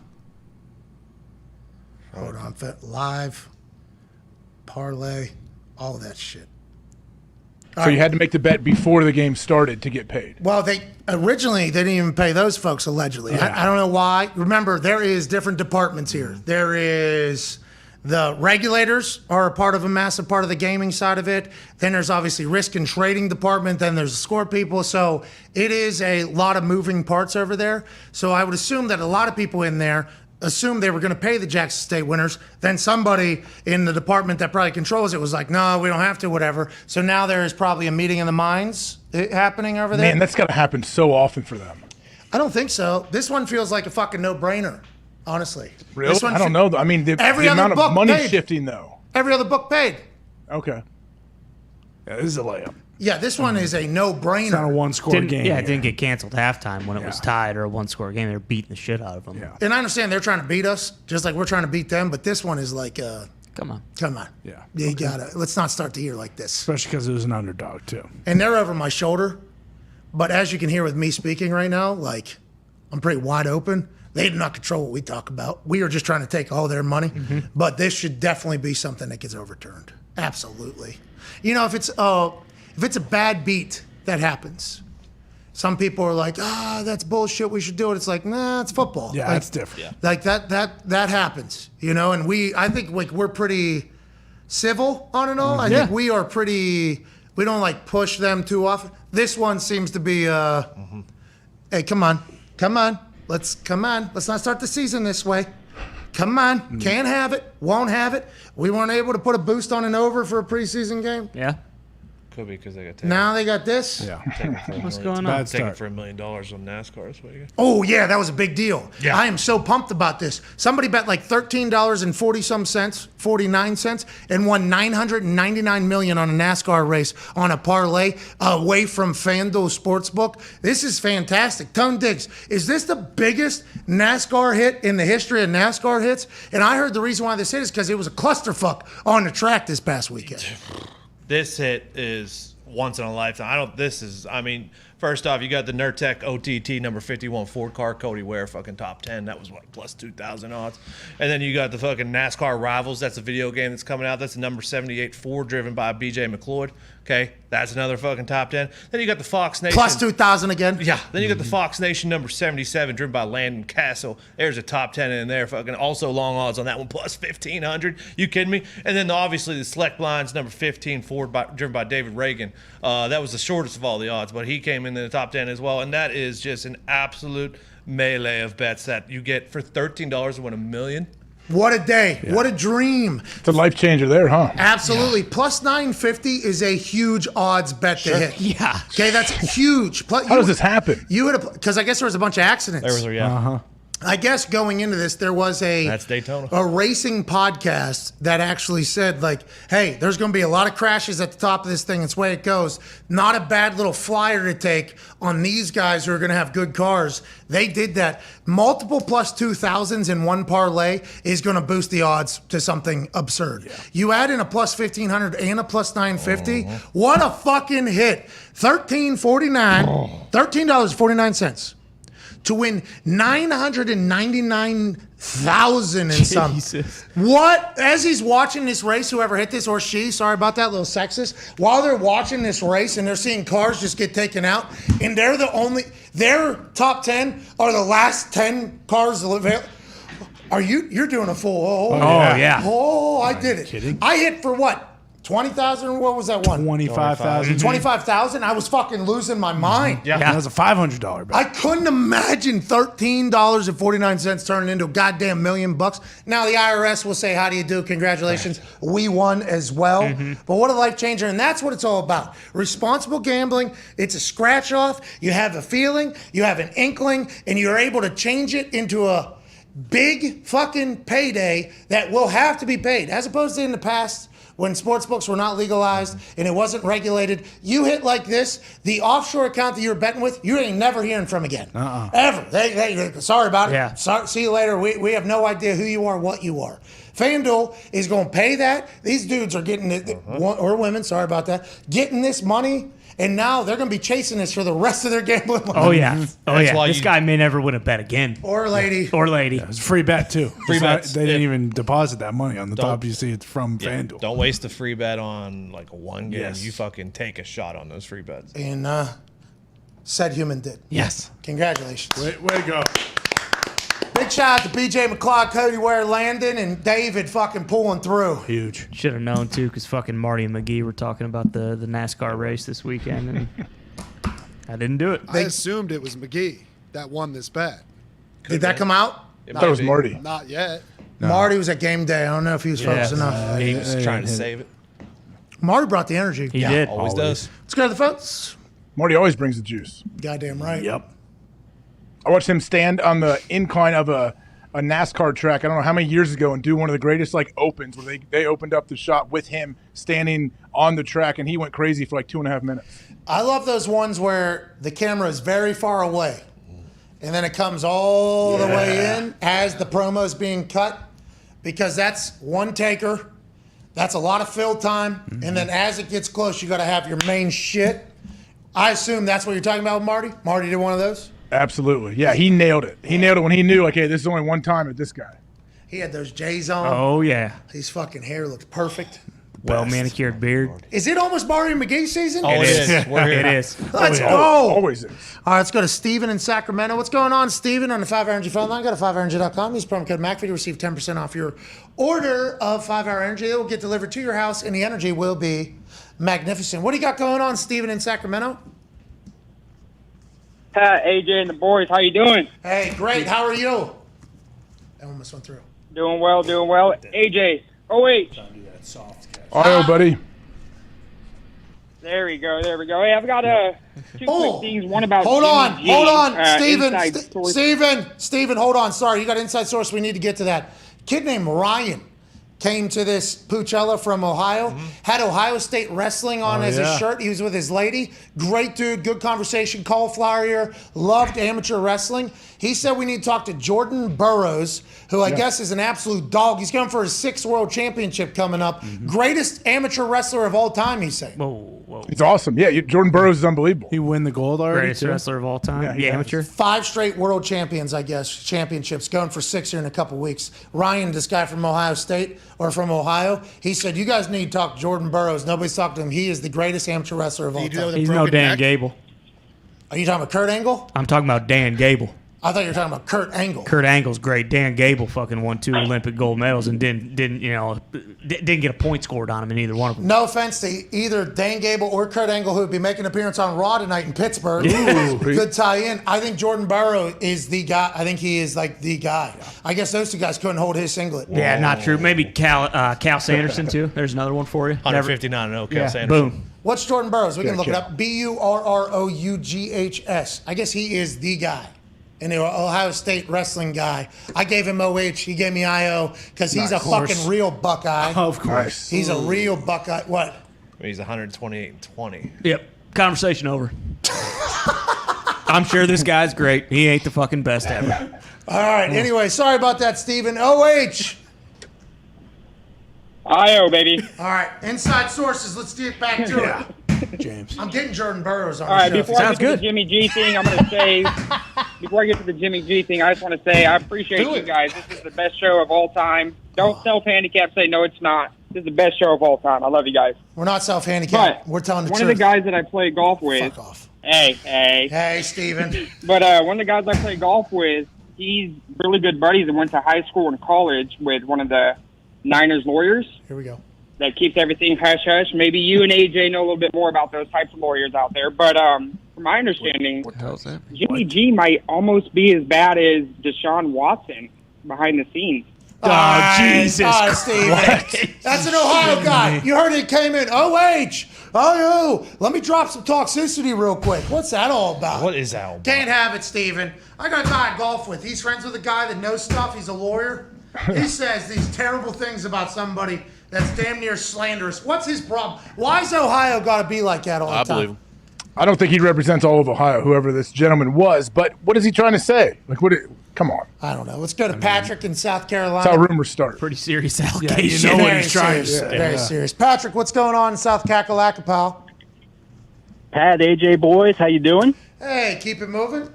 Hold on. Live, parlay, all that shit. So you had to make the bet before the game started to get paid. Well, they didn't even pay those folks allegedly. Yeah. I don't know why. Remember, there is different departments here. There is the regulators are a part of a massive part of the gaming side of it. Then there's obviously risk and trading department. Then there's the score people. So it is a lot of moving parts over there. So I would assume that a lot of people in there assumed they were going to pay the Jackson State winners. Then somebody in the department that probably controls it was like, no, we don't have to, whatever. So now there is probably a meeting of the minds happening over there. Man, that's got to happen so often for them. I don't think so. This one feels like a fucking no-brainer, honestly. Really? This one I don't know. I mean, the amount of money shifting, though. Every other book paid. Okay. Yeah, this is a layup. Yeah, this one is a no-brainer. It's not a one-score game. Yeah, it didn't get canceled halftime when it was tied or a one-score game. They were beating the shit out of them. Yeah. And I understand they're trying to beat us, just like we're trying to beat them, but this one is like, come on. Yeah. You gotta. Let's not start the year like this. Especially because it was an underdog, too. And they're over my shoulder, but as you can hear with me speaking right now, like, I'm pretty wide open. They do not control what we talk about. We are just trying to take all their money, but this should definitely be something that gets overturned. Absolutely. You know, if it's a bad beat that happens, some people are like, that's bullshit, we should do it. It's like, nah, it's football. Yeah, like, that's different. Yeah. Like that happens, you know, and I think like we're pretty civil on it all. I think we are we don't like push them too often. This one seems to be, hey, come on. Let's not start the season this way. Come on. Can't have it. Won't have it. We weren't able to put a boost on an over for a preseason game. Yeah. Could be because they got taken. Now they got this? Yeah. What's going on? Taken for $1 million on NASCAR. That's what you got. Oh, yeah, that was a big deal. Yeah. I am so pumped about this. Somebody bet like $13.40 49 cents, and won $999 million on a NASCAR race on a parlay away from FanDuel Sportsbook. This is fantastic. Tone Diggs, is this the biggest NASCAR hit in the history of NASCAR hits? And I heard the reason why this hit is because it was a clusterfuck on the track this past weekend. This hit is once in a lifetime. First off, you got the Nurtec OTT number 51 Ford car, Cody Ware, fucking top 10. That was what, plus 2,000 odds. And then you got the fucking NASCAR Rivals. That's a video game that's coming out. That's the number 78 Ford driven by BJ McLeod. Okay, that's another fucking top 10. Then you got the Fox Nation. Plus 2,000 again. Yeah. Then you got the Fox Nation number 77 driven by Landon Castle. There's a top 10 in there. Fucking also long odds on that one, plus 1,500. You kidding me? And then obviously the Select Lines number 15 Ford driven by David Reagan. That was the shortest of all the odds, but he came in the top 10 as well. And that is just an absolute melee of bets that you get for $13 to win $1 million. What a day. Yeah. What a dream. It's a life changer there, huh? Absolutely. Yeah. Plus 950 is a huge odds bet to hit. Yeah. Okay, that's huge. How does this happen? Because I guess there was a bunch of accidents. Yeah. I guess going into this, there was That's Daytona. a racing podcast that actually said, like, hey, there's going to be a lot of crashes at the top of this thing. It's the way it goes. Not a bad little flyer to take on these guys who are going to have good cars. They did that. Multiple plus 2,000s in one parlay is going to boost the odds to something absurd. Yeah. You add in a plus 1,500 and a plus 950. What a fucking hit. $13.49 to win 999,000 and something. What? As he's watching this race, whoever hit this, or she, sorry about that, little sexist, while they're watching this race and they're seeing cars just get taken out, and they're the only, their top 10 are the last 10 cars available. You're doing a full, I did it. Kidding? I hit for what? 20,000? What was that one? 25,000. 25,000? I was fucking losing my mind. Yeah. That was a $500 bet. I couldn't imagine $13.49 turning into a goddamn $1 million. Now the IRS will say, how do you do? Congratulations. We won as well. But what a life changer. And that's what it's all about. Responsible gambling. It's a scratch off. You have a feeling, you have an inkling, and you're able to change it into a big fucking payday that will have to be paid. As opposed to in the past, when sports books were not legalized and it wasn't regulated, you hit like this, the offshore account that you're betting with, you ain't never hearing from again. Ever. They sorry about it. Yeah. Sorry, see you later. We have no idea who you are, what you are. FanDuel is going to pay that. These dudes are getting it, or women, sorry about that, getting this money. And now they're going to be chasing this for the rest of their gambling life. Oh, yeah. This guy may never win a bet again. Or lady. Or lady. It's a free bet, too. Free bets. They didn't even deposit that money on the top. You see it's from FanDuel. Don't waste a free bet on like one game. Yes. You fucking take a shot on those free bets. And said human did. Yes. Congratulations. Way to go. Big shout out to BJ McCloud, Cody Ware, Landon, and David fucking pulling through. Huge. Should have known, too, because fucking Marty and McGee were talking about the NASCAR race this weekend, and I didn't do it. I assumed it was McGee that won this bet. Did that come out? I thought it was Marty. Not yet. No. Marty was at game day. I don't know if he was focused enough. He was trying to save it. Marty brought the energy. He did. Always does. Let's go to the phones. Marty always brings the juice. Goddamn right. Yep. I watched him stand on the incline of a NASCAR track, I don't know how many years ago, and do one of the greatest like opens where they opened up the shot with him standing on the track, and he went crazy for like 2.5 minutes. I love those ones where the camera is very far away, and then it comes all the way in as the promo is being cut, because that's one taker. That's a lot of fill time, and then as it gets close, you got to have your main shit. I assume that's what you're talking about with Marty. Marty did one of those? Absolutely. Yeah, he nailed it. He nailed it when he knew, like, hey, this is only one time at this guy. He had those J's on. Oh, yeah. His fucking hair looks perfect. Well-manicured beard. Is it almost Marty and McGee season? Oh, it is. We're here. It is. Let's go. Always is. All right, let's go to Steven in Sacramento. What's going on, Steven, on the 5-Hour Energy phone line? Go to 5hourenergy.com. Use promo code McAfee to receive 10% off your order of 5-Hour Energy. It will get delivered to your house, and the energy will be magnificent. What do you got going on, Steven in Sacramento? Hi, AJ and the boys. How you doing? Hey, great. How are you? That almost went through. Doing well, doing well. AJ. Oh, wait. Audio, buddy. There we go, there we go. Hey, I've got two quick things. One about Hold on, Steven. Steven. Steven, hold on. Sorry, you got inside source. We need to get to that. Kid named Ryan came to this Puchella from Ohio, had Ohio State wrestling on as his shirt. He was with his lady. Great dude, good conversation, cauliflower, loved amateur wrestling. He said we need to talk to Jordan Burroughs, who I guess is an absolute dog. He's going for his 6th world championship coming up. Greatest amateur wrestler of all time, he's saying. Whoa. It's awesome. Yeah, Jordan Burroughs is unbelievable. He win the gold already, Greatest wrestler of all time. Yeah, amateur. 5 straight world champions, I guess, championships, going for 6 here in a couple weeks. Ryan, this guy from Ohio State, or from Ohio, he said, you guys need to talk to Jordan Burroughs. Nobody's talked to him. He is the greatest amateur wrestler of all time. He's no Dan Gable. Are you talking about Kurt Angle? I'm talking about Dan Gable. I thought you were talking about Kurt Angle. Kurt Angle's great. Dan Gable fucking won 2 Olympic gold medals and didn't get a point scored on him in either one of them. No offense to either Dan Gable or Kurt Angle, who would be making an appearance on Raw tonight in Pittsburgh. Ooh, good tie-in. I think Jordan Burroughs is the guy. I think he is like the guy. Yeah. I guess those 2 guys couldn't hold his singlet. Yeah, not true. Maybe Cal Sanderson too. There's another one for you. 159-0 Cal Sanderson. Boom. What's Jordan Burroughs? We can look it up. Burroughs. I guess he is the guy. and the Ohio State wrestling guy. I gave him OH. He gave me IO because he's a fucking real Buckeye. Of course. He's a real Buckeye. What? He's 128-20. Yep. Conversation over. I'm sure this guy's great. He ain't the fucking best ever. All right. Anyway, sorry about that, Steven. OH. IO, baby. All right. Inside sources. Let's get back to it. James. I'm getting Jordan Burroughs on All right, the show. before I get to the Jimmy G thing, I'm going to say, before I get to the Jimmy G thing, I just want to say I appreciate you guys. This is the best show of all time. Don't self-handicap, say no, it's not. This is the best show of all time. I love you guys. We're not self-handicapped. But We're telling the one truth. of the guys that I play golf with. Fuck off. Hey, Steven. But one of the guys I play golf with, he's really good buddies and went to high school and college with one of the Niners lawyers. Here we go. That keeps everything hush-hush. Maybe you and AJ know a little bit more about those types of lawyers out there. But from my understanding, Jimmy G might almost be as bad as Deshaun Watson behind the scenes. Oh, Jesus Steven. Christ. That's an Ohio guy. You heard it came in. OH. Oh, let me drop some toxicity real quick. What's that all about? What is that all about? Can't have it, Steven. I got a guy I golf with. He's friends with a guy that knows stuff. He's a lawyer. He says these terrible things about somebody that's damn near slanderous. What's his problem? Why is Ohio got to be like that all the time? I believe him. I don't think he represents all of Ohio, whoever this gentleman was. But what is he trying to say? Like, come on. I don't know. Let's go to Patrick in South Carolina. That's how rumors start. Pretty serious Yeah, allegation. you know what he's trying to say. Very serious. Patrick, what's going on in South Kakalaka, pal? Pat, AJ, boys, how you doing? Hey, keep it moving.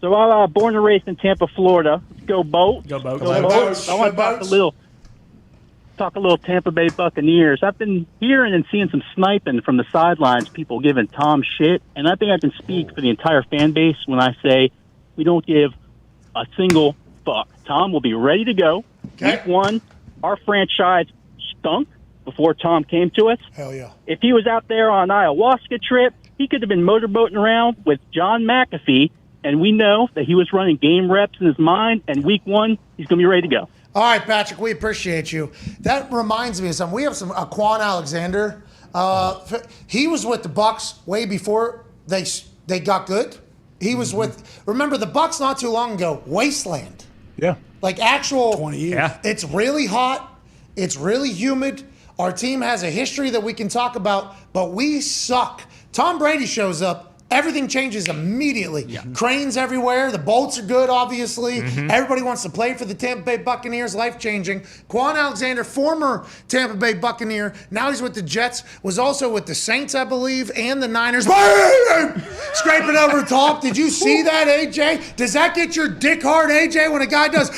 So I'm born and raised in Tampa, Florida. Let's go boat. Go boat. Go boat. I want to talk a little Tampa Bay Buccaneers. I've been hearing and seeing some sniping from the sidelines, people giving Tom shit, and I think I can speak for the entire fan base when I say we don't give a single fuck. Tom will be ready to go. Week one, our franchise stunk before Tom came to us. Hell yeah. If he was out there on an ayahuasca trip, he could have been motorboating around with John McAfee, and we know that he was running game reps in his mind, and week one, he's going to be ready to go. All right, Patrick, we appreciate you. That reminds me of something. We have some Quan Alexander. He was with the Bucks way before they got good. He was with, remember the Bucks not too long ago, wasteland. Yeah. Like actual 20 years. Yeah. It's really hot. It's really humid. Our team has a history that we can talk about, but we suck. Tom Brady shows up. Everything changes immediately. Yeah. Cranes everywhere. The bolts are good, obviously. Mm-hmm. Everybody wants to play for the Tampa Bay Buccaneers. Life-changing. Quan Alexander, former Tampa Bay Buccaneer. Now he's with the Jets. Was also with the Saints, I believe, and the Niners. Scraping over the top. Did you see that, AJ? Does that get your dick hard, AJ, when a guy does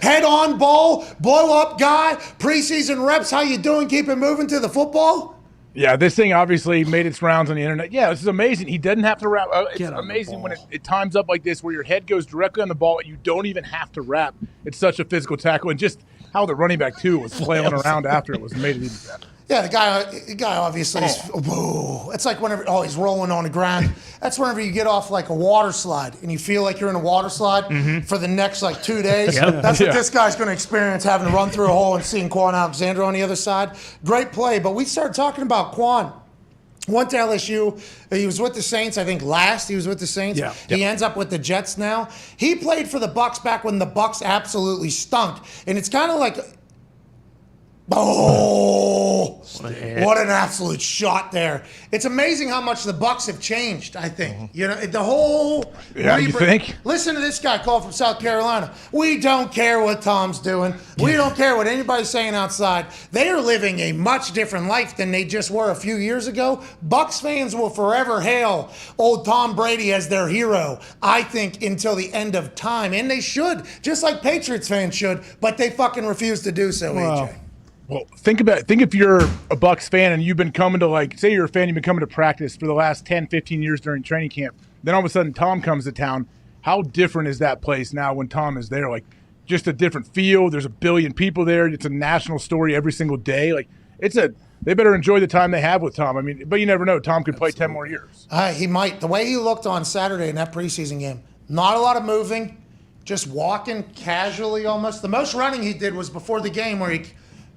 head-on ball, blow-up guy, preseason reps? How you doing? Keep it moving to the football? Yeah, this thing obviously made its rounds on the internet. Yeah, this is amazing. He doesn't have to wrap. It's amazing when it times up like this where your head goes directly on the ball and you don't even have to wrap. It's such a physical tackle. And just how the running back, too, was flailing around after it was made it even better. Yeah, the guy obviously is, whoa. It's like whenever, he's rolling on the ground. That's whenever you get off like a water slide and you feel like you're in a water slide for the next 2 days. Yep. That's what this guy's going to experience, having to run through a hole and seeing Quan Alexander on the other side. Great play, but we started talking about Quan. Went to LSU. He was with the Saints, I think last. He was with the Saints. Yeah. He ends up with the Jets now. He played for the Bucks back when the Bucks absolutely stunk. And it's kind of like, what an absolute shot there. It's amazing how much the Bucks have changed, I think. You know, the whole... Yeah, you think? Listen to this guy called from South Carolina. We don't care what Tom's doing. We don't care what anybody's saying outside. They are living a much different life than they just were a few years ago. Bucks fans will forever hail old Tom Brady as their hero, I think, until the end of time. And they should, just like Patriots fans should, but they fucking refuse to do so, AJ. Well, think if you're a Bucks fan and you've been coming to, say you're a fan, you've been coming to practice for the last 10, 15 years during training camp. Then all of a sudden Tom comes to town. How different is that place now when Tom is there? Like, just a different feel. There's a billion people there. It's a national story every single day. They better enjoy the time they have with Tom. I mean, but you never know. Tom could play 10 more years. He might. The way he looked on Saturday in that preseason game, not a lot of moving, just walking casually almost. The most running he did was before the game where he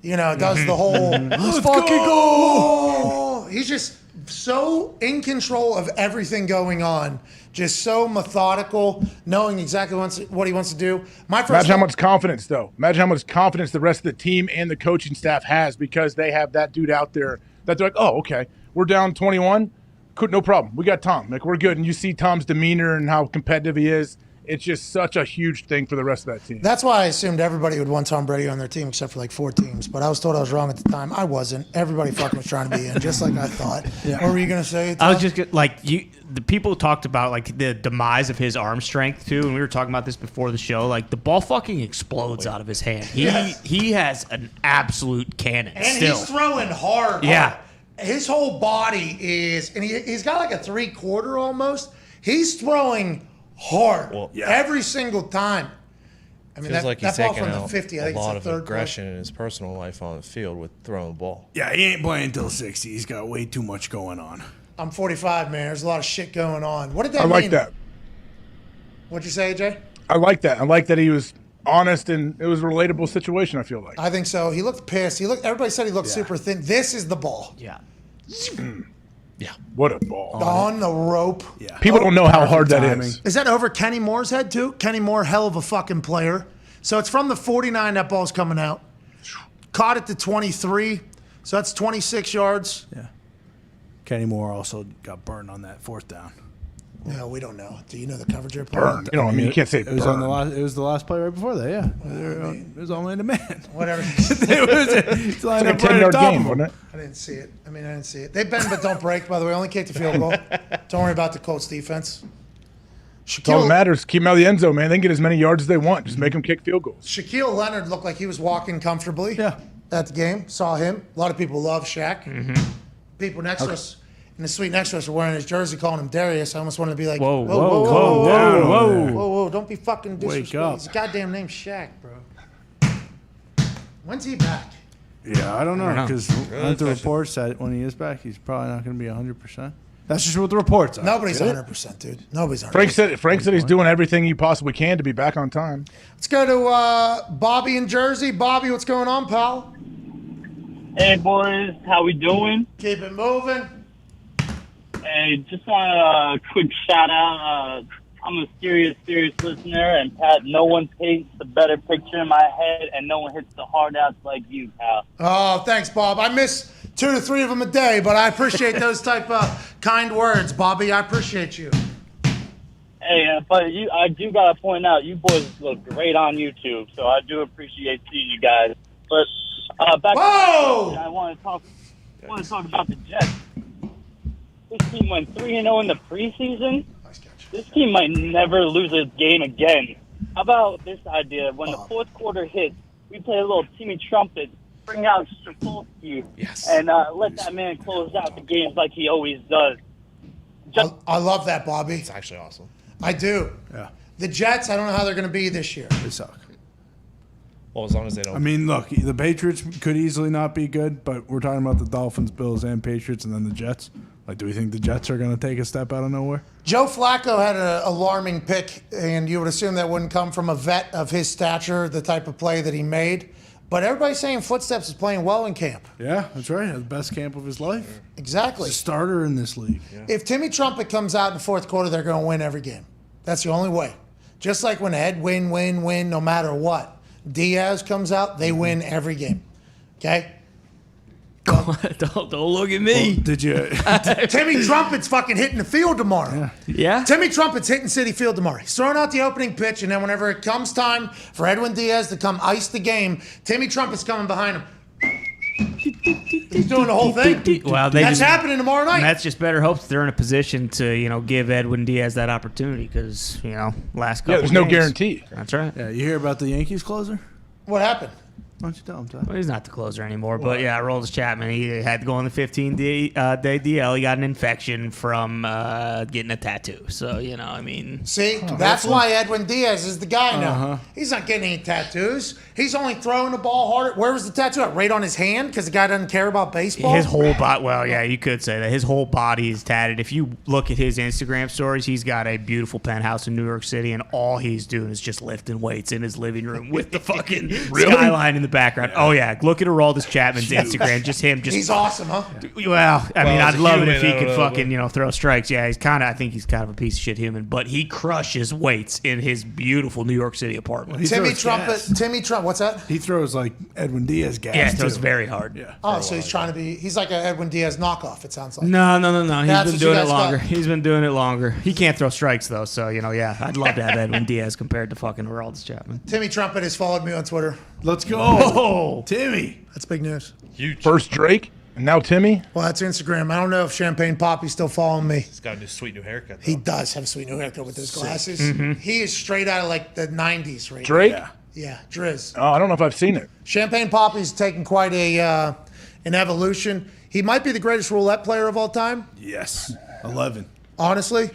does the whole, let's fucking go. He's just so in control of everything going on, just so methodical, knowing exactly what he wants to do. Imagine how much confidence, though. Imagine how much confidence the rest of the team and the coaching staff has because they have that dude out there that they're like, oh, okay, we're down 21. No problem. We got Tom. Like, we're good. And you see Tom's demeanor and how competitive he is. It's just such a huge thing for the rest of that team. That's why I assumed everybody would want Tom Brady on their team except for like 4 teams. But I was told I was wrong at the time. I wasn't. Everybody fucking was trying to be in, just like I thought. Yeah. What were you going to say, Tom? I was just the people talked about like the demise of his arm strength too, and we were talking about this before the show. Like the ball fucking explodes out of his hand. He has an absolute cannon. And still. he's throwing hard. Yeah. His whole body is, and he's got like a 3/4 almost. He's throwing hard every single time. I mean, Feels like he's that ball taking from the 50, I think a lot it's of the third aggression in his personal life on the field with throwing the ball. Yeah, he ain't playing until 60. He's got way too much going on. I'm 45, man. There's a lot of shit going on. What did that mean? I like that. What'd you say, AJ? I like that. I like that he was honest and it was a relatable situation, I feel like. I think so. He looked pissed. Everybody said he looked super thin. This is the ball. Yeah. Yeah. What a ball. On the rope. Yeah. People don't know how hard that is. Is that over Kenny Moore's head, too? Kenny Moore, hell of a fucking player. So it's from the 49 that ball's coming out. Caught at the 23. So that's 26 yards. Yeah. Kenny Moore also got burned on that 4th down. No, we don't know. Do you know the coverage you're playing? Burn. You know, I mean, you can't say it was burn. on the last. It was the last play right before that. Yeah, it was only in the man. Whatever. It's like a 10-yard game, wasn't it? I didn't see it. I didn't see it. They bend but don't break, by the way. Only kicked the field goal. Don't worry about the Colts defense. That's all that matters. Keep them out of the end zone, man. They can get as many yards as they want. Just make them kick field goals. Shaquille Leonard looked like he was walking comfortably at the game. Saw him. A lot of people love Shaq. Mm-hmm. People next to us, in the suite next to us, were wearing his jersey, calling him Darius. I almost wanted to be like, whoa. Don't be fucking disrespectful. Wake up. His goddamn name's Shaq, bro. When's he back? Yeah, I don't know because the reports said when he is back, he's probably not going to be 100%. That's just what the reports are. Nobody's 100%, dude. Nobody's 100%. Frank said he's doing everything he possibly can to be back on time. Let's go to Bobby in Jersey. Bobby, what's going on, pal? Hey, boys. How we doing? Keep it moving. Hey, just want a quick shout-out. I'm a serious listener, and Pat, no one paints a better picture in my head, and no one hits the hard outs like you, pal. Oh, thanks, Bob. I miss 2 to 3 of them a day, but I appreciate those type of kind words, Bobby. I appreciate you. Hey, but I do got to point out, you boys look great on YouTube, so I do appreciate seeing you guys. But back to I want to talk about the Jets. This team went 3-0 in the preseason. This team might never lose a game again. How about this idea? When the fourth quarter hits, we play a little Timmy Trumpet, bring out Strafolsky, and let that man close out the games like he always does. I love that, Bobby. It's actually awesome. I do. Yeah. The Jets, I don't know how they're going to be this year. They suck. Well, as long as they don't. I mean, look, the Patriots could easily not be good, but we're talking about the Dolphins, Bills, and Patriots, and then the Jets. Like, do we think the Jets are going to take a step out of nowhere? Joe Flacco had an alarming pick, and you would assume that wouldn't come from a vet of his stature, the type of play that he made. But everybody's saying Footsteps is playing well in camp. Yeah, that's right. The best camp of his life. Exactly. He's a starter in this league. Yeah. If Timmy Trumpet comes out in the fourth quarter, they're going to win every game. That's the only way. Just like when Ed win, no matter what. Diaz comes out, they win every game. Okay? Don't look at me. Well, did you? Timmy Trumpet's fucking hitting the field tomorrow. Yeah? Timmy Trumpet's hitting Citi Field tomorrow. He's throwing out the opening pitch, and then whenever it comes time for Edwin Diaz to come ice the game, Timmy Trumpet's coming behind him. He's doing the whole thing. Well, that's happening tomorrow night. And that's just better hopes they're in a position to, give Edwin Diaz that opportunity because, last couple there's no games. guarantee. That's right. Yeah, you hear about the Yankees closer? What happened? Why don't you tell him, Todd? Well, he's not the closer anymore, but yeah, Aroldis Chapman, he had to go on the 15-day DL. He got an infection from getting a tattoo. So, See, that's why Edwin Diaz is the guy now. He's not getting any tattoos. He's only throwing the ball harder. Where was the tattoo at? Right on his hand? Because the guy doesn't care about baseball? His whole body, well, yeah, you could say that. His whole body is tatted. If you look at his Instagram stories, he's got a beautiful penthouse in New York City, and all he's doing is just lifting weights in his living room with the fucking skyline in the the background. Oh yeah, look at Aroldis Chapman's Instagram. Just him. He's awesome, huh? Well, I mean, as I'd a love it human, if he I don't could know, fucking throw strikes. Yeah, I think he's kind of a piece of shit human, but he crushes weights in his beautiful New York City apartment. Timmy Trumpet. What's that? He throws like Edwin Diaz gas. Yeah, he throws too. very hard. Yeah. Oh, so he's trying to be. He's like an Edwin Diaz knockoff. It sounds like. No. That's He's been what you doing it guys longer. got. He's been doing it longer. He can't throw strikes though, so yeah, I'd love to have Edwin Diaz compared to fucking Aroldis Chapman. Timmy Trumpet has followed me on Twitter. Let's go, Oh, Timmy. That's big news. Huge. First Drake, and now Timmy. Well, that's Instagram. I don't know if Champagne Poppy's still following me. He's got a sweet new haircut. He does have a sweet new haircut with those glasses. Mm-hmm. He is straight out of like the 90s right Drake? now. Yeah, Driz. Oh, I don't know if I've seen it. Champagne Poppy's taken quite an evolution. He might be the greatest roulette player of all time. Yes. 11. Honestly,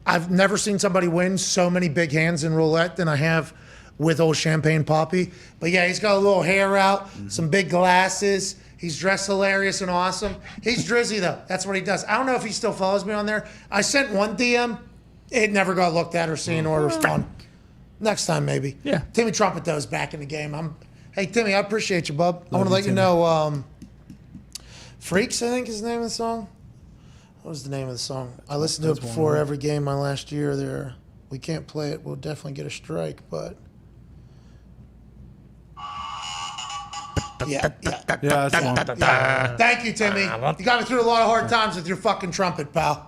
I've never seen somebody win so many big hands in roulette than I have with old Champagne Poppy. But yeah, he's got a little hair out, some big glasses. He's dressed hilarious and awesome. He's Drizzy, though. That's what he does. I don't know if he still follows me on there. I sent one DM. It never got looked at or seen or responded. Next time, maybe. Yeah. Timmy Trumpet, though, is back in the game. Hey, Timmy, I appreciate you, bub. I want to let you know, Freaks, I think is the name of the song. What was the name of the song? I listened to it before every game my last year there. We can't play it. We'll definitely get a strike, but... Yeah, that's one. yeah. Thank you, Timmy. You got me through a lot of hard times with your fucking trumpet, pal.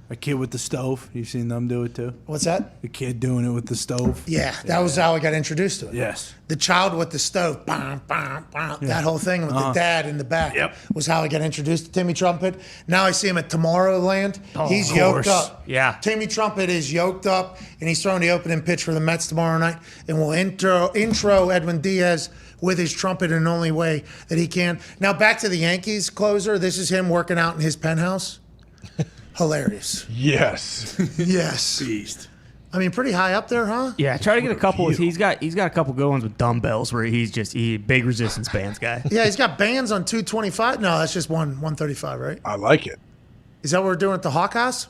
A kid with the stove. You've seen them do it too? What's that? The kid doing it with the stove. Yeah, that was how I got introduced to it. Yes. The child with the stove, bam, bam, bam, that whole thing with the dad in the back was how I got introduced to Timmy Trumpet. Now I see him at Tomorrowland. He's yoked up. Yeah. Timmy Trumpet is yoked up, and he's throwing the opening pitch for the Mets tomorrow night. And we'll intro Edwin Diaz with his trumpet in the only way that he can. Now back to the Yankees closer. This is him working out in his penthouse. Hilarious. Yes. Yes. Beast. I mean, pretty high up there, huh? Yeah, try to get a couple. He's got a couple good ones with dumbbells where he's big resistance bands guy. Yeah, he's got bands on 225. No, that's just 135, right? I like it. Is that what we're doing at the Hawk House?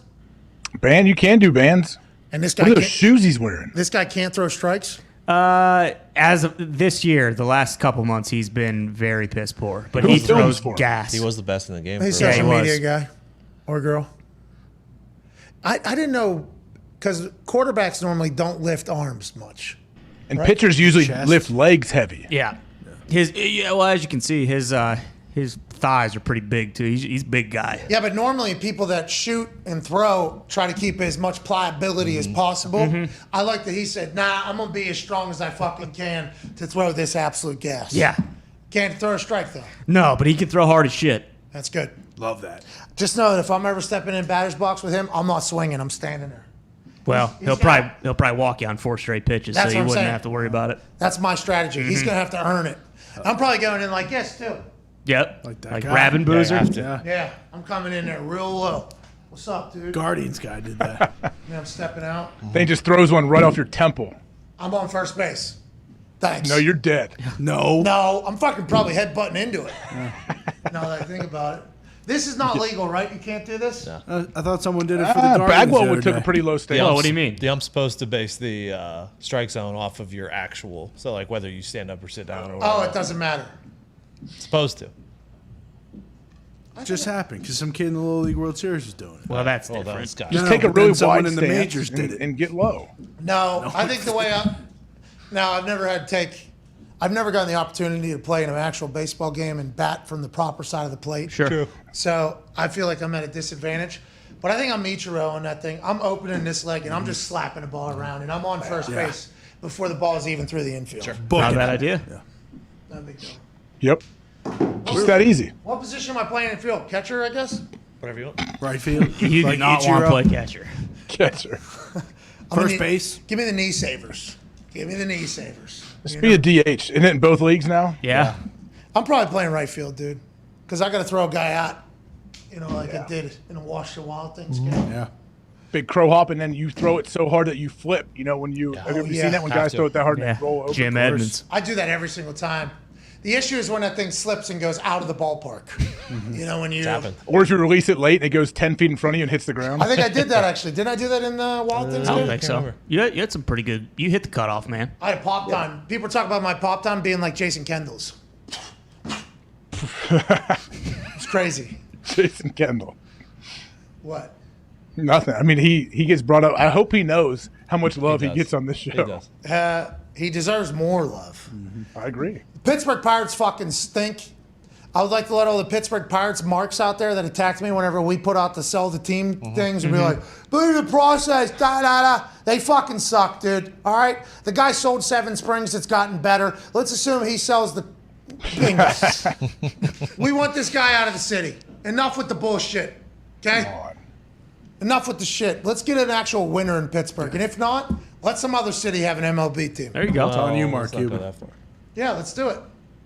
Band, you can do bands. And this guy What are those shoes he's wearing? This guy can't throw strikes? As of this year, the last couple months, he's been very piss poor. But Who he films throws for him? gas. He was the best in the game. He's for a us. social he media was. guy or girl. I didn't know, because quarterbacks normally don't lift arms much. And right? pitchers usually Chest. lift legs heavy. Yeah. Well, as you can see, his thighs are pretty big too. He's a big guy. Yeah, but normally people that shoot and throw try to keep as much pliability as possible. I like that he said, nah, I'm going to be as strong as I fucking can to throw this absolute gas. Yeah. Can't throw a strike, though. No, but he can throw hard as shit. That's good. Love that. Just know that if I'm ever stepping in batter's box with him, I'm not swinging. I'm standing there. Well, he'll probably walk you on 4 straight pitches, That's so you what I'm wouldn't saying. have to worry about it. That's my strategy. He's going to have to earn it. I'm probably going in like this, too. Yep. Like that Like guy. Rabin Boozer. Yeah, I'm coming in there real low. What's up, dude? Guardians guy did that. Yeah, I'm stepping out. Then he just throws one right off your temple. I'm on first base. Thanks. No, you're dead. No, I'm fucking probably headbutting into it. Now that I think about it. This is not legal, right? You can't do this? I thought someone did it for the Guardians. Bagwell the other took a day. pretty low stance. Well, what do you mean? The ump's supposed to base the strike zone off of your actual. So, like, whether you stand up or sit down or whatever. Oh, it doesn't matter. It's supposed to. It just happened because some kid in the Little League World Series was doing it. Well, that's Well, different. that's got Just No, take a but then really someone wide in the stance majors did it. and get low. No, I think the way I've never gotten the opportunity to play in an actual baseball game and bat from the proper side of the plate. Sure. True. So I feel like I'm at a disadvantage. But I think I'm Ichiro on that thing. I'm opening this leg and I'm just slapping the ball around and I'm on first base before the ball is even through the infield. Sure. Not a bad idea. No big deal. Yep. Just that easy. What position am I playing in field? Catcher, I guess? Whatever you want. Right field. You do Like not want to Ichiro. play catcher. Catcher. First base. Give me the knee savers. Give me the knee savers. Just You be know? a DH. Isn't it in both leagues now? Yeah. I'm probably playing right field, dude. Because I got to throw a guy out, like it did in the Wash the Wild things. Yeah. Big crow hop, and then you throw it so hard that you flip. When you have you yeah. seen that when Have guys to. throw it that hard and Yeah. they roll over? Jim Edmonds. I do that every single time. The issue is when that thing slips and goes out of the ballpark. You know, when you. Or if you release it late and it goes 10 feet in front of you and hits the ground. I think I did that actually. Didn't I do that in the Wild Things? I don't think so. You had some pretty good. You hit the cutoff, man. I had a pop time. People talk about my pop time being like Jason Kendall's. It's crazy. Jason Kendall. What? Nothing. I mean, he gets brought up. I hope he knows how much love he gets on this show. He deserves more love. I agree. Pittsburgh Pirates fucking stink. I would like to let all the Pittsburgh Pirates marks out there that attacked me whenever we put out the sell the team things and be like, believe the process, da-da-da. They fucking suck, dude. All right? The guy sold Seven Springs. It's gotten better. Let's assume he sells the Bengals. We want this guy out of the city. Enough with the bullshit. Okay? Enough with the shit. Let's get an actual winner in Pittsburgh. And if not, let some other city have an MLB team. There you go. It's on you, Mark let's not go Cuban. that far. Yeah, let's do it.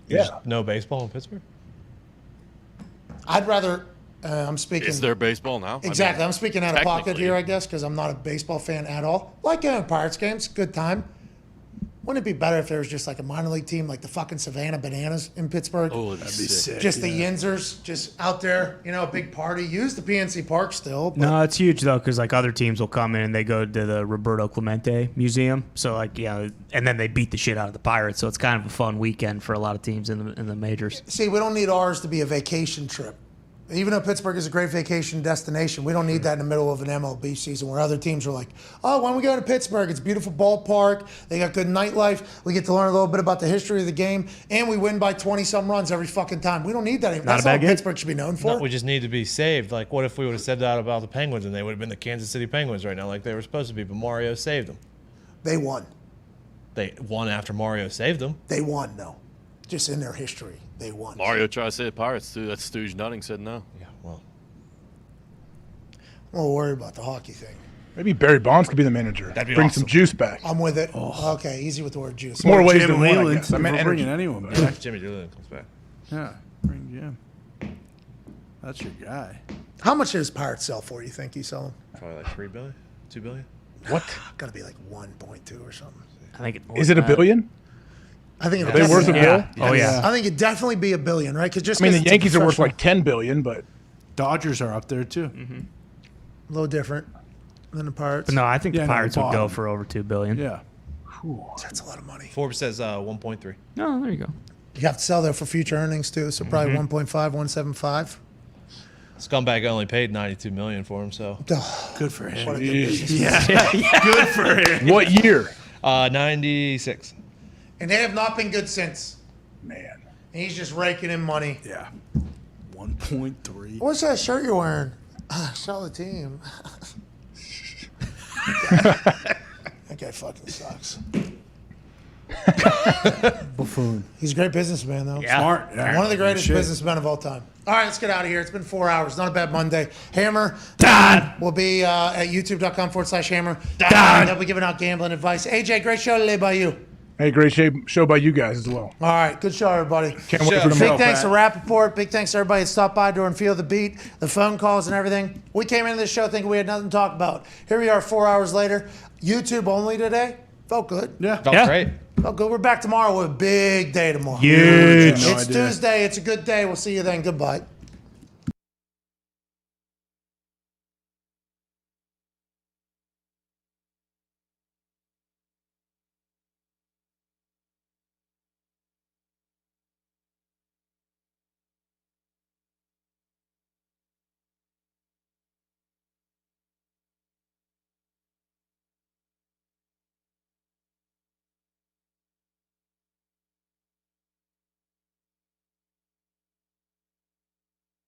There's no baseball in Pittsburgh? I'd rather, I'm speaking. Is there baseball now? Exactly. I'm speaking out of pocket technically. here, I guess, because I'm not a baseball fan at all. Like Pirates games, good time. Wouldn't it be better if there was just like a minor league team like the fucking Savannah Bananas in Pittsburgh? Oh, that'd be sick. Just the Yinzers, just out there, you know, a big party. Use the PNC Park still. But No, it's huge though, because like other teams will come in and they go to the Roberto Clemente Museum. So like and then they beat the shit out of the Pirates. So it's kind of a fun weekend for a lot of teams in the majors. See, we don't need ours to be a vacation trip. Even though Pittsburgh is a great vacation destination, we don't need that in the middle of an MLB season where other teams are like, oh, when we go to Pittsburgh, it's a beautiful ballpark. They got good nightlife. We get to learn a little bit about the history of the game, and we win by 20-some runs every fucking time. We don't need that. That's all Pittsburgh should be known for. No, we just need to be saved. Like, what if we would have said that about the Penguins and they would have been the Kansas City Penguins right now like they were supposed to be, but Mario saved them. They won. They won after Mario saved them. They won, though. Just in their history, they won. Mario tried to say the Pirates, too. That Stooge Nutting said no. Yeah, well. I'm not worried about the hockey thing. Maybe Barry Bonds could be the manager. That'd be Bring awesome. some juice back. I'm with it. Okay, easy with the word juice. More ways Jim than one, I Whelan, guess. I meant we're energy. bringing anyone back. Jimmy Doolittle comes back. Yeah, bring Jim. That's your guy. How much does Pirates sell for, you think you sell them? Probably like $3 billion, $2 billion. What? Got to be like 1.2 or something. I think Is it a billion? I think Are they worth a bill? Yeah. Oh yeah. I think it'd definitely be $1 billion, right? Because just I mean, the 'cause it's a Yankees are worth professional- like $10 billion, but Dodgers are up there too. a little different than the Pirates. But no, I think Yeah, the no, Pirates would go bottom. for over $2 billion. Yeah. That's a lot of money. Forbes says 1.3. No, there you go. You have to sell there for future earnings too, so probably 1.5, 1.75. Scumbag only paid $92 million for him, so. Good for him. What a good business. Yeah. Good for him. what year? 96. And they have not been good since. Man. And he's just raking in money. Yeah. 1.3. What's that shirt you're wearing? Sell the team. That guy fucking sucks. Buffoon. He's a great businessman, though. Yeah. Smart. Yeah. One of the greatest Shit. businessmen of all time. All right, let's get out of here. It's been 4 hours. Not a bad Monday. Hammer. Dahn. Will be at youtube.com/Hammer. Dahn. They'll be giving out gambling advice. AJ, great show today by you. Hey, great show by you guys as well. All right, good show, everybody. Can't wait for Big tomorrow. thanks to Rappaport. Big thanks to everybody that stopped by during Feel the Beat, the phone calls and everything. We came into this show thinking we had nothing to talk about. Here we are 4 hours later. YouTube only today. Felt good. Yeah. Felt great. Felt good. We're back tomorrow with a big day tomorrow. Huge. It's Tuesday. It's a good day. We'll see you then. Goodbye.